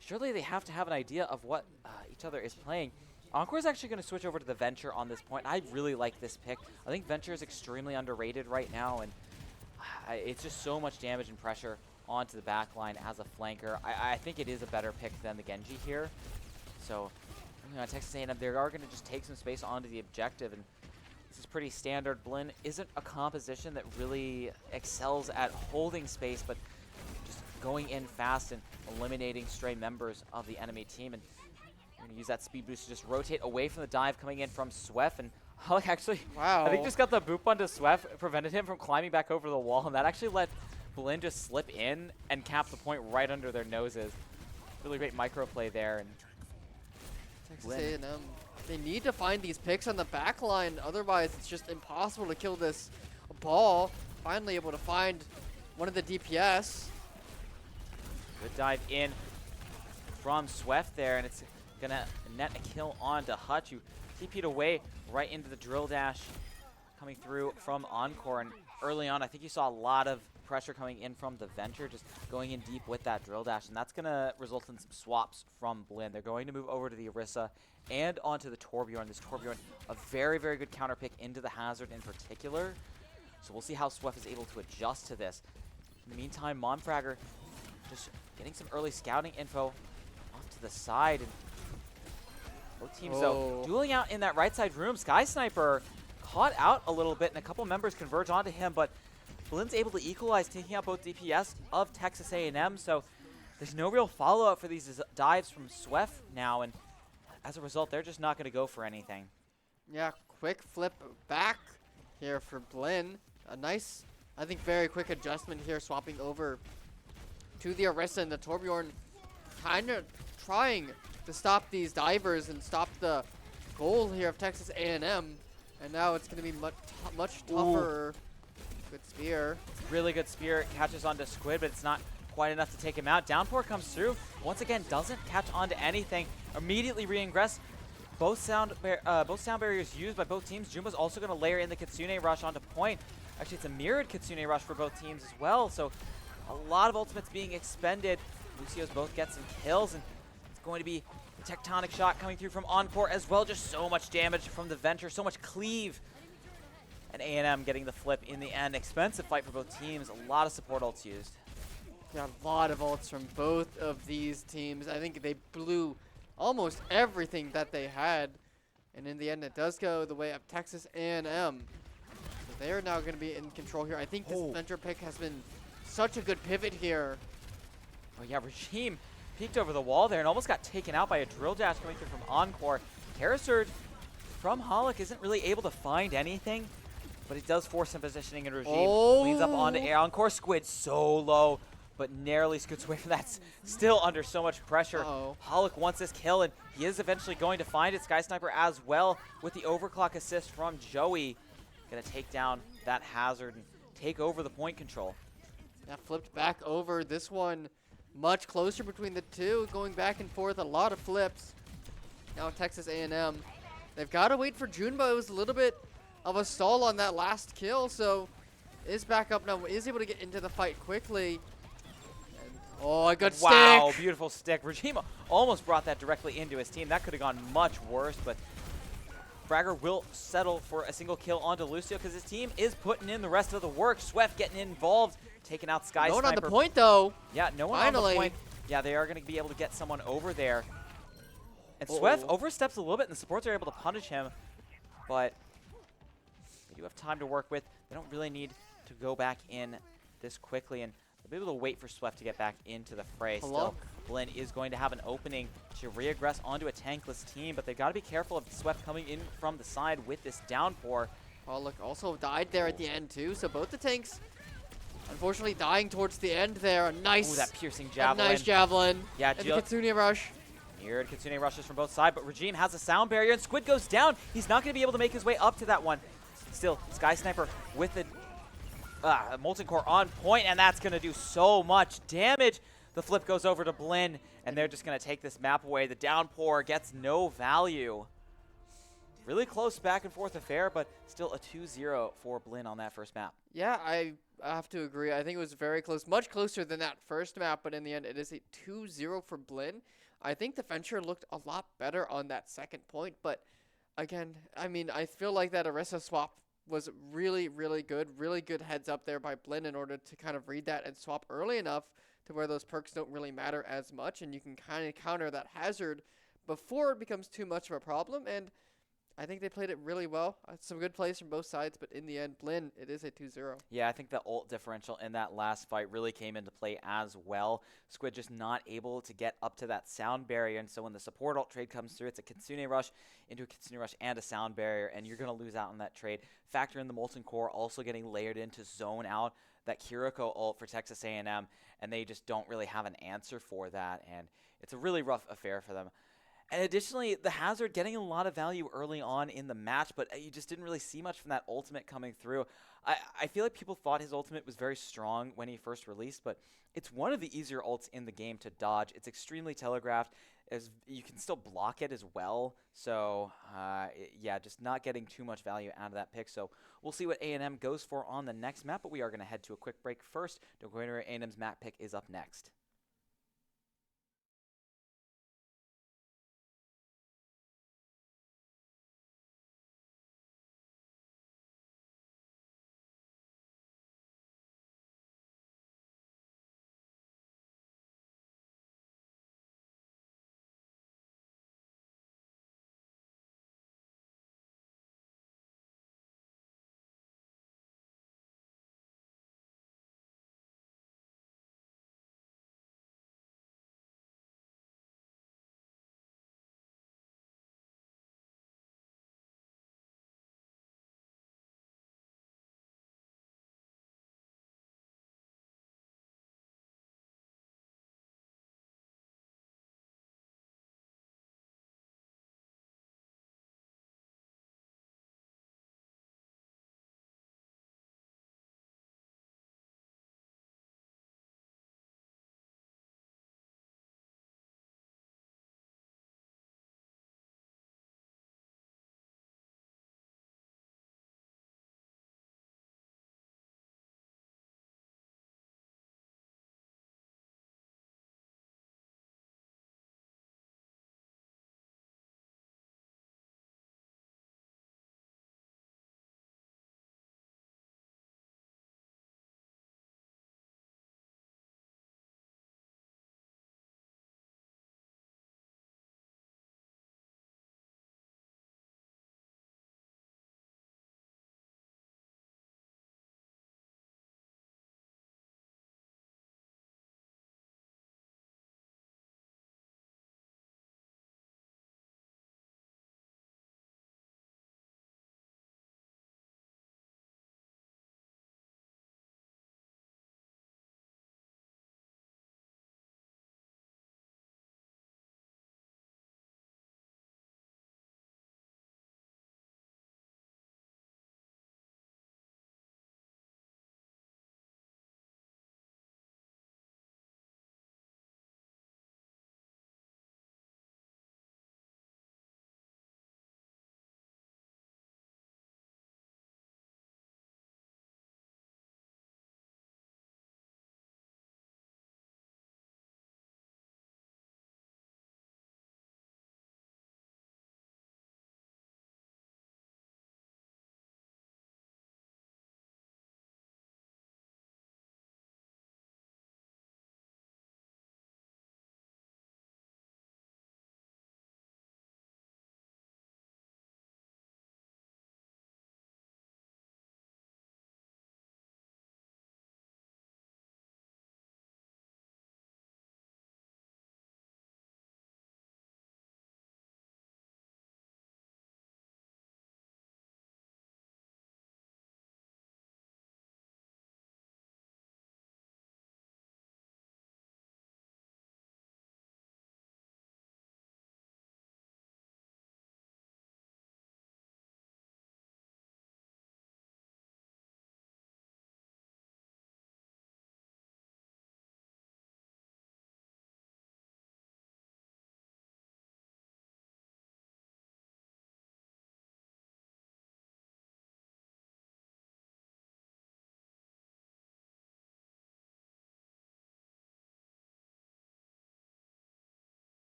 A: surely they have to have an idea of what each other is playing. Encore is actually going to switch over to the Venture on this point. I really like this pick. I think Venture is extremely underrated right now, and it's just so much damage and pressure onto the back line as a flanker. I think it is a better pick than the Genji here. So, you know, Texas A&M, they are going to just take some space onto the objective, and this is pretty standard. Blinn isn't a composition that really excels at holding space, but just going in fast and eliminating stray members of the enemy team. And you're going to use that speed boost to just rotate away from the dive coming in from Sweff. And Holic actually,
F: wow,
A: I think just got the boop onto Sweff, prevented him from climbing back over the wall, and that actually let Blinn just slip in and cap the point right under their noses. Really great micro play there. And
F: Texas A&M, they need to find these picks on the back line, otherwise it's just impossible to kill this ball. Finally able to find one of the DPS.
A: Good dive in from Sweff there, and it's gonna net a kill onto Hutch, who TP'd away right into the drill dash coming through from Encore. And early on, I think you saw a lot of pressure coming in from the Venture, just going in deep with that drill dash, and that's gonna result in some swaps from Blinn. They're going to move over to the Orisa and onto the Torbjorn. This Torbjorn, a very, very good counter pick into the Hazard in particular. So we'll see how Sweff is able to adjust to this. In the meantime, Monfragger just getting some early scouting info off to the side. And both teams, though, dueling out in that right side room. Sky Sniper caught out a little bit, and a couple members converge onto him, but Blinn's able to equalize, taking out both DPS of Texas A&M, so there's no real follow-up for these dives from Sweff now, and as a result, they're just not going to go for anything.
F: Yeah, quick flip back here for Blinn. A nice, I think, very quick adjustment here, swapping over to the Orisa, and the Torbjorn kind of trying to stop these divers and stop the goal here of Texas A&M, and now it's going to be much tougher. Ooh. Good spear.
A: Really good spear. Catches onto Squid, but it's not quite enough to take him out. Downpour comes through. Once again, doesn't catch onto anything. Immediately re-ingress. Both sound barriers used by both teams. Juma's also going to layer in the Kitsune Rush onto point. Actually, it's a mirrored Kitsune Rush for both teams as well. So a lot of ultimates being expended. Lucio's both get some kills, and it's going to be a tectonic shot coming through from Encore as well. Just so much damage from the Venture, so much cleave. And A&M getting the flip in the end. Expensive fight for both teams. A lot of support ults used.
F: Yeah, a lot of ults from both of these teams. I think they blew almost everything that they had. And in the end, it does go the way of Texas A&M. So they are now going to be in control here. I think this
A: Oh.
F: Venture pick has been such a good pivot here.
A: Oh yeah, Regime peeked over the wall there and almost got taken out by a drill dash coming through from Encore. Terra Surge from Holic isn't really able to find anything, but it does force some positioning, and Regime leans up onto air. Encore Squid so low, but narrowly scoots away from that. Still under so much pressure. Holic wants this kill, and he is eventually going to find it. Sky Sniper as well with the overclock assist from Joey. Gonna take down that Hazard and take over the point control.
F: That flipped back over. This one much closer between the two, going back and forth, a lot of flips. Now Texas A&M. They've got to wait for Junbo. It was a little bit of a stall on that last kill, so is back up now, is able to get into the fight quickly. And, oh, a good
A: Wow,
F: stick.
A: beautiful stick. Regime almost brought that directly into his team. That could have gone much worse, but Bragger will settle for a single kill onto Lucio because his team is putting in the rest of the work. Sweff getting involved, taking out Sky
F: No one
A: Sniper.
F: on the point, though.
A: Yeah, no one
F: Finally.
A: on the point. Yeah, they are going to be able to get someone over there. And Sweff oversteps a little bit, and the supports are able to punish him, but they do have time to work with. They don't really need to go back in this quickly, and they'll be able to wait for Sweff to get back into the fray. Still, Blinn is going to have an opening to reaggress onto a tankless team, but they've got to be careful of Sweff coming in from the side with this downpour.
F: Oh, look, also died there at the end, too. So both the tanks, unfortunately, dying towards the end there. A nice,
A: Ooh, that piercing javelin.
F: nice javelin.
A: Yeah,
F: and the Kitsune rush.
A: Mirrored Kitsune rushes from both sides, but Regime has a sound barrier, and Squid goes down. He's not going to be able to make his way up to that one. Still, Sky Sniper with the Molten Core on point, and that's going to do so much damage. The flip goes over to Blinn, and they're just going to take this map away. The downpour gets no value. Really close back and forth affair, but still a 2-0 for Blinn on that first map.
F: Yeah, I have to agree. I think it was very close, much closer than that first map, but in the end, it is a 2-0 for Blinn. I think the Venture looked a lot better on that second point, but again, I mean, I feel like that Orisa swap was really, really good heads up there by Blinn in order to kind of read that and swap early enough to where those perks don't really matter as much, and you can kind of counter that Hazard before it becomes too much of a problem, and I think they played it really well. Some good plays from both sides, but in the end, Blinn, it is a 2-0.
A: Yeah, I think the ult differential in that last fight really came into play as well. Squid just not able to get up to that sound barrier, and so when the support ult trade comes through, it's a Kitsune rush into a Kitsune rush and a sound barrier, and you're going to lose out on that trade. Factor in the Molten Core also getting layered in to zone out that Kiriko ult for Texas A&M, and they just don't really have an answer for that, and it's a really rough affair for them. And additionally, the Hazard getting a lot of value early on in the match, but you just didn't really see much from that ultimate coming through. I feel like people thought his ultimate was very strong when he first released, but it's one of the easier ults in the game to dodge. It's extremely telegraphed. You can still block it as well. So, yeah, just not getting too much value out of that pick. So we'll see what A&M goes for on the next map, but we are going to head to a quick break first. Don't go anywhere. A&M's map pick is up next.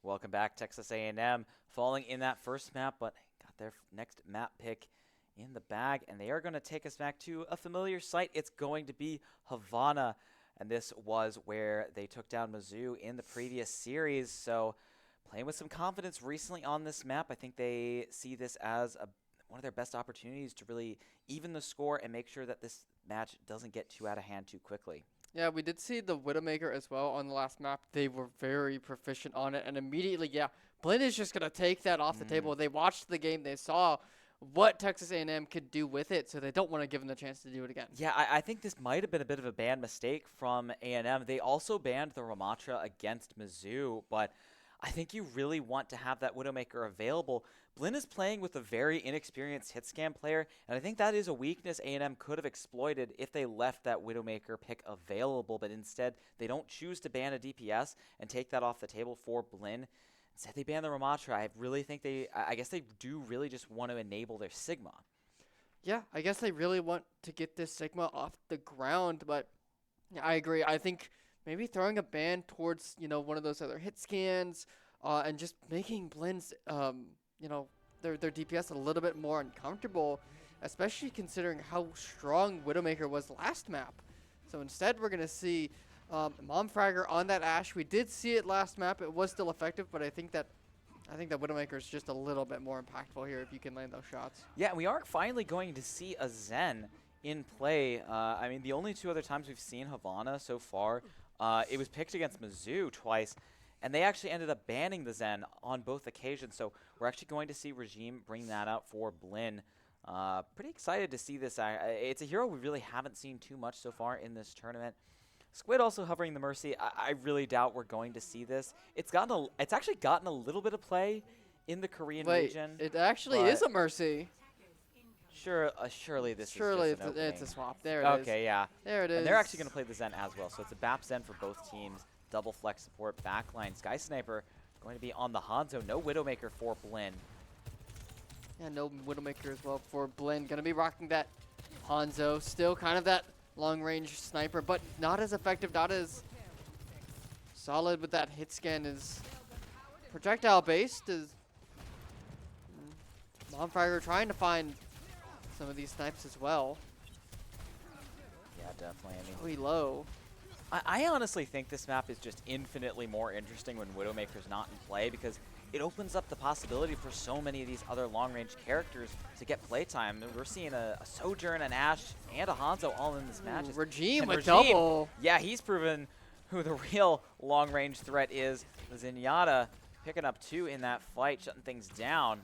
A: Welcome back, Texas A&M. Falling in that first map, but got their next map pick in the bag, and they are going to take us back to a familiar site. It's going to be Havana, and this was where they took down Mizzou in the previous series. So playing with some confidence recently on this map, I think they see this as one of their best opportunities to really even the score and make sure that this match doesn't get too out of hand too quickly.
F: Yeah, we did see the Widowmaker as well on the last map. They were very proficient on it, and immediately, yeah, Blinn is just going to take that off the table. They watched the game. They saw what Texas A&M could do with it, so they don't want to give them the chance to do it again.
A: Yeah, I think this might have been a bit of a ban mistake from A&M. They also banned the Ramatra against Mizzou, but I think you really want to have that Widowmaker available. Blinn is playing with a very inexperienced hit scan player, and I think that is a weakness A&M could have exploited if they left that Widowmaker pick available, but instead they don't choose to ban a DPS and take that off the table for Blinn. Instead they ban the Ramatra. I really think I guess they do really just want to enable their Sigma.
F: Yeah, I guess they really want to get this Sigma off the ground, but yeah, I agree. I think maybe throwing a ban towards, one of those other hit scans, and just making Blinn's, their DPS a little bit more uncomfortable, especially considering how strong Widowmaker was last map. So instead, we're going to see Momfragger on that Ashe. We did see it last map. It was still effective, but I think that Widowmaker is just a little bit more impactful here if you can land those shots.
A: Yeah, we are finally going to see a Zen in play. I mean, the only two other times we've seen Havana so far, it was picked against Mizzou twice, and they actually ended up banning the Zen on both occasions. So we're actually going to see Regime bring that out for Blinn. Pretty excited to see this. It's a hero we really haven't seen too much so far in this tournament. Squid also hovering the Mercy. I really doubt we're going to see this. It's actually gotten a little bit of play in the Korean region.
F: It actually is a Mercy.
A: Surely this is just an
F: it's a
A: opening.
F: swap. There it is.
A: Okay, yeah.
F: There it is.
A: And they're actually going to play the Zen as well. So it's a BAP Zen for both teams. Double flex support backline. Sky Sniper going to be on the Hanzo. No Widowmaker for Blinn.
F: Yeah, no Widowmaker as well for Blinn. Going to be rocking that Hanzo. Still kind of that long-range sniper, but not as effective, not as solid with that hit scan. Is projectile-based. Is Momfragger trying to find some of these snipes as well.
A: Yeah, definitely. I mean,
F: Really low.
A: I honestly think this map is just infinitely more interesting when Widowmaker's not in play, because it opens up the possibility for so many of these other long-range characters to get playtime. We're seeing a Sojourn, an Ashe, and a Hanzo all in this match.
F: Regime
A: And
F: with
A: Regime,
F: double.
A: Yeah, he's proven who the real long-range threat is. Zenyatta picking up 2 in that fight, shutting things down.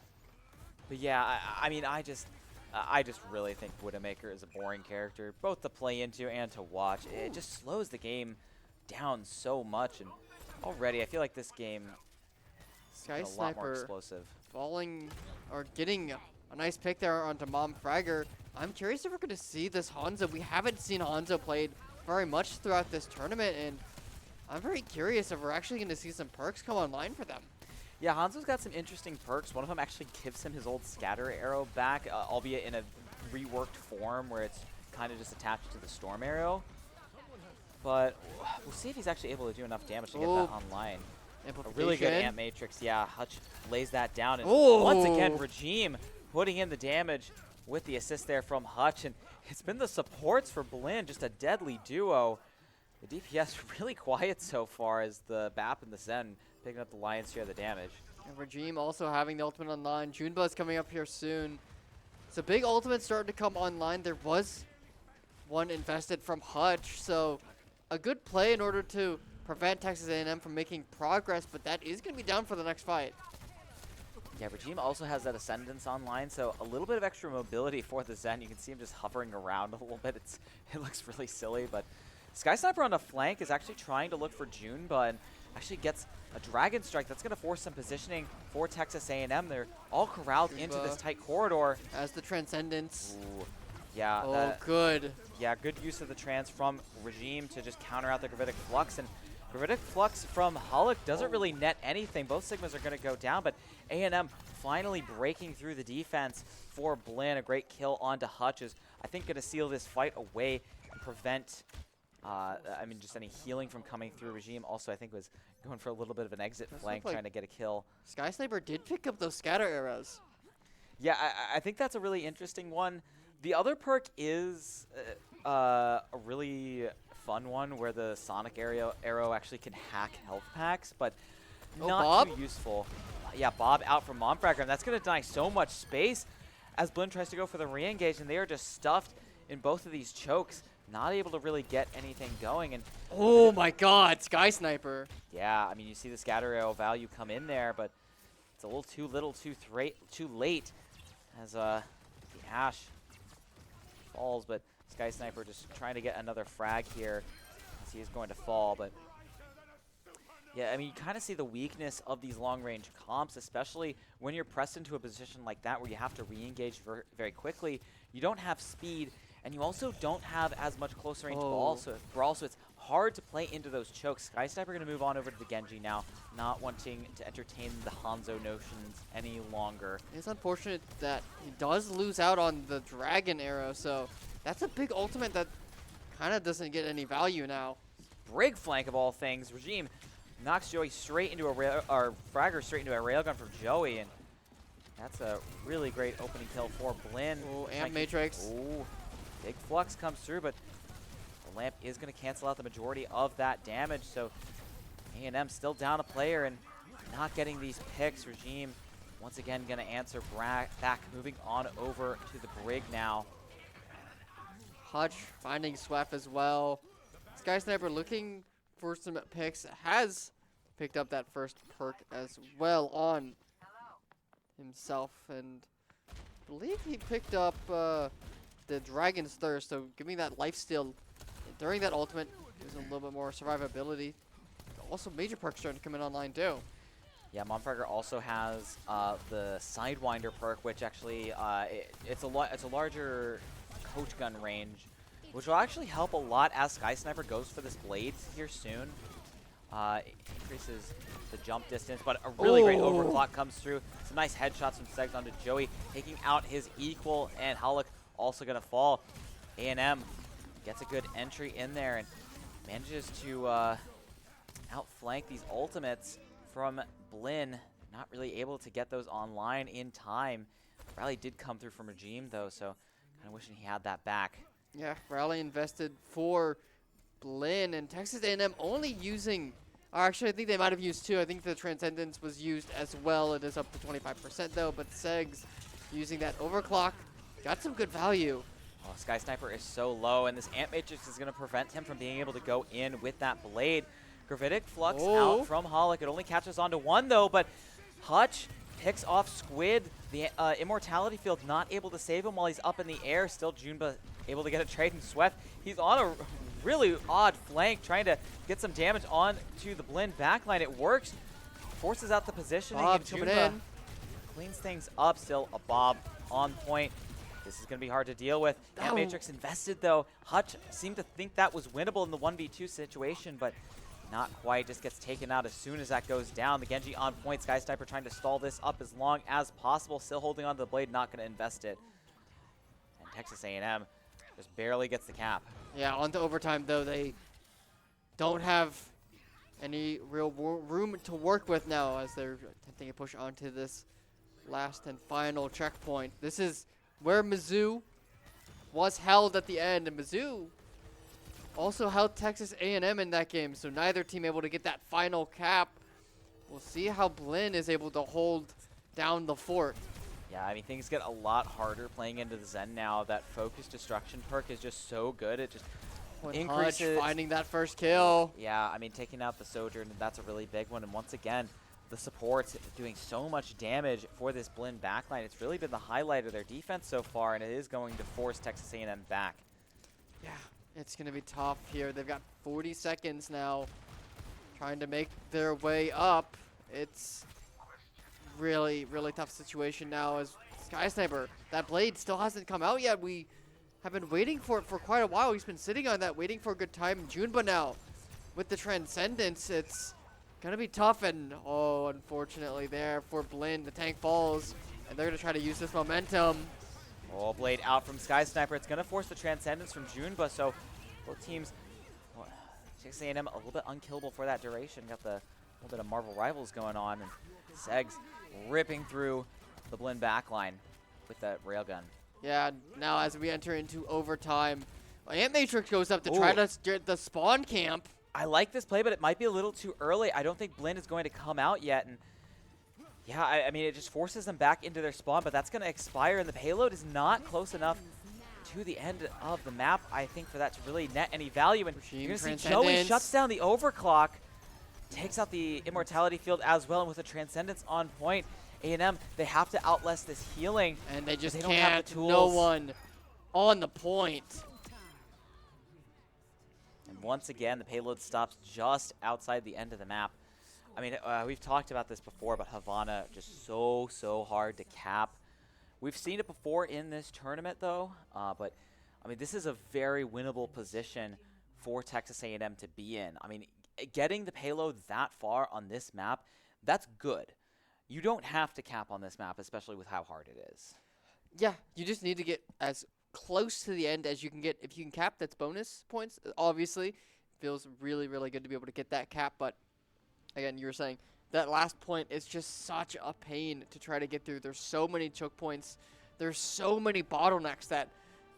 A: But yeah, I mean, I just really think Widowmaker is a boring character, both to play into and to watch. It just slows the game down so much, and already I feel like this game
F: Sky
A: is a lot more
F: Sniper
A: explosive.
F: falling or getting a nice pick there onto Momfragger. I'm curious if we're going to see this Hanzo. We haven't seen Hanzo played very much throughout this tournament, and I'm very curious if we're actually going to see some perks come online for them.
A: Yeah, Hanzo's got some interesting perks. One of them actually gives him his old scatter arrow back, albeit in a reworked form where it's kind of just attached to the storm arrow. But we'll see if he's actually able to do enough damage to get that online. A really good Ant Matrix. Yeah, Hutch lays that down. And once again, Regime putting in the damage with the assist there from Hutch. And it's been the supports for Blinn, just a deadly duo. The DPS really quiet so far as the BAP and the Zen picking up the lion's share of the damage.
F: And Regime also having the ultimate online. Junebuzz coming up here soon. It's a big ultimate starting to come online. There was one invested from Hutch, so a good play in order to prevent Texas A&M from making progress, but that is going to be down for the next fight.
A: Yeah, Regime also has that Ascendance online, so a little bit of extra mobility for the Zen. You can see him just hovering around a little bit. It looks really silly, but Sky Sniper on the flank is actually trying to look for Junebuzz and actually gets a Dragon Strike. That's going to force some positioning for Texas A&M. They're all corralled into this tight corridor.
F: As the Transcendence.
A: Ooh, yeah.
F: Oh, good.
A: Yeah, good use of the trans from Regime to just counter out the Gravitic Flux. And Gravitic Flux from Hulk doesn't really net anything. Both Sigmas are going to go down, but A&M finally breaking through the defense for Blinn. A great kill onto Hutch is, I think, going to seal this fight away and prevent I mean, just any healing from coming through. Regime also, I think, was going for a little bit of an exit
F: Does
A: flank,
F: look like
A: trying to get a kill.
F: Sky Sniper did pick up those scatter arrows.
A: Yeah, I think that's a really interesting one. The other perk is a really fun one where the Sonic arrow actually can hack health packs, but
F: Oh,
A: not
F: Bob?
A: too useful. Yeah, Bob out from Momfracker, and that's going to deny so much space as Blinn tries to go for the re-engage, and they are just stuffed in both of these chokes, not able to really get anything going. And
F: Oh my god, Sky Sniper.
A: yeah, I mean, you see the scatter arrow value come in there, but it's a little too little, too late as the Ash falls. But Sky Sniper just trying to get another frag here as he is going to fall. But yeah, I mean, you kind of see the weakness of these long-range comps, especially when you're pressed into a position like that where you have to re-engage very quickly. You don't have speed, and you also don't have as much close range brawl, so it's hard to play into those chokes. Sky Sniper going to move on over to the Genji now, not wanting to entertain the Hanzo notions any longer.
F: It's unfortunate that he does lose out on the Dragon Arrow, so that's a big ultimate that kind of doesn't get any value now.
A: Brig flank of all things. Regime knocks Joey straight into Fragger straight into a railgun from Joey, and that's a really great opening kill for Blinn.
F: Oh, Amp Matrix.
A: Oh, big flux comes through, but the lamp is going to cancel out the majority of that damage, so A&M still down a player and not getting these picks. Regime once again going to answer back, moving on over to the Brig now.
F: Hutch finding Swaff as well. Sky Sniper looking for some picks, has picked up that first perk as well on himself, and I believe he picked up the Dragon's Thirst, so giving that lifesteal during that ultimate gives him a little bit more survivability. Also, major perks starting to come in online too.
A: Yeah, Momfrager also has the Sidewinder perk, which actually it's a larger coach gun range, which will actually help a lot as Sky Sniper goes for this blade here soon. It increases the jump distance, but a really great overclock comes through. Some nice headshots from Segs onto Joey, taking out his equal, and Halleck also going to fall. A&M gets a good entry in there and manages to outflank these ultimates from Blinn. Not really able to get those online in time. Rally did come through from Regime, though, so kind of wishing he had that back.
F: Yeah, Rally invested for Blinn, and Texas A&M only using, or actually I think they might have used two. I think the Transcendence was used as well. It is up to 25% though, but Segs using that overclock got some good value.
A: Oh, Sky Sniper is so low, and this Amp Matrix is going to prevent him from being able to go in with that blade. Gravitic Flux out from Halleck. It only catches onto one, though, but Hutch picks off Squid. The Immortality Field not able to save him while he's up in the air. Still Junba able to get a trade, and Sweat, he's on a really odd flank, trying to get some damage on to the Blinn backline. It works. Forces out the positioning.
F: Bob coming in.
A: Cleans things up. Still a Bob on point. This is going to be hard to deal with. Amp Matrix invested, though. Hutch seemed to think that was winnable in the 1v2 situation, but not quite. Just gets taken out as soon as that goes down. The Genji on point. Sky Sniper trying to stall this up as long as possible. Still holding on to the blade, not going to invest it. And Texas A&M just barely gets the cap.
F: Yeah, on to overtime, though. They don't have any real room to work with now as they're attempting to push onto this last and final checkpoint. This is where Mizzou was held at the end, and Mizzou also held Texas A&M in that game, so neither team able to get that final cap. We'll see how Blinn is able to hold down the fort.
A: Yeah, I mean, things get a lot harder playing into the Zen now. That Focus Destruction perk is just so good. It just increases.
F: Hutch finding that first kill.
A: Yeah, I mean, taking out the Sojourn, that's a really big one. And once again, the supports doing so much damage for this Blinn backline. It's really been the highlight of their defense so far, and it is going to force Texas A&M back.
F: Yeah, it's going to be tough here. They've got 40 seconds now trying to make their way up. It's really, really tough situation now as Sky Sniper, that blade still hasn't come out yet. We have been waiting for it for quite a while. He's been sitting on that, waiting for a good time. Junba now with the Transcendence. It's going to be tough, and unfortunately there for Blinn, the tank falls, and they're going to try to use this momentum.
A: Oh, blade out from Sky Sniper. It's going to force the Transcendence from Junba, so both teams Texas A&M a little bit unkillable for that duration. Got the little bit of Marvel Rivals going on, and Segs ripping through the Blinn backline with that railgun.
F: Yeah, now as we enter into overtime, Ant Matrix goes up to try to get the spawn camp.
A: I like this play, but it might be a little too early. I don't think Blinn is going to come out yet, and yeah, I mean, it just forces them back into their spawn, but that's going to expire, and the payload is not close enough to the end of the map, I think, for that to really net any value. And you're going to see Joey shuts down the overclock, takes out the immortality field as well, and with a Transcendence on point, A&M, they have to outlast this healing.
F: And they just
A: don't have
F: can't.
A: the tools.
F: No one on the point.
A: And once again, the payload stops just outside the end of the map. I mean, we've talked about this before, but Havana just so hard to cap. We've seen it before in this tournament, though. But I mean, this is a very winnable position for Texas A&M to be in. I mean, getting the payload that far on this map, that's good. You don't have to cap on this map, especially with how hard it is.
F: Yeah, you just need to get as close to the end as you can get. If you can cap, that's bonus points. Obviously, feels really good to be able to get that cap. But again, you were saying that last point is just such a pain to try to get through. There's so many choke points. There's so many bottlenecks that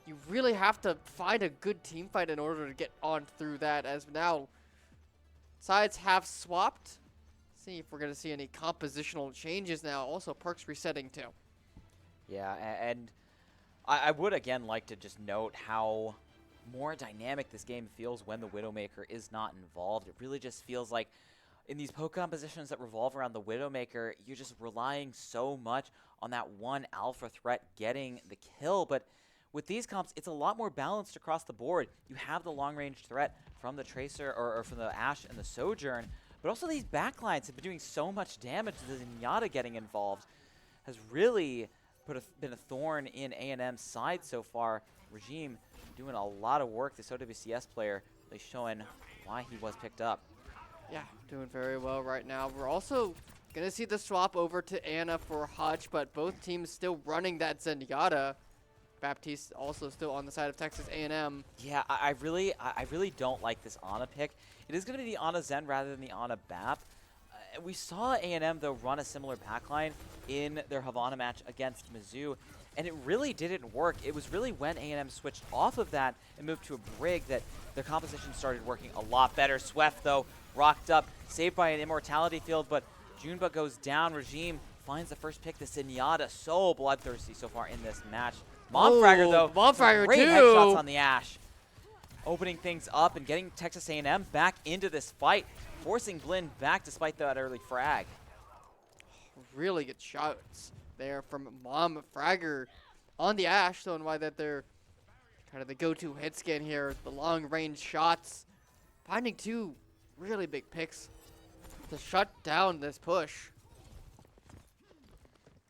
F: you really have to find a good team fight in order to get on through that. As now, sides have swapped. See if we're going to see any compositional changes now. Also, perks resetting too.
A: Yeah, and I would again like to just note how more dynamic this game feels when the Widowmaker is not involved. It really just feels like in these poke compositions that revolve around the Widowmaker, you're just relying so much on that one alpha threat getting the kill. But with these comps, it's a lot more balanced across the board. You have the long-range threat from the Tracer or from the Ashe and the Sojourn, but also these backlines have been doing so much damage. The Zenyatta getting involved has really been a thorn in A&M's side so far. Regime doing a lot of work. This OWCS player really showing why he was picked up.
F: Yeah, doing very well right now. We're also going to see the swap over to Anna for Hutch, but both teams still running that Zenyatta. Baptiste also still on the side of Texas A&M.
A: Yeah, I really don't like this Ana pick. It is going to be the Ana Zen rather than the Ana Bap. We saw A&M, though, run a similar backline in their Havana match against Mizzou, and it really didn't work. It was really when A&M switched off of that and moved to a Brig that their composition started working a lot better. Swift, though, rocked up, saved by an immortality field, but Junba goes down. Regime finds the first pick. The Zenyatta, so bloodthirsty so far in this match. Momfragger, though,
F: Momfragger
A: great
F: too.
A: headshots on the Ashe. Opening things up and getting Texas A&M back into this fight, forcing Blinn back despite that early frag.
F: Really good shots there from Momfragger on the Ashe, showing why that they're kind of the go-to hit scan here. The long-range shots, finding two really big picks to shut down this push.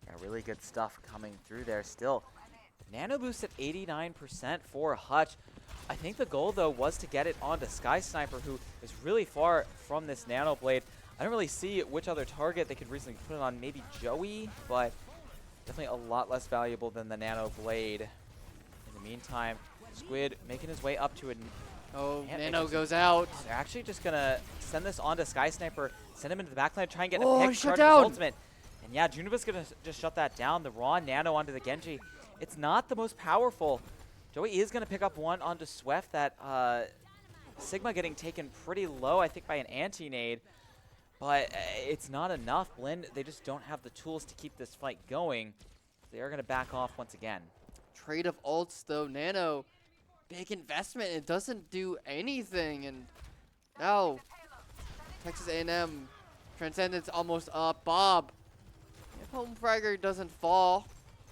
A: Yeah, really good stuff coming through there still. Nano boost at 89% for Hutch. I think the goal, though, was to get it onto Sky Sniper, who is really far from this Nano Blade. I don't really see which other target they could reasonably put it on. Maybe Joey, but definitely a lot less valuable than the Nano Blade. In the meantime, Squid making his way up to a...
F: Oh, Nano goes out.
A: They're actually just going to send this onto Sky Sniper, send him into the backline, try and get a pick,
F: shut
A: charge his
F: down.
A: ultimate. And yeah, Juniva's going to just shut that down. The raw Nano onto the Genji. It's not the most powerful. Joey is going to pick up one onto Swift. That Sigma getting taken pretty low, I think, by an anti-nade. But it's not enough. Blinn, they just don't have the tools to keep this fight going. They are going to back off once again.
F: Trade of ults, though. Nano, big investment. It doesn't do anything. And now, Texas A&M, Transcendence almost up. Bob, if Homefragger doesn't fall,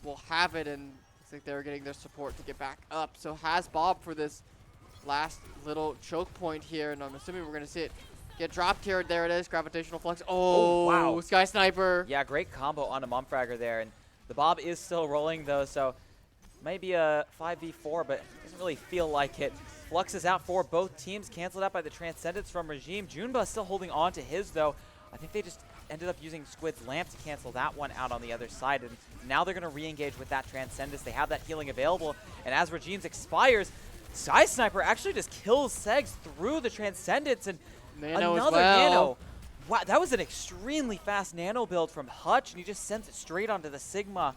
F: will have it, and looks like they're getting their support to get back up. So has Bob for this last little choke point here, and I'm assuming we're going to see it get dropped here. There it is, gravitational flux. Oh,
A: wow.
F: Sky Sniper.
A: Yeah, great combo on a Momfragger there, and the Bob is still rolling, though, so maybe a 5v4, but doesn't really feel like it. Flux is out for both teams, canceled out by the Transcendence from Regime. Junba still holding on to his, though. I think they just ended up using Squid's Lamp to cancel that one out on the other side, and now they're going to re-engage with that Transcendence. They have that healing available, and as Regime's expires, Sky Sniper actually just kills Segs through the Transcendence, and
F: Nano as
A: another
F: well.
A: Nano. Wow, that was an extremely fast Nano build from Hutch, and he just sends it straight onto the Sigma.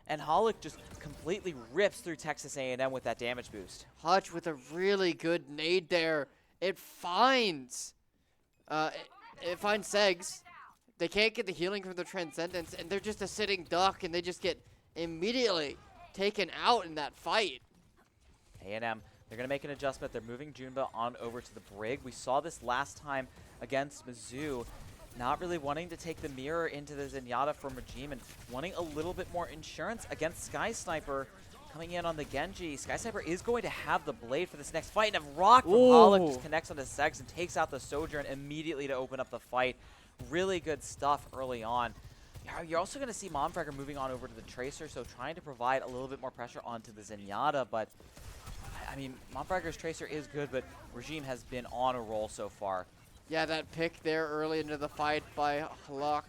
A: And Holic just completely rips through Texas A&M with that damage boost.
F: Hutch with a really good nade there. It finds Segs. They can't get the healing from the Transcendence, and they're just a sitting duck, and they just get immediately taken out in that fight.
A: A&M, they're going to make an adjustment. They're moving Junba on over to the Brig. We saw this last time against Mizzou, not really wanting to take the mirror into the Zenyatta from Regime and wanting a little bit more insurance against Sky Sniper coming in on the Genji. Sky Sniper is going to have the blade for this next fight, and a rock from Holic just connects onto Segs and takes out the Sojourn immediately to open up the fight. Really good stuff early on. You're also going to see Momfragger moving on over to the Tracer, so trying to provide a little bit more pressure onto the Zenyatta, but I mean, Momfragger's Tracer is good, but Regime has been on a roll so far.
F: Yeah, that pick there early into the fight by Hlock.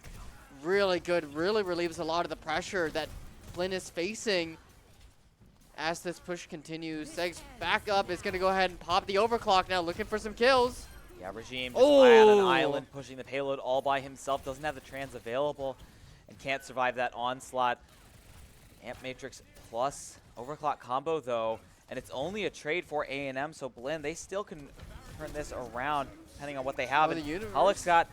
F: Really good, really relieves a lot of the pressure that Blinn is facing as this push continues. Segs back up, is going to go ahead and pop the overclock now, looking for some kills.
A: Yeah, Regime just on an island, pushing the payload all by himself, doesn't have the trans available, and can't survive that onslaught. Amp Matrix plus overclock combo, though, and it's only a trade for A&M, so Blinn, they still can turn this around, depending on what they have. And Holic's got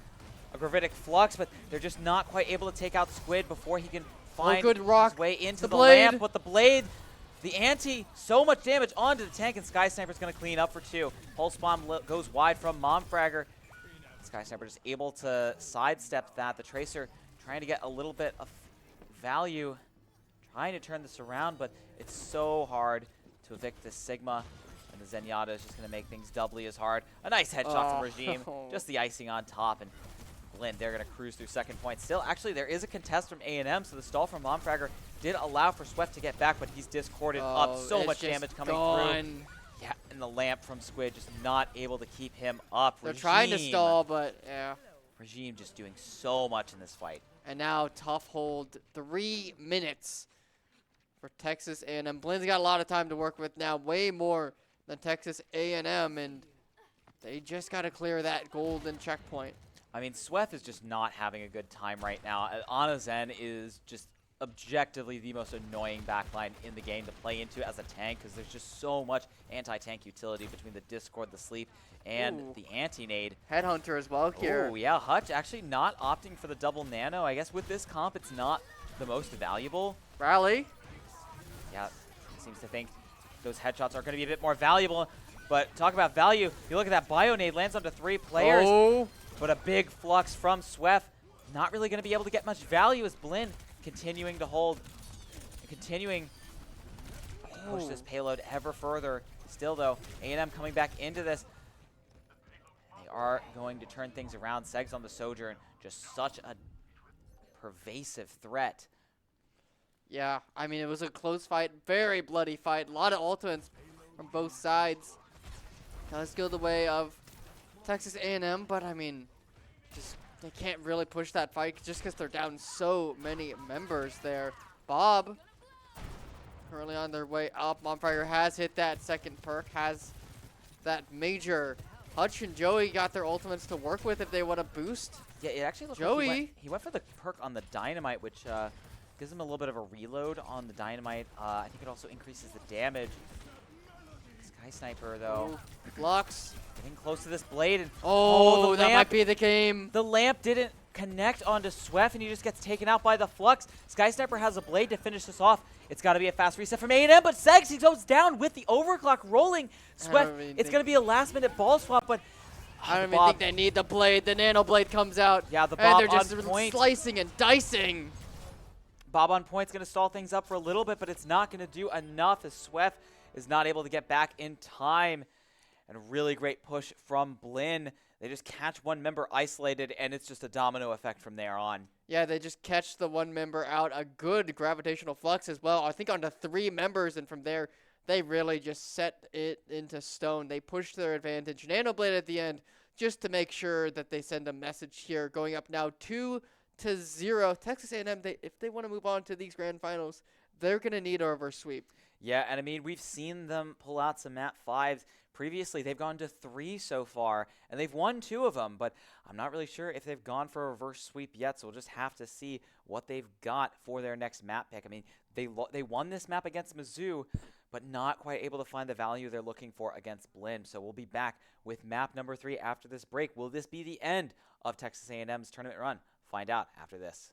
A: a Gravitic Flux, but they're just not quite able to take out Squid before he can find
F: good rock.
A: his way into the
F: blade.
A: lamp. But the blade, the anti, so much damage onto the tank, and Sky Sniper's going to clean up for 2. Pulse Bomb goes wide from Momfragger. Sky Sniper just able to sidestep that. The Tracer trying to get a little bit of value, trying to turn this around, but it's so hard to evict this Sigma. And the Zenyatta is just going to make things doubly as hard. A nice headshot from Regime. Just the icing on top. And Blinn, they're going to cruise through second point. Still, actually, there is a contest from A&M, so the stall from Momfragger did allow for Swift to get back, but he's discorded up. So much damage coming through. Yeah, and the lamp from Squid just not able to keep him up.
F: They're trying to stall, but yeah.
A: Regime just doing so much in this fight.
F: And now tough hold, 3 minutes for Texas A&M. Blinn's got a lot of time to work with now, way more than Texas A&M, and they just got to clear that golden checkpoint.
A: I mean, Sweath is just not having a good time right now. Ana Zen is just objectively the most annoying backline in the game to play into as a tank, because there's just so much anti-tank utility between the Discord, the Sleep, and the anti-nade.
F: Headhunter as well here.
A: Oh, yeah, Hutch actually not opting for the double nano. I guess with this comp, it's not the most valuable.
F: Rally.
A: Yeah, seems to think those headshots are going to be a bit more valuable. But talk about value. You look at that bio nade, lands onto 3 players. But a big flux from Sweff. Not really going to be able to get much value as Blinn continuing to hold. Continuing to push this payload ever further. Still, though, A&M coming back into this. They are going to turn things around. Segs on the Sojourn. Just such a pervasive threat.
F: Yeah, I mean, it was a close fight. Very bloody fight. A lot of ultimates from both sides. Does go the way of Texas A&M, but I mean, just they can't really push that fight just because they're down so many members there. Bob, currently on their way up. Momfragger has hit that second perk, has that major. Hutch and Joey got their ultimates to work with if they want to boost.
A: Yeah, it actually looks
F: Joey.
A: like he went for the perk on the Dynamite, which gives him a little bit of a reload on the Dynamite. I think it also increases the damage. Sky Sniper, though.
F: Lux.
A: Getting close to this blade. And
F: oh, that might be the game.
A: The lamp didn't connect onto Sweff, and he just gets taken out by the Flux. Sky Sniper has a blade to finish this off. It's got to be a fast reset from A&M, but Segs, he goes down with the overclock rolling. Sweff, it's going to be a last-minute ball swap, but
F: I don't even think they need the blade. The nano blade comes out.
A: Yeah, the Bob
F: and they're just
A: on point.
F: slicing and dicing.
A: Bob on point's going to stall things up for a little bit, but it's not going to do enough as Sweff is not able to get back in time. And a really great push from Blinn. They just catch one member isolated, and it's just a domino effect from there on.
F: Yeah, they just catch the one member out. A good gravitational flux as well. I think onto 3 members, and from there, they really just set it into stone. They push their advantage. Nano blade at the end just to make sure that they send a message here. Going up now 2-0. Texas A&M, if they want to move on to these grand finals, they're going to need a reverse sweep.
A: Yeah, and I mean, we've seen them pull out some map 5s. Previously, they've gone to 3 so far, and they've won 2 of them, but I'm not really sure if they've gone for a reverse sweep yet, so we'll just have to see what they've got for their next map pick. I mean, they won this map against Mizzou, but not quite able to find the value they're looking for against Blinn. So we'll be back with map number 3 after this break. Will this be the end of Texas A&M's tournament run? Find out after this.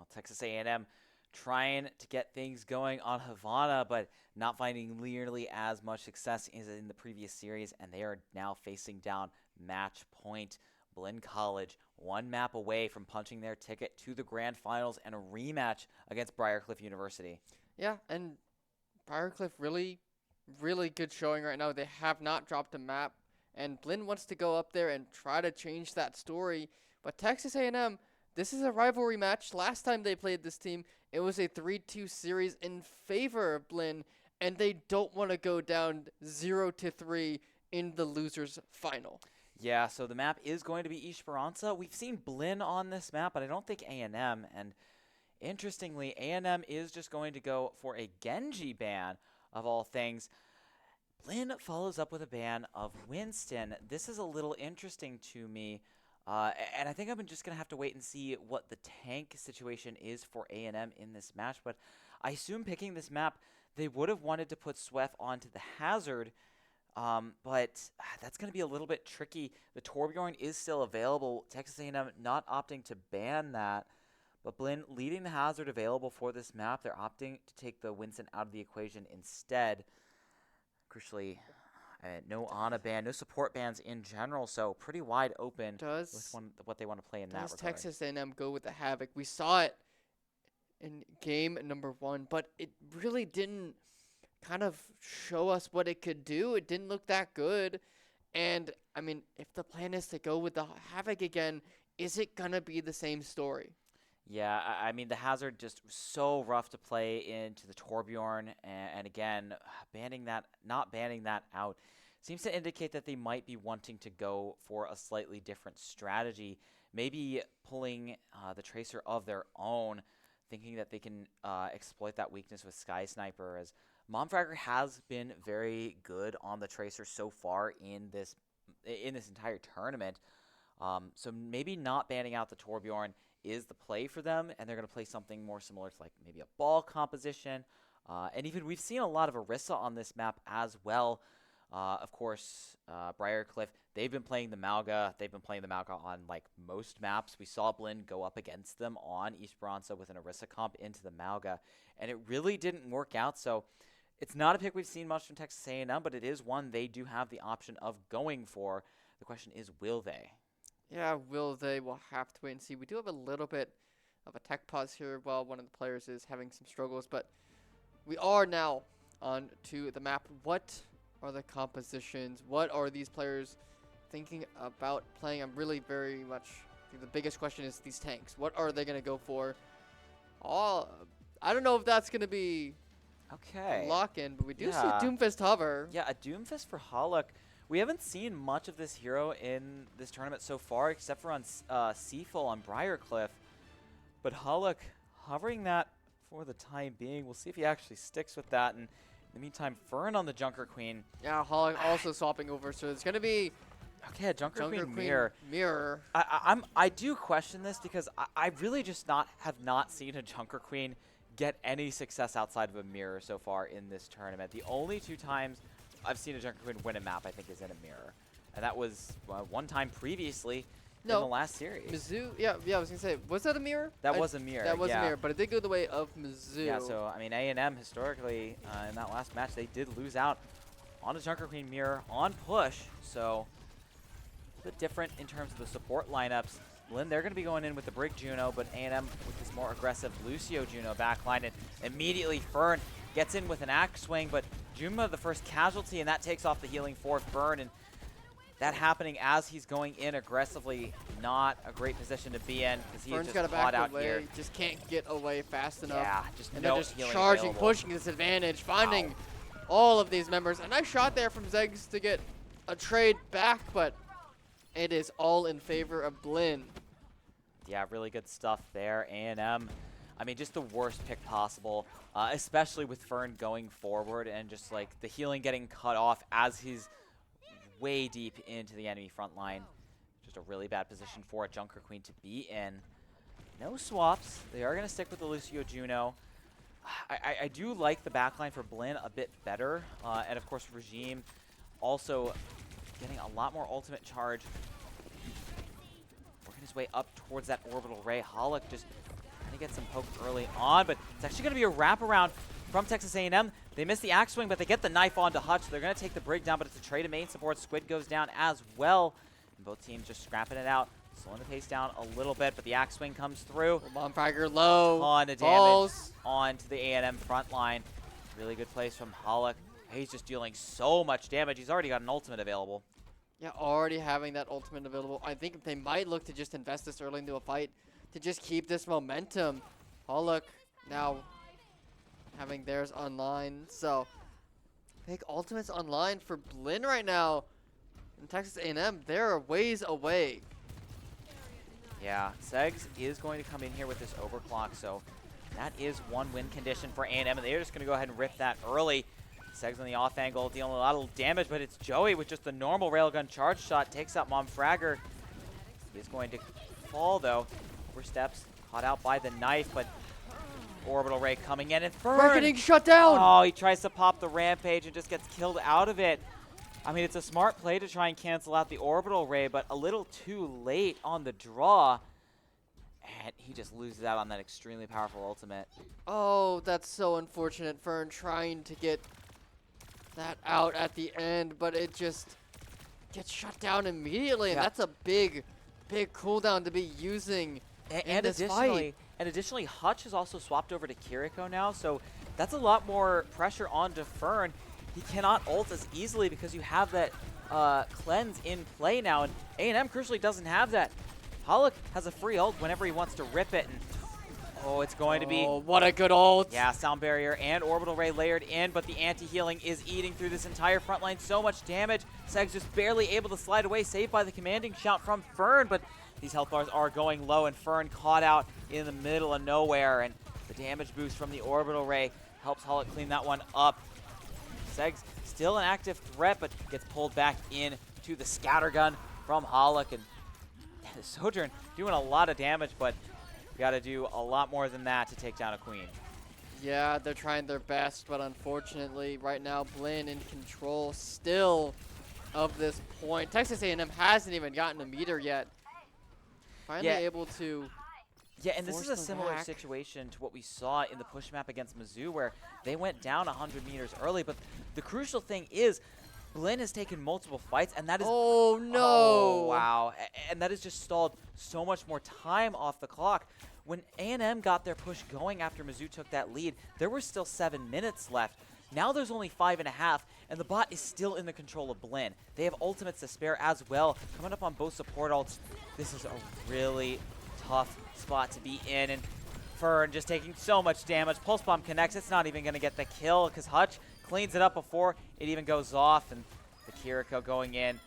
A: Well, Texas A&M trying to get things going on Havana, but not finding nearly as much success as in the previous series, and they are now facing down match point. Blinn College, one map away from punching their ticket to the grand finals and a rematch against Briarcliff University.
F: Yeah, and Briarcliff really good showing right now. They have not dropped a map, and Blinn wants to go up there and try to change that story. But Texas A&M, this is a rivalry match. Last time they played this team, it was a 3-2 series in favor of Blinn, and they don't want to go down 0-3 in the losers final.
A: Yeah, so the map is going to be Esperanza. We've seen Blinn on this map, but I don't think A&M. And interestingly, A&M is just going to go for a Genji ban, of all things. Blinn follows up with a ban of Winston. This is a little interesting to me. And I think I'm just going to have to wait and see what the tank situation is for A&M in this match. But I assume picking this map, they would have wanted to put Swef onto the Hazard. But that's going to be a little bit tricky. The Torbjorn is still available. Texas A&M not opting to ban that. But Blinn leading the Hazard available for this map. They're opting to take the Winston out of the equation instead. Crucially, no Ana ban, no support bans in general, so pretty wide open with what they want to play in that regard.
F: Does Texas A&M go with the Havoc? We saw it in game number 1, but it really didn't kind of show us what it could do. It didn't look that good. And, I mean, if the plan is to go with the Havoc again, is it going to be the same story?
A: Yeah, I mean, the Hazard just was so rough to play into the Torbjorn. And again, not banning that out seems to indicate that they might be wanting to go for a slightly different strategy. Maybe pulling the Tracer of their own, thinking that they can exploit that weakness with Sky Sniper, as Momfragger has been very good on the Tracer so far in this entire tournament. So maybe not banning out the Torbjorn is the play for them, and they're going to play something more similar to like maybe a ball composition. And even we've seen a lot of Orisa on this map as well. Of course, Briarcliff, they've been playing the Malga. They've been playing the Malga on like most maps. We saw Blinn go up against them on Esperanza with an Orisa comp into the Malga, and it really didn't work out. So it's not a pick we've seen much from Texas A&M, but it is one they do have the option of going for. The question is, will they?
F: Yeah, will they? We'll have to wait and see. We do have a little bit of a tech pause here while one of the players is having some struggles, but we are now on to the map. What are the compositions? What are these players thinking about playing? I'm really very much, I think the biggest question is these tanks. What are they going to go for? I don't know if that's going to be a lock-in, but we do see Doomfist hover.
A: Yeah, a Doomfist for Hollock. We haven't seen much of this hero in this tournament so far, except for on Seafull on Briarcliff. But Hollock hovering that for the time being. We'll see if he actually sticks with that. And in the meantime, Fern on the Junker Queen.
F: Yeah, Hollock also swapping over, so it's going to be
A: okay, a Junker Queen mirror.
F: Mirror.
A: I do question this because I really just have not seen a Junker Queen get any success outside of a mirror so far in this tournament. The only 2 times I've seen a Junker Queen win a map, I think, is in a mirror. And that was one time previously in the last series.
F: Mizzou, yeah, I was going to say, was that a mirror?
A: That was a mirror,
F: That was a mirror, but it did go the way of Mizzou.
A: Yeah, so, I mean, A&M historically, in that last match, they did lose out on a Junker Queen mirror on push. So, a bit different in terms of the support lineups. Blinn, they're going to be going in with the Brig Juno, but A&M with this more aggressive Lucio Juno backline. And immediately, Fern gets in with an axe swing, but Juma the first casualty, and that takes off the healing for Fern. And that happening as he's going in aggressively, not a great position to be in because he's just caught out
F: away.
A: here.
F: Just can't get away fast enough.
A: Yeah, just
F: and
A: no
F: they're just
A: healing
F: charging,
A: available.
F: pushing this advantage, finding all of these members. A nice shot there from Zegs to get a trade back, but it is all in favor of Blinn.
A: Yeah, really good stuff there. A&M, I mean, just the worst pick possible, especially with Fern going forward and just like the healing getting cut off as he's way deep into the enemy front line. Just a really bad position for a Junker Queen to be in. No swaps. They are going to stick with the Lucio Juno. I do like the backline for Blinn a bit better. And of course, Regime also getting a lot more ultimate charge. Working his way up towards that orbital ray. Hollock just trying to get some poke early on, but it's actually going to be a wraparound from Texas A&M. They miss the axe swing, but they get the knife onto Hutch. They're going to take the break down, but it's a trade of main support. Squid goes down as well. And both teams just scrapping it out, slowing the pace down a little bit, but the axe swing comes through.
F: Momfragger low.
A: Ton of damage
F: Balls.
A: onto the A&M front line. Really good plays from Hollick. He's just dealing so much damage. He's already got an ultimate available.
F: Yeah, already having that ultimate available. I think they might look to just invest this early into a fight to just keep this momentum. Hollick now having theirs online. So, big ultimates online for Blinn right now. And Texas A&M, they're ways away.
A: Yeah, Segs is going to come in here with this overclock, so that is one win condition for A&M, and they're just going to go ahead and rip that early. Segs on the off angle, dealing a lot of damage, but it's Joey with just the normal railgun charge shot, takes out Momfragger. He is going to fall, though. Oversteps, caught out by the knife, but orbital ray coming in, and Fern!
F: We're getting shut down!
A: Oh, he tries to pop the rampage and just gets killed out of it. I mean, it's a smart play to try and cancel out the orbital ray, but a little too late on the draw. And he just loses out on that extremely powerful ultimate.
F: Oh, that's so unfortunate. Fern trying to get that out at the end, but it just gets shut down immediately. And
A: Yeah.
F: that's a big, big cooldown to be using in this fight.
A: And additionally, Hutch has also swapped over to Kiriko now, so that's a lot more pressure onto Fern. He cannot ult as easily because you have that cleanse in play now, and A&M crucially doesn't have that. Hollick has a free ult whenever he wants to rip it, and oh, it's going to be...
F: Oh, what a good ult.
A: Yeah, sound barrier and orbital ray layered in, but the anti-healing is eating through this entire front line. So much damage. Segs just barely able to slide away, saved by the commanding shout from Fern, but these health bars are going low, and Fern caught out in the middle of nowhere, and the damage boost from the orbital ray helps Hollick clean that one up. Segs still an active threat, but gets pulled back in to the scattergun from Hollick, and Sojourn doing a lot of damage, but we got to do a lot more than that to take down a queen.
F: Yeah, they're trying their best, but unfortunately, right now, Blinn in control still of this point. Texas A&M hasn't even gotten a meter yet. Finally able to...
A: Yeah, and this is a
F: force them
A: similar
F: back.
A: situation to what we saw in the push map against Mizzou, where they went down 100 meters early, but the crucial thing is Blinn has taken multiple fights, and that is...
F: Oh, no!
A: Oh, wow. And that has just stalled so much more time off the clock. When A&M got their push going after Mizzou took that lead, there were still 7 minutes left. Now there's only 5.5, and the bot is still in the control of Blinn. They have ultimates to spare as well, coming up on both support ults. This is a really tough spot to be in, and Fern just taking so much damage. Pulse Bomb connects. It's not even going to get the kill because Hutch cleans it up before it even goes off, and the Kiriko going in.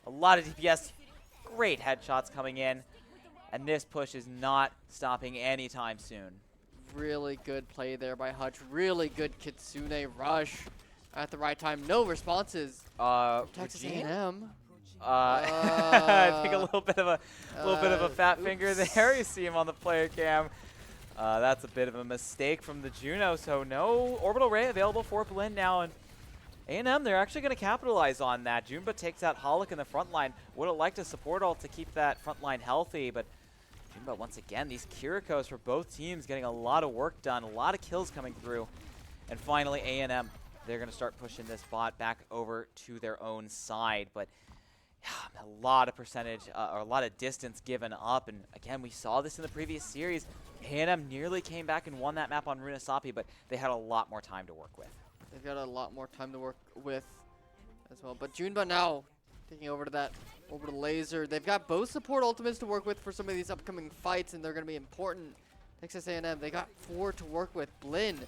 A: A lot of DPS, great headshots coming in, and this push is not stopping anytime soon.
F: Really good play there by Hutch. Really good Kitsune rush at the right time. No responses. Texas
A: Regine?
F: A&M.
A: I think a little bit of a fat finger there. You see him on the player cam. That's a bit of a mistake from the Juno. So no orbital ray available for Blinn now, and A&M, they're actually going to capitalize on that. Junba takes out Hollick in the front line. Would have liked a support ult to keep that front line healthy, but Junba, once again, these Kirikos for both teams getting a lot of work done, a lot of kills coming through. And finally, A&M, they're going to start pushing this bot back over to their own side. But a lot of percentage, or a lot of distance given up. And again, we saw this in the previous series. A&M nearly came back and won that map on Runasapi, but they had a lot more time to work with.
F: They've got a lot more time to work with as well. But Junba now taking over to that orbital laser. They've got both support ultimates to work with for some of these upcoming fights, and they're going to be important. Texas A&M, they got 4 to work with. Blinn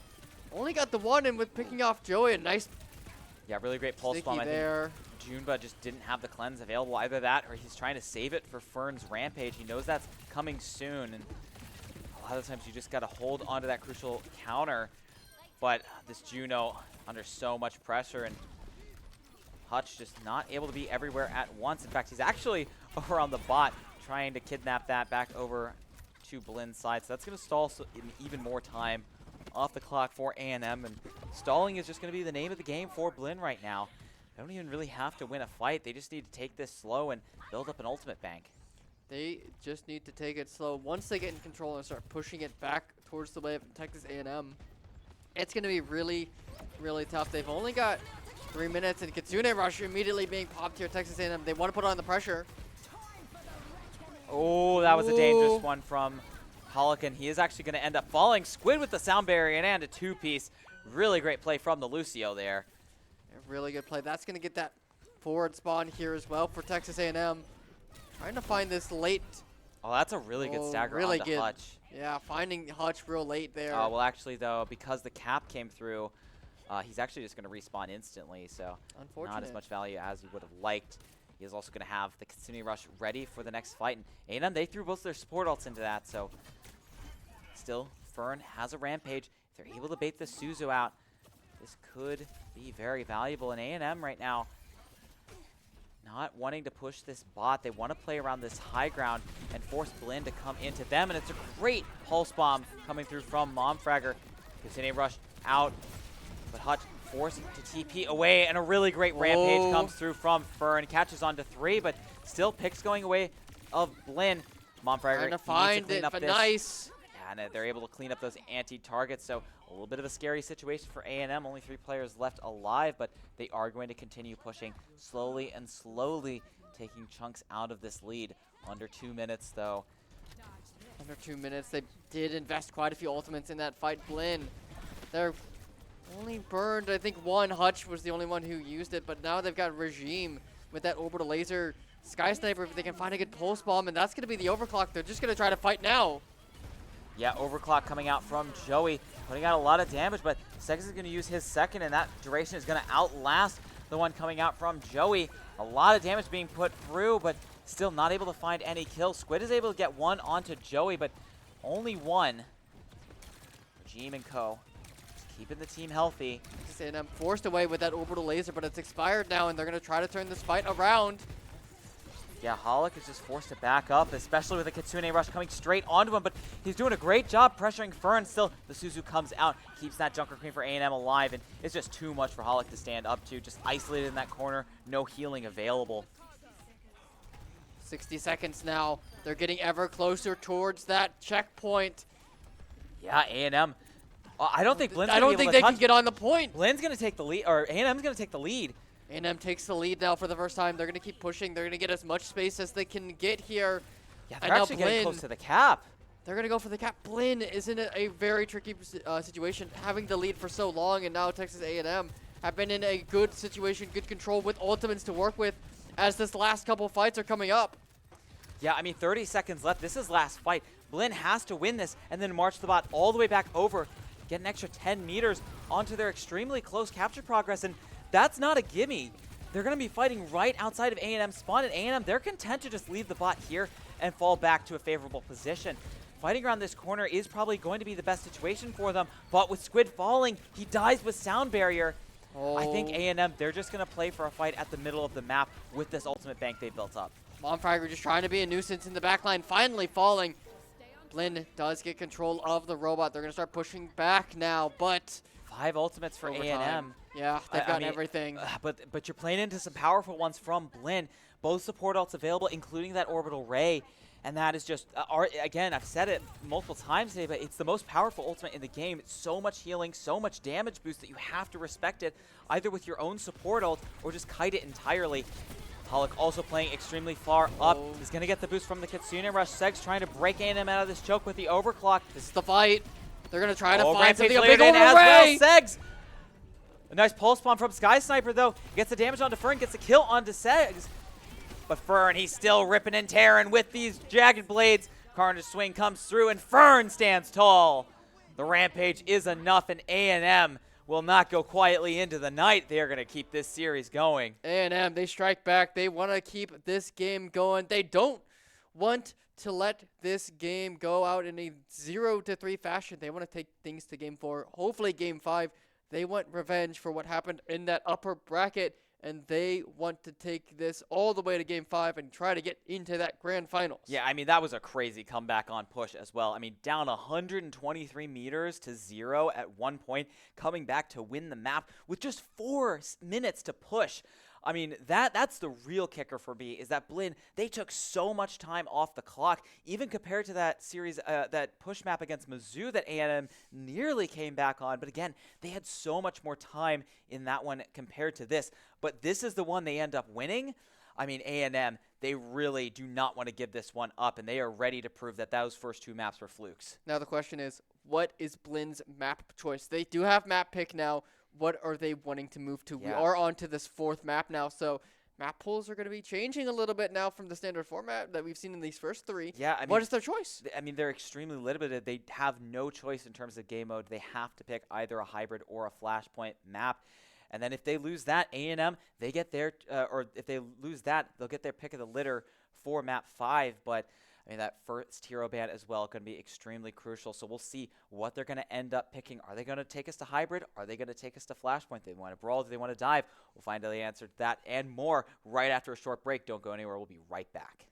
F: only got the 1 in with picking off Joey. A nice
A: Yeah, really great pulse bomb. I
F: there.
A: think Junba just didn't have the cleanse available. Either that or he's trying to save it for Fern's rampage. He knows that's coming soon, and a lot of times you just got to hold onto that crucial counter. But this Juno under so much pressure, and Hutch just not able to be everywhere at once. In fact, he's actually over on the bot trying to kidnap that back over to Blinn's side. So that's going to stall even more time off the clock for A&M. And stalling is just going to be the name of the game for Blinn right now. They don't even really have to win a fight. They just need to take this slow and build up an ultimate bank.
F: They just need to take it slow. Once they get in control and start pushing it back towards the wave of Texas A&M, it's going to be really, really tough. They've only got 3 minutes, and Kitsune Rush immediately being popped here. Texas A&M, they want to put on the pressure.
A: Oh, that was a dangerous
F: Ooh.
A: one from Holican. He is actually going to end up falling. Squid with the sound barrier and a two-piece. Really great play from the Lucio there.
F: A really good play. That's going to get that forward spawn here as well for Texas A&M. Trying to find this late.
A: Oh, that's a really good stagger
F: really
A: onto
F: good.
A: Hutch.
F: Yeah, finding Hutch real late there.
A: Well, actually, though, because the cap came through, he's actually just going to respawn instantly, so not as much value as he would have liked. He is also going to have the Kitsune Rush ready for the next fight. And A&M, they threw both their support ults into that, so still, Fern has a Rampage. If they're able to bait the Suzu out, this could be very valuable in A&M right now. Not wanting to push this bot. They want to play around this high ground and force Blinn to come into them. And it's a great pulse bomb coming through from Momfragger. Kitsune Rush out, but Hutch forced to TP away, and a really great Rampage comes through from Fern. Catches on to 3, but still picks going away of Blinn. Momfragger
F: Trying to
A: needs to
F: find
A: clean
F: it,
A: up
F: but
A: this.
F: nice.
A: Yeah, and they're able to clean up those anti-targets, so a little bit of a scary situation for A&M. Only 3 players left alive, but they are going to continue pushing slowly and slowly, taking chunks out of this lead. Under 2 minutes, though.
F: Under 2 minutes. They did invest quite a few ultimates in that fight. Blinn, they're only burned, I think, 1. Hutch was the only one who used it, but now they've got Regime with that orbital laser. Sky Sniper, if they can find a good pulse bomb, and that's going to be the overclock. They're just going to try to fight now.
A: Yeah, overclock coming out from Joey, putting out a lot of damage, but Segs is going to use his second, and that duration is going to outlast the one coming out from Joey. A lot of damage being put through, but still not able to find any kills. Squid is able to get one onto Joey, but only one. Regime and Co. just keeping the team healthy.
F: And I'm forced away with that orbital laser, but it's expired now, and they're going to try to turn this fight around.
A: Yeah, Holic is just forced to back up, especially with the Kitsune Rush coming straight onto him, but he's doing a great job pressuring Fern. Still, the Suzu comes out, keeps that Junker Queen for A&M alive, and it's just too much for Holic to stand up to. Just isolated in that corner, no healing available.
F: 60 seconds now. They're getting ever closer towards that checkpoint.
A: Yeah, A&M. I don't think Blinn's
F: I don't think they can get on the point.
A: Blinn's going to take the lead, or A&M's going to take the lead.
F: A&M takes the lead now for the first time. They're going to keep pushing. They're going to get as much space as they can get here.
A: Yeah,
F: And
A: they're
F: now
A: actually getting
F: Blinn,
A: close to the cap.
F: they're going to go for the cap. Blinn is in a very tricky situation, having the lead for so long, and now Texas A&M have been in a good situation, good control with ultimates to work with as this last couple fights are coming up.
A: Yeah, I mean, 30 seconds left. This is last fight. Blinn has to win this and then march the bot all the way back over, get an extra 10 meters onto their extremely close capture progress, and that's not a gimme. They're going to be fighting right outside of A&M spawn, and A&M, they're content to just leave the bot here and fall back to a favorable position. Fighting around this corner is probably going to be the best situation for them, but with Squid falling, he dies with sound barrier. I think A&M, they're just going to play for a fight at the middle of the map with this ultimate bank they built up.
F: Momfragger just trying to be a nuisance in the backline, finally falling. Blinn does get control of the robot. They're going to start pushing back now, but
A: 5 ultimates for
F: overtime.
A: A&M.
F: Yeah, they've
A: I
F: got
A: mean,
F: everything.
A: But you're playing into some powerful ones from Blinn. Both support ults available, including that orbital ray. And that is just, again, I've said it multiple times today, but it's the most powerful ultimate in the game. It's so much healing, so much damage boost that you have to respect it, either with your own support ult or just kite it entirely. Holic also playing extremely far up. He's going to get the boost from the Kitsune Rush. Segs trying to break A&M out of this choke with the overclock.
F: This is the fight. They're going to try to find
A: Rampage
F: something. A
A: layered
F: big
A: in as
F: overray!
A: well. Segs. A nice pulse bomb from Sky Sniper, though. Gets the damage onto Fern, gets the kill onto Segs. But Fern, he's still ripping and tearing with these jagged blades. Carnage Swing comes through, and Fern stands tall. The Rampage is enough, and A&M will not go quietly into the night. They are going to keep this series going.
F: A&M, they strike back. They want to keep this game going. They don't want to let this game go out in a 0-3 fashion. They want to take things to game 4, hopefully game 5. They want revenge for what happened in that upper bracket, and they want to take this all the way to game 5 and try to get into that grand finals.
A: Yeah, I mean, that was a crazy comeback on push as well. I mean, down 123 meters to 0 at one point, coming back to win the map with just 4 minutes to push. I mean, that's the real kicker for me is that Blinn, they took so much time off the clock, even compared to that series, that push map against Mizzou that A&M nearly came back on. But again, they had so much more time in that one compared to this. But this is the one they end up winning. I mean, A&M, they really do not want to give this one up, and they are ready to prove that those first 2 maps were flukes.
F: Now the question is, what is Blinn's map choice? They do have map pick now. What are they wanting to move to? We
A: Yeah.
F: are on to this 4th map now, so map pools are going to be changing a little bit now from the standard format that we've seen in these first 3.
A: Yeah, I mean,
F: what is their choice?
A: I mean, they're extremely limited. They have no choice in terms of game mode. They have to pick either a hybrid or a flashpoint map. And then if they lose that, A&M, they get their, or if they lose that, they'll get their pick of the litter for map 5. But I mean, that first hero ban as well going to be extremely crucial. So we'll see what they're going to end up picking. Are they going to take us to hybrid? Are they going to take us to flashpoint? Do they want to brawl? Do they want to dive? We'll find out the answer to that and more right after a short break. Don't go anywhere. We'll be right back.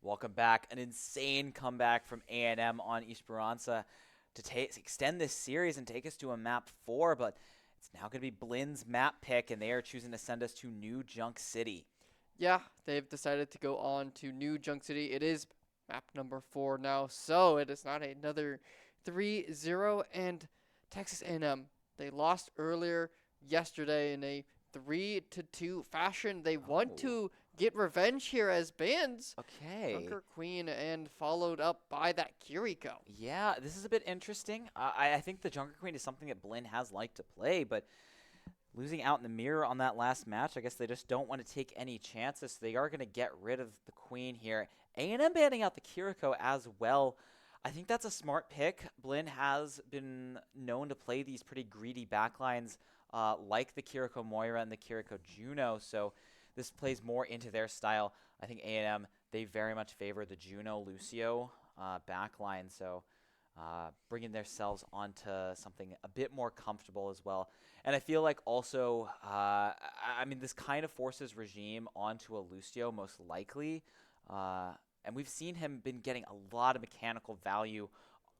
A: Welcome back. An insane comeback from A&M on Esperanza to extend this series and take us to a map 4, but it's now going to be Blin's map pick, and they are choosing to send us to New Junk City.
F: Yeah, they've decided to go on to New Junk City. It is map number 4 now, so it is not another 3-0. And Texas A&M, they lost earlier yesterday in a 3-2 fashion. They want to get revenge here as bans Junker Queen and followed up by that Kiriko.
A: Yeah, this is a bit interesting. I think the Junker Queen is something that Blinn has liked to play, but losing out in the mirror on that last match, I guess they just don't want to take any chances. So they are going to get rid of the Queen here. A&M banning out the Kiriko as well. I think that's a smart pick. Blinn has been known to play these pretty greedy backlines like the Kiriko Moira and the Kiriko Juno, so this plays more into their style. I think A&M, they very much favor the Juno Lucio backline, so bringing themselves onto something a bit more comfortable as well. And I feel like also, I mean, this kind of forces Regime onto a Lucio most likely, and we've seen him been getting a lot of mechanical value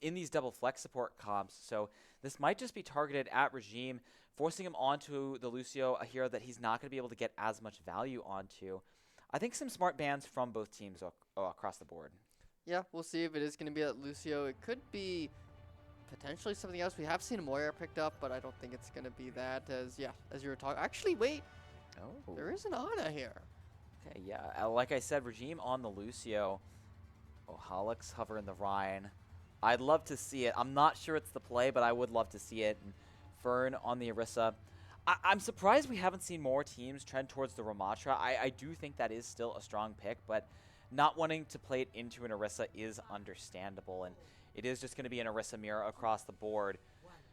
A: in these double flex support comps, so this might just be targeted at Regime, forcing him onto the Lucio, a hero that he's not going to be able to get as much value onto. I think some smart bans from both teams across the board.
F: Yeah, we'll see if it is going to be at Lucio. It could be potentially something else. We have seen Moira picked up, but I don't think it's going to be that as you were talking. Actually, wait.
A: Oh.
F: There is an Ana here.
A: Okay, yeah. Like I said, Regime on the Lucio. Oh, Holix hovering the Rhine. I'd love to see it. I'm not sure it's the play, but I would love to see it. And Fern on the Orisa. I'm surprised we haven't seen more teams trend towards the Ramatra. I do think that is still a strong pick, but not wanting to play it into an Orisa is understandable, and it is just going to be an Orisa mirror across the board.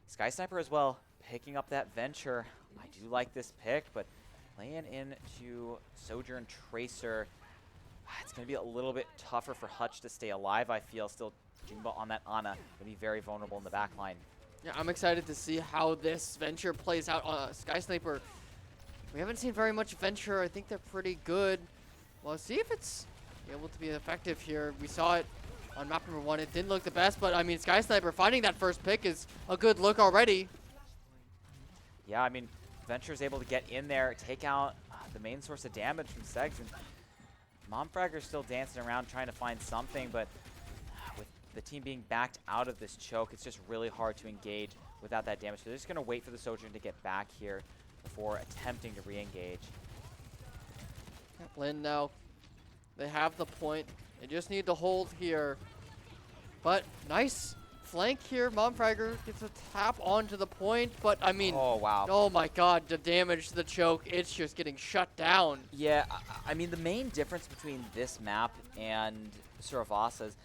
A: Sky Sniper as well, picking up that Venture. I do like this pick, but playing into Sojourn Tracer, it's going to be a little bit tougher for Hutch to stay alive, I feel. Still, Jimba on that Ana going to be very vulnerable in the back line.
F: Yeah, I'm excited to see how this Venture plays out on Sky Sniper. We haven't seen very much Venture. I think they're pretty good. Well, see if it's able to be effective here. We saw it on map number 1. It didn't look the best, but I mean, Sky Sniper finding that first pick is a good look already.
A: Yeah, I mean, Venture's able to get in there, take out the main source of damage from Segs, and Momfragger's still dancing around trying to find something, but with the team being backed out of this choke, it's just really hard to engage without that damage. So they're just going to wait for the Sojourn to get back here before attempting to re-engage.
F: Blinn now, they have the point. They just need to hold here. But nice flank here. Momfragger gets a tap onto the point, but I mean,
A: oh wow,
F: oh my god, the damage to the choke, it's just getting shut down.
A: Yeah, I mean, the main difference between this map and Suravasa's,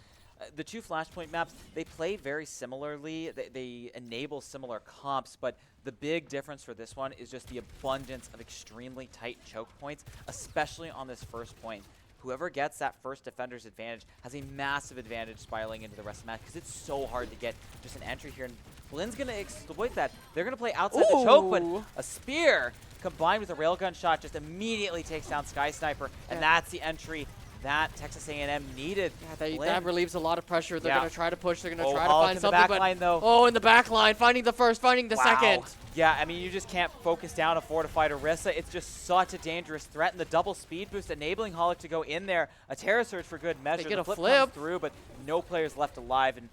A: the two Flashpoint maps, they play very similarly. They enable similar comps, but the big difference for this one is just the abundance of extremely tight choke points, especially on this first point. Whoever gets that first defender's advantage has a massive advantage spiraling into the rest of the match because it's so hard to get just an entry here. And Blinn's going to exploit that. They're going to play outside the choke, but a spear combined with a railgun shot just immediately takes down Sky Sniper, and that's the entry that Texas A&M needed.
F: Yeah, that relieves a lot of pressure. They're going to try to push. They're going to try to
A: Hollick
F: find
A: in
F: something.
A: The back line, though.
F: Oh, in the back line, finding the first, finding the second.
A: Yeah, I mean, you just can't focus down a fortified Orisa. It's just such a dangerous threat, and the double speed boost enabling Hollick to go in there. A Terra Surge for good measure.
F: They get
A: the
F: a
A: flip comes through, but no players left alive, and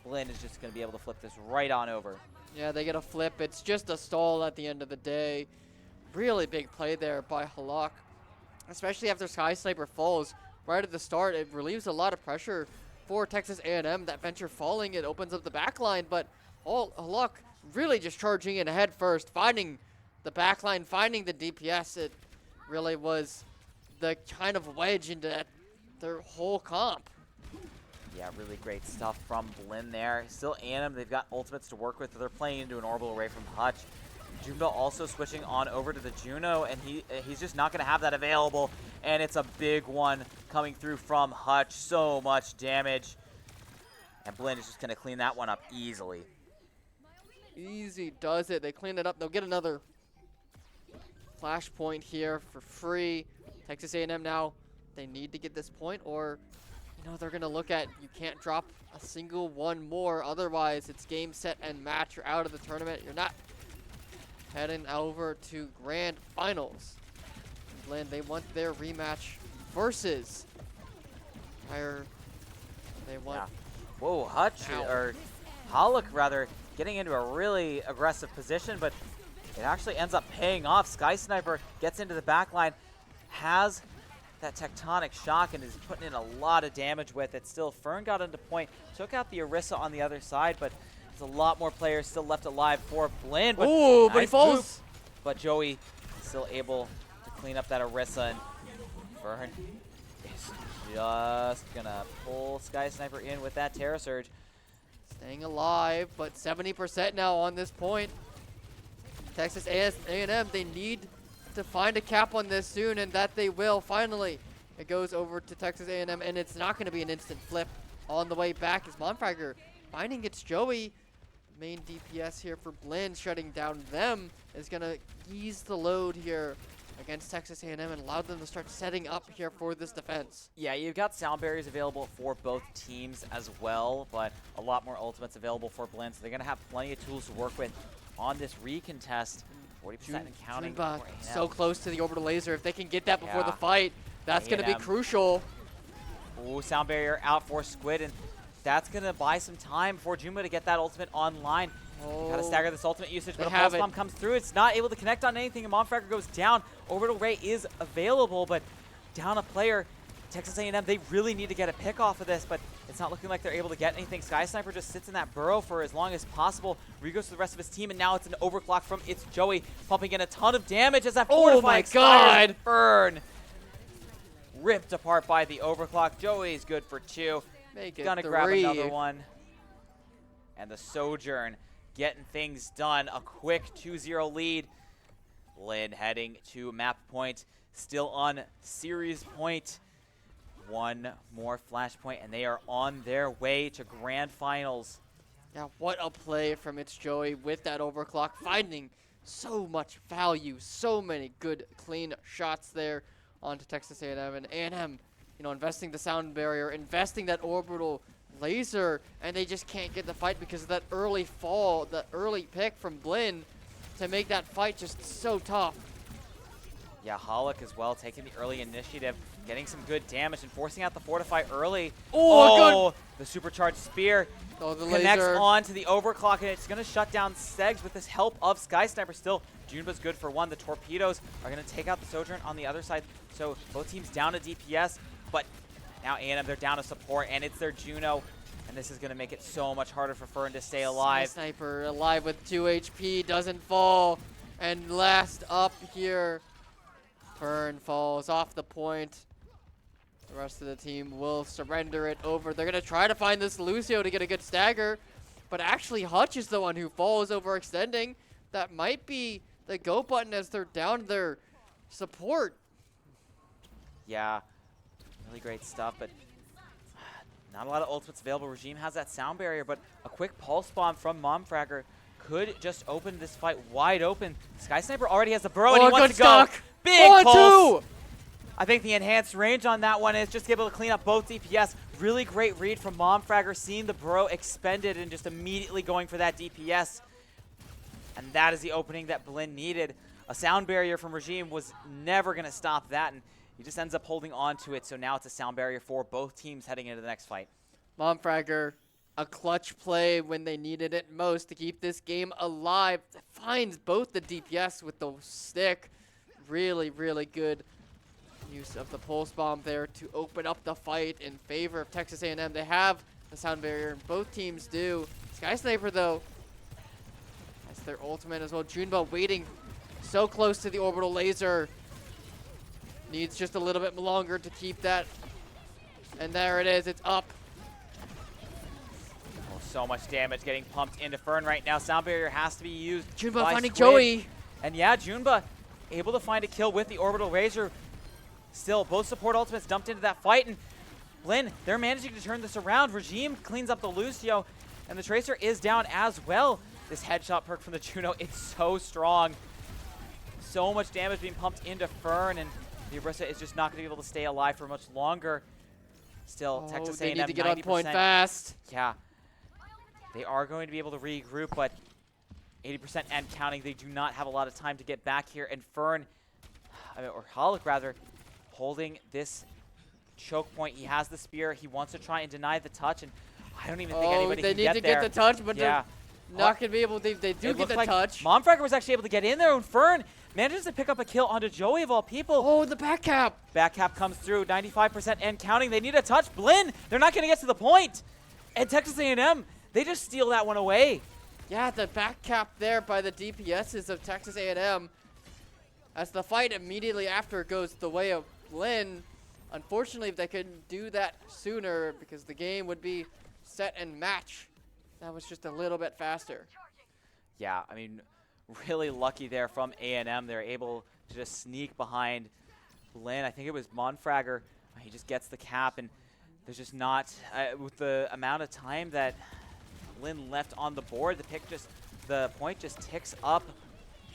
A: Blinn is just going to be able to flip this right on over.
F: Yeah, they get a flip. It's just a stall at the end of the day. Really big play there by Halak, especially after Sky Sniper falls. Right at the start, it relieves a lot of pressure for Texas A&M. That Venture falling, it opens up the back line, but Halak really just charging in head first, finding the back line, finding the DPS. It really was the kind of wedge into their whole comp.
A: Yeah, really great stuff from Blinn there. Still A&M, they've got ultimates to work with. They're playing into an orbital array from Hutch. Jumbo also switching on over to the Juno, and he's just not going to have that available. And it's a big one coming through from Hutch. So much damage. And Blinn is just going to clean that one up easily.
F: Easy does it. They clean it up. They'll get another flashpoint here for free. Texas A&M now, they need to get this point, or you know, they're going to look at, you can't drop a single one more. Otherwise, it's game, set, and match. You're out of the tournament. You're not heading over to grand finals. Blinn, they want their rematch versus Briar. They want.
A: Yeah. Whoa, Hutch,
F: Ow.
A: or Hollick rather, getting into a really aggressive position, but it actually ends up paying off. Sky Sniper gets into the back line, has that tectonic shock, and is putting in a lot of damage with it. Still, Fern got into point, took out the Orisa on the other side, but there's a lot more players still left alive for Blinn. But
F: Ooh, but he
A: nice
F: falls.
A: move. But Joey still able to clean up that Orisa, and Fern is just gonna pull Sky Sniper in with that Terra Surge.
F: Staying alive, but 70% now on this point. Texas A&M, they need to find a cap on this soon, and that they will. Finally, it goes over to Texas A&M, and it's not going to be an instant flip on the way back as Monfragger finding it's Joey. Main DPS here for Blinn, shutting down them, is going to ease the load here against Texas A&M and allow them to start setting up here for this defense.
A: Yeah, you've got sound barriers available for both teams as well, but a lot more ultimates available for Blinn, so they're going to have plenty of tools to work with on this recontest. 40% and counting.
F: Junba
A: for A&M.
F: so close to the orbital laser. If they can get that before
A: Yeah.
F: the fight, that's going to be
A: A&M.
F: crucial.
A: Ooh, sound barrier out for Squid, and that's going to buy some time for Junba to get that ultimate online. Gotta stagger this ultimate usage,
F: They
A: but a
F: have
A: pulse bomb
F: it.
A: comes through. It's not able to connect on anything, and Monfragger goes down. Orbital Ray is available, but down a player. Texas A&M, they really need to get a pick off of this, but it's not looking like they're able to get anything. Sky Sniper just sits in that burrow for as long as possible. Re-goes to the rest of his team, and now it's an overclock from It's Joey, pumping in a ton of damage as that
F: Oh
A: fortify
F: my
A: expires.
F: God.
A: Burn. Ripped apart by the overclock. Joey's good for 2.
F: Make it
A: Gonna
F: 3.
A: grab another one. And the Sojourn getting things done. A quick 2-0 lead. Blinn heading to map point. Still on series point. One more flashpoint, and they are on their way to grand finals.
F: Yeah, what a play from It's Joey with that overclock, finding so much value, so many good, clean shots there onto Texas A&M. And A&M, you know, investing the sound barrier, investing that orbital laser, and they just can't get the fight because of that early fall, the early pick from Blinn to make that fight just so tough.
A: Yeah, Hollick as well, taking the early initiative, getting some good damage and forcing out the Fortify early.
F: Oh,
A: The supercharged spear
F: Oh, the
A: connects
F: laser.
A: on to the overclock, and it's going to shut down Segs with this help of Sky Sniper still. Junba's good for 1. The torpedoes are going to take out the Sojourn on the other side, so both teams down to DPS, but now A&M, they're down to support, and it's their Juno, and this is going to make it so much harder for Fern to stay alive.
F: Sniper alive with 2 HP, doesn't fall. And last up here, Fern falls off the point. The rest of the team will surrender it over. They're going to try to find this Lucio to get a good stagger. But actually, Hutch is the one who falls overextending. That might be the go button as they're down their support.
A: Yeah, really great stuff, but not a lot of ultimates available. Regime has that sound barrier, but a quick pulse bomb from Momfragger could just open this fight wide open. Sky Sniper already has the burrow, and he wants
F: good
A: to go.
F: stock.
A: Big pulse.
F: 1-2.
A: I think the enhanced range on that one is just able to clean up both DPS. Really great read from Momfragger, seeing the burrow expended and just immediately going for that DPS. And that is the opening that Blinn needed. A sound barrier from Regime was never going to stop that, and he just ends up holding on to it. So now it's a sound barrier for both teams heading into the next fight.
F: Momfragger, a clutch play when they needed it most to keep this game alive. Finds both the DPS with the stick. Really, really good use of the pulse bomb there to open up the fight in favor of Texas A&M. They have the sound barrier, and both teams do. Sky Sniper, though, that's their ultimate as well. Junba waiting so close to the orbital laser. Needs just a little bit longer to keep that. And there it is. It's up.
A: Oh, so much damage getting pumped into Fern right now. Sound barrier has to be used.
F: Junba
A: by
F: finding
A: Squid.
F: Joey.
A: And yeah, Junba able to find a kill with the orbital razor. Still, both support ultimates dumped into that fight, and Blinn, they're managing to turn this around. Regime cleans up the Lucio, and the Tracer is down as well. This headshot perk from the Juno, it's so strong. So much damage being pumped into Fern, and the Orisa is just not going to be able to stay alive for much longer. Still, Texas
F: they
A: A&M
F: need to get on
A: 90%.
F: point fast.
A: Yeah. They are going to be able to regroup, but 80% and counting. They do not have a lot of time to get back here. And Fern, or Holic rather, holding this choke point. He has the spear. He wants to try and deny the touch, and I don't even think anybody
F: they
A: can
F: need
A: get
F: to
A: there.
F: get the touch, but
A: Yeah.
F: they're not going to be able to. They do
A: It
F: get
A: looked
F: the
A: like
F: touch.
A: Momfragger was actually able to get in there, and Fern manages to pick up a kill onto Joey of all people.
F: Oh, the back cap.
A: Back cap comes through, 95% and counting. They need a touch. Blinn, they're not going to get to the point. And Texas A&M, they just steal that one away.
F: Yeah, the back cap there by the DPSs of Texas A&M. As the fight immediately after goes the way of Blinn. Unfortunately, if they couldn't do that sooner, because the game would be set and match. That was just a little bit faster.
A: Yeah, I mean, really lucky there from A&M. They're able to just sneak behind Blinn. I think it was Monfragger. He just gets the cap, and there's just not, with the amount of time that Blinn left on the board, the point just ticks up,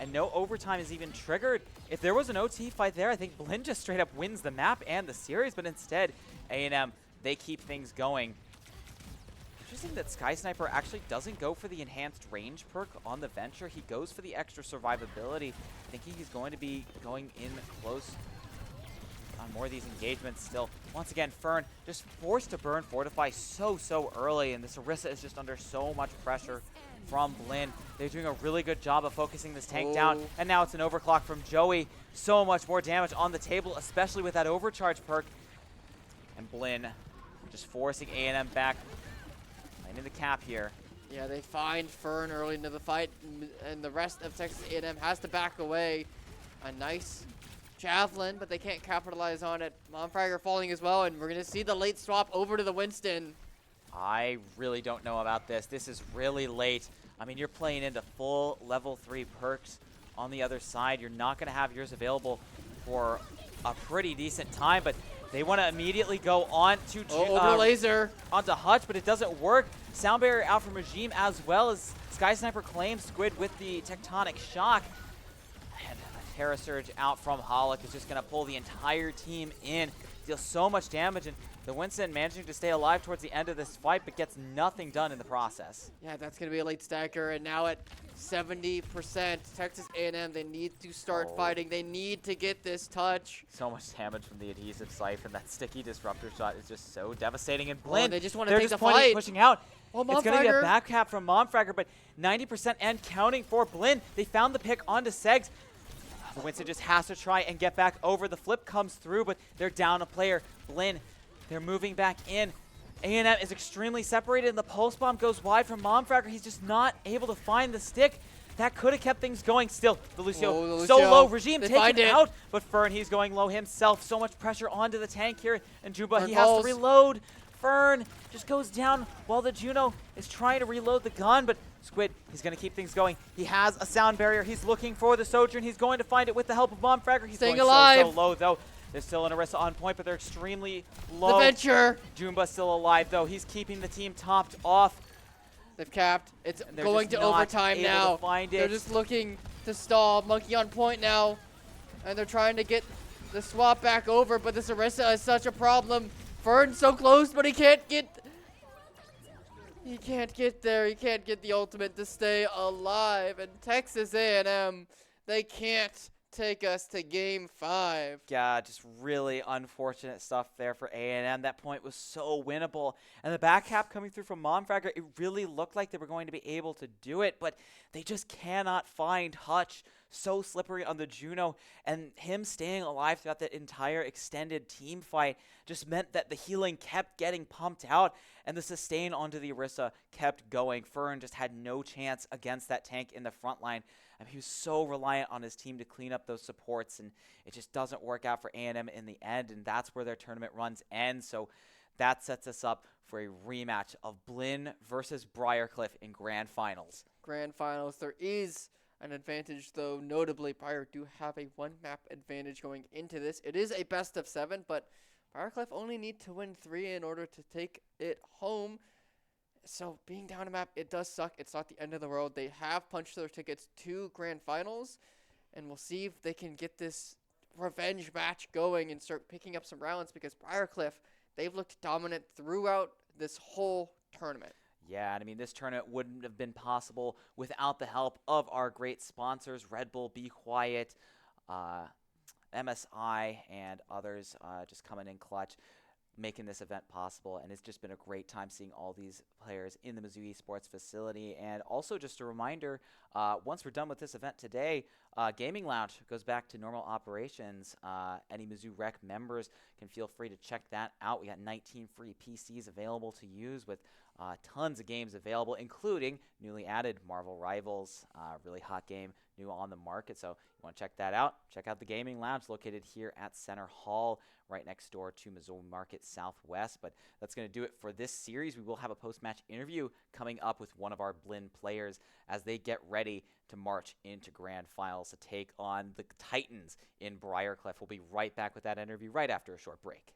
A: and no overtime is even triggered. If there was an OT fight there, I think Blinn just straight up wins the map and the series, but instead, A&M, they keep things going. Interesting that Sky Sniper actually doesn't go for the enhanced range perk on the Venture. He goes for the extra survivability, thinking he's going to be going in close on more of these engagements still. Once again, Fern just forced to burn Fortify so early, and this Orisa is just under so much pressure from Blinn. They're doing a really good job of focusing this tank down, and now it's an overclock from Joey. So much more damage on the table, especially with that overcharge perk. And Blinn just forcing A&M back. Into the cap here.
F: Yeah, they find Fern early into the fight, and the rest of Texas A&M has to back away. A nice javelin, but they can't capitalize on it. Monfragger falling as well, and we're going to see the late swap over to the Winston.
A: I really don't know about this. This is really late. I mean, you're playing into full level 3 perks on the other side. You're not going to have yours available for a pretty decent time, but they want to immediately go on to
F: over laser
A: onto Hutch, but it doesn't work. Sound barrier out from Regime, as well as Sky Sniper claims Squid with the tectonic shock. And a Terra Surge out from Holic is just going to pull the entire team in, deal so much damage, and the Winston managing to stay alive towards the end of this fight, but gets nothing done in the process.
F: Yeah, that's going to be a late stacker, and now at 70%, Texas A&M, they need to start fighting. They need to get this touch.
A: So much damage from the adhesive scythe, and that sticky disruptor shot is just so devastating. And Blinn,
F: they just want to take the fight.
A: They're just pushing out.
F: Oh,
A: it's going to be a back cap from Monfragger, but 90% and counting for Blinn. They found the pick onto Segs. The Winston just has to try and get back over. The flip comes through, but they're down a player. Blinn, they're moving back in. A&M is extremely separated, and the pulse bomb goes wide from Monfragger. He's just not able to find the stick. That could have kept things going. Still, the Lucio so low. Regime taken out, but Fern, he's going low himself. So much pressure onto the tank here, and Juba, he has to reload. Fern just goes down while the Juno is trying to reload the gun, but Squid, he's going to keep things going. He has a sound barrier. He's looking for the Sojourn. He's going to find it with the help of Monfragger. He's
F: staying
A: going
F: alive.
A: So low, though. There's still an Orisa on point, but they're extremely low.
F: The Venture.
A: Jumba's still alive, though. He's keeping the team topped off.
F: They've capped. It's going to overtime now. They're just looking to stall. Monkey on point now. And they're trying to get the swap back over, but this Orisa is such a problem. Fern's so close, but he can't get... He can't get there. He can't get the ultimate to stay alive. And Texas A&M, they can't take us to game 5.
A: Yeah, just really unfortunate stuff there for A&M. That point was so winnable. And the back cap coming through from Monfragger, it really looked like they were going to be able to do it, but they just cannot find Hutch. So slippery on the Juno, and him staying alive throughout that entire extended team fight just meant that the healing kept getting pumped out, and the sustain onto the Orisa kept going. Fern just had no chance against that tank in the front line. I mean, he was so reliant on his team to clean up those supports, and it just doesn't work out for A&M in the end, and that's where their tournament runs end. So that sets us up for a rematch of Blinn versus Briarcliff in Grand Finals.
F: Grand Finals, there is an advantage, though. Notably, Briar do have a 1-map advantage going into this. It is a best of 7, but Briarcliff only need to win 3 in order to take it home. So being down a map, it does suck. It's not the end of the world. They have punched their tickets to Grand Finals, and we'll see if they can get this revenge match going and start picking up some rounds, because Briarcliff, they've looked dominant throughout this whole tournament.
A: Yeah, and I mean, this tournament wouldn't have been possible without the help of our great sponsors, Red Bull, Be Quiet, uh, MSI, and others just coming in clutch, making this event possible. And it's just been a great time seeing all these players in the Mizzou Esports facility. And also just a reminder, once we're done with this event today, Gaming Lounge goes back to normal operations. Any Mizzou Rec members can feel free to check that out. We got 19 free PCs available to use with tons of games available, including newly added Marvel Rivals, really hot game, new on the market. So you want to check that out? Check out the Gaming Lounge located here at Center Hall, right next door to Missouri Market Southwest. But that's going to do it for this series. We will have a post-match interview coming up with one of our Blinn players as they get ready to march into grand finals to take on the Titans in Briar. We'll be right back with that interview right after a short break.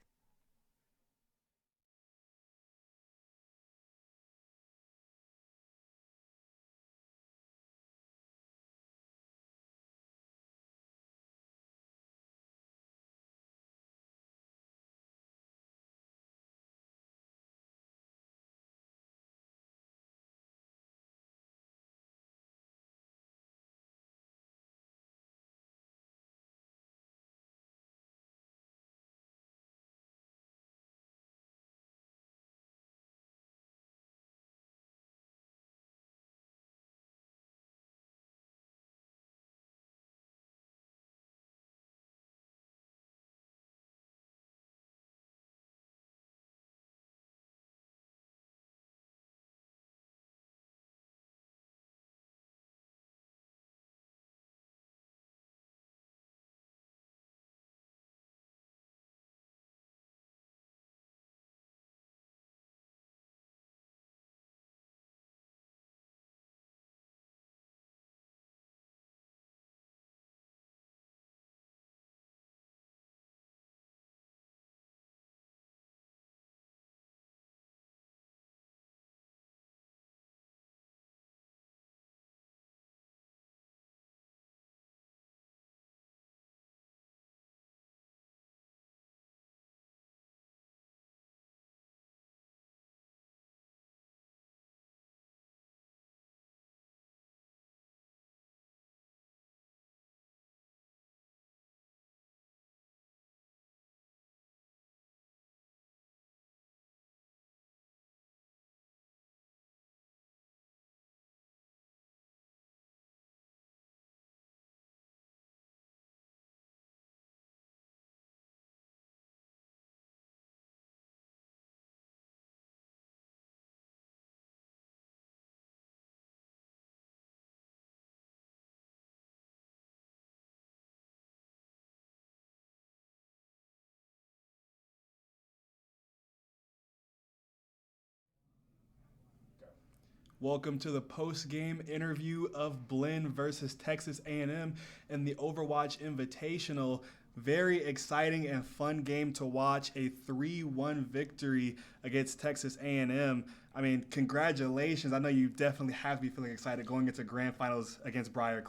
C: Welcome to the post-game interview of Blinn versus Texas A&M in the Overwatch Invitational. Very exciting and fun game to watch. A 3-1 victory against Texas A&M. I mean, congratulations. I know you definitely have to be feeling excited going into grand finals against Briar.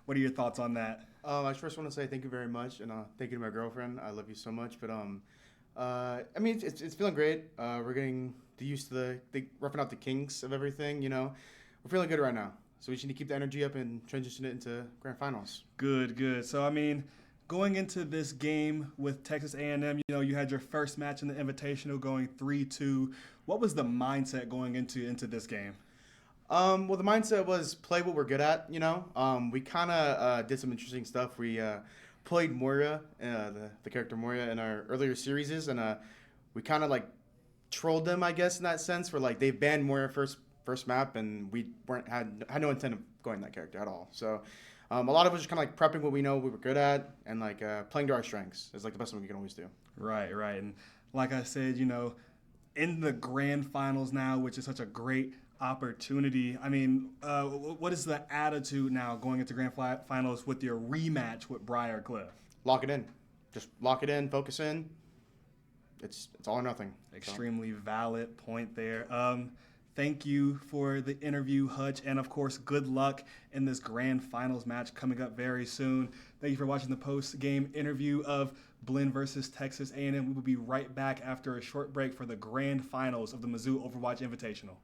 C: What are your thoughts on that?
I: I first want to say thank you very much, and thank you to my girlfriend. I love you so much. But I mean, it's feeling great. We're getting used to the roughing out the kinks of everything. We're feeling good right now. So we just need to keep the energy up and transition it into grand finals.
C: Good. So I mean, going into this game with Texas A&M, you had your first match in the Invitational going 3-2. What was the mindset going into this game?
I: Well, the mindset was play what we're good at. We kind of did some interesting stuff. We played Moira, the character Moira, in our earlier series, and we kind of trolled them, I guess, in that sense. Where they banned Moira first map, and we had no intent of going that character at all. So a lot of us just kind of prepping what we know we were good at, and playing to our strengths is the best thing we can always do.
C: Right. And like I said, in the grand finals now, which is such a great opportunity. I mean, what is the attitude now going into grand finals with your rematch with Briar?
I: Lock it in. Just lock it in, focus in. It's all or nothing.
C: Extremely valid point there. Thank you for the interview, Hutch, and of course, good luck in this grand finals match coming up very soon. Thank you for watching the post-game interview of Blinn versus Texas A&M. We will be right back after a short break for the grand finals of the Mizzou Overwatch Invitational.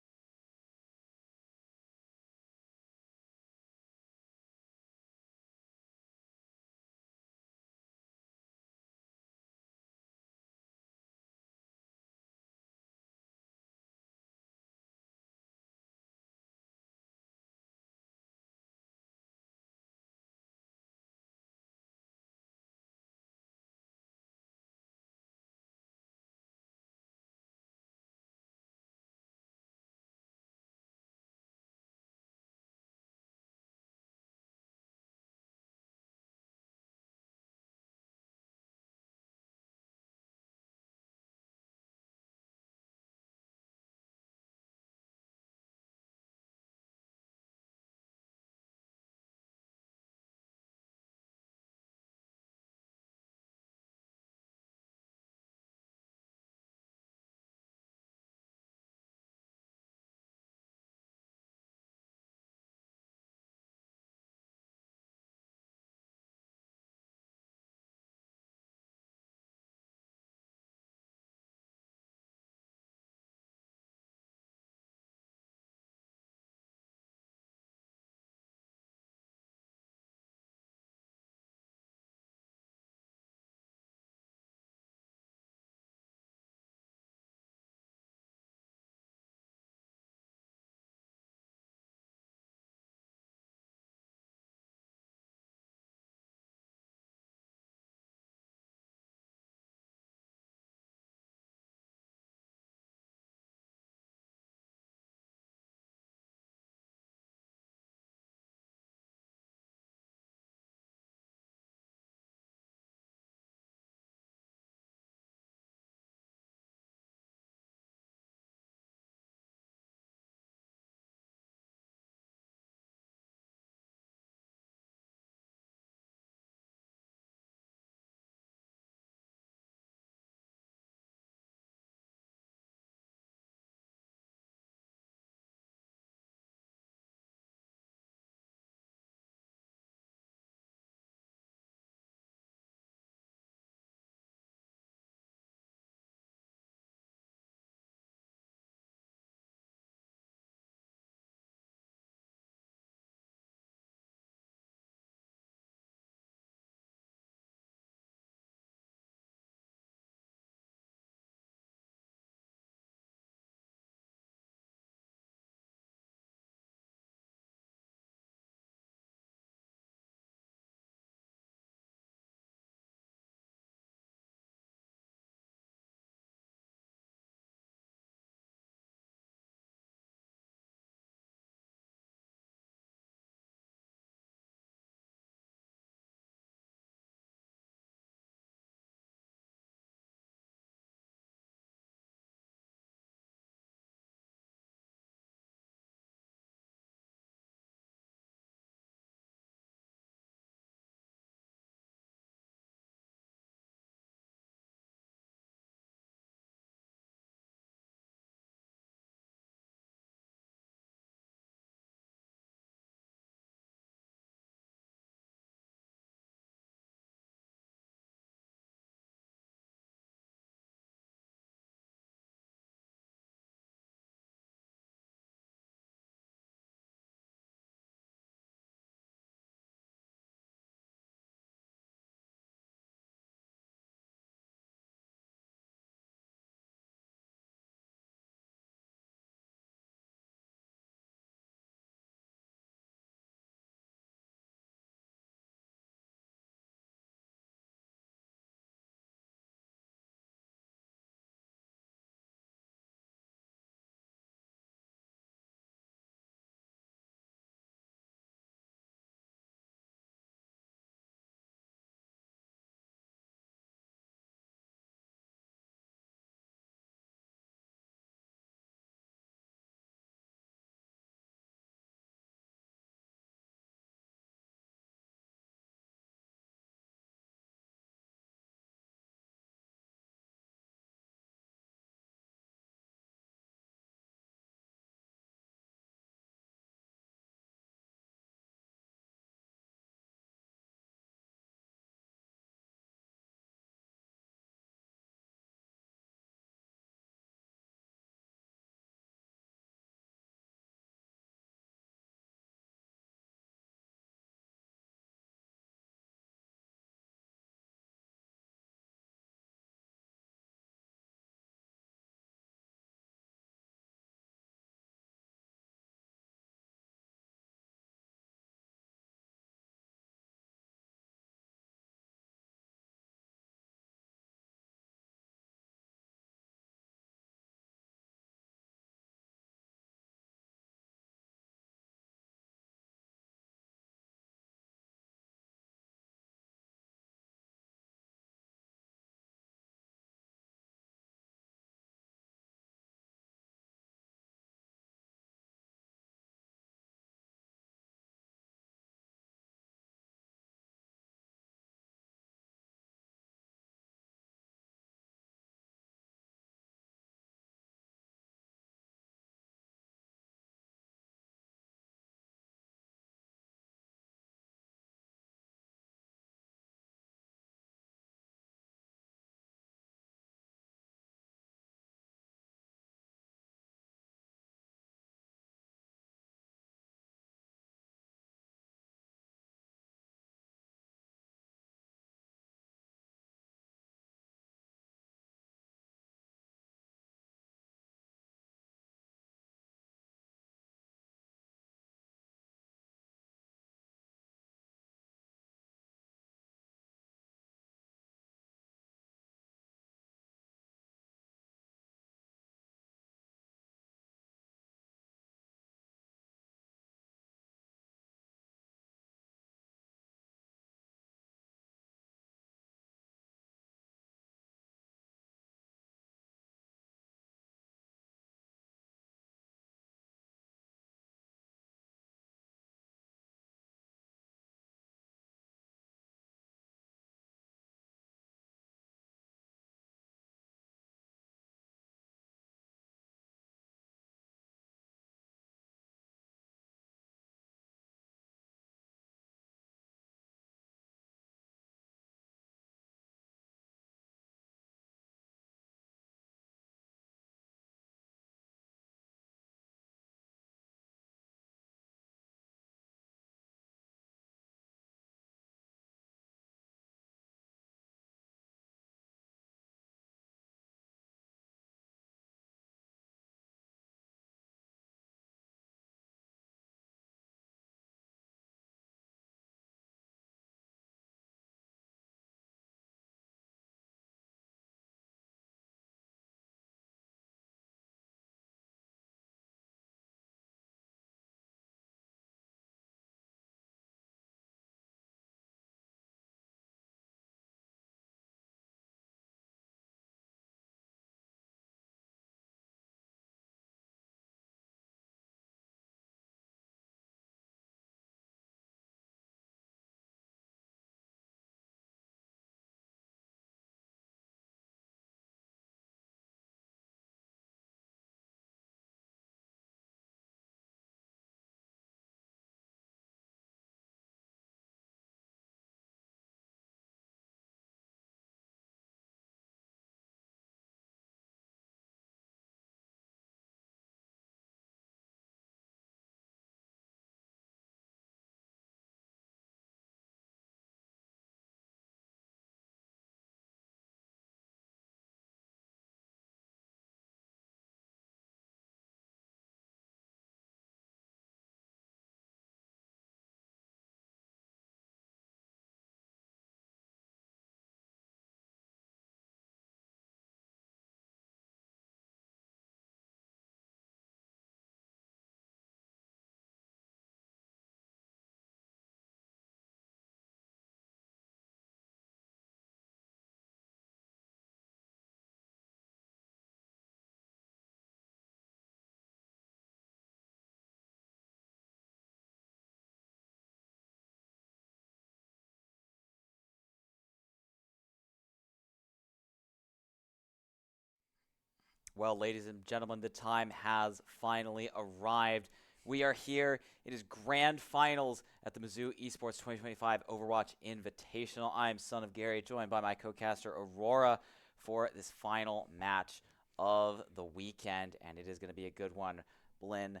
A: Well, ladies and gentlemen, the time has finally arrived. We are here. It is grand finals at the Mizzou Esports 2025 Overwatch Invitational. I am Son of Gary, joined by my co-caster Aurora for this final match of the weekend, and it is going to be a good one. Blinn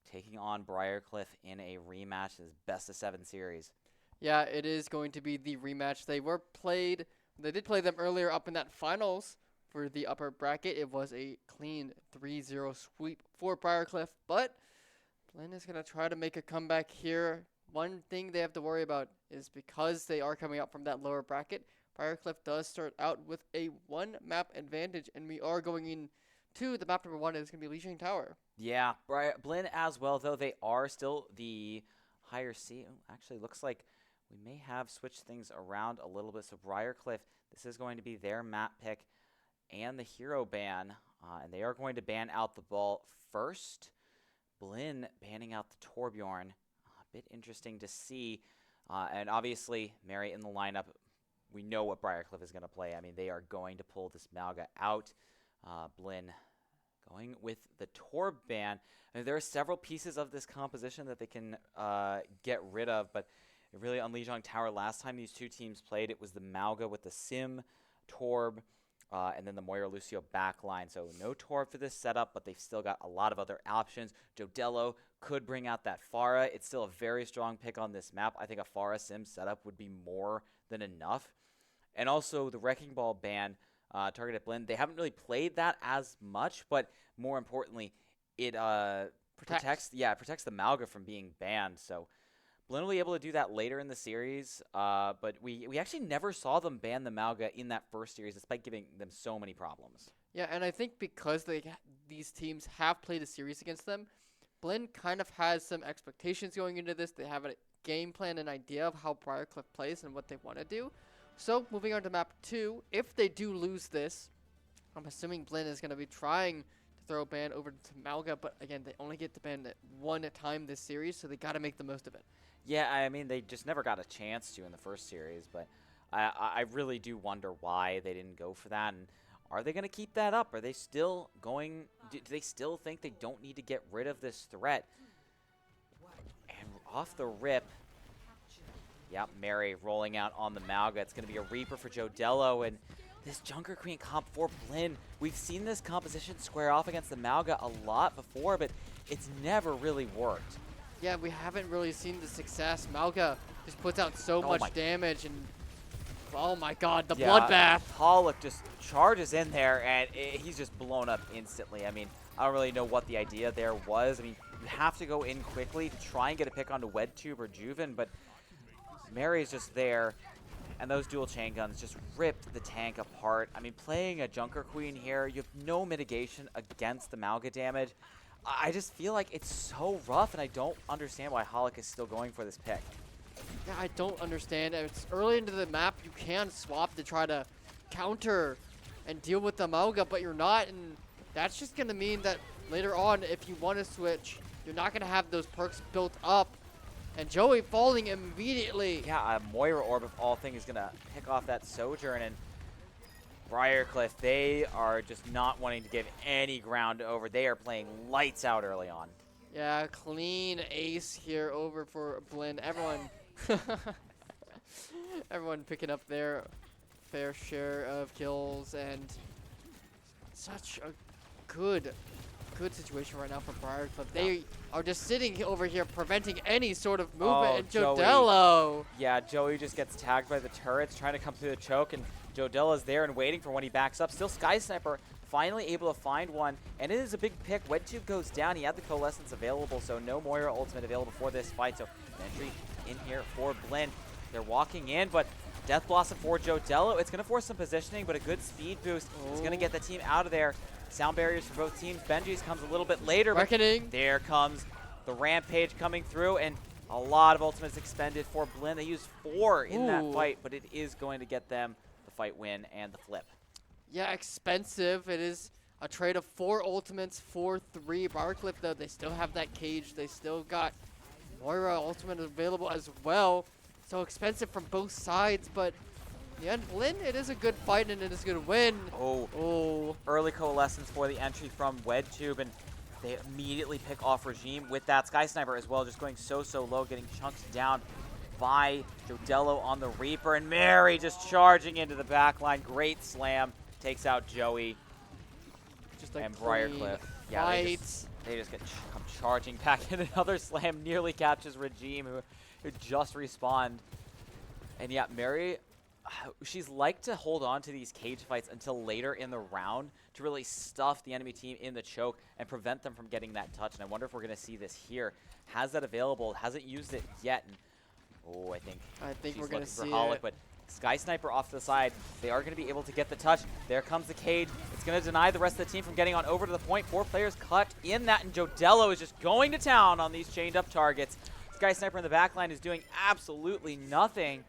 A: taking on Briar in a rematch in this best of 7 series.
F: Yeah, it is going to be the rematch. They did play them earlier up in that finals for the upper bracket. It was a clean 3-0 sweep for Briar, but Blinn is going to try to make a comeback here. One thing they have to worry about is because they are coming up from that lower bracket, Briar does start out with a 1-map advantage, and we are going into the map number 1. It's going to be Legion Tower.
A: Yeah, Blinn as well, though they are still the higher seed. Actually, looks like we may have switched things around a little bit. So Briar, this is going to be their map pick and the hero ban, and they are going to ban out the ball first. Blinn banning out the Torbjorn. A bit interesting to see. And obviously, Mary in the lineup. We know what Briar is going to play. I mean, they are going to pull this Malga out. Blinn going with the Torb ban. I mean, there are several pieces of this composition that they can get rid of, but it really on Legion Tower, last time these two teams played, it was the Malga with the Sim, Torb, and then the Moira Lucio backline. So no Torb for this setup, but they've still got a lot of other options. Jodello could bring out that Pharah. It's still a very strong pick on this map. I think a Pharah Sim setup would be more than enough. And also the Wrecking Ball ban targeted Blinn. They haven't really played that as much, but more importantly, it protects the Malga from being banned. So Blinn will be able to do that later in the series, but we actually never saw them ban the Malga in that first series, despite giving them so many problems.
F: Yeah, and I think because these teams have played a series against them, Blinn kind of has some expectations going into this. They have a game plan, an idea of how Briar plays and what they want to do. So moving on to map 2, if they do lose this, I'm assuming Blinn is going to be trying to throw a ban over to Malga, but again, they only get to ban it one time this series, so they got to make the most of it.
A: Yeah, I mean, they just never got a chance to in the first series, but I really do wonder why they didn't go for that. And are they going to keep that up? Are they still going? Do they still think they don't need to get rid of this threat? And off the rip, yep, Mary rolling out on the Malga. It's going to be a Reaper for Jodello, and this Junker Queen comp for Blinn. We've seen this composition square off against the Malga a lot before, but it's never really worked.
F: Yeah, we haven't really seen the success. Malga just puts out so much damage, and oh my god, the bloodbath.
A: Pollock just charges in there, and he's just blown up instantly. I mean, I don't really know what the idea there was. I mean, you have to go in quickly to try and get a pick onto WedTube or Juven, but Mary's just there, and those dual chain guns just ripped the tank apart. I mean, playing a Junker Queen here, you have no mitigation against the Malga damage. I just feel like it's so rough, and I don't understand why Hollick is still going for this pick.
F: Yeah, I don't understand. It's early into the map. You can swap to try to counter and deal with the Malga, but you're not, and that's just going to mean that later on, if you want to switch, you're not going to have those perks built up. And Joey falling immediately.
A: Yeah, a Moira Orb, of all things, is going to pick off that Sojourn, and Briarcliff, they are just not wanting to give any ground over. They are playing lights out early on.
F: Yeah, clean ace here over for Blinn. Everyone picking up their fair share of kills, and such a good situation right now for Briarcliff. They are just sitting over here preventing any sort of movement. And Jodello.
A: Yeah, Joey just gets tagged by the turrets, trying to come through the choke, and Jodella's there and waiting for when he backs up. Still Sky Sniper finally able to find one, and it is a big pick. WedTube goes down. He had the Coalescence available, so no Moira ultimate available for this fight. So an entry in here for Blinn. They're walking in, but Death Blossom for Jodello. It's going to force some positioning, but a good speed boost is going to get the team out of there. Sound barriers for both teams. Benji's comes a little bit later, but there comes the Rampage coming through, and a lot of ultimates expended for Blinn. They used 4 in that fight, but it is going to get them the fight win and the flip.
F: Yeah, expensive. It is a trade of 4 ultimates for 3. Briarcliff, though, they still have that cage. They still got Moira ultimate available as well. So expensive from both sides, but in the end, Blinn, it is a good fight and it is a good win.
A: Oh, early coalescence for the entry from WedTube, and they immediately pick off Regime with that Sky Sniper as well, just going so low, getting chunked down by Jodello on the Reaper, and Mary just charging into the back line. Great slam, takes out Joey
F: Just a
A: and
F: clean
A: Briarcliff. Yeah,
F: fight.
A: they just get come charging back in. Another slam nearly catches Regime, who just respawned. And yeah, Mary, she's like to hold on to these cage fights until later in the round to really stuff the enemy team in the choke and prevent them from getting that touch. And I wonder if we're going to see this here. Has that available? Hasn't used it yet. And, oh, I think
F: we're going to see
A: Holic,
F: it.
A: but Sky Sniper off to the side. They are going to be able to get the touch. There comes the cage. It's going to deny the rest of the team from getting on over to the point. 4 players caught in that, and Jodello is just going to town on these chained up targets. Sky Sniper in the back line is doing absolutely nothing.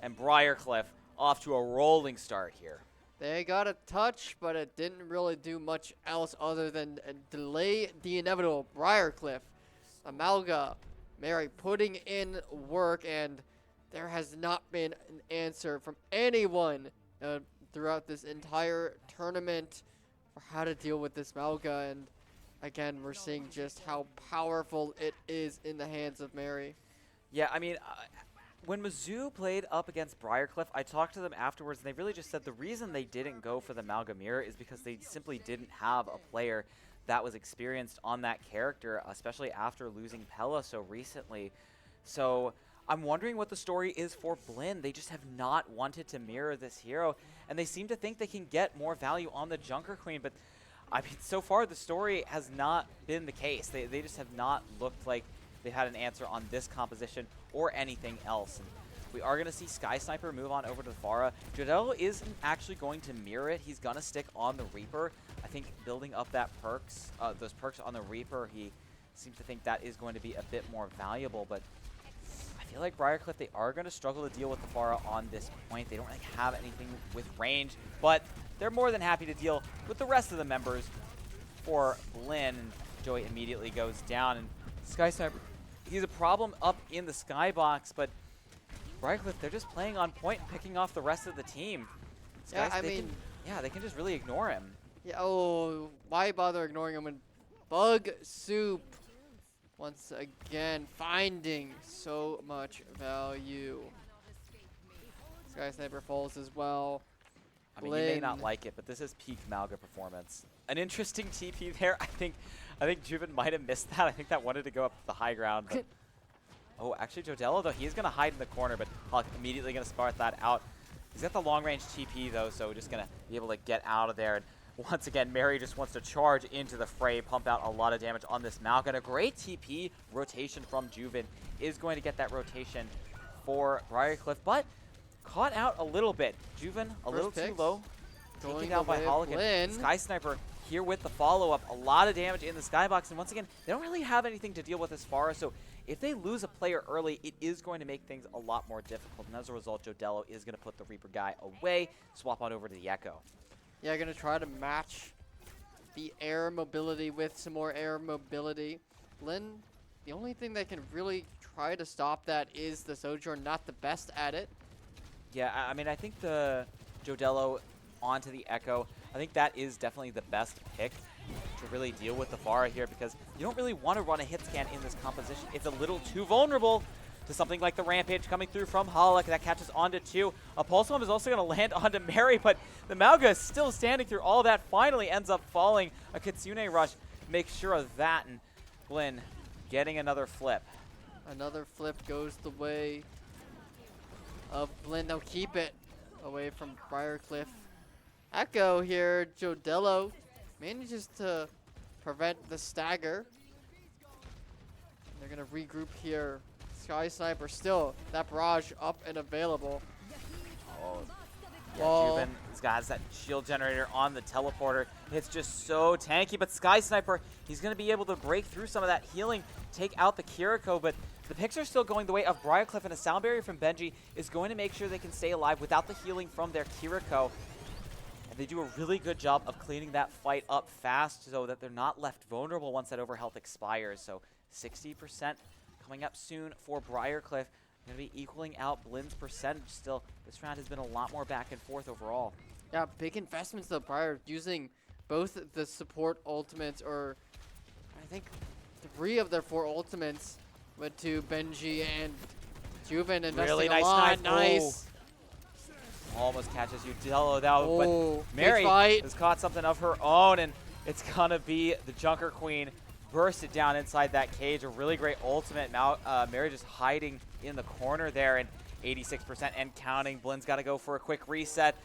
A: And Briarcliff off to a rolling start here.
F: They got a touch, but it didn't really do much else other than delay the inevitable. Briarcliff, Amalga, Mary putting in work, and there has not been an answer from anyone throughout this entire tournament for how to deal with this Malga. And again, we're seeing just how powerful it is in the hands of Mary.
A: Yeah, I mean, when Mizzou played up against Briarcliff, I talked to them afterwards, and they really just said the reason they didn't go for the Malga Mirror is because they simply didn't have a player that was experienced on that character, especially after losing Pella so recently. So I'm wondering what the story is for Blinn. They just have not wanted to mirror this hero, and they seem to think they can get more value on the Junker Queen, but I mean, so far the story has not been the case. They just have not looked like they've had an answer on this composition or anything else. And we are going to see Sky Sniper move on over to the Pharah. Jodello isn't actually going to mirror it. He's going to stick on the Reaper. I think building up that those perks on the Reaper, he seems to think that is going to be a bit more valuable, but I feel like Briarcliff, they are going to struggle to deal with the Pharah on this point. They don't really have anything with range, but they're more than happy to deal with the rest of the members for Blinn. And Joey immediately goes down, and Sky Sniper, he's a problem up in the skybox, but Briarcliff, they're just playing on point and picking off the rest of the team.
F: Yeah,
A: They can just really ignore him.
F: Yeah, oh, why bother ignoring him? And Bug Soup, once again, finding so much value. Sky Sniper falls as well.
A: I mean, you may not like it, but this is peak Malga performance. An interesting TP there. I think Juven might have missed that. I think that wanted to go up the high ground. But oh, actually, Jodello, though, he's going to hide in the corner, but Hawk immediately going to spark that out. He's got the long-range TP, though, so just going to be able to get out of there. And once again, Mary just wants to charge into the fray, pump out a lot of damage on this Malga. And a great TP rotation from Juven is going to get that rotation for Briarcliff, but caught out a little bit. Juven a little too low. Taken down by Holigan. Sky Sniper here with the follow-up. A lot of damage in the skybox, and once again, they don't really have anything to deal with as far as, so if they lose a player early, it is going to make things a lot more difficult, and as a result, Jodello is going to put the Reaper guy away, swap on over to the Echo.
F: Yeah, going to try to match the air mobility with some more air mobility. Blinn, the only thing that can really try to stop that is the Sojourn, not the best at it.
A: Yeah, I mean, I think the Jodello onto the Echo, I think that is definitely the best pick to really deal with the Pharah here, because you don't really want to run a hit scan in this composition. It's a little too vulnerable to something like the Rampage coming through from Holic that catches onto 2. A Pulse Bomb is also going to land onto Mary, but the Malga is still standing through all that, finally ends up falling. A Kitsune Rush makes sure of that, and Blinn getting another flip.
F: Another flip goes the way of Blinn. They'll keep it away from Briarcliff. Echo here, Jodello manages to prevent the stagger. They're going to regroup here. Sky Sniper still, that barrage up and available.
A: Oh, yeah, Juven has that shield generator on the teleporter. It's just so tanky, but Sky Sniper, he's going to be able to break through some of that healing, take out the Kiriko, but the picks are still going the way of Briarcliff, and a sound barrier from Benji is going to make sure they can stay alive without the healing from their Kiriko. And they do a really good job of cleaning that fight up fast so that they're not left vulnerable once that overhealth expires. So 60% coming up soon for Briarcliff. Going to be equaling out Blinn's percentage still. This round has been a lot more back and forth overall.
F: Yeah, big investments though. Briar using both the support ultimates, or I think 3 of their 4 ultimates went to Benji and Juven investing
A: Really
F: a
A: nice
F: lot.
A: knife.
F: Nice.
A: Almost catches Udello though,
F: Oh,
A: but
F: big
A: Mary
F: fight.
A: has caught something of her own, and it's gonna be the Junker Queen bursted down inside that cage. A really great ultimate. Now Mary just hiding in the corner there, and 86% and counting. Blin's got to go for a quick reset.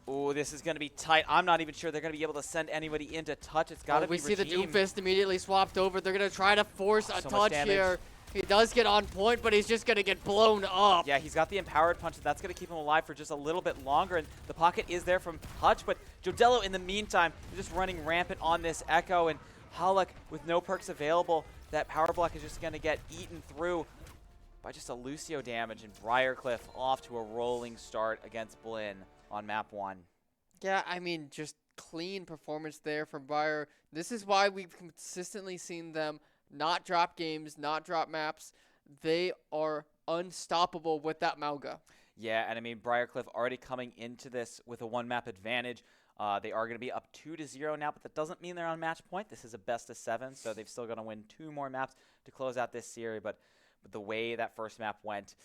A: Ooh, this is going to be tight. I'm not even sure they're going to be able to send anybody in to touch. It's got to be
F: We see the
A: Regime.
F: Doomfist immediately swapped over. They're going to try to force a
A: So much
F: touch
A: damage.
F: here. He does get on point, but he's just going to get blown up.
A: Yeah, he's got the Empowered Punch, and that's going to keep him alive for just a little bit longer. And the pocket is there from Hutch, but Jodello, in the meantime, is just running rampant on this Echo. And Halak, with no perks available, that power block is just going to get eaten through by just a Lucio damage. And Briarcliff off to a rolling start against Blinn on map 1.
F: Yeah, I mean, just clean performance there from Briar. This is why we've consistently seen them not drop games, not drop maps. They are unstoppable with that Mauga.
A: Yeah, and I mean, Briarcliff already coming into this with a 1-map advantage. They are going to be up 2-0 now, but that doesn't mean they're on match point. This is a best of 7, so they've still got to win 2 more maps to close out this series. But the way that first map went,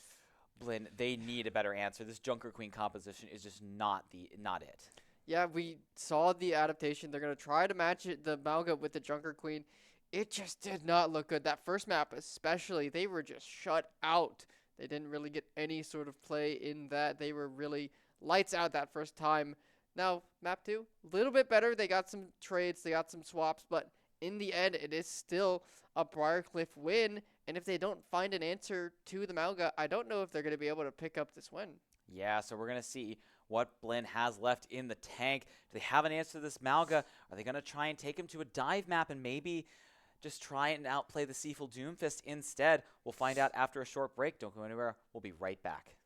A: Blinn, they need a better answer. This Junker Queen composition is just not it.
F: Yeah, we saw the adaptation. They're going to try to match it, the Mauga with the Junker Queen. It just did not look good. That first map especially, they were just shut out. They didn't really get any sort of play in that. They were really lights out that first time. Now, map 2, a little bit better. They got some trades, they got some swaps, but in the end, it is still a Briarcliff win. And if they don't find an answer to the Mauga, I don't know if they're going to be able to pick up this win.
A: Yeah, so we're going to see what Blinn has left in the tank. Do they have an answer to this Mauga? Are they going to try and take him to a dive map and maybe just try and outplay the Seafull Doomfist instead? We'll find out after a short break. Don't go anywhere. We'll be right back.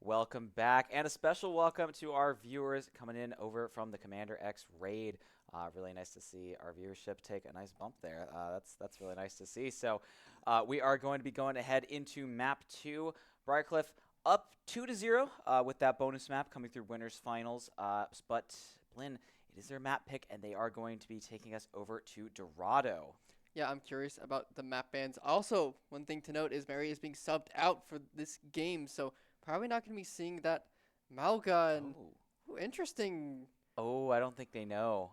A: Welcome back, and a special welcome to our viewers coming in over from the Commander X raid. Really nice to see our viewership take a nice bump there. That's really nice to see. So we are going to be going ahead into map 2. Briarcliff up 2-0 with that bonus map coming through winners finals. But Blinn, it is their map pick, and they are going to be taking us over to Dorado.
F: Yeah, I'm curious about the map bans. Also, one thing to note is Mary is being subbed out for this game, so probably not going to be seeing that Malga. And ooh, interesting.
A: Oh, I don't think they know.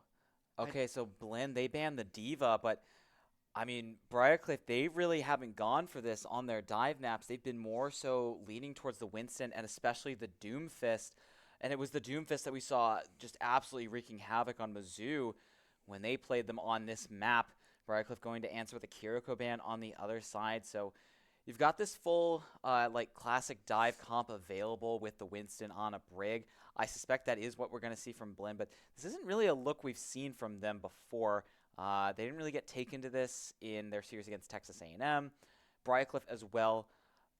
A: Okay, so Blinn, they banned the Diva, but I mean, Briarcliff, they really haven't gone for this on their dive maps. They've been more so leaning towards the Winston and especially the Doomfist. And it was the Doomfist that we saw just absolutely wreaking havoc on Mizzou when they played them on this map. Briarcliff going to answer with a Kiriko ban on the other side. So you've got this full like classic dive comp available with the Winston on a Brig. I suspect that is what we're going to see from Blinn, but this isn't really a look we've seen from them before. They didn't really get taken to this in their series against Texas A&M. Briarcliff as well.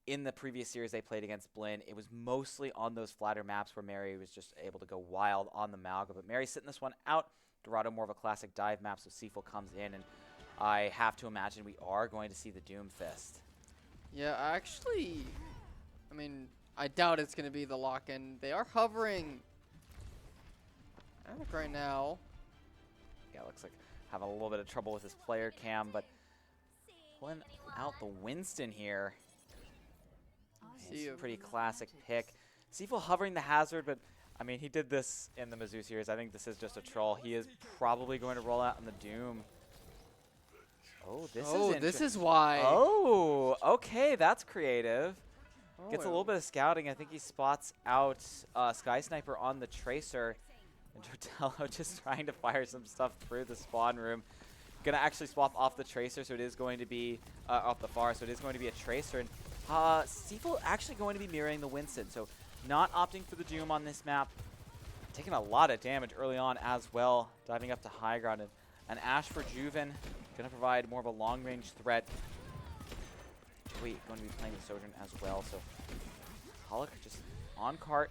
A: In the previous series they played against Blinn, it was mostly on those flatter maps where Mary was just able to go wild on the Malga. But Mary's sitting this one out. Dorado more of a classic dive map, so Seaful comes in, and I have to imagine we are going to see the Doomfist.
F: Yeah, actually, I mean, I doubt it's going to be the lock-in. They are hovering Attic right now.
A: Yeah, looks like having a little bit of trouble with his player cam, but pulling out the Winston here. It's a pretty classic pick. Seaful hovering the hazard, but I mean, he did this in the Mizzou series. I think this is just a troll. He is probably going to roll out in the Doom. Oh,
F: this is why.
A: Oh, okay, that's creative.
F: Oh,
A: Gets a little bit of scouting. I think he spots out Sky Sniper on the Tracer. And Jodello just trying to fire some stuff through the spawn room. Gonna actually swap off the Tracer, so it is going to be off the far, so it is going to be a Tracer. And Seaful actually going to be mirroring the Winston, so not opting for the Doom on this map. Taking a lot of damage early on as well, diving up to high ground. And an Ash for Juven, gonna provide more of a long-range threat. Joey going to be playing the Sojourn as well, so Pollock just on cart,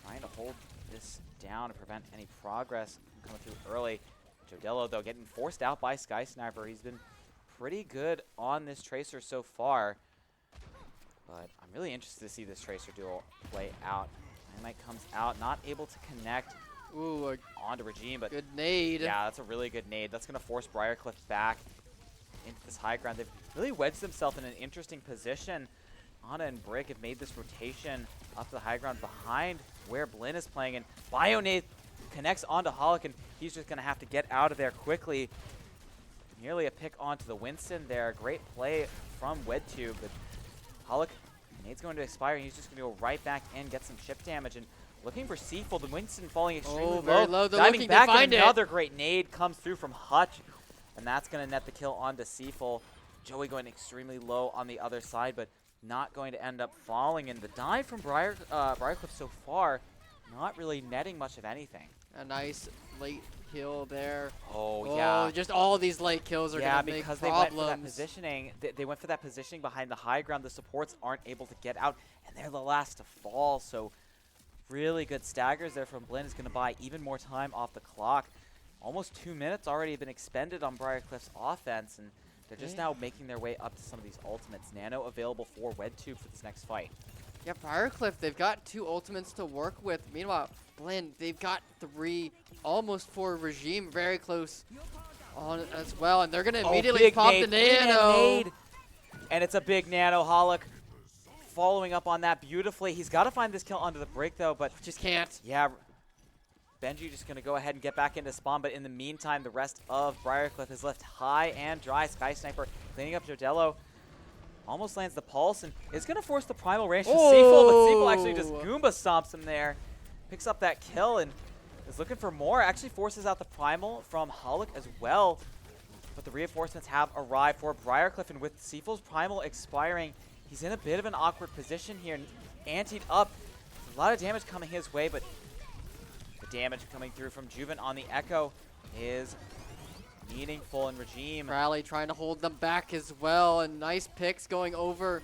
A: trying to hold this down to prevent any progress from coming through early. Jodello, though, getting forced out by Sky Sniper. He's been pretty good on this Tracer so far, but I'm really interested to see this Tracer duel play out. Dynamite comes out, not able to connect.
F: Ooh,
A: onto Regime, but
F: good nade.
A: Yeah, that's a really good nade. That's going to force Briarcliff back into this high ground. They've really wedged themselves in an interesting position. Ana and Brick have made this rotation up to the high ground behind where Blinn is playing, and Bionade connects onto Holic, and he's just going to have to get out of there quickly. Nearly a pick onto the Winston there. Great play from WedTube, but Holic, nade's going to expire, and he's just going to go right back in, get some chip damage, and looking for Seaful. The Winston falling extremely
F: very low. They're
A: Diving
F: looking
A: back,
F: to find
A: and another great nade comes through from Hutch, and that's going to net the kill onto Seaful. Joey going extremely low on the other side, but not going to end up falling. And the dive from Briarcliff so far, not really netting much of anything.
F: A nice late kill there.
A: Oh, yeah.
F: Just all these late kills are going to make
A: because
F: problems.
A: they went for that positioning. They went for that positioning behind the high ground. The supports aren't able to get out, and they're the last to fall. So really good staggers there from Blinn is going to buy even more time off the clock. Almost 2 minutes already have been expended on Briarcliff's offense, and they're just now making their way up to some of these ultimates. Nano available for WedTube for this next fight.
F: Yeah, Briarcliff, they've got 2 ultimates to work with. Meanwhile, Blinn, they've got 3, almost 4 Regime, very close on it as well. And they're going to immediately pop the Nano.
A: And it's a big Nano. Holic following up on that beautifully. He's got to find this kill onto the break, though, but
F: just can't.
A: Yeah, Benji just going to go ahead and get back into spawn, but in the meantime, the rest of Briarcliff is left high and dry. Sky Sniper cleaning up Jodello. Almost lands the pulse and is going to force the primal range to Seaful, but Seaful actually just Goomba stomps him there. Picks up that kill and is looking for more. Actually forces out the primal from Holic as well. But the reinforcements have arrived for Briarcliff, and with Seaful's primal expiring, he's in a bit of an awkward position here. Anteed up. A lot of damage coming his way, but the damage coming through from Juven on the Echo is meaningful in Regime.
F: Rally trying to hold them back as well, and nice picks going over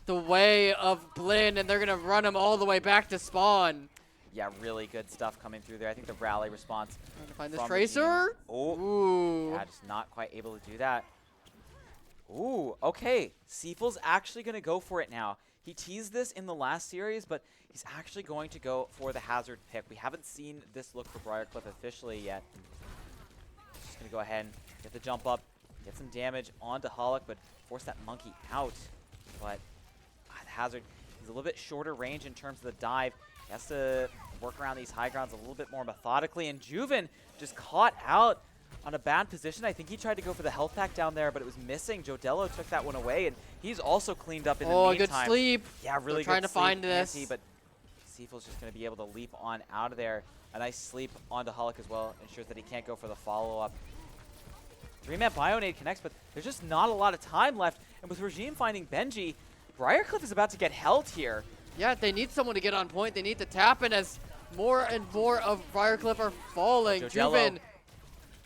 F: the way of Blinn, and they're going to run him all the way back to spawn.
A: Yeah, really good stuff coming through there. I think the rally response.
F: Trying to find this
A: from
F: Tracer.
A: Oh,
F: Ooh.
A: yeah, just not quite able to do that. Ooh, okay. Seaful's actually going to go for it now. He teased this in the last series, but he's actually going to go for the hazard pick. We haven't seen this look for Briarcliff officially yet. Just going to go ahead and get the jump up, get some damage onto Hollick, but force that monkey out. But the hazard, he's a little bit shorter range in terms of the dive. He has to work around these high grounds a little bit more methodically, and Juven just caught out on a bad position. I think he tried to go for the health pack down there, but it was missing. Jodello took that one away, and he's also cleaned up in the meantime.
F: Good sleep.
A: Yeah, really
F: They're
A: good
F: trying to
A: sleep,
F: find this.
A: Nancy, but Seaful's just going to be able to leap on out of there. A nice sleep onto Hulk as well ensures that he can't go for the follow-up. 3-man Bionade connects, but there's just not a lot of time left. And with Regime finding Benji, Briarcliff is about to get held here.
F: Yeah, they need someone to get on point. They need to tap in as more and more of Briarcliff are falling. Juven.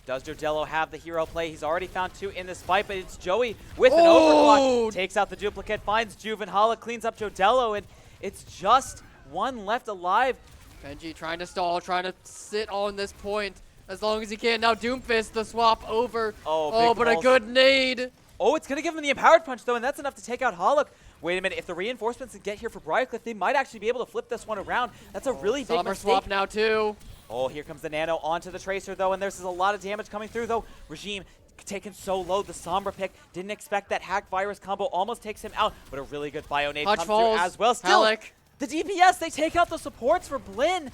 A: Does Jodello have the hero play? He's already found 2 in this fight, but it's Joey with an overclock. Takes out the duplicate, finds Juven. Hollick cleans up Jodello, and it's just 1 left alive.
F: Benji trying to stall, trying to sit on this point as long as he can. Now Doomfist, the swap over.
A: Oh,
F: but a good nade.
A: Oh, it's going to give him the empowered punch, though, and that's enough to take out Hollick. Wait a minute, if the reinforcements can get here for Briarcliff, they might actually be able to flip this one around. That's a really big
F: Summer
A: mistake.
F: swap now, too.
A: Oh, here comes the Nano onto the Tracer, though, and there's a lot of damage coming through, though. Regime taken so low. The Sombra pick didn't expect that hack virus combo. Almost takes him out, but a really good Bionade comes through as well. Still,
F: Halleck.
A: The DPS, they take out the supports for Blinn.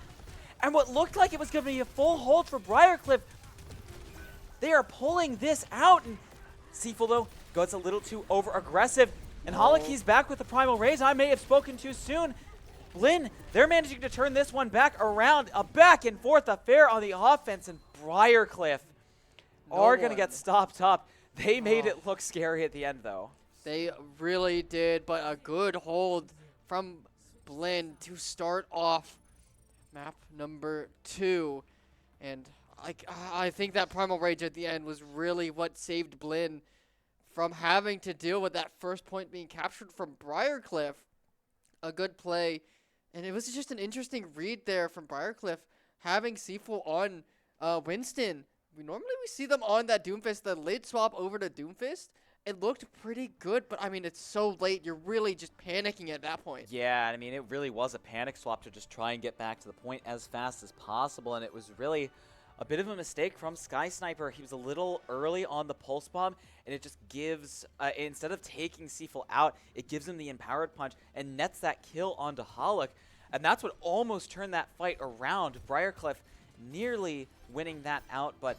A: And what looked like it was going to be a full hold for Briarcliff, they are pulling this out. And Seaful, though, goes a little too over-aggressive. And Hollick, he's back with the Primal Raise. I may have spoken too soon. Blinn, they're managing to turn this one back around. A back-and-forth affair on the offense. And Briarcliff are going to get stopped up. They made it look scary at the end, though.
F: They really did, but a good hold from Blinn to start off map number 2. And I think that Primal Rage at the end was really what saved Blinn from having to deal with that first point being captured from Briarcliff. A good play. And it was just an interesting read there from Briarcliff, having Seaful on Winston. Normally we see them on that Doomfist, the lid swap over to Doomfist. It looked pretty good, but I mean, it's so late. You're really just panicking at that point.
A: Yeah, I mean, it really was a panic swap to just try and get back to the point as fast as possible, and it was really a bit of a mistake from Sky Sniper. He was a little early on the pulse bomb, and it just gives, instead of taking Seaful out, it gives him the empowered punch and nets that kill onto Hollick, and that's what almost turned that fight around. Briarcliff nearly winning that out, but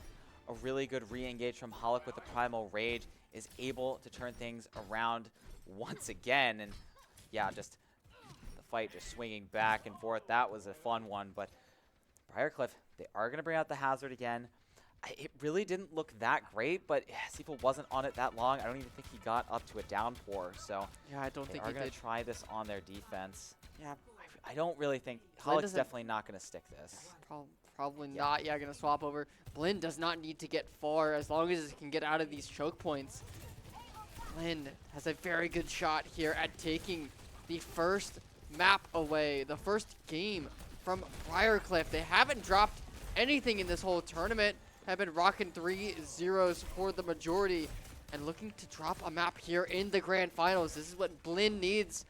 A: a really good re-engage from Hollick with the Primal Rage is able to turn things around once again. And yeah, just the fight just swinging back and forth. That was a fun one, but Briarcliff, they are going to bring out the hazard again. It really didn't look that great, but Seaful wasn't on it that long. I don't even think he got up to a downpour, so
F: yeah, I don't think
A: they
F: he
A: are going
F: did.
A: to try this on their defense.
F: Yeah,
A: I don't really think Hollick's definitely not going to stick this.
F: Probably not. Yeah, going to swap over. Blinn does not need to get far as long as he can get out of these choke points. Blinn has a very good shot here at taking the first map away, the first game from Briarcliff. They haven't dropped anything in this whole tournament, have been rocking 3-0s for the majority, and looking to drop a map here in the grand finals. This is what Blinn needs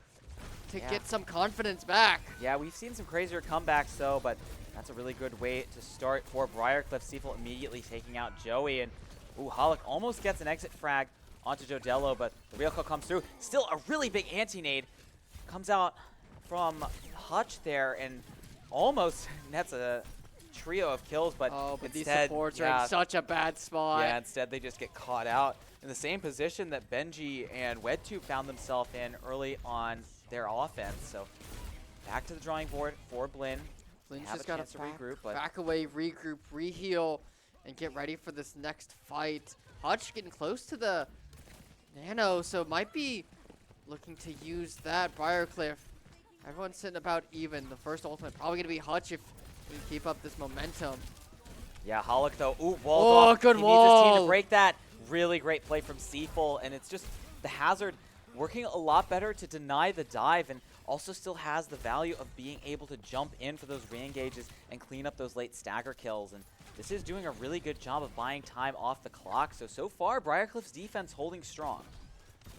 F: to get some confidence back.
A: Yeah, we've seen some crazier comebacks though, but that's a really good way to start for Briarcliff. Seaful immediately taking out Joey, and ooh, Hollick almost gets an exit frag onto Jodello, but the real kill comes through. Still a really big anti-nade comes out from Hutch there and almost nets a trio of kills, but
F: but these
A: instead,
F: supports are in such a bad spot.
A: Yeah, instead they just get caught out in the same position that Benji and WedTube found themselves in early on their offense. So back to the drawing board for Blinn.
F: Blinn's
A: have
F: just
A: a
F: got
A: chance
F: to
A: to regroup, but
F: back away, regroup, reheal, and get ready for this next fight. Hutch getting close to the Nano, so might be looking to use that. Briarcliff, everyone's sitting about even. The first ultimate probably going to be Hutch if we keep up this momentum.
A: yeah, Hollick though, ooh, walled off.
F: Good
A: he needs his team to
F: wall.
A: break that. Really great play from Seaful, and it's just the hazard working a lot better to deny the dive, and also still has the value of being able to jump in for those re-engages and clean up those late stagger kills. And this is doing a really good job of buying time off the clock. So far, Briarcliff's defense holding strong.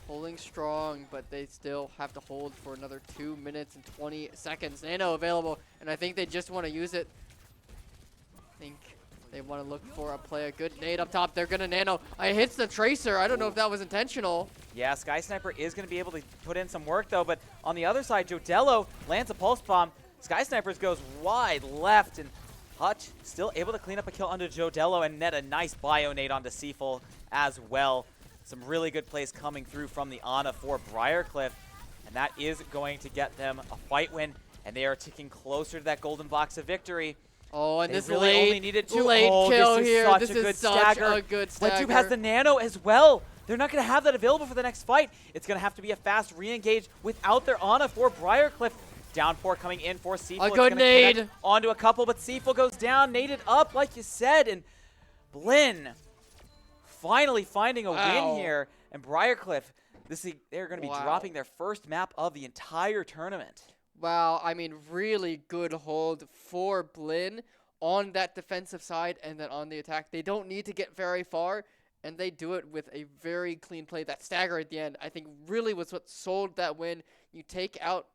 F: Holding strong, but they still have to hold for another 2 minutes and 20 seconds. Nano available, and I think they just want to use it. I think they want to look for a play, a good nade up top. They're going to nano. It hits the Tracer. I don't know if that was intentional.
A: Yeah, Sky Sniper is going to be able to put in some work, though. But on the other side, Jodello lands a Pulse Bomb. Sky Snipers goes wide left, and Hutch still able to clean up a kill onto Jodello and net a nice bio nade onto Seaful as well. Some really good plays coming through from the Ana for Briarcliff, and that is going to get them a fight win, and they are ticking closer to that golden box of victory.
F: Oh, and
A: They
F: this
A: really
F: late,
A: only needed two.
F: late
A: Oh,
F: kill
A: this is
F: here.
A: such
F: This
A: a good
F: is such
A: stagger.
F: a good stagger.
A: Wetube has the nano as well. They're not going to have that available for the next fight. It's going to have to be a fast re-engage without their Ana for Briarcliff. Downpour coming in for Seaful.
F: A good nade.
A: Onto a couple, but Seaful goes down, naded up like you said, and Blinn finally finding a win here. And Briarcliff, they're going to be dropping their first map of the entire tournament.
F: Wow, I mean, really good hold for Blinn on that defensive side and then on the attack. They don't need to get very far, and they do it with a very clean play. That stagger at the end, I think, really was what sold that win. You take out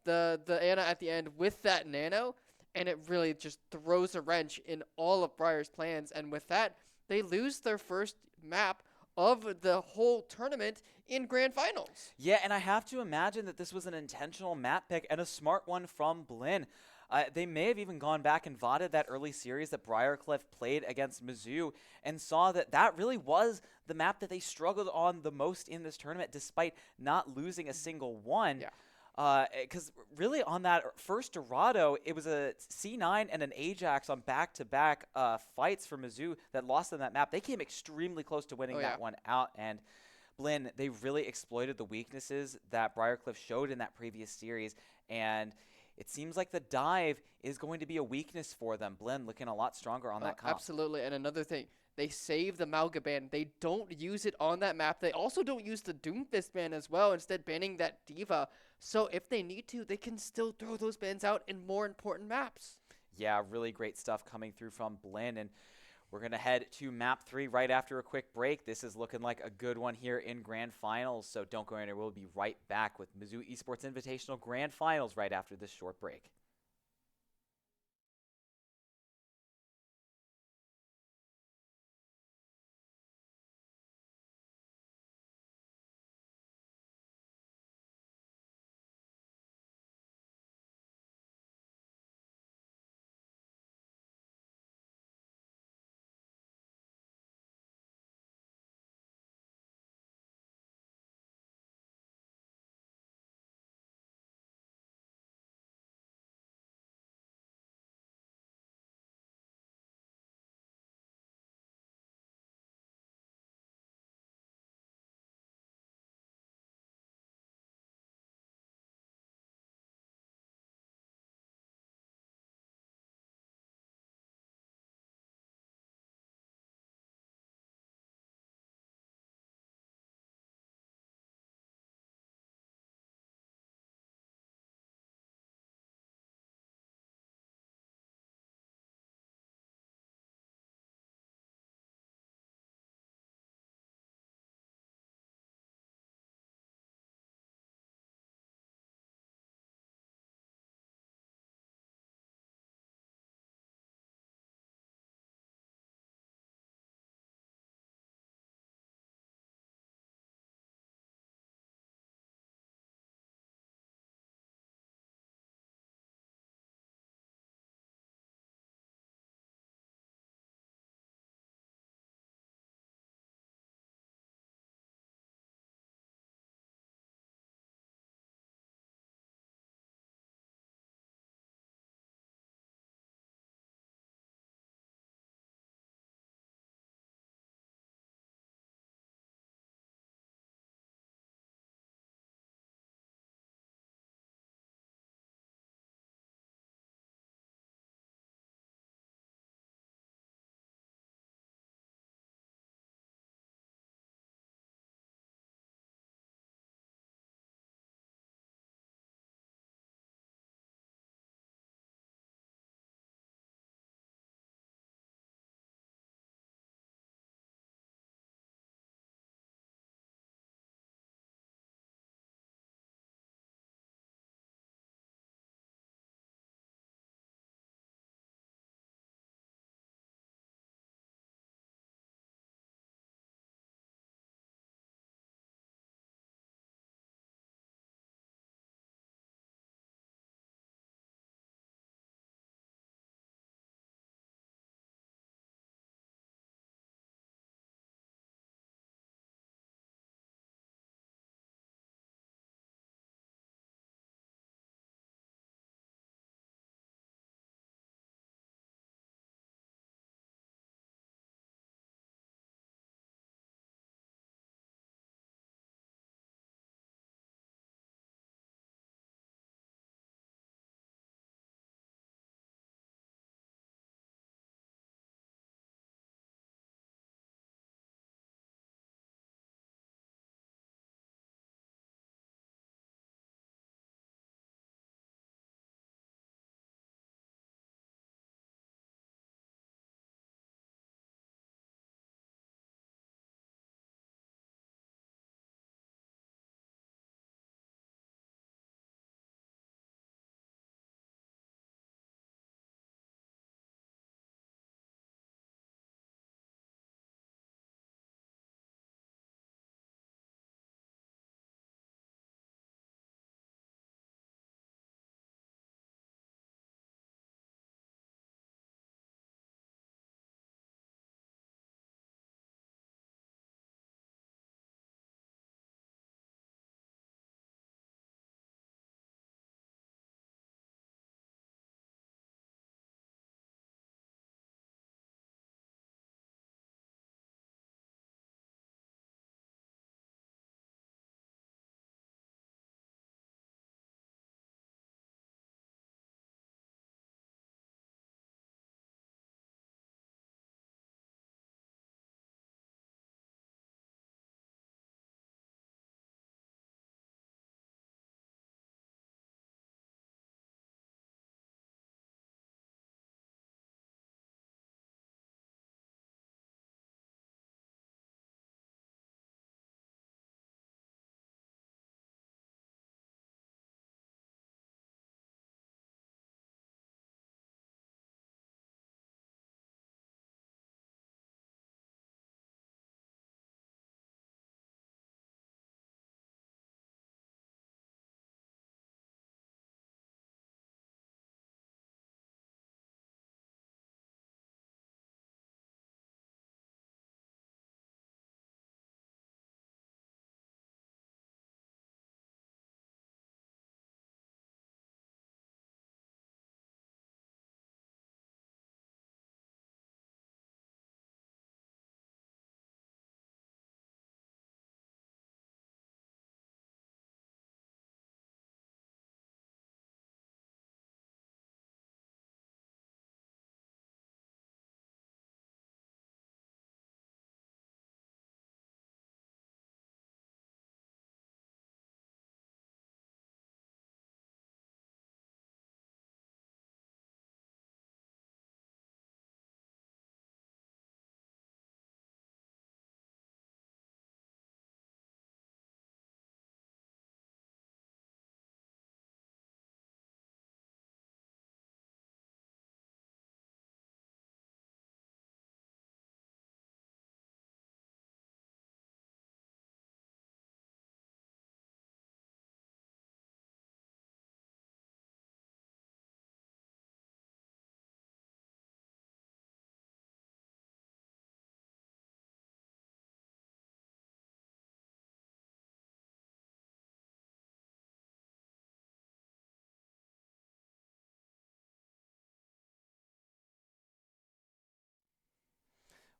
F: the Ana at the end with that nano, and it really just throws a wrench in all of Briar's plans. And with that, they lose their first map of the whole tournament in grand finals.
A: Yeah, and I have to imagine that this was an intentional map pick and a smart one from Blinn. They may have even gone back and VODed that early series that Briarcliff played against Mizzou and saw that that really was the map that they struggled on the most in this tournament, despite not losing a single one.
F: Yeah.
A: Because really on that first Dorado, it was a C9 and an Ajax on back-to-back fights for Mizzou that lost them that map. They came extremely close to winning that one out, and Blinn, they really exploited the weaknesses that Briarcliff showed in that previous series, and it seems like the dive is going to be a weakness for them. Blinn looking a lot stronger on that comp.
F: Absolutely, and another thing, they save the Mauga ban. They don't use it on that map. They also don't use the Doomfist ban as well, instead banning that Diva. So if they need to, they can still throw those bans out in more important maps.
A: Yeah, really great stuff coming through from Blinn, and we're going to head to map 3 right after a quick break. This is looking like a good one here in Grand Finals, so don't go anywhere. We'll be right back with Mizzou Esports Invitational Grand Finals right after this short break.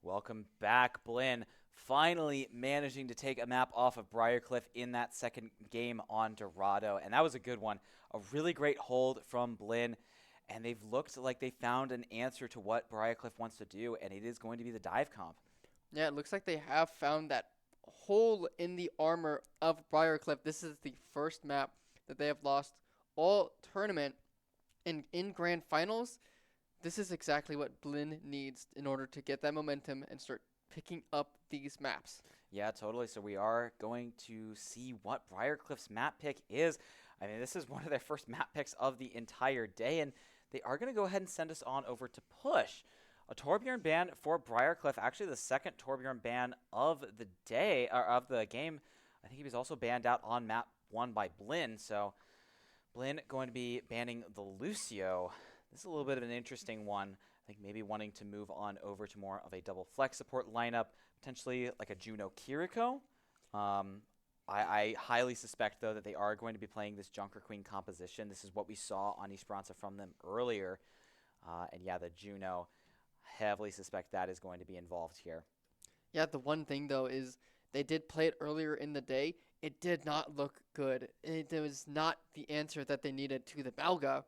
A: Welcome back, Blinn. Finally managing to take a map off of Briarcliff in that second game on Dorado, and that was a good one. A really great hold from Blinn, and they've looked like they found an answer to what Briarcliff wants to do, and it is going to be the dive comp.
F: Yeah, it looks like they have found that hole in the armor of Briarcliff. This is the first map that they have lost all tournament, and in grand finals, this is exactly what Blinn needs in order to get that momentum and start picking up these maps.
A: Yeah, totally. So we are going to see what Briarcliff's map pick is. I mean, this is one of their first map picks of the entire day, and they are going to go ahead and send us on over to Push. A Torbjorn ban for Briarcliff, actually the second Torbjorn ban of the day, or of the game. I think he was also banned out on map 1 by Blinn, so Blinn going to be banning the Lucio. This is a little bit of an interesting one. I think maybe wanting to move on over to more of a double flex support lineup, potentially like a Juno Kiriko. I highly suspect, though, that they are going to be playing this Junker Queen composition. This is what we saw on Esperanza from them earlier. And yeah, the Juno, heavily suspect that is going to be involved here.
F: Yeah, the one thing, though, is they did play it earlier in the day. It did not look good. It was not the answer that they needed to the Malga.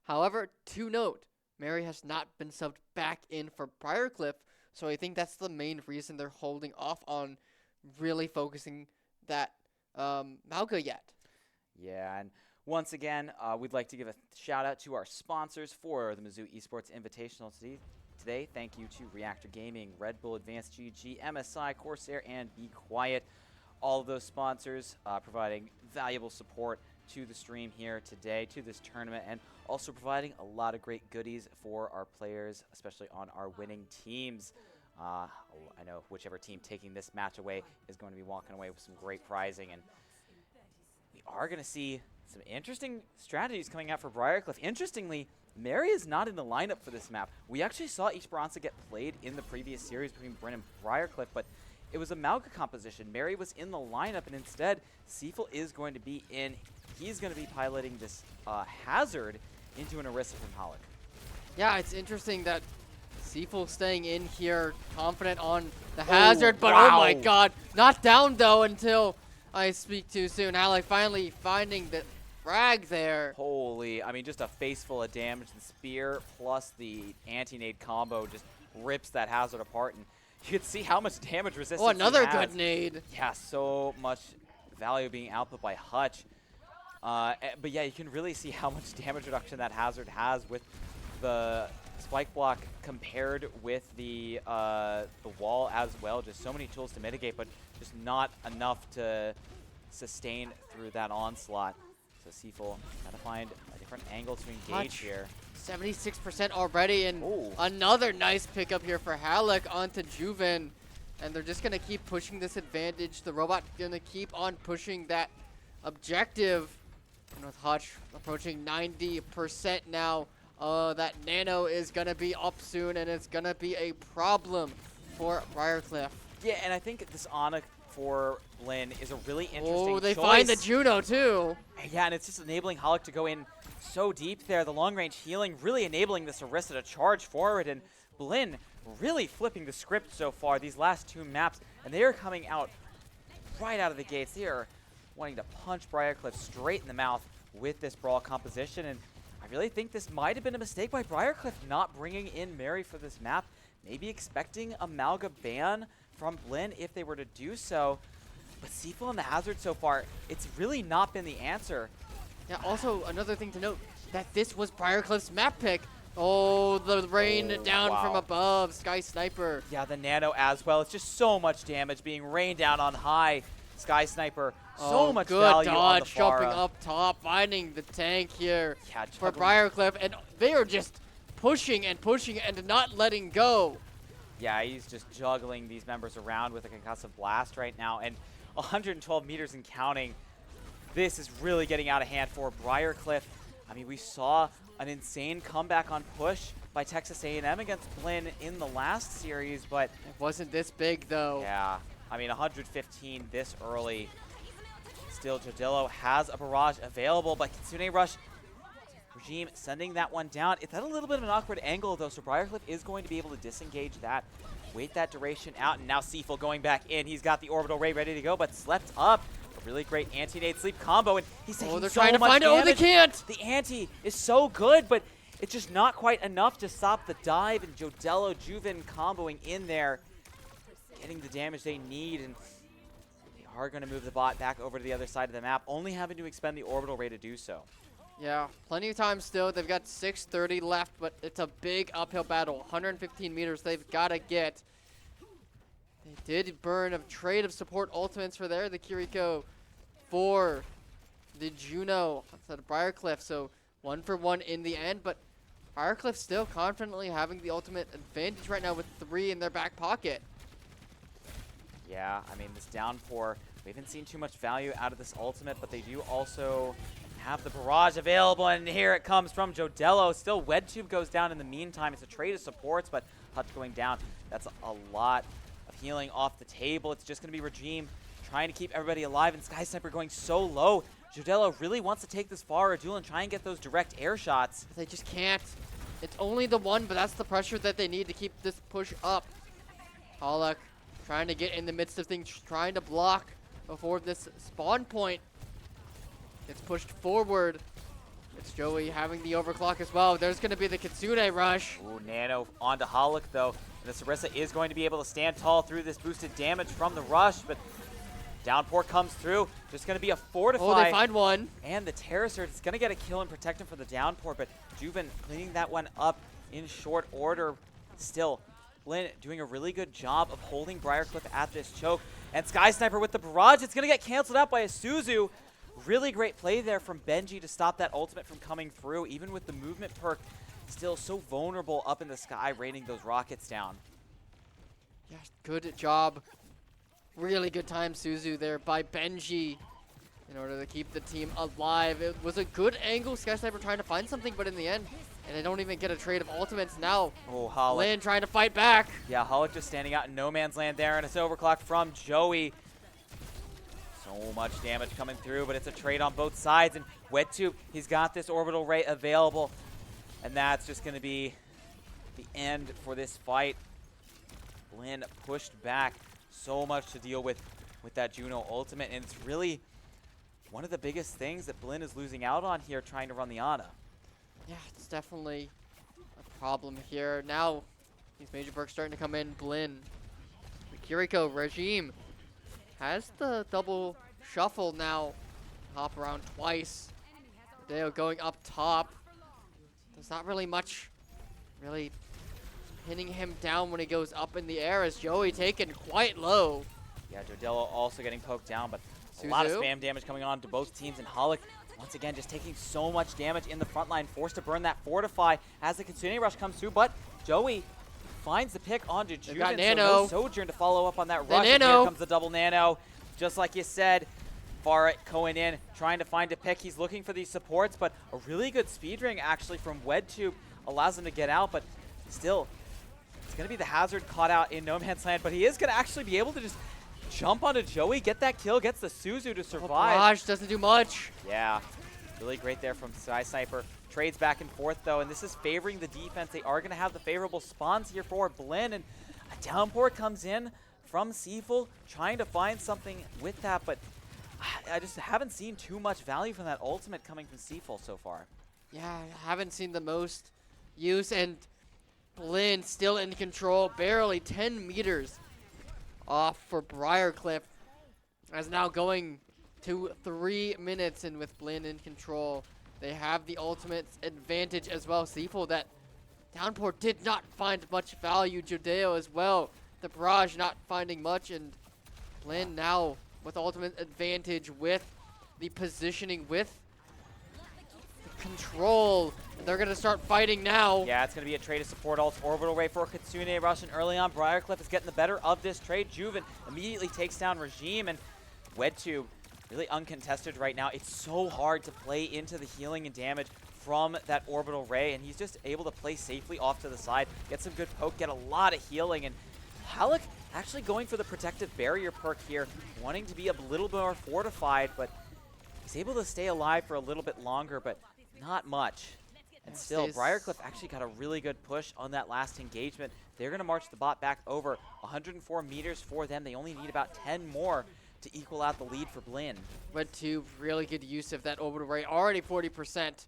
F: However, to note, Mary has not been subbed back in for Briarcliff, so I think that's the main reason they're holding off on really focusing that Malga yet.
A: Yeah, and once again, we'd like to give a shout out to our sponsors for the Mizzou Esports Invitational today. Thank you to Reactor Gaming, Red Bull Advanced GG, MSI, Corsair, and Be Quiet. All of those sponsors providing valuable support to the stream here today, to this tournament, and also providing a lot of great goodies for our players, especially on our winning teams. I know whichever team taking this match away is going to be walking away with some great prizing, and we are going to see some interesting strategies coming out for Briarcliff. Interestingly, Mary is not in the lineup for this map. We actually saw Esperanza get played in the previous series between Bryn and Briarcliff, but it was a Malga composition. Mary was in the lineup, and instead, Seafel is going to be in. He's going to be piloting this Hazard into an Orisa from Halleck.
F: Yeah, it's interesting that Seafel staying in here, confident on the Hazard, but
A: wow.
F: oh my god, not down though until I speak too soon. Halleck finally finding the frag there.
A: Holy, I mean, just a face full of damage. The spear plus the anti-nade combo just rips that Hazard apart, and you can see how much damage resistance
F: Oh, another
A: he has.
F: good nade.
A: Yeah, so much value being output by Hutch. But yeah, you can really see how much damage reduction that Hazard has with the spike block compared with the wall as well. Just so many tools to mitigate, but just not enough to sustain through that onslaught. So Seafel gotta find a different angle to engage
F: Hutch,
A: here.
F: 76% already, and
A: Ooh.
F: another nice pickup here for Halleck onto Juven. And they're just going to keep pushing this advantage. The robot going to keep on pushing that objective. And with Hutch approaching 90% now, that Nano is going to be up soon, and it's going to be a problem for Briarcliff.
A: Yeah, and I think this Ana for Blinn is a really interesting
F: Oh, they
A: choice.
F: find the Juno too.
A: Yeah, and it's just enabling Halleck to go in so deep there. The long-range healing really enabling this Orisa to charge forward, and Blinn really flipping the script so far these last two maps, and they are coming out right out of the gates. They are wanting to punch Briarcliff straight in the mouth with this Brawl composition, and I really think this might have been a mistake by Briarcliff not bringing in Mary for this map, maybe expecting a Malga ban from Blinn if they were to do so. But Seafel and the Hazard so far, it's really not been the answer.
F: Yeah, also another thing to note, that this was Briarcliff's map pick. Oh, the rain down
A: wow.
F: from above, Sky Sniper.
A: Yeah, the Nano as well. It's just so much damage being rained down on high. Sky Sniper, so much
F: good
A: value on the
F: dodge, jumping
A: Pharah.
F: up top, finding the tank here
A: Yeah,
F: for
A: juggling.
F: Briarcliff, and they are just pushing and not letting go.
A: Yeah, he's just juggling these members around with a concussive blast right now, and 112 meters and counting. This is really getting out of hand for Briarcliff. I mean, we saw an insane comeback on push by Texas A&M against Blinn in the last series, but
F: It wasn't this big though.
A: yeah, I mean, 115 this early. Still, Jadillo has a barrage available, but Kitsune Rush Regime sending that one down. It's at a little bit of an awkward angle, though, so Briarcliff is going to be able to disengage that, wait that duration out, and now Seaful going back in. He's got the orbital ray ready to go, but slept up. A really great anti-nade sleep combo, and he's taking
F: they're
A: so
F: trying to
A: much
F: find it.
A: damage.
F: Oh, they can't.
A: The anti is so good, but it's just not quite enough to stop the dive, and Jodello, Juven comboing in there, getting the damage they need, and they are going to move the bot back over to the other side of the map, only having to expend the orbital ray to do so.
F: Yeah, plenty of time still. They've got 6:30 left, but it's a big uphill battle. 115 meters they've got to get. They did burn a trade of support ultimates for there. The Kiriko for the Juno instead of Briarcliff. So 1-for-1 in the end, but Briarcliff still confidently having the ultimate advantage right now with 3 in their back pocket.
A: Yeah, I mean, this downpour, we haven't seen too much value out of this ultimate, but they do also have the barrage available, and here it comes from Jodello. Still, WedTube goes down in the meantime. It's a trade of supports, but Hutch going down. That's a lot of healing off the table. It's just going to be Regime trying to keep everybody alive, and Sky Sniper going so low. Jodello really wants to take this far duel and try and get those direct air shots.
F: They just can't. It's only the one, but that's the pressure that they need to keep this push up. Halak trying to get in the midst of things, trying to block before this spawn point gets pushed forward. It's Joey having the overclock as well. There's going to be the Kitsune rush.
A: Ooh, Nano onto Halak, though. And the Sarissa is going to be able to stand tall through this boosted damage from the rush, but downpour comes through. Just going to be a fortify.
F: Oh, they find one.
A: And the Terrorcert is going to get a kill and protect him from the downpour, but Juven cleaning that one up in short order. Still, Blinn doing a really good job of holding Briarcliff at this choke. And Sky Sniper with the barrage. It's going to get canceled out by a Suzu. Really great play there from Benji to stop that ultimate from coming through. Even with the movement perk, still so vulnerable up in the sky, raining those rockets down.
F: Yeah, good job. Really good time, Suzu, there by Benji in order to keep the team alive. It was a good angle. Sky Sniper trying to find something, but in the end, and they don't even get a trade of ultimates now.
A: Oh, Halak.
F: Lynn trying to fight back.
A: Yeah, Halak just standing out in no man's land there, and it's overclock from Joey. So much damage coming through, but it's a trade on both sides, and WedTube, he's got this orbital ray available, and that's just going to be the end for this fight. Blinn pushed back. So much to deal with that Juno ultimate, and it's really one of the biggest things that Blinn is losing out on here trying to run the Ana.
F: Yeah, it's definitely a problem here. Now, these major perks starting to come in. Blinn, the Kiriko Regime has the double shuffle now. Hop around twice. Deo going up top. There's not really much really pinning him down when he goes up in the air as Joey taken quite low.
A: Yeah, Jodello also getting poked down, but a lot of
F: Suzu.
A: spam damage coming on to both teams, and Halak once again just taking so much damage in the front line, forced to burn that fortify as the Kitsune rush comes through, but Joey finds the pick onto Juven,
F: got
A: so
F: Nano.
A: no Sojourn to follow up on that rush, and
F: Nano.
A: here comes the double Nano. Just like you said, Farah going in, trying to find a pick. He's looking for these supports, but a really good speed ring actually from WedTube allows him to get out, but still, it's going to be the hazard caught out in no man's land, but he is going to actually be able to just jump onto Joey, get that kill, gets the Suzu to survive.
F: Barrage doesn't do much.
A: Yeah, really great there from Sky Sniper. Trades back and forth, though, and this is favoring the defense. They are going to have the favorable spawns here for Blinn, and a downpour comes in from Seaful, trying to find something with that, but I just haven't seen too much value from that ultimate coming from Seaful so far.
F: Yeah, I haven't seen the most use, and Blinn still in control, barely 10 meters off for Briarcliff, as now going to 3 minutes, and with Blinn in control, they have the ultimate advantage as well. Seaful, that downpour did not find much value. Judeo as well, the barrage not finding much, and Blinn now with ultimate advantage with the positioning, with the control. And they're going to start fighting now.
A: Yeah, it's going to be a trade of support ults. Orbital Ray for Kitsune rush, and early on, Briarcliff is getting the better of this trade. Juven immediately takes down Regime, and WedTube really uncontested right now. It's so hard to play into the healing and damage from that Orbital Ray, and he's just able to play safely off to the side, get some good poke, get a lot of healing, and Halak actually going for the protective barrier perk here, wanting to be a little bit more fortified, but he's able to stay alive for a little bit longer, but not much. And still,
F: Stays-
A: Briarcliff actually got a really good push on that last engagement. They're going to march the bot back over. 104 meters for them. They only need about 10 more to equal out the lead for Blinn.
F: Red Tube, really good use of that orbital ray. Already 40%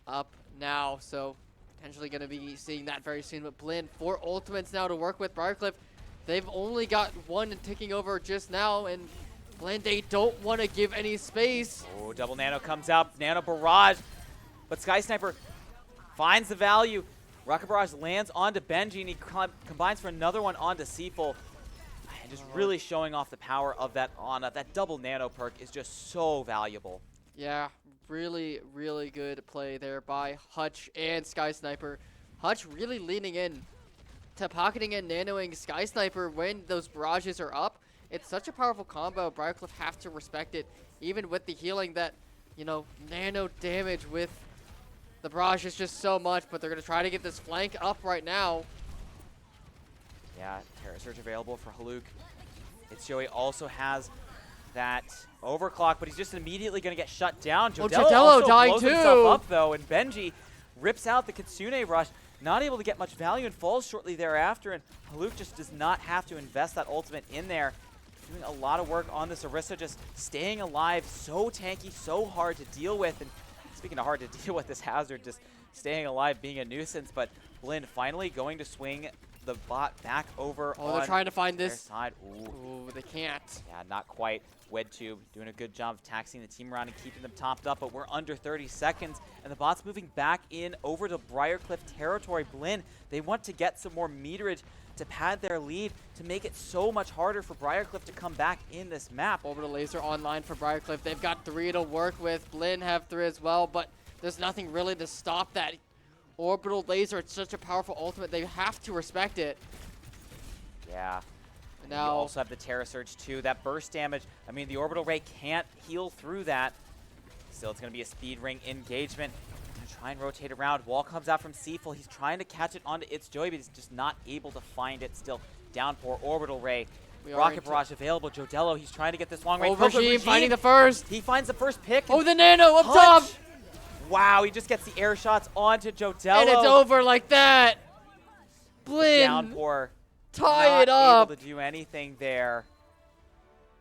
F: up now, so potentially going to be seeing that very soon. But Blinn, 4 ultimates now to work with. Briarcliff, they've only got 1 ticking over just now, and Blinn, they don't want to give any space.
A: Oh, double nano comes out. Nano barrage. But Sky Sniper finds the value. Rocket Barrage lands onto Benji, and he combines for another one onto Seaful. And just really showing off the power of that Ana. That double nano perk is just so valuable.
F: Yeah, really, really good play there by Hutch and Sky Sniper. Hutch really leaning in to pocketing and nanoing Sky Sniper when those barrages are up. It's such a powerful combo. Briarcliff have to respect it, even with the healing that, you know, nano damage with the barrage is just so much, but they're going to try to get this flank up right now.
A: Yeah, Terra Surge available for Haluk. It's Joey also has that overclock, but he's just immediately going to get shut down.
F: Oh,
A: Jodello
F: Jodello
A: also
F: dying
A: blows himself
F: too.
A: up, though, and Benji rips out the Kitsune Rush, not able to get much value and falls shortly thereafter, and Haluk just does not have to invest that ultimate in there. Doing a lot of work on this Orisa, just staying alive, so tanky, so hard to deal with, and speaking of hard to deal with, this Hazard just staying alive, being a nuisance, but Blinn finally going to swing the bot back over
F: Oh,
A: on
F: they're trying to find
A: their
F: this.
A: side. Ooh.
F: Ooh, they can't.
A: Yeah, not quite. WedTube doing a good job of taxing the team around and keeping them topped up, but we're under 30 seconds, and the bot's moving back in over to Briarcliff territory. Blinn, they want to get some more meterage to pad their lead, to make it so much harder for Briarcliff to come back in this map.
F: Orbital Laser online for Briarcliff. They've got 3 to work with. Blinn have 3 as well, but there's nothing really to stop that. Orbital Laser, it's such a powerful ultimate. They have to respect it.
A: Yeah. And you
F: Now,
A: also have the Terra Surge too. That burst damage, I mean, the Orbital Ray can't heal through that. Still, it's going to be a speed ring engagement. Gonna try and rotate around. Wall comes out from Seaful. He's trying to catch it onto It's Joey, but he's just not able to find it. Still, downpour, Orbital Ray.
F: we are
A: Rocket
F: into
A: Barrage available. Jodello, he's trying to get this long range.
F: Oh, Regime finding the first.
A: He finds the first pick.
F: Oh,
A: and
F: the nano up
A: Hutch!
F: top.
A: Wow, he just gets the air shots onto Jodello.
F: And it's over like that. Blinn,
A: Downpour.
F: tie
A: Not
F: it up.
A: able to do anything there.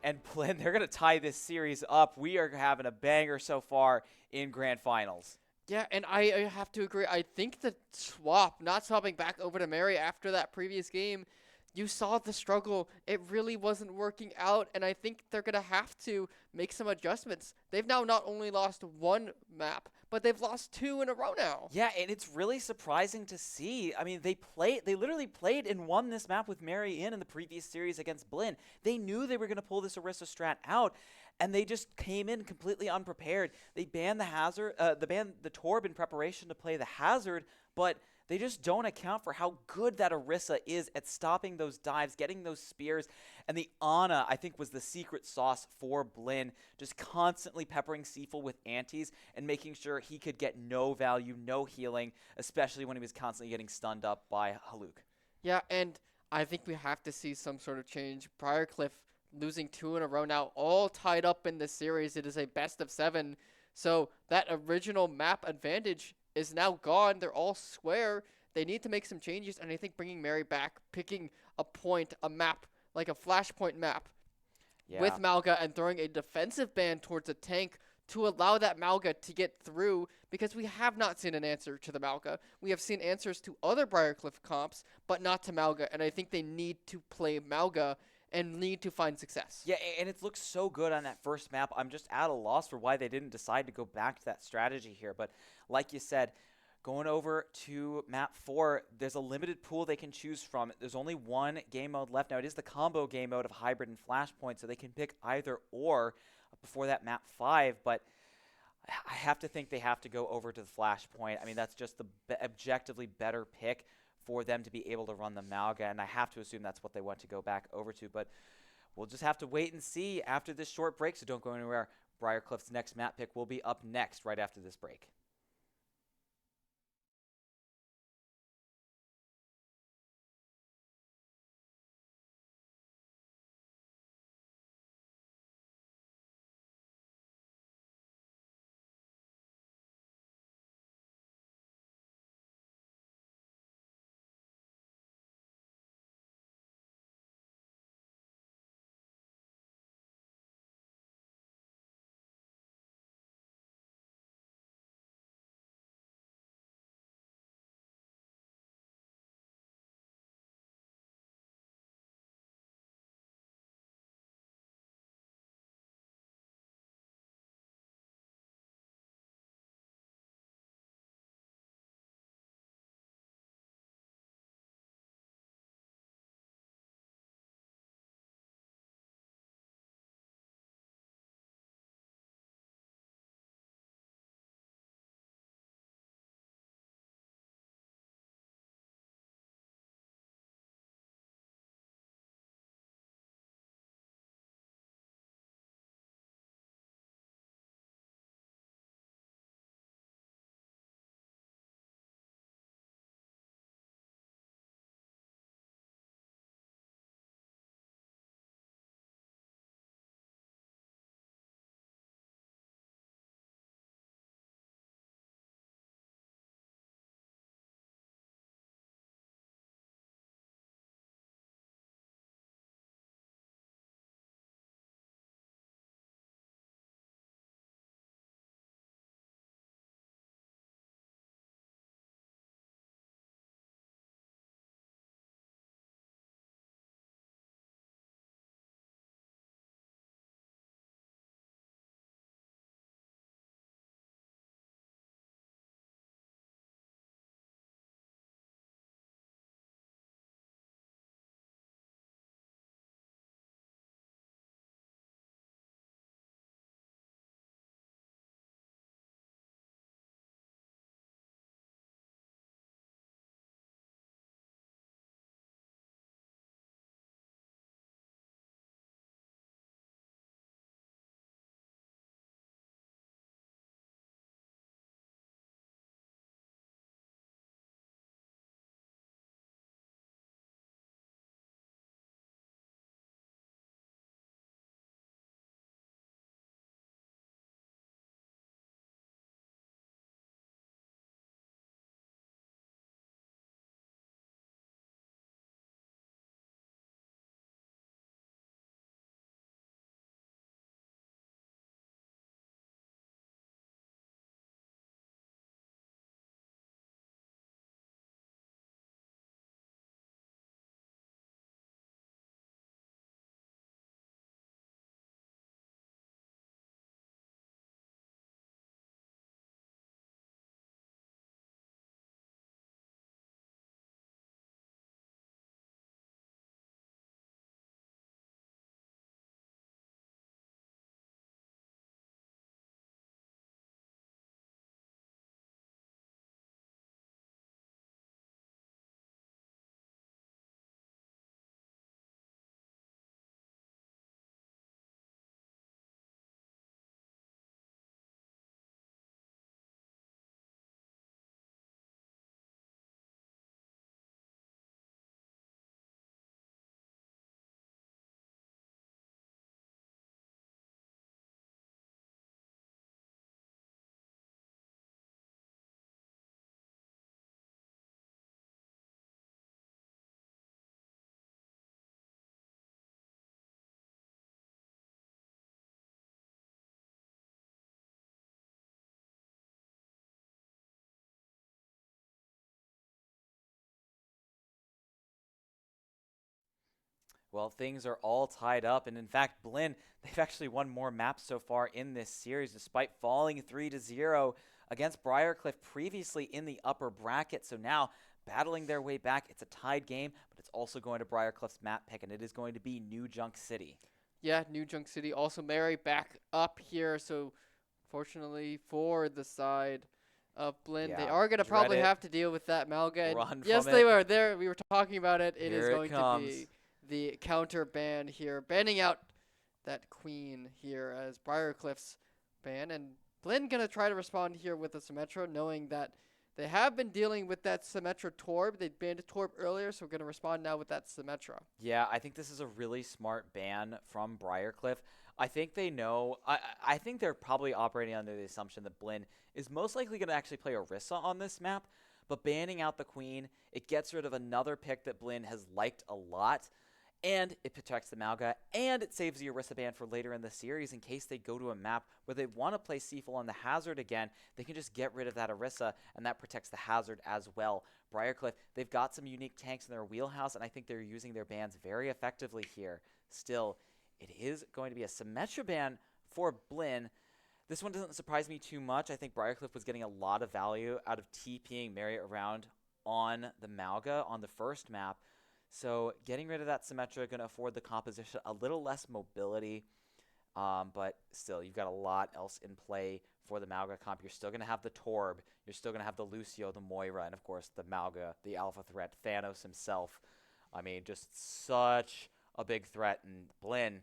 A: And Blinn, they're going to tie this series up. We are having a banger so far in Grand Finals.
F: Yeah, and I have to agree. I think the swap, not swapping back over to Mary after that previous game, you saw the struggle. It really wasn't working out, and I think they're going to have to make some adjustments. They've now not only lost 1 map, but they've lost 2 in a row now.
A: Yeah, and it's really surprising to see. I mean, they literally played and won this map with Mary in the previous series against Blinn. They knew they were going to pull this Orisa strat out, and they just came in completely unprepared. They banned the Hazard, banned the Torb in preparation to play the Hazard, but they just don't account for how good that Orisa is at stopping those dives, getting those spears. And the Ana, I think, was the secret sauce for Blinn, just constantly peppering Seaful with antis and making sure he could get no value, no healing, especially when he was constantly getting stunned up by Haluk.
F: Yeah, and I think we have to see some sort of change. Briarcliff losing 2 in a row now, all tied up in this series. It is a best of 7. So that original map advantage is now gone. They're all square. They need to make some changes, and I think bringing Mary back, picking a point, a map, like a flashpoint map with Malga and throwing a defensive ban towards a tank to allow that Malga to get through, because we have not seen an answer to the Malga. We have seen answers to other Briarcliff comps, but not to Malga, and I think they need to play Malga and need to find success.
A: Yeah, and it looks so good on that first map. I'm just at a loss for why they didn't decide to go back to that strategy here. But like you said, going over to map 4, there's a limited pool they can choose from. There's only 1 game mode left. Now, it is the combo game mode of Hybrid and Flashpoint, so they can pick either or before that map 5. But I have to think they have to go over to the Flashpoint. I mean, that's just the objectively better pick for them to be able to run the Malga, and I have to assume that's what they want to go back over to. But we'll just have to wait and see after this short break, so don't go anywhere. Briarcliff's next map pick will be up next right after this break. Well, things are all tied up, and in fact, Blinn, they've actually won more maps so far in this series, despite falling 3-0 against Briarcliff previously in the upper bracket. So now, battling their way back, it's a tied game, but it's also going to Briarcliff's map pick, and it is going to be New Junk City.
F: Yeah, New Junk City. Also, Mary back up here. So, fortunately for the side of Blinn, they
A: Yeah,
F: are going to
A: dread
F: probably
A: it.
F: have to deal with that Malga. And
A: Run
F: yes,
A: from
F: they
A: it.
F: were there. We were talking about it. It is
A: Here it
F: going to
A: comes.
F: be the counter ban here, banning out that queen here as Briarcliff's ban. And Blinn going to try to respond here with a Symmetra, knowing that they have been dealing with that Symmetra Torb. They banned a Torb earlier, so we're going to respond now with that Symmetra.
A: Yeah, I think this is a really smart ban from Briarcliff. I think they know. I think they're probably operating under the assumption that Blinn is most likely going to actually play Orisa on this map, but banning out the Queen, it gets rid of another pick that Blinn has liked a lot, and it protects the Malga, and it saves the Orisa ban for later in the series in case they go to a map where they want to play Seaful on the Hazard again. They can just get rid of that Orisa, and that protects the Hazard as well. Briarcliff, they've got some unique tanks in their wheelhouse, and I think they're using their bans very effectively here. Still, it is going to be a Symmetra ban for Blinn. This one doesn't surprise me too much. I think Briarcliff was getting a lot of value out of TPing Mary around on the Malga on the first map. So getting rid of that Symmetra going to afford the composition a little less mobility, but still, you've got a lot else in play for the Malga comp. You're still going to have the Torb, you're still going to have the Lucio, the Moira, and of course the Malga, the alpha threat, Thanos himself. I mean, just such a big threat. And Blinn,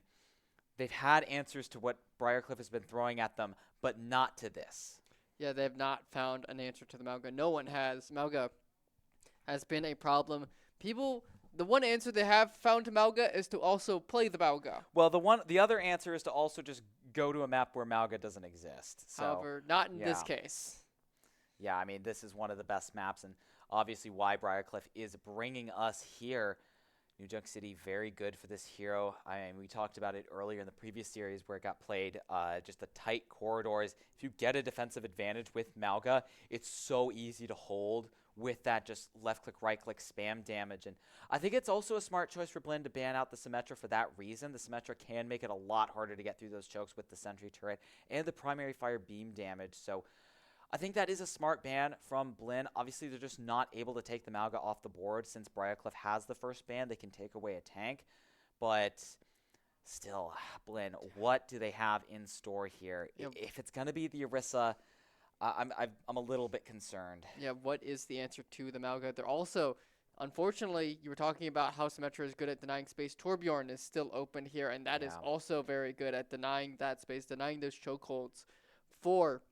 A: they've had answers to what Briarcliff has been throwing at them, but not to this.
F: Yeah, they have not found an answer to the Malga. No one has. Malga has been a problem. The one answer they have found to Malga is to also play the Malga.
A: Well, the other answer is to also just go to a map where Malga doesn't exist. So,
F: However, not in this
A: yeah.
F: case.
A: Yeah, I mean, this is one of the best maps, and obviously why Briarcliff is bringing us here. New Junk City, very good for this hero. I mean, we talked about it earlier in the previous series where it got played, just the tight corridors. If you get a defensive advantage with Malga, it's so easy to hold with that just left-click, right-click spam damage. And I think it's also a smart choice for Blinn to ban out the Symmetra for that reason. The Symmetra can make it a lot harder to get through those chokes with the Sentry Turret and the primary fire beam damage. So I think that is a smart ban from Blinn. Obviously, they're just not able to take the Malga off the board since Briarcliff has the first ban. They can take away a tank, but still, Blinn, what do they have in store here?
F: Yep.
A: If it's going to be the Orisa, I'm a little bit concerned.
F: Yeah, what is the answer to the Malga? They're also, unfortunately, you were talking about how Symmetra is good at denying space. Torbjorn is still open here, and that is
A: Yeah.
F: also very good at denying that space, denying those chokeholds for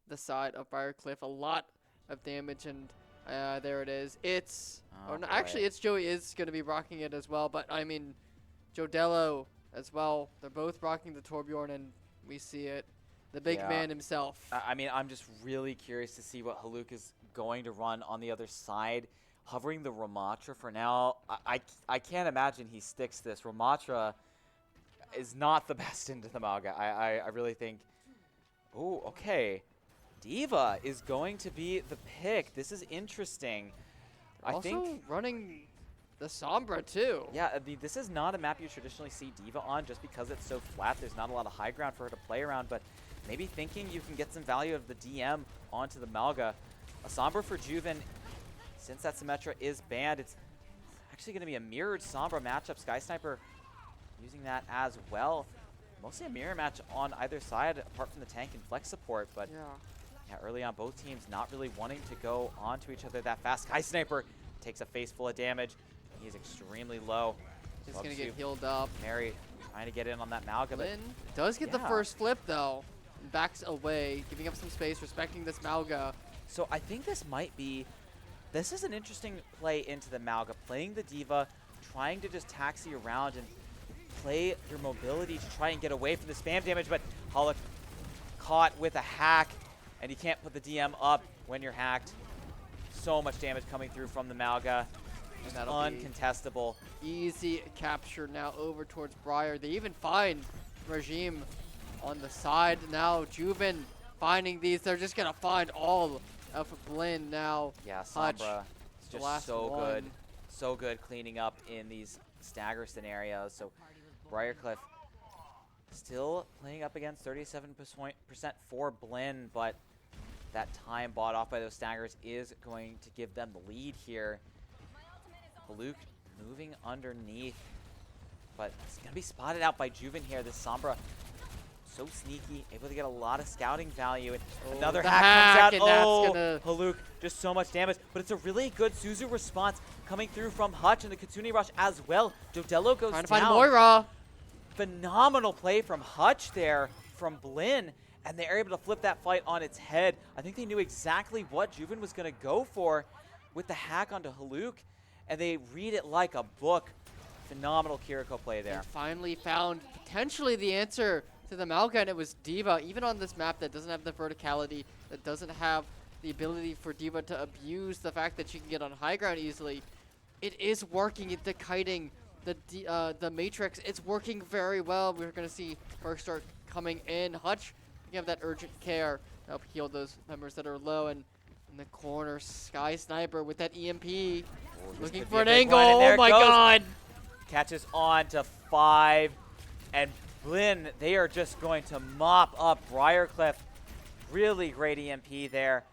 F: the side of Briarcliff. A lot of damage, and there it is. It's
A: Oh,
F: no,
A: boy.
F: actually, it's Joey is going to be rocking it as well, but I mean, Jodello as well. They're both rocking the Torbjorn, and we see it. The big
A: Yeah.
F: man himself.
A: I mean, I'm just really curious to see what Haluk is going to run on the other side. Hovering the Ramatra for now, I can't imagine he sticks this. Ramatra is not the best into the Malga. I really think... Oh, okay. Diva is going to be the pick. This is interesting. I
F: Also
A: think...
F: running the Sombra too.
A: Yeah, this is not a map you traditionally see Diva on just because it's so flat. There's not a lot of high ground for her to play around, but maybe thinking you can get some value of the DM onto the Malga. A Sombra for Juven, since that Symmetra is banned, it's actually going to be a mirrored Sombra matchup. Sky Sniper using that as well. Mostly a mirror match on either side, apart from the tank and flex support, but yeah, early on, both teams not really wanting to go onto each other that fast. Sky Sniper takes a face full of damage. He is extremely low.
F: He's
A: Love
F: going
A: to
F: to get healed up.
A: Mary trying to get in on that Malga, but
F: Blinn does get the
A: yeah.
F: first flip though. And backs away, giving up some space, respecting this Malga.
A: so I think this might be, this is an interesting play into the Malga, playing the Diva, trying to just taxi around and play your mobility to try and get away from the spam damage, but Haluk caught with a hack, and you can't put the DM up when you're hacked. So much damage coming through from the Malga.
F: And
A: Just
F: that'll be
A: uncontestable.
F: easy capture now over towards Briar. They even find Regime on the side now. Juven finding these. They're just going to find all of Blinn now.
A: Yeah,
F: Hutch,
A: Sombra is
F: the
A: just
F: last
A: so
F: one.
A: good. So good cleaning up in these stagger scenarios. So Briarcliff still playing up against 37% for Blinn, but that time bought off by those staggers is going to give them the lead here. Luke moving underneath, but it's going to be spotted out by Juven here. This Sombra, so sneaky, able to get a lot of scouting value. And another hack comes out.
F: And
A: Haluk, just so much damage. But it's a really good Suzu response coming through from Hutch and the Kitsune Rush as well. Jodello goes
F: trying to
A: down.
F: find Moira.
A: Phenomenal play from Hutch there, from Blinn. And they're able to flip that fight on its head. I think they knew exactly what Juven was going to go for with the hack onto Haluk. And they read it like a book. Phenomenal Kiriko play there.
F: And finally found potentially the answer to the Malga, and it was D.Va. Even on this map that doesn't have the verticality, that doesn't have the ability for D.Va to abuse the fact that she can get on high ground easily, it is working. The kiting, the Matrix, it's working very well. We're going to see perks start coming in. Hutch, you have that urgent care to help heal those members that are low, and in the corner, Sky Sniper with that EMP. Looking for an angle. Oh my god.
A: Catches on to 5. And Blinn, they are just going to mop up Briarcliff. Really great EMP there.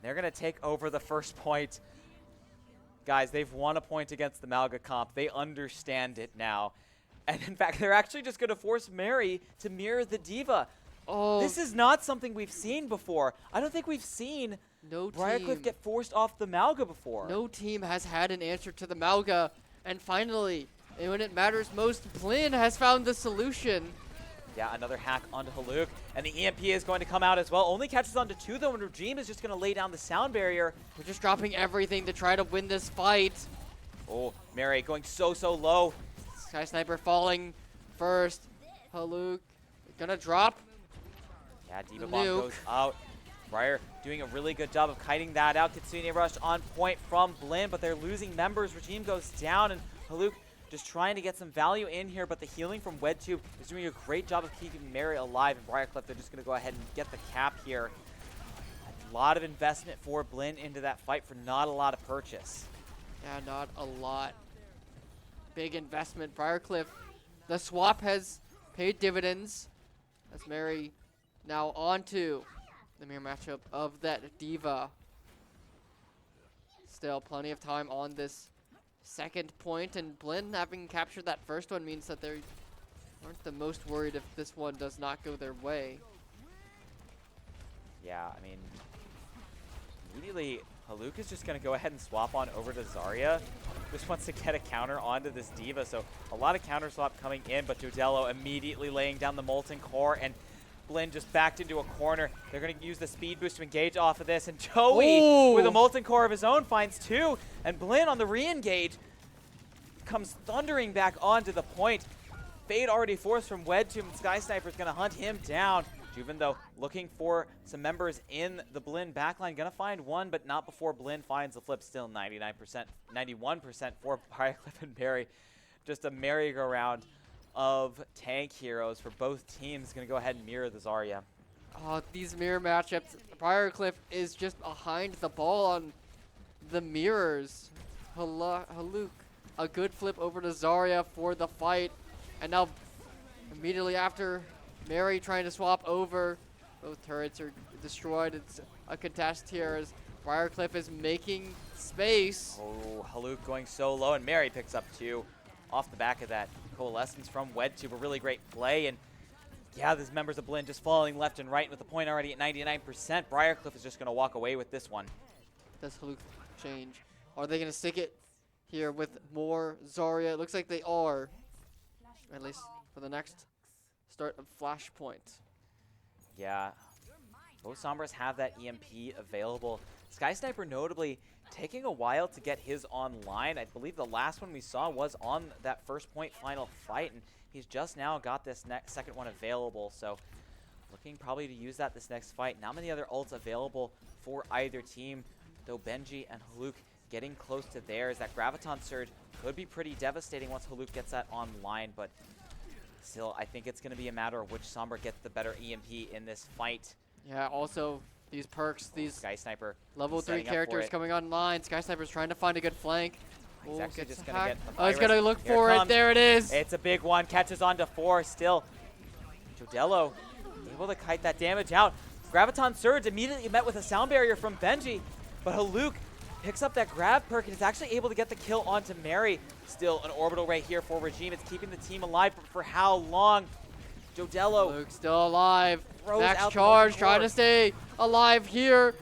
A: They're going to take over the first point. Guys, they've won a point against the Malga comp. They understand it now. And in fact, they're actually just going to force Mary to mirror the D.Va.
F: Oh.
A: This is not something we've seen before. I don't think we've seen Briarcliff get forced off the Malga before.
F: No team has had an answer to the Malga. And finally, and when it matters most, Blinn has found the solution.
A: Yeah, another hack onto Haluk. And the EMP is going to come out as well. Only catches onto 2, though, and Regime is just going to lay down the sound barrier.
F: We're just dropping everything to try to win this fight.
A: Oh, Mary going so low.
F: Sky Sniper falling first. Haluk gonna drop.
A: Yeah, D.Va Bomb goes out. Briar doing a really good job of kiting that out. Kitsune Rush on point from Blinn, but they're losing members. Regime goes down, and Haluk just trying to get some value in here, but the healing from WedTube is doing a great job of keeping Mary alive. And Briarcliff, they're just going to go ahead and get the cap here. A lot of investment for Blinn into that fight for not a lot of purchase.
F: Yeah, not a lot. Big investment. Briarcliff, the swap has paid dividends. As Mary now onto the mirror matchup of that D.Va. Still plenty of time on this second point, and Blinn having captured that first one means that they aren't the most worried if this one does not go their way.
A: Yeah, I mean, immediately Haluk is just going to go ahead and swap on over to Zarya. Just wants to get a counter onto this D.Va, so a lot of counter swap coming in, but Jodello immediately laying down the Molten Core, and Blinn just backed into a corner. They're going to use the speed boost to engage off of this, and Joey, with a Molten Core of his own, finds 2, and Blinn on the re-engage comes thundering back onto the point. Fade already forced from WedTube, and Sky Sniper's going to hunt him down. Juven, though, looking for some members in the Blinn backline. Going to find one, but not before Blinn finds the flip. Still 99%, 91% for Briarcliff and Barry. Just a merry-go-round of tank heroes for both teams. Going to go ahead and mirror the Zarya.
F: Oh, these mirror matchups. Briarcliff is just behind the ball on the mirrors. Haluk, a good flip over to Zarya for the fight. And now, immediately after, Mary trying to swap over. Both turrets are destroyed. It's a contest here as Briarcliff is making space.
A: Oh, Haluk going so low, and Mary picks up 2 off the back of that coalescence from WedTube. A really great play, and yeah, these members of Blinn just falling left and right with the point already at 99%. Briarcliff is just going to walk away with this one.
F: Does Haluk change? Are they going to stick it here with more Zarya? It looks like they are, at least for the next start of Flashpoint.
A: Yeah, both Sombras have that EMP available. Sky Sniper notably taking a while to get his online. I believe the last one we saw was on that first point final fight, and he's just now got this second one available. So looking probably to use that this next fight. Not many other ults available for either team, though Benji and Haluk getting close to theirs. That Graviton Surge could be pretty devastating once Haluk gets that online, but still, I think it's going to be a matter of which Sombra gets the better EMP in this fight.
F: Yeah, also these perks, these
A: Sky Sniper
F: level 3
A: setting up for
F: characters
A: it.
F: coming online. Sky Sniper's trying to find a good flank.
A: He's
F: Oh,
A: actually
F: gets
A: just going to
F: hacked.
A: get the
F: Oh, he's
A: virus.
F: going to look
A: Here
F: for it.
A: comes.
F: There it is.
A: It's a big one. Catches on to 4 still. Jodello able to kite that damage out. Graviton Surge immediately met with a sound barrier from Benji, but Haluk picks up that grab perk and is actually able to get the kill onto Mary. Still an orbital right here for Regime. It's keeping the team alive, but for how long? Jodello
F: Luke still alive.
A: throws
F: Max
A: out the
F: charge,
A: multi-core.
F: trying to stay alive here.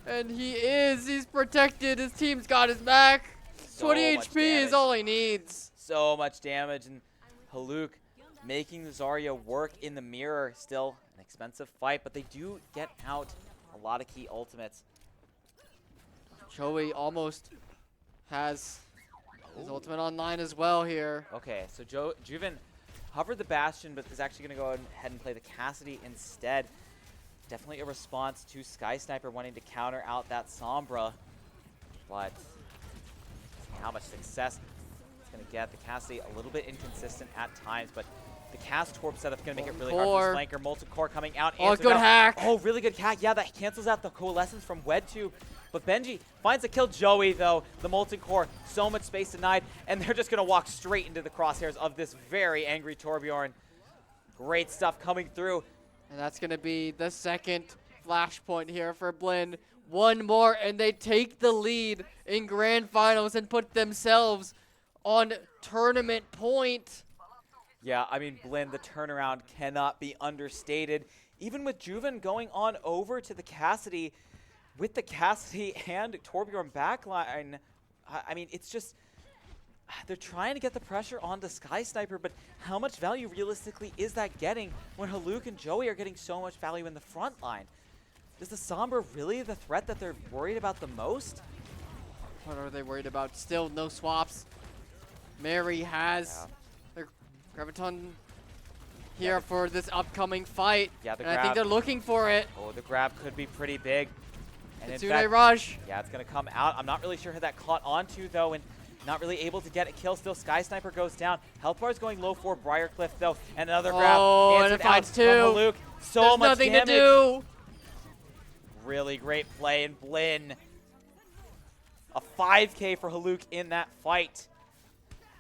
F: And he is. He's protected. His team's got his back.
A: So
F: 20
A: much
F: HP
A: damage.
F: is all he needs.
A: So much damage, and Haluk making the Zarya work in the mirror. Still an expensive fight, but they do get out a lot of key ultimates.
F: Joey almost has his ultimate online as well here.
A: Okay, so Juven hovered the Bastion, but is actually going to go ahead and play the Cassidy instead. Definitely a response to Sky Sniper wanting to counter out that Sombra, but how much success it's going to get. The Cassidy a little bit inconsistent at times, but the cast Torp setup's going to make it really hard for this flanker. Molten Core coming out.
F: Oh,
A: answered
F: good
A: out.
F: hack.
A: Oh, really good hack. Yeah, that cancels out the Coalescence from WED2. But Benji finds a kill. Joey, though, the Molten Core, so much space denied, and they're just going to walk straight into the crosshairs of this very angry Torbjorn. Great stuff coming through.
F: And that's going to be the second flashpoint here for Blinn. One more, and they take the lead in Grand Finals and put themselves on tournament point.
A: Yeah, I mean, Blinn, the turnaround cannot be understated. Even with Juven going on over to the Cassidy, with the Cassidy and Torbjorn backline, I mean, it's just, they're trying to get the pressure onto Sky Sniper, but how much value realistically is that getting when Haluk and Joey are getting so much value in the front line? Is the Sombra really the threat that they're worried about the most?
F: What are they worried about? Still no swaps. Mary has their Graviton here for this upcoming fight.
A: Yeah, the
F: and I think
A: grab.
F: they're looking for it.
A: Oh, the grab could be pretty big. And in
F: Kitsune
A: fact,
F: rush.
A: yeah, it's going to come out. I'm not really sure who that caught onto, though, and not really able to get a kill. Still, Sky Sniper goes down. Health bar is going low for Briar Cliff, though, and another grab.
F: Oh, and
A: answered
F: it finds
A: out
F: two.
A: from Haluk. So
F: There's
A: much
F: nothing
A: damage.
F: to do.
A: Really great play, and Blinn. A 5K for Haluk in that fight.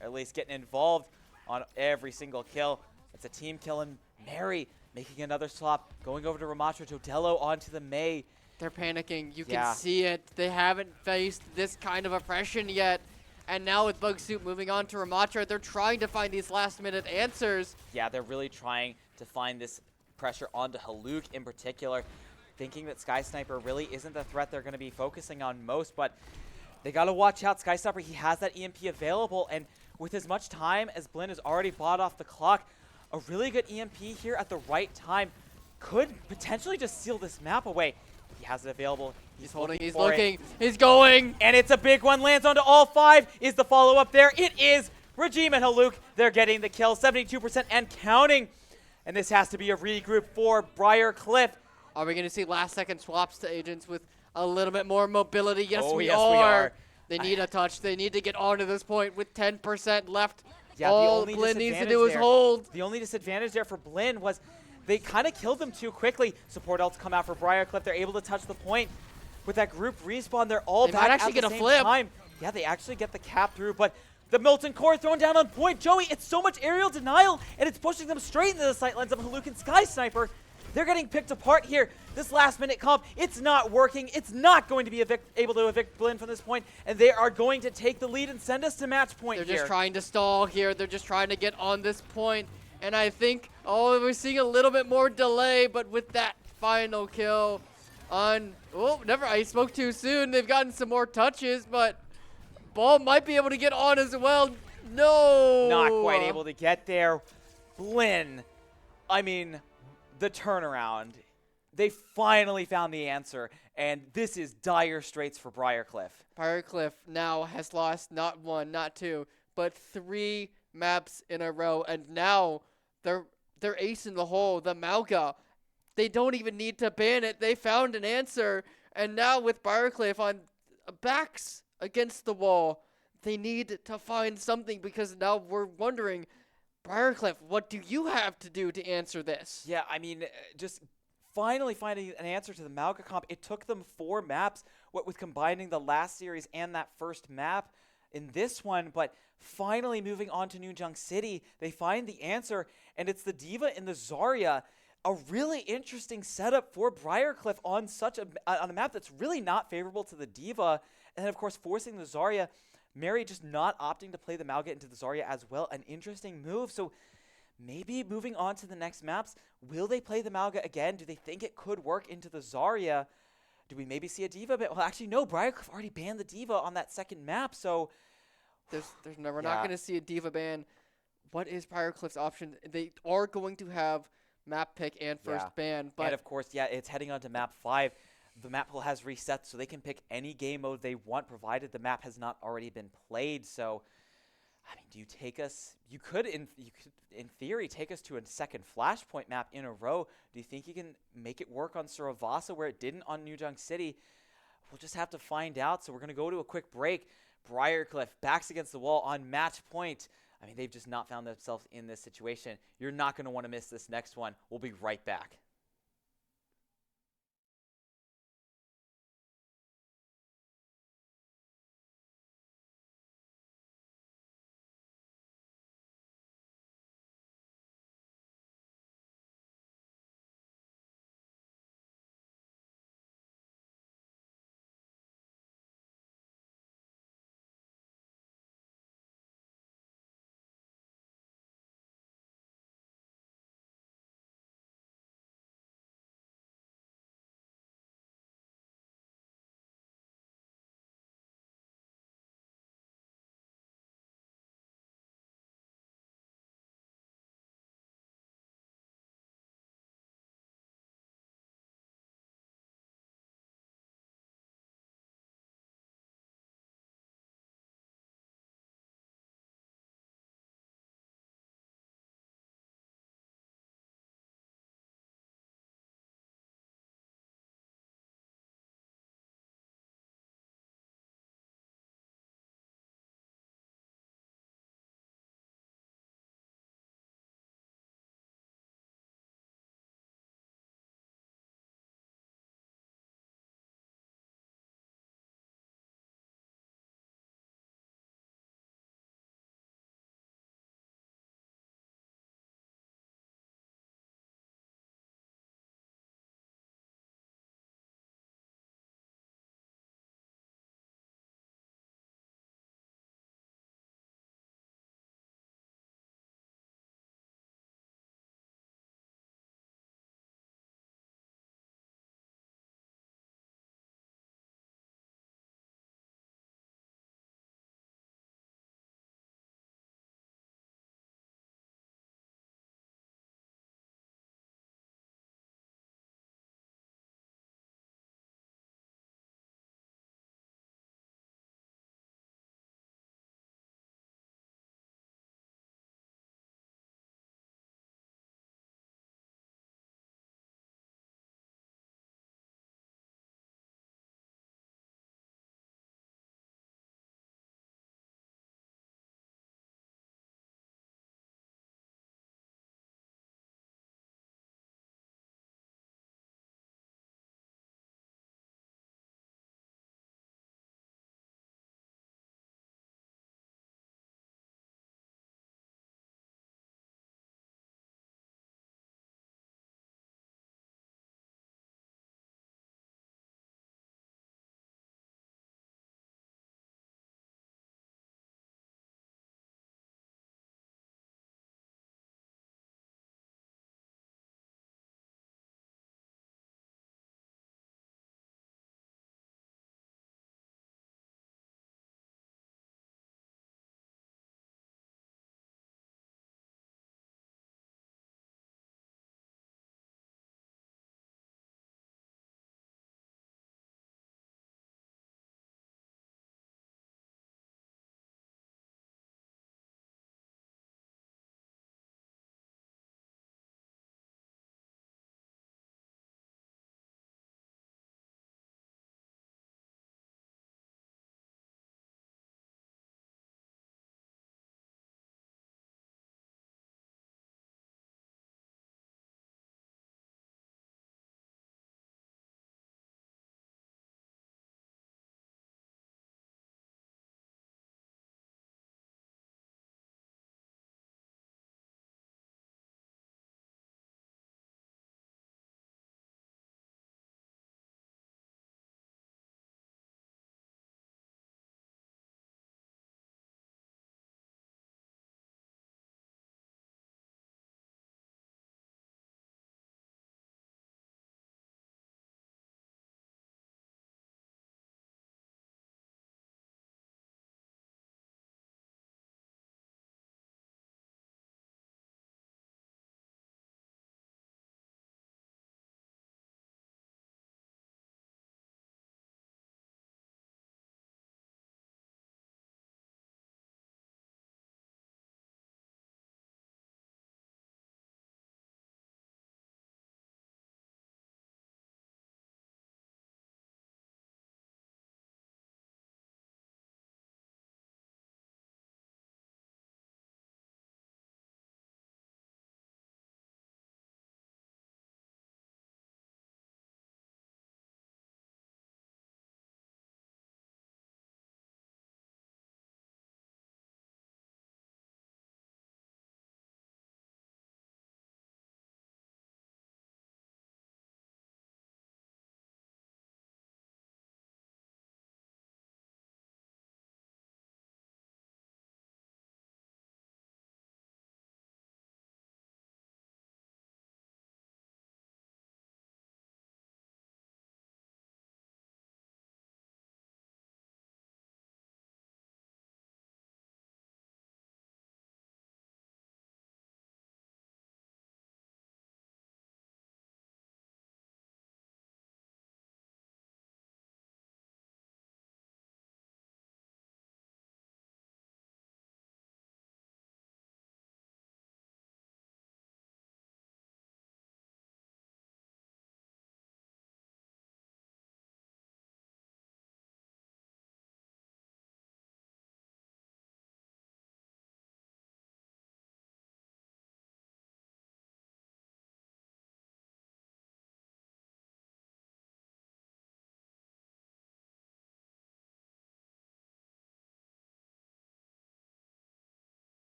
A: Or at least getting involved on every single kill. It's a team kill, and Mary making another swap, going over to Ramatra. Jodello onto the Mei.
F: They're panicking. You
A: Yeah.
F: can see it. They haven't faced this kind of oppression yet. And now with Bug Soup moving on to Ramatra, they're trying to find these last-minute answers.
A: Yeah, they're really trying to find this pressure onto Haluk in particular, thinking that Sky Sniper really isn't the threat they're going to be focusing on most, but they got to watch out. Sky Sniper, he has that EMP available, and with as much time as Blinn has already bought off the clock, a really good EMP here at the right time could potentially just seal this map away. He has it available.
F: He's holding,
A: looking
F: he's
A: for it.
F: looking, he's going.
A: And it's a big one, lands onto all 5. Is the follow-up there? It is. Regime and Haluk, they're getting the kill, 72% and counting. And this has to be a regroup for Briar Cliff.
F: Are we going to see last-second swaps to agents with a little bit more mobility? Yes,
A: Oh,
F: we
A: yes, we
F: are.
A: are.
F: They need a touch. They need to get onto this point with 10% left.
A: Yeah, the
F: All
A: only
F: Blinn needs to
A: disadvantage
F: do is
A: there-
F: hold.
A: The only disadvantage there for Blinn was they kind of killed them too quickly. Support ults come out for Briar Cliff. They're able to touch the point. With that group respawn, they're all
F: They
A: back
F: might actually
A: at the
F: get a
A: same
F: flip.
A: time. Yeah, they actually get the cap through, but the Molten Core thrown down on point. Joey, it's so much aerial denial, and it's pushing them straight into the sightlines of Haluk and Sky Sniper. They're getting picked apart here. This last-minute comp, it's not working. It's not going to be able to evict Blinn from this point, and they are going to take the lead and send us to match point
F: They're
A: here.
F: just trying to stall here. They're just trying to get on this point. And I think, we're seeing a little bit more delay, but with that final kill on, I spoke too soon. They've gotten some more touches, but Ball might be able to get on as well. No!
A: Not quite able to get there. Blinn, I mean, the turnaround. They finally found the answer, and this is dire straits for Briar Cliff.
F: Briar Cliff now has lost not 1, not 2, but 3 maps in a row, and now they're ace in the hole. The Mauga, they don't even need to ban it. They found an answer, and now with Briar Cliff on backs against the wall, they need to find something because now we're wondering, Briar Cliff, what do you have to do to answer this?
A: Yeah, I mean, just finally finding an answer to the Mauga comp. It took them 4 maps, what with combining the last series and that first map. in this one, but finally moving on to New Junk City, they find the answer, and it's the D.Va and the Zarya. A really interesting setup for Briarcliff on on a map that's really not favorable to the D.Va, and then of course forcing the Zarya. Mary just not opting to play the Malga into the Zarya as well. An interesting move. So maybe moving on to the next maps, will they play the Malga again? Do they think it could work into the Zarya? Do we maybe see a D.Va? Well, actually, no. Briarcliff already banned the D.Va on that second map, so
F: We're not going to see a D.Va ban. What is Briarcliff's option? They are going to have map pick and first ban, but
A: and of course, it's heading on to map 5. The map pool has reset, so they can pick any game mode they want, provided the map has not already been played. So, I mean, do you take us? You could, in theory, take us to a second Flashpoint map in a row. Do you think you can make it work on Suravasa where it didn't on New Junk City? We'll just have to find out. So we're gonna go to a quick break. Briarcliff backs against the wall on match point. I mean, they've just not found themselves in this situation. You're not gonna want to miss this next one. We'll be right back.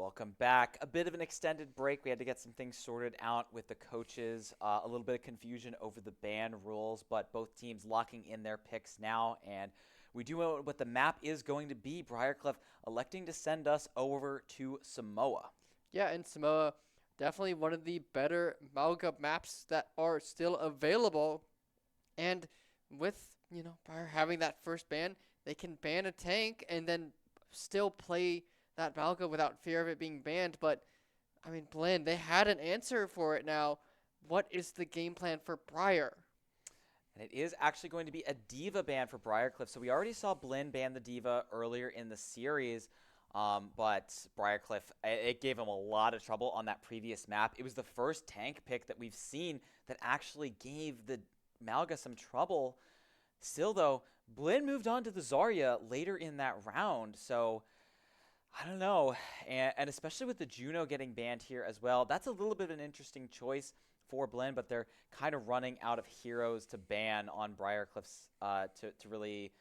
A: Welcome back. A bit of an extended break. We had to get some things sorted out with the coaches. A little bit of confusion over the ban rules, but both teams locking in their picks now. And we do know what the map is going to be. Briarcliff electing to send us over to Samoa.
F: Yeah, and Samoa, definitely one of the better Malga maps that are still available. And with, Briar having that first ban, they can ban a tank and then still play that Malga without fear of it being banned. But, Blinn, they had an answer for it now. What is the game plan for Briar?
A: And it is actually going to be a D.Va ban for Briarcliff. So we already saw Blinn ban the D.Va earlier in the series. But Briarcliff, it gave him a lot of trouble on that previous map. It was the first tank pick that we've seen that actually gave the Malga some trouble. Still, though, Blinn moved on to the Zarya later in that round. So I don't know. And especially with the Juno getting banned here as well, that's a little bit of an interesting choice for Blinn, but they're kind of running out of heroes to ban on Briarcliff's to really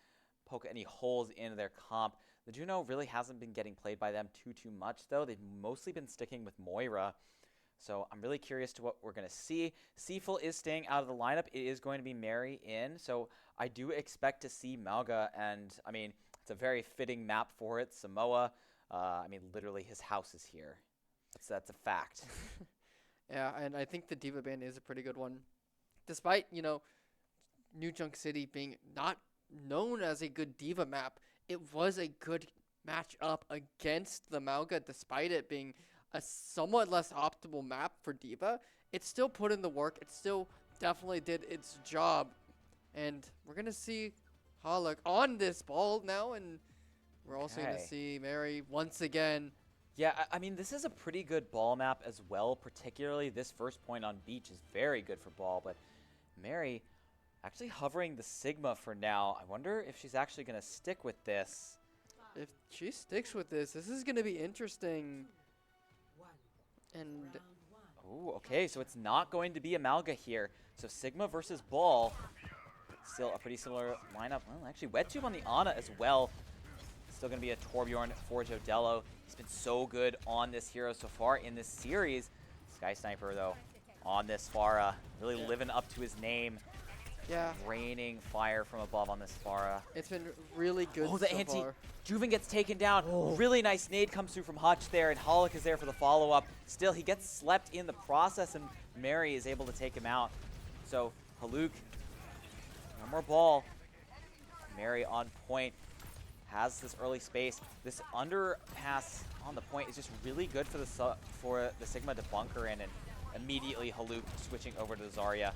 A: poke any holes in their comp. The Juno really hasn't been getting played by them too much, though. They've mostly been sticking with Moira. So I'm really curious to what we're going to see. Seafull is staying out of the lineup. It is going to be Mary in. So I do expect to see Malga. And, it's a very fitting map for it. Samoa, literally his house is here. That's a fact.
F: Yeah, and I think the D.Va ban is a pretty good one. Despite, New Junk City being not known as a good D.Va map, it was a good matchup against the Malga, despite it being a somewhat less optimal map for D.Va. It still put in the work. It still definitely did its job. And we're going to see Haluk on this ball now, and we're also going to see Mary once again.
A: Yeah, this is a pretty good ball map as well, particularly this first point on beach is very good for ball, but Mary actually hovering the Sigma for now. I wonder if she's actually going to stick with this.
F: If she sticks with this is going to be interesting. And
A: oh, okay, so it's not going to be a Malga here. So Sigma versus Ball. Still a pretty similar lineup. Well, actually, WetTube on the Ana as well. Still going to be a Torbjorn for Jodello. He's been so good on this hero so far in this series. Sky Sniper, though, on this Pharah. Really living up to his name.
F: Yeah.
A: Raining fire from above on this Pharah.
F: It's been really good
A: the
F: so
A: anti.
F: far.
A: Juven gets taken down. Really nice nade comes through from Hutch there, and Haluk is there for the follow-up. Still, he gets slept in the process, and Mary is able to take him out. So, Haluk, one more ball. Mary on point. Has this early space. This underpass on the point is just really good for the Sigma to bunker in, and immediately Haluk switching over to the Zarya.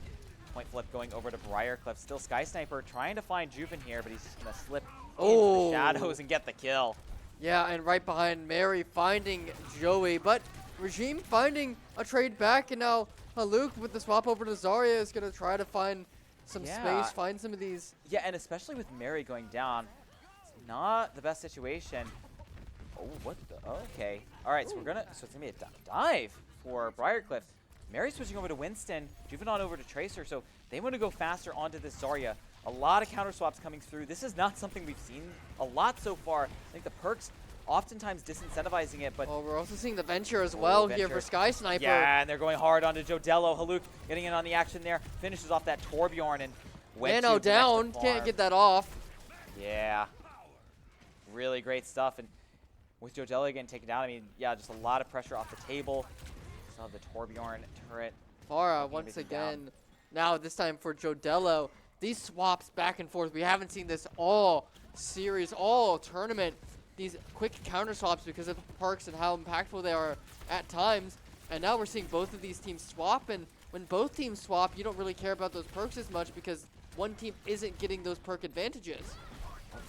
A: Point flip going over to Briarcliff. Still Sky Sniper trying to find Juven here, but he's just going to slip into the shadows and get the kill.
F: Yeah, and right behind Mary finding Joey, but Regime finding a trade back, and now Haluk with the swap over to Zarya is going to try to find some space, find some of these.
A: Yeah, and especially with Mary going down, it's not the best situation. Oh, what the? Okay. All right, so it's going to be a dive for Briarcliff. Mary switching over to Winston, Juven on over to Tracer, so they want to go faster onto this Zarya. A lot of counter swaps coming through. This is not something we've seen a lot so far. I think the perks oftentimes disincentivizing it, but
F: we're also seeing the Venture as well here for Sky Sniper.
A: Yeah, and they're going hard onto Jodello. Haluk getting in on the action there, finishes off that Torbjorn, and
F: Nano down, can't get that off.
A: Yeah, really great stuff, and with Jodello getting taken down, just a lot of pressure off the table. Saw the Torbjorn turret.
F: Pharah once again. Now this time for Jodello. These swaps back and forth, we haven't seen this all series, all tournament. These quick counter swaps because of perks and how impactful they are at times. And now we're seeing both of these teams swap, and when both teams swap, you don't really care about those perks as much because one team isn't getting those perk advantages.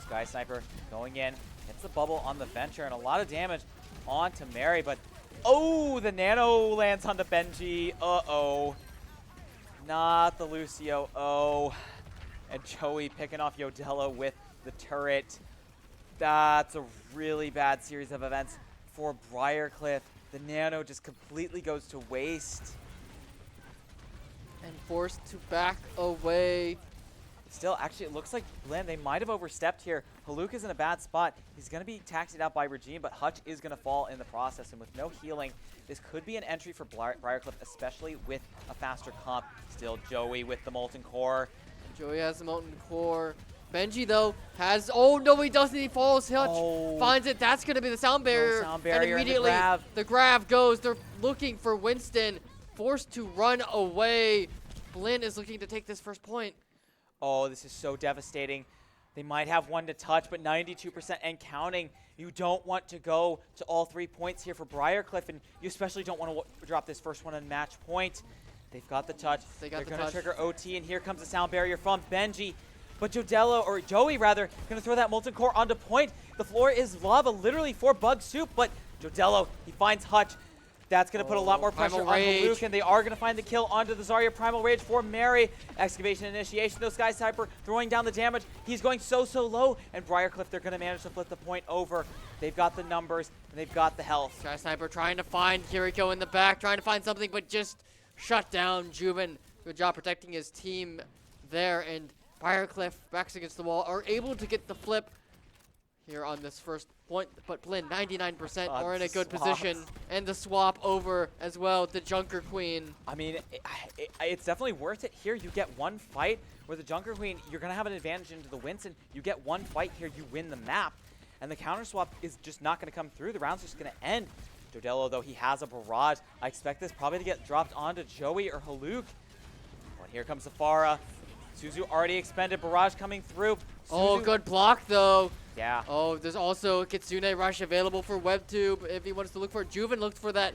A: Sky Sniper going in, hits the bubble on the Venture, and a lot of damage onto Mary, but the Nano lands onto Benji. Not the Lucio. And Joey picking off Jodello with the turret. That's a really bad series of events for Briarcliff. The Nano just completely goes to waste.
F: And forced to back away.
A: Still, actually, it looks like Blinn, they might have overstepped here. Haluk is in a bad spot. He's going to be taxied out by Regime, but Hutch is going to fall in the process. And with no healing, this could be an entry for Briarcliff, especially with a faster comp. Still, Joey with the Molten Core.
F: Joey has the Molten Core. Benji, though, has... Oh, no, he doesn't. He falls. Hutch finds it. That's going to be the sound barrier.
A: Sound barrier
F: and immediately,
A: and
F: the grab goes. They're looking for Winston. Forced to run away. Blinn is looking to take this first point.
A: Oh, this is so devastating. They might have one to touch, but 92% and counting. You don't want to go to all 3 points here for Briarcliff, and you especially don't want to drop this first one on match point. They've got the touch. They're going to trigger OT, and here comes the sound barrier from Benji. But Joey rather, going to throw that Molten Core onto point. The floor is lava, literally for Bug Soup, but Jodello, he finds Hutch. That's going to put a lot more pressure on Haluk, and they are going to find the kill onto the Zarya. Primal Rage for Mary. Excavation initiation, though. Sky Sniper throwing down the damage. He's going so low, and Briarcliff, they're going to manage to flip the point over. They've got the numbers, and they've got the health.
F: Sky Sniper trying to find Kiriko in the back, trying to find something, but just shut down Juven. Good job protecting his team there, and Briarcliff, backs against the wall, are able to get the flip here on this first point, but Blinn, 99% are in a good position. And the swap over as well, the Junker Queen.
A: I mean, it's definitely worth it here. You get one fight where the Junker Queen, you're going to have an advantage into the Winston. You get one fight here, you win the map. And the counter swap is just not going to come through. The round's just going to end. Jodello, though, he has a barrage. I expect this probably to get dropped onto Joey or Haluk. But here comes Safara. Suzu already expended. Barrage coming through.
F: Oh, good block, though.
A: Yeah.
F: Oh, there's also a Kitsune Rush available for WebTube if he wants to look for it. Juven looked for that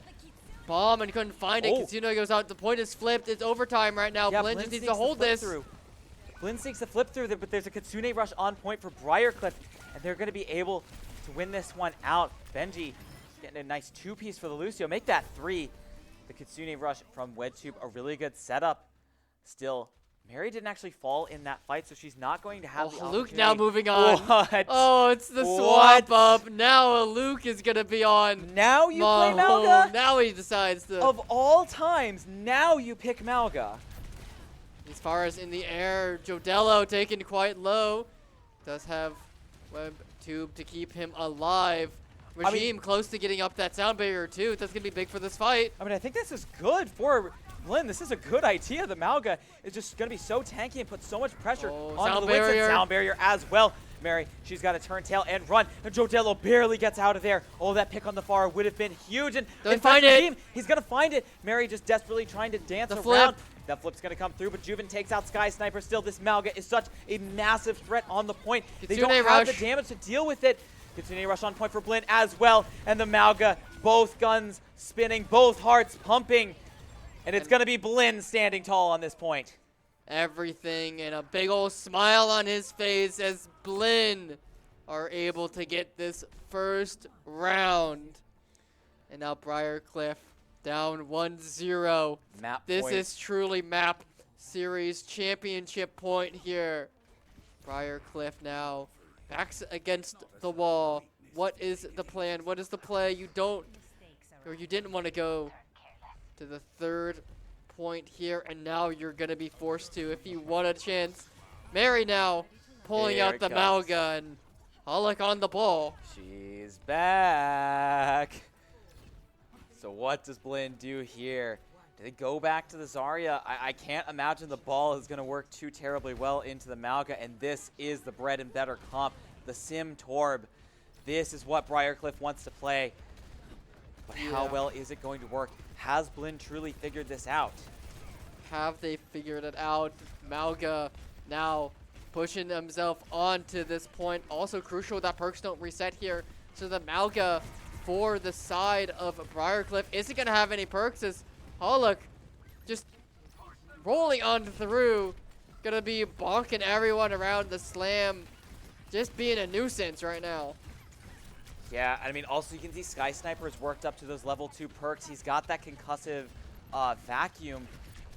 F: bomb and couldn't find it. Kitsune goes out. The point is flipped. It's overtime right now.
A: Yeah,
F: Blinn just needs to hold this.
A: Blinn seeks the flip through, but there's a Kitsune Rush on point for Briarcliff, and they're going to be able to win this one out. Benji getting a nice 2-piece for the Lucio. Make that 3. The Kitsune Rush from WebTube, a really good setup. Still, Mary didn't actually fall in that fight, so she's not going to have the
F: Haluk now moving on.
A: What?
F: Oh, it's the swap up. Now Haluk is going to be on.
A: Now you play Malga?
F: Now he decides to.
A: Of all times, now you pick Malga.
F: As far as in the air, Jodello taken quite low. Does have WebTube to keep him alive. Regime close to getting up that sound barrier too. That's going to be big for this fight.
A: I mean, I think this is good for Blinn. This is a good idea. The Malga is just going to be so tanky and put so much pressure onto the Winston. Sound barrier as well. Mary, she's got to turn tail and run. And Jodello barely gets out of there. Oh, that pick on the far would have been huge. And
F: Don't find it.
A: He's going to find it. Mary just desperately trying to dance around.
F: Flip.
A: That flip's going to come through, but Juven takes out Sky Sniper. Still, this Malga is such a massive threat on the point. They don't have the damage to deal with it. Kitsune Rush on point for Blinn as well. And the Malga, both guns spinning, both hearts pumping. And it's going to be Blinn standing tall on this point.
F: Everything and a big old smile on his face as Blinn are able to get this first round. And now Briarcliff down 1-0. This is truly map series championship point here. Briarcliff now backs against the wall. What is the plan? What is the play? You didn't want to go to the third point here, and now you're going to be forced to if you want a chance. Mary now pulling out the Malga, and Haluk on the ball.
A: She's back. So what does Blinn do here? Do they go back to the Zarya? I can't imagine the ball is going to work too terribly well into the Malga, and this is the bread and butter comp, the Sim Torb. This is what Briarcliff wants to play. But how well is it going to work? Has Blinn truly figured this out?
F: Have they figured it out? Malga now pushing himself onto this point. Also crucial that perks don't reset here. So the Malga for the side of Briarcliff isn't going to have any perks as Haluk just rolling on through. Going to be bonking everyone around the slam. Just being a nuisance right now.
A: Yeah, I mean, also you can see Sky Sniper has worked up to those level 2 perks. He's got that concussive vacuum.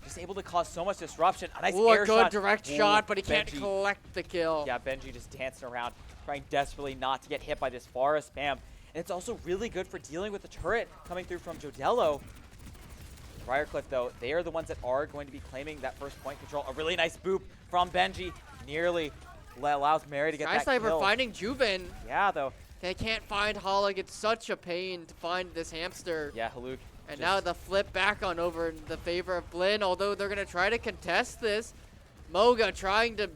A: Just able to cause so much disruption. A nice air shot.
F: Good direct shot, but he can't collect the kill.
A: Yeah, Benji just dancing around, trying desperately not to get hit by this Pharah spam. And it's also really good for dealing with the turret coming through from Jodello. Briarcliff, though, they are the ones that are going to be claiming that first point control. A really nice boop from Benji. Nearly allows Mary to get
F: Sky
A: that
F: Sniper
A: kill.
F: finding Juven.
A: Yeah, though.
F: They can't find Hollig. It's such a pain to find this hamster.
A: Yeah, Haluk.
F: And now the flip back on over in the favor of Blinn, although they're going to try to contest this. Moga trying to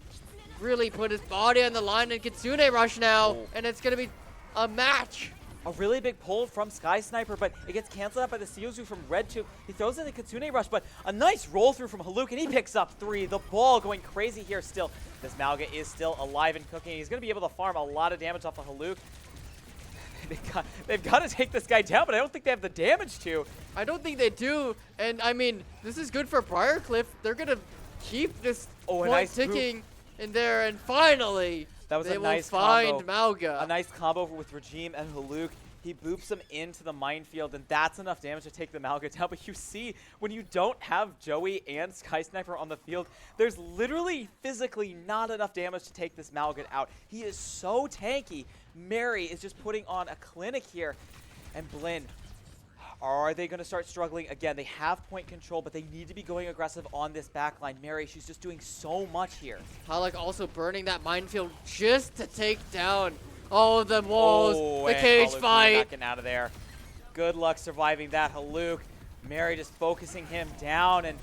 F: really put his body on the line and Kitsune rush now, and it's going to be a match.
A: A really big pull from Sky Sniper, but it gets canceled out by the Siozu from Red 2. He throws in the Kitsune rush, but a nice roll through from Haluk, and he picks up 3. The ball going crazy here still. This Malga is still alive and cooking. He's going to be able to farm a lot of damage off of Haluk. They've got to take this guy down, but I don't think they have the damage to.
F: I don't think they do, and I mean, this is good for Briarcliff. They're going to keep this point
A: nice
F: ticking in there, and finally,
A: That was
F: they
A: a
F: will
A: nice
F: find
A: combo.
F: Malga.
A: A nice combo with Regime and Haluk. He boops him into the minefield, and that's enough damage to take the Malga down. But you see, when you don't have Joey and Sky Sniper on the field, there's literally physically not enough damage to take this Malga out. He is so tanky. Mary is just putting on a clinic here. And Blinn, are they going to start struggling again? They have point control, but they need to be going aggressive on this backline. Mary, she's just doing so much here.
F: Hollig also burning that minefield just to take down all of the walls, the cage fight.
A: Not getting out of there. Good luck surviving that, Haluk. Mary just focusing him down, and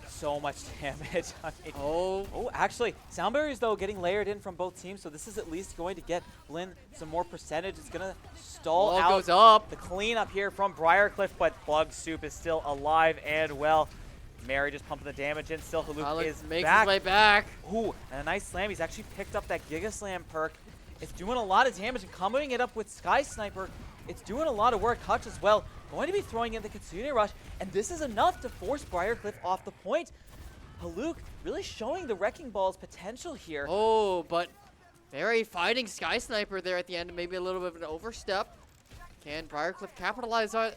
A: so much damage. I mean, oh, actually, sound barriers, though, getting layered in from both teams, so this is at least going to get Blinn some more percentage. It's going to stall
F: Wall
A: out
F: goes up.
A: the cleanup here from Briarcliff, but Bug Soup is still alive and well. Mary just pumping the damage in. Still, Haluk
F: Hollig
A: is
F: makes
A: back.
F: his way back.
A: Ooh, and a nice slam. He's actually picked up that Giga Slam perk. It's doing a lot of damage, and comboing it up with Sky Sniper, it's doing a lot of work. Hutch as well, going to be throwing in the Kitsune Rush, and this is enough to force Briarcliff off the point. Haluk really showing the Wrecking Ball's potential here.
F: Oh, but Mary fighting Sky Sniper there at the end, maybe a little bit of an overstep. Can Briarcliff capitalize on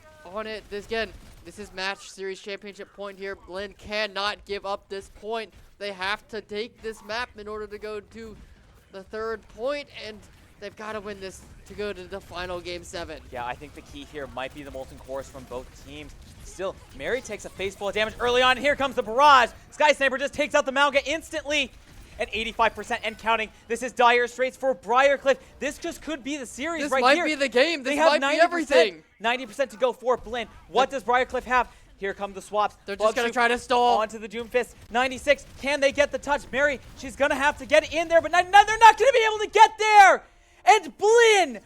F: it? This is match series championship point here. Blinn cannot give up this point. They have to take this map in order to go to the third point, and they've got to win this to go to the final game 7.
A: Yeah, I think the key here might be the Molten Chorus from both teams. Still, Mary takes a face full of damage early on. Here comes the barrage. Sky Sniper just takes out the Malga instantly. At 85% and counting. This is dire straits for Briarcliff. This just could be the series
F: This
A: right
F: might
A: here.
F: be the game. This
A: They have
F: might be everything.
A: 90% to go for Blinn. What does Briarcliff have? Here come the swaps.
F: They're just going to try to stall.
A: Onto the Doomfist. 96. Can they get the touch? Mary, she's going to have to get in there, but they're not going to be able to get there. And Blinn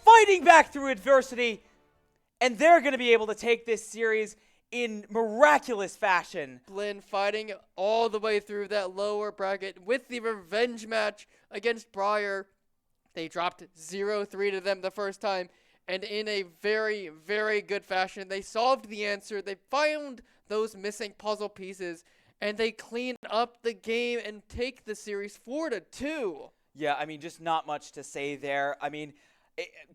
A: fighting back through adversity. And they're going to be able to take this series in miraculous fashion.
F: Blinn fighting all the way through that lower bracket with the revenge match against Briar. They dropped 0-3 to them the first time, and in a very, very good fashion, they solved the answer. They found those missing puzzle pieces, and they clean up the game and take the series 4-2.
A: Yeah, I mean, just not much to say there. I mean,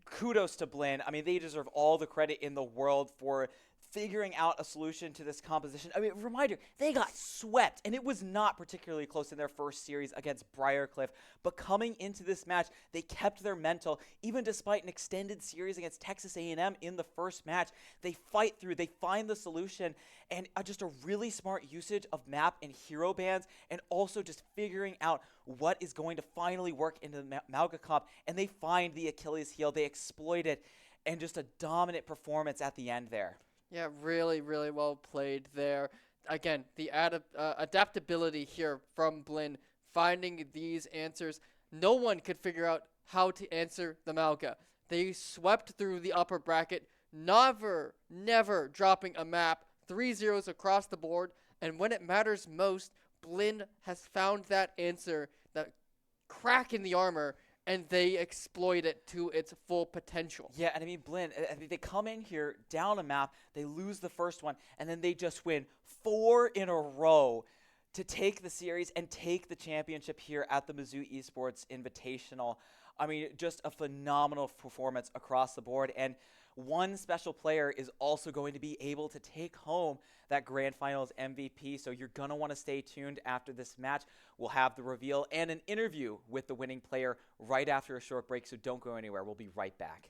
A: kudos to Blinn. I mean, they deserve all the credit in the world for figuring out a solution to this composition. I mean, reminder, they got swept, and it was not particularly close in their first series against Briarcliff. But coming into this match, they kept their mental, even despite an extended series against Texas A&M in the first match. They fight through, they find the solution, and just a really smart usage of map and hero bans, and also just figuring out what is going to finally work into the Malga comp, and they find the Achilles heel, they exploit it, and just a dominant performance at the end there.
F: Yeah, really, really well played there. Again, the adaptability here from Blinn, finding these answers. No one could figure out how to answer the Malga. They swept through the upper bracket, never dropping a map, 3 zeros across the board, and when it matters most, Blinn has found that answer, that crack in the armor, and they exploit it to its full potential.
A: Yeah, and I mean, Blinn, they come in here, down a map, they lose the first one, and then they just win 4 in a row to take the series and take the championship here at the Mizzou Esports Invitational. I mean, just a phenomenal performance across the board, and one special player is also going to be able to take home that Grand Finals MVP, so you're going to want to stay tuned after this match. We'll have the reveal and an interview with the winning player right after a short break, so don't go anywhere. We'll be right back.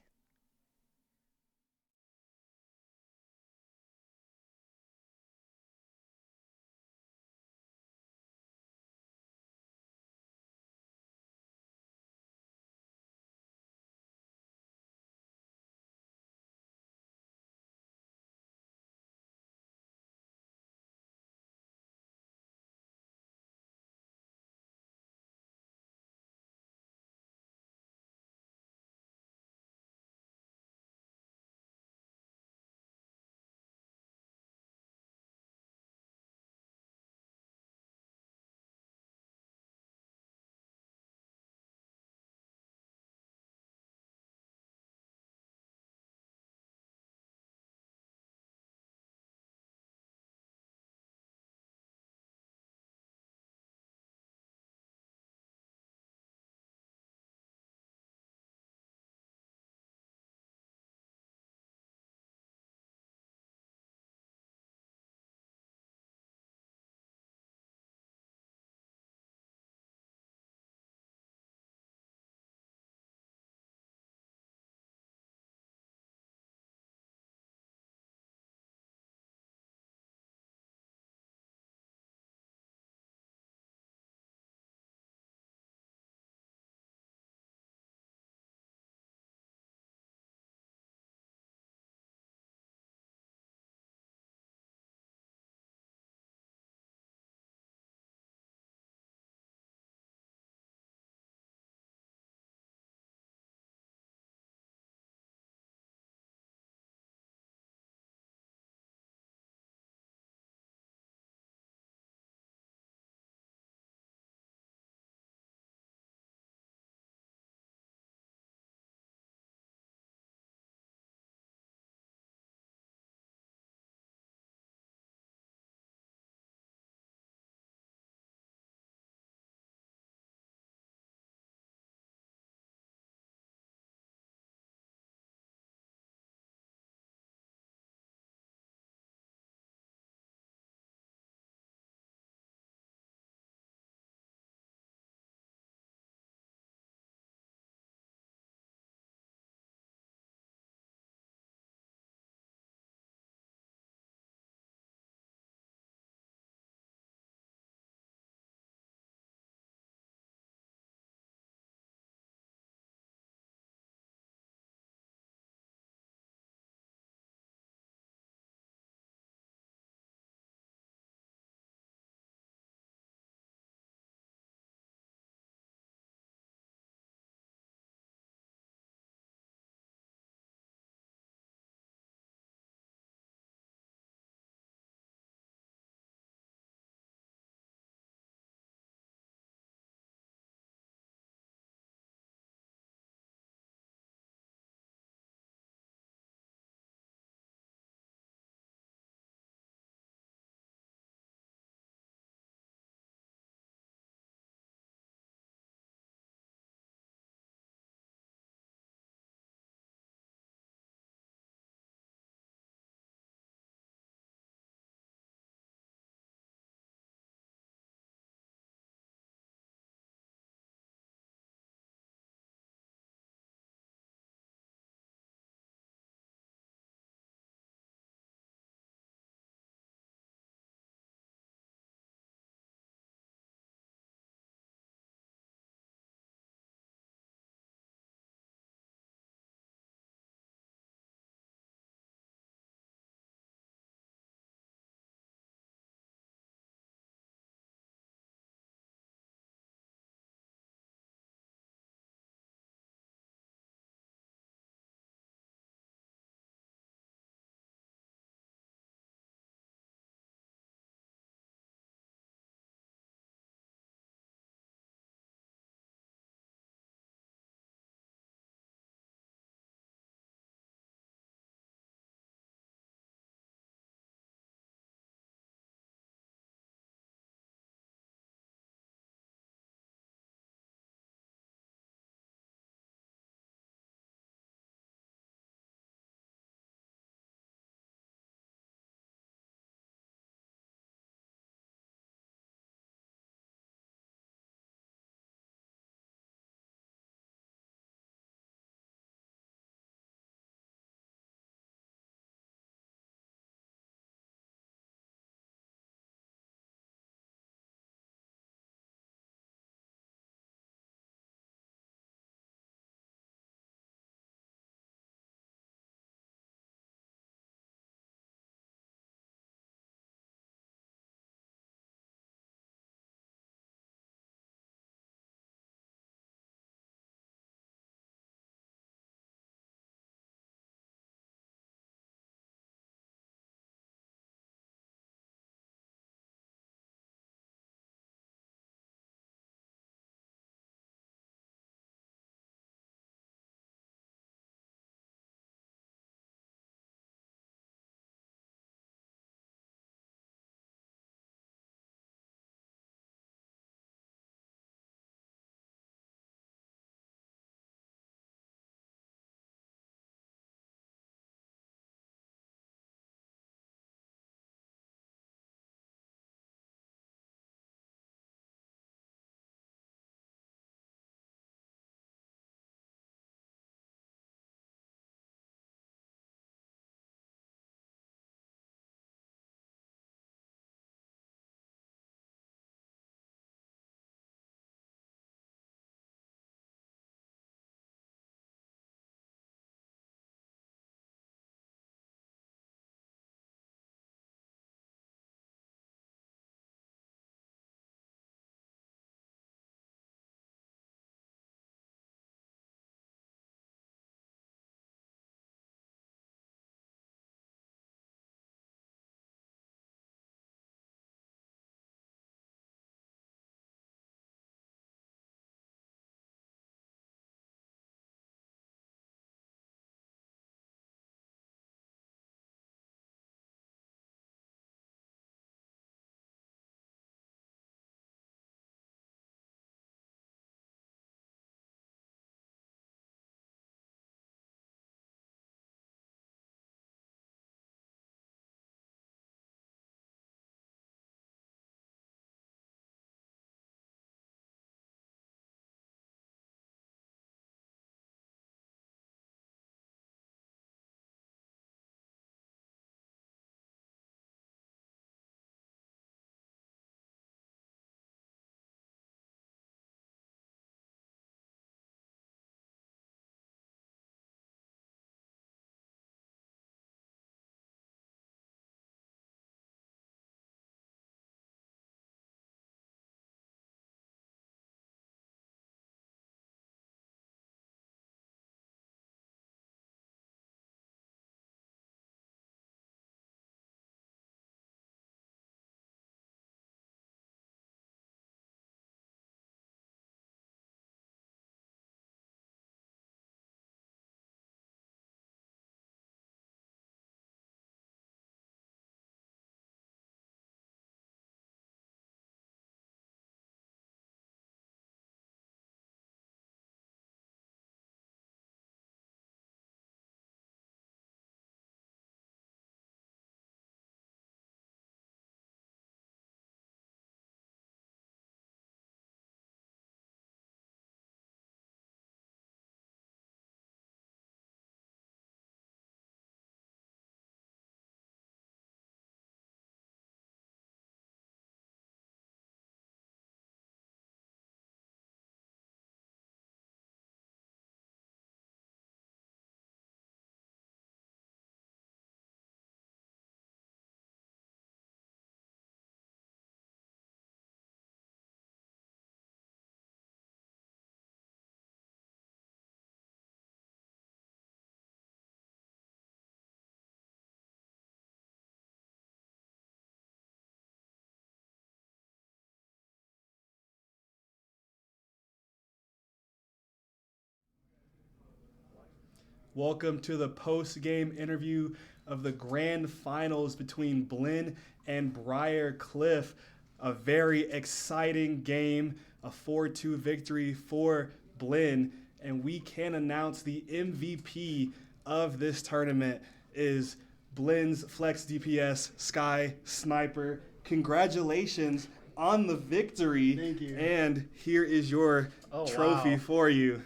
C: Welcome to the post-game interview of the grand finals between Blinn and Briar Cliff. A very exciting game, a 4-2 victory for Blinn, and we can announce the MVP of this tournament is Blinn's Flex DPS Sky Sniper. Congratulations on the victory.
J: Thank you.
C: And here is your trophy
J: wow.
C: for you.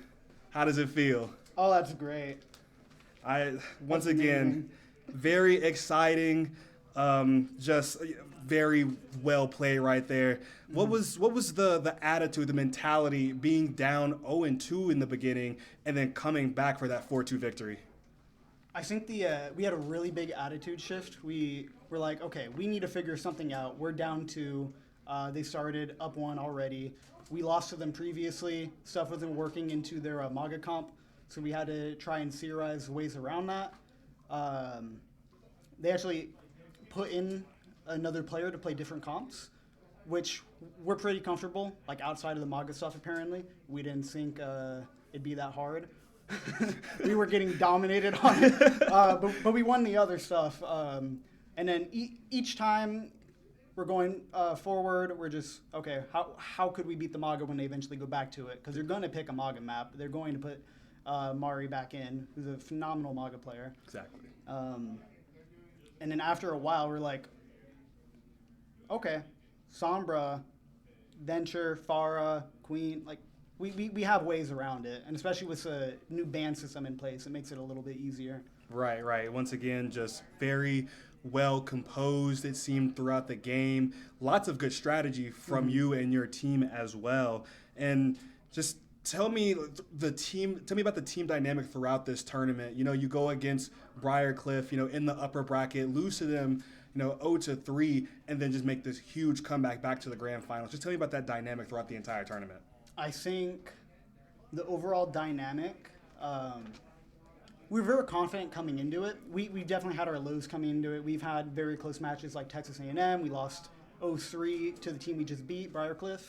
C: How does it feel?
J: Oh, that's great.
C: Once
J: That's
C: again,
J: amazing.
C: very exciting. Just very well played right there. What was the attitude, the mentality being down 0-2 in the beginning and then coming back for that 4-2 victory?
J: I think we had a really big attitude shift. We were like, okay, we need to figure something out. We're down 2. They started up 1 already. We lost to them previously. Stuff wasn't working into their MAGA comp, so we had to try and theorize ways around that. They actually put in another player to play different comps, which we're pretty comfortable, like outside of the MAGA stuff apparently. We didn't think it'd be that hard. We were getting dominated on it, but we won the other stuff. And then each time we're going forward, we're just, okay, how could we beat the MAGA when they eventually go back to it? Because they're going to pick a MAGA map. They're going to put Mari back in, who's a phenomenal MAGA player.
C: Exactly.
J: And then after a while, we're like, okay, Sombra, Venture, Pharah, Queen, like, we have ways around it. And especially with a new ban system in place, it makes it a little bit easier.
C: Right. Once again, just very well composed, it seemed, throughout the game. Lots of good strategy from you and your team as well. And just tell me about the team dynamic throughout this tournament. You know, you go against Briar Cliff, in the upper bracket, lose to them, 0-3, and then just make this huge comeback back to the grand finals. Just tell me about that dynamic throughout the entire tournament.
J: I think the overall dynamic, we were very confident coming into it. We definitely had our lows coming into it. We've had very close matches like Texas A&M. We lost 0-3 to the team we just beat, Briarcliff.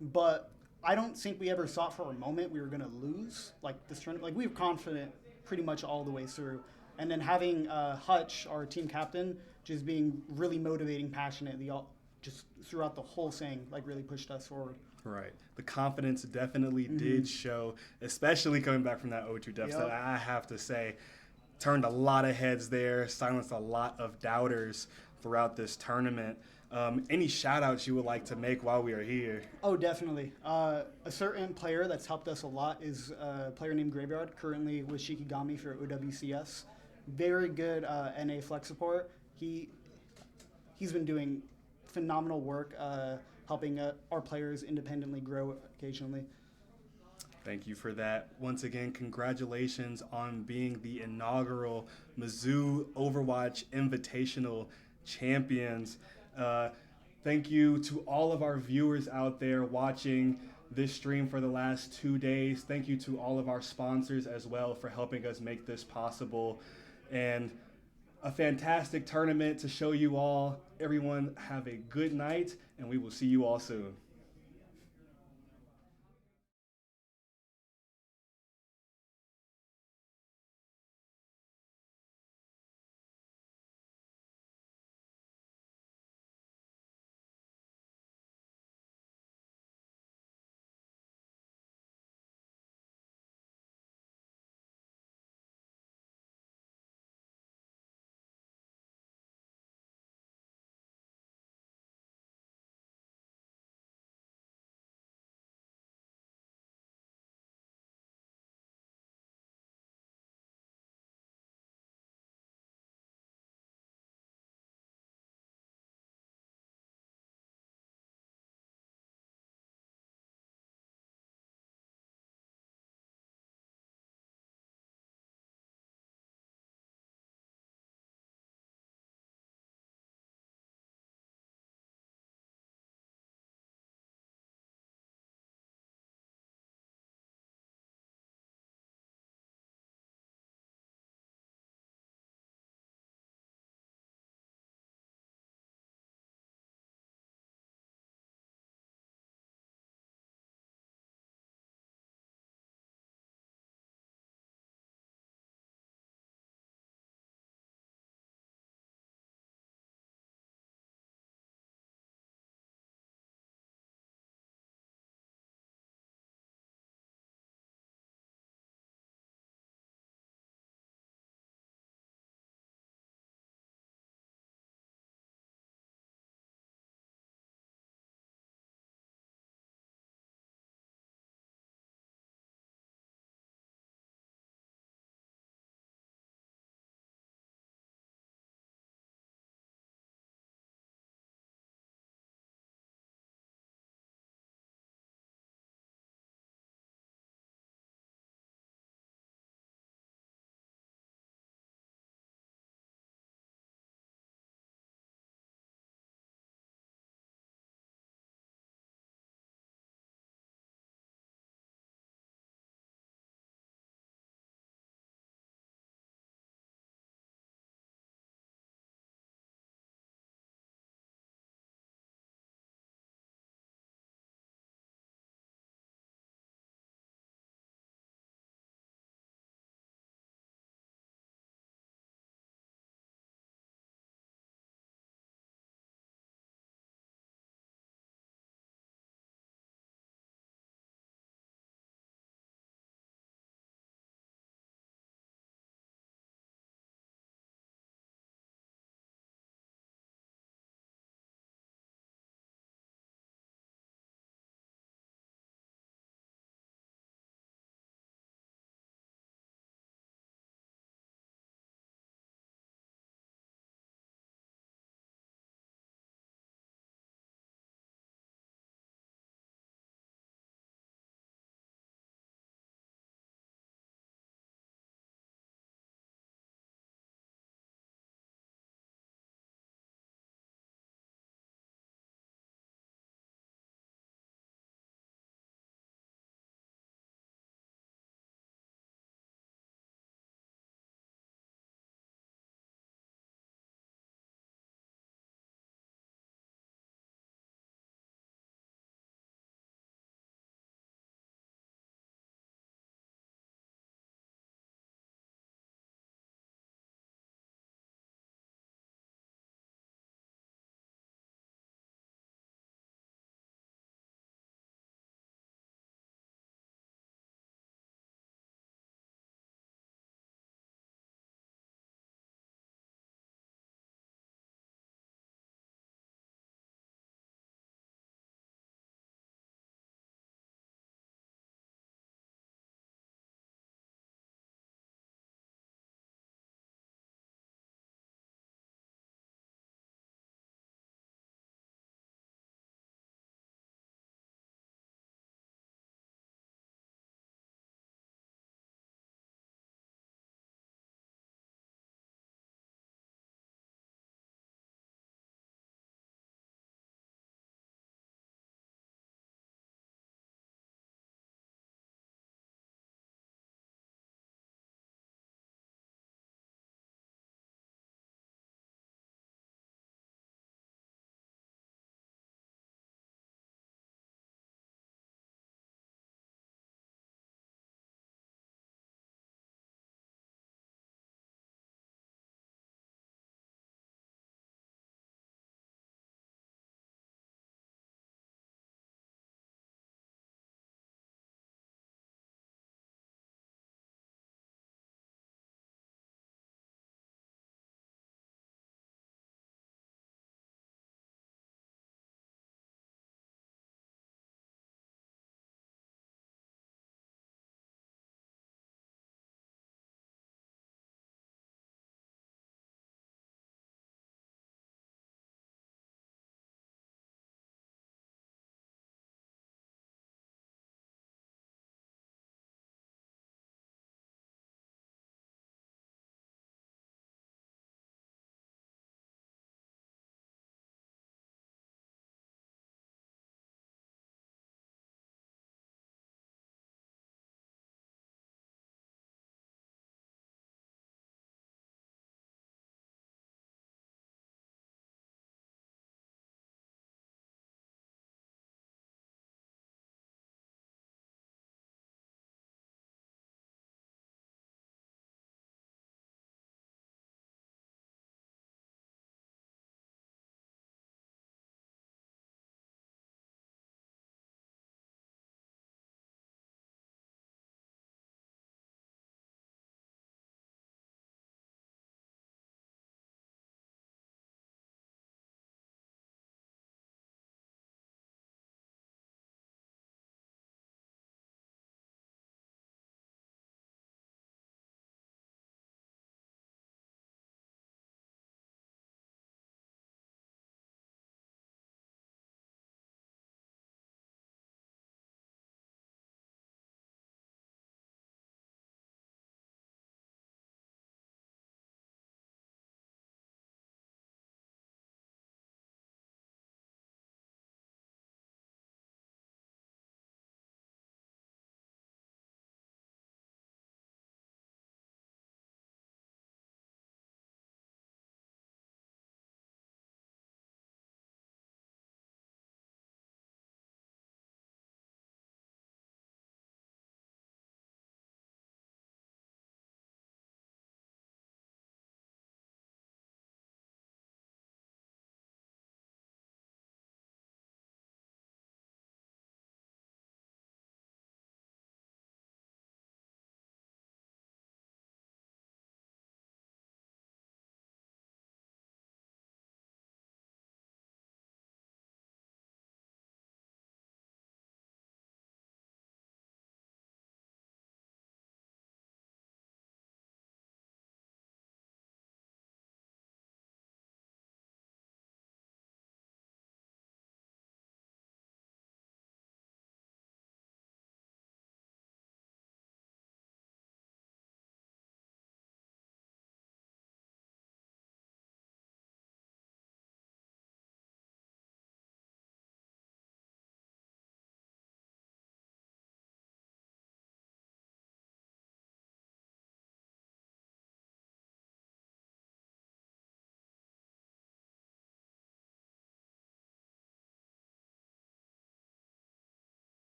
J: But I don't think we ever thought for a moment we were going to lose like this tournament. Like, we were confident pretty much all the way through. And then having Hutch, our team captain, just being really motivating, passionate, just throughout the whole thing, like, really pushed us forward.
C: Right. The confidence definitely did show, especially coming back from that 0-2 deficit.
J: Yep.
C: I have to say, turned a lot of heads there, silenced a lot of doubters throughout this tournament. Any shout-outs you would like to make while we are here?
J: Oh, definitely. A certain player that's helped us a lot is a player named Graveyard, currently with Shikigami for OWCS. Very good NA flex support. He's been doing phenomenal work helping our players independently grow occasionally.
C: Thank you for that. Once again, congratulations on being the inaugural Mizzou Overwatch Invitational champions. Thank you to all of our viewers out there watching this stream for the last 2 days. Thank you to all of our sponsors as well for helping us make this possible. And a fantastic tournament to show you all. Everyone have a good night, and we will see you all soon.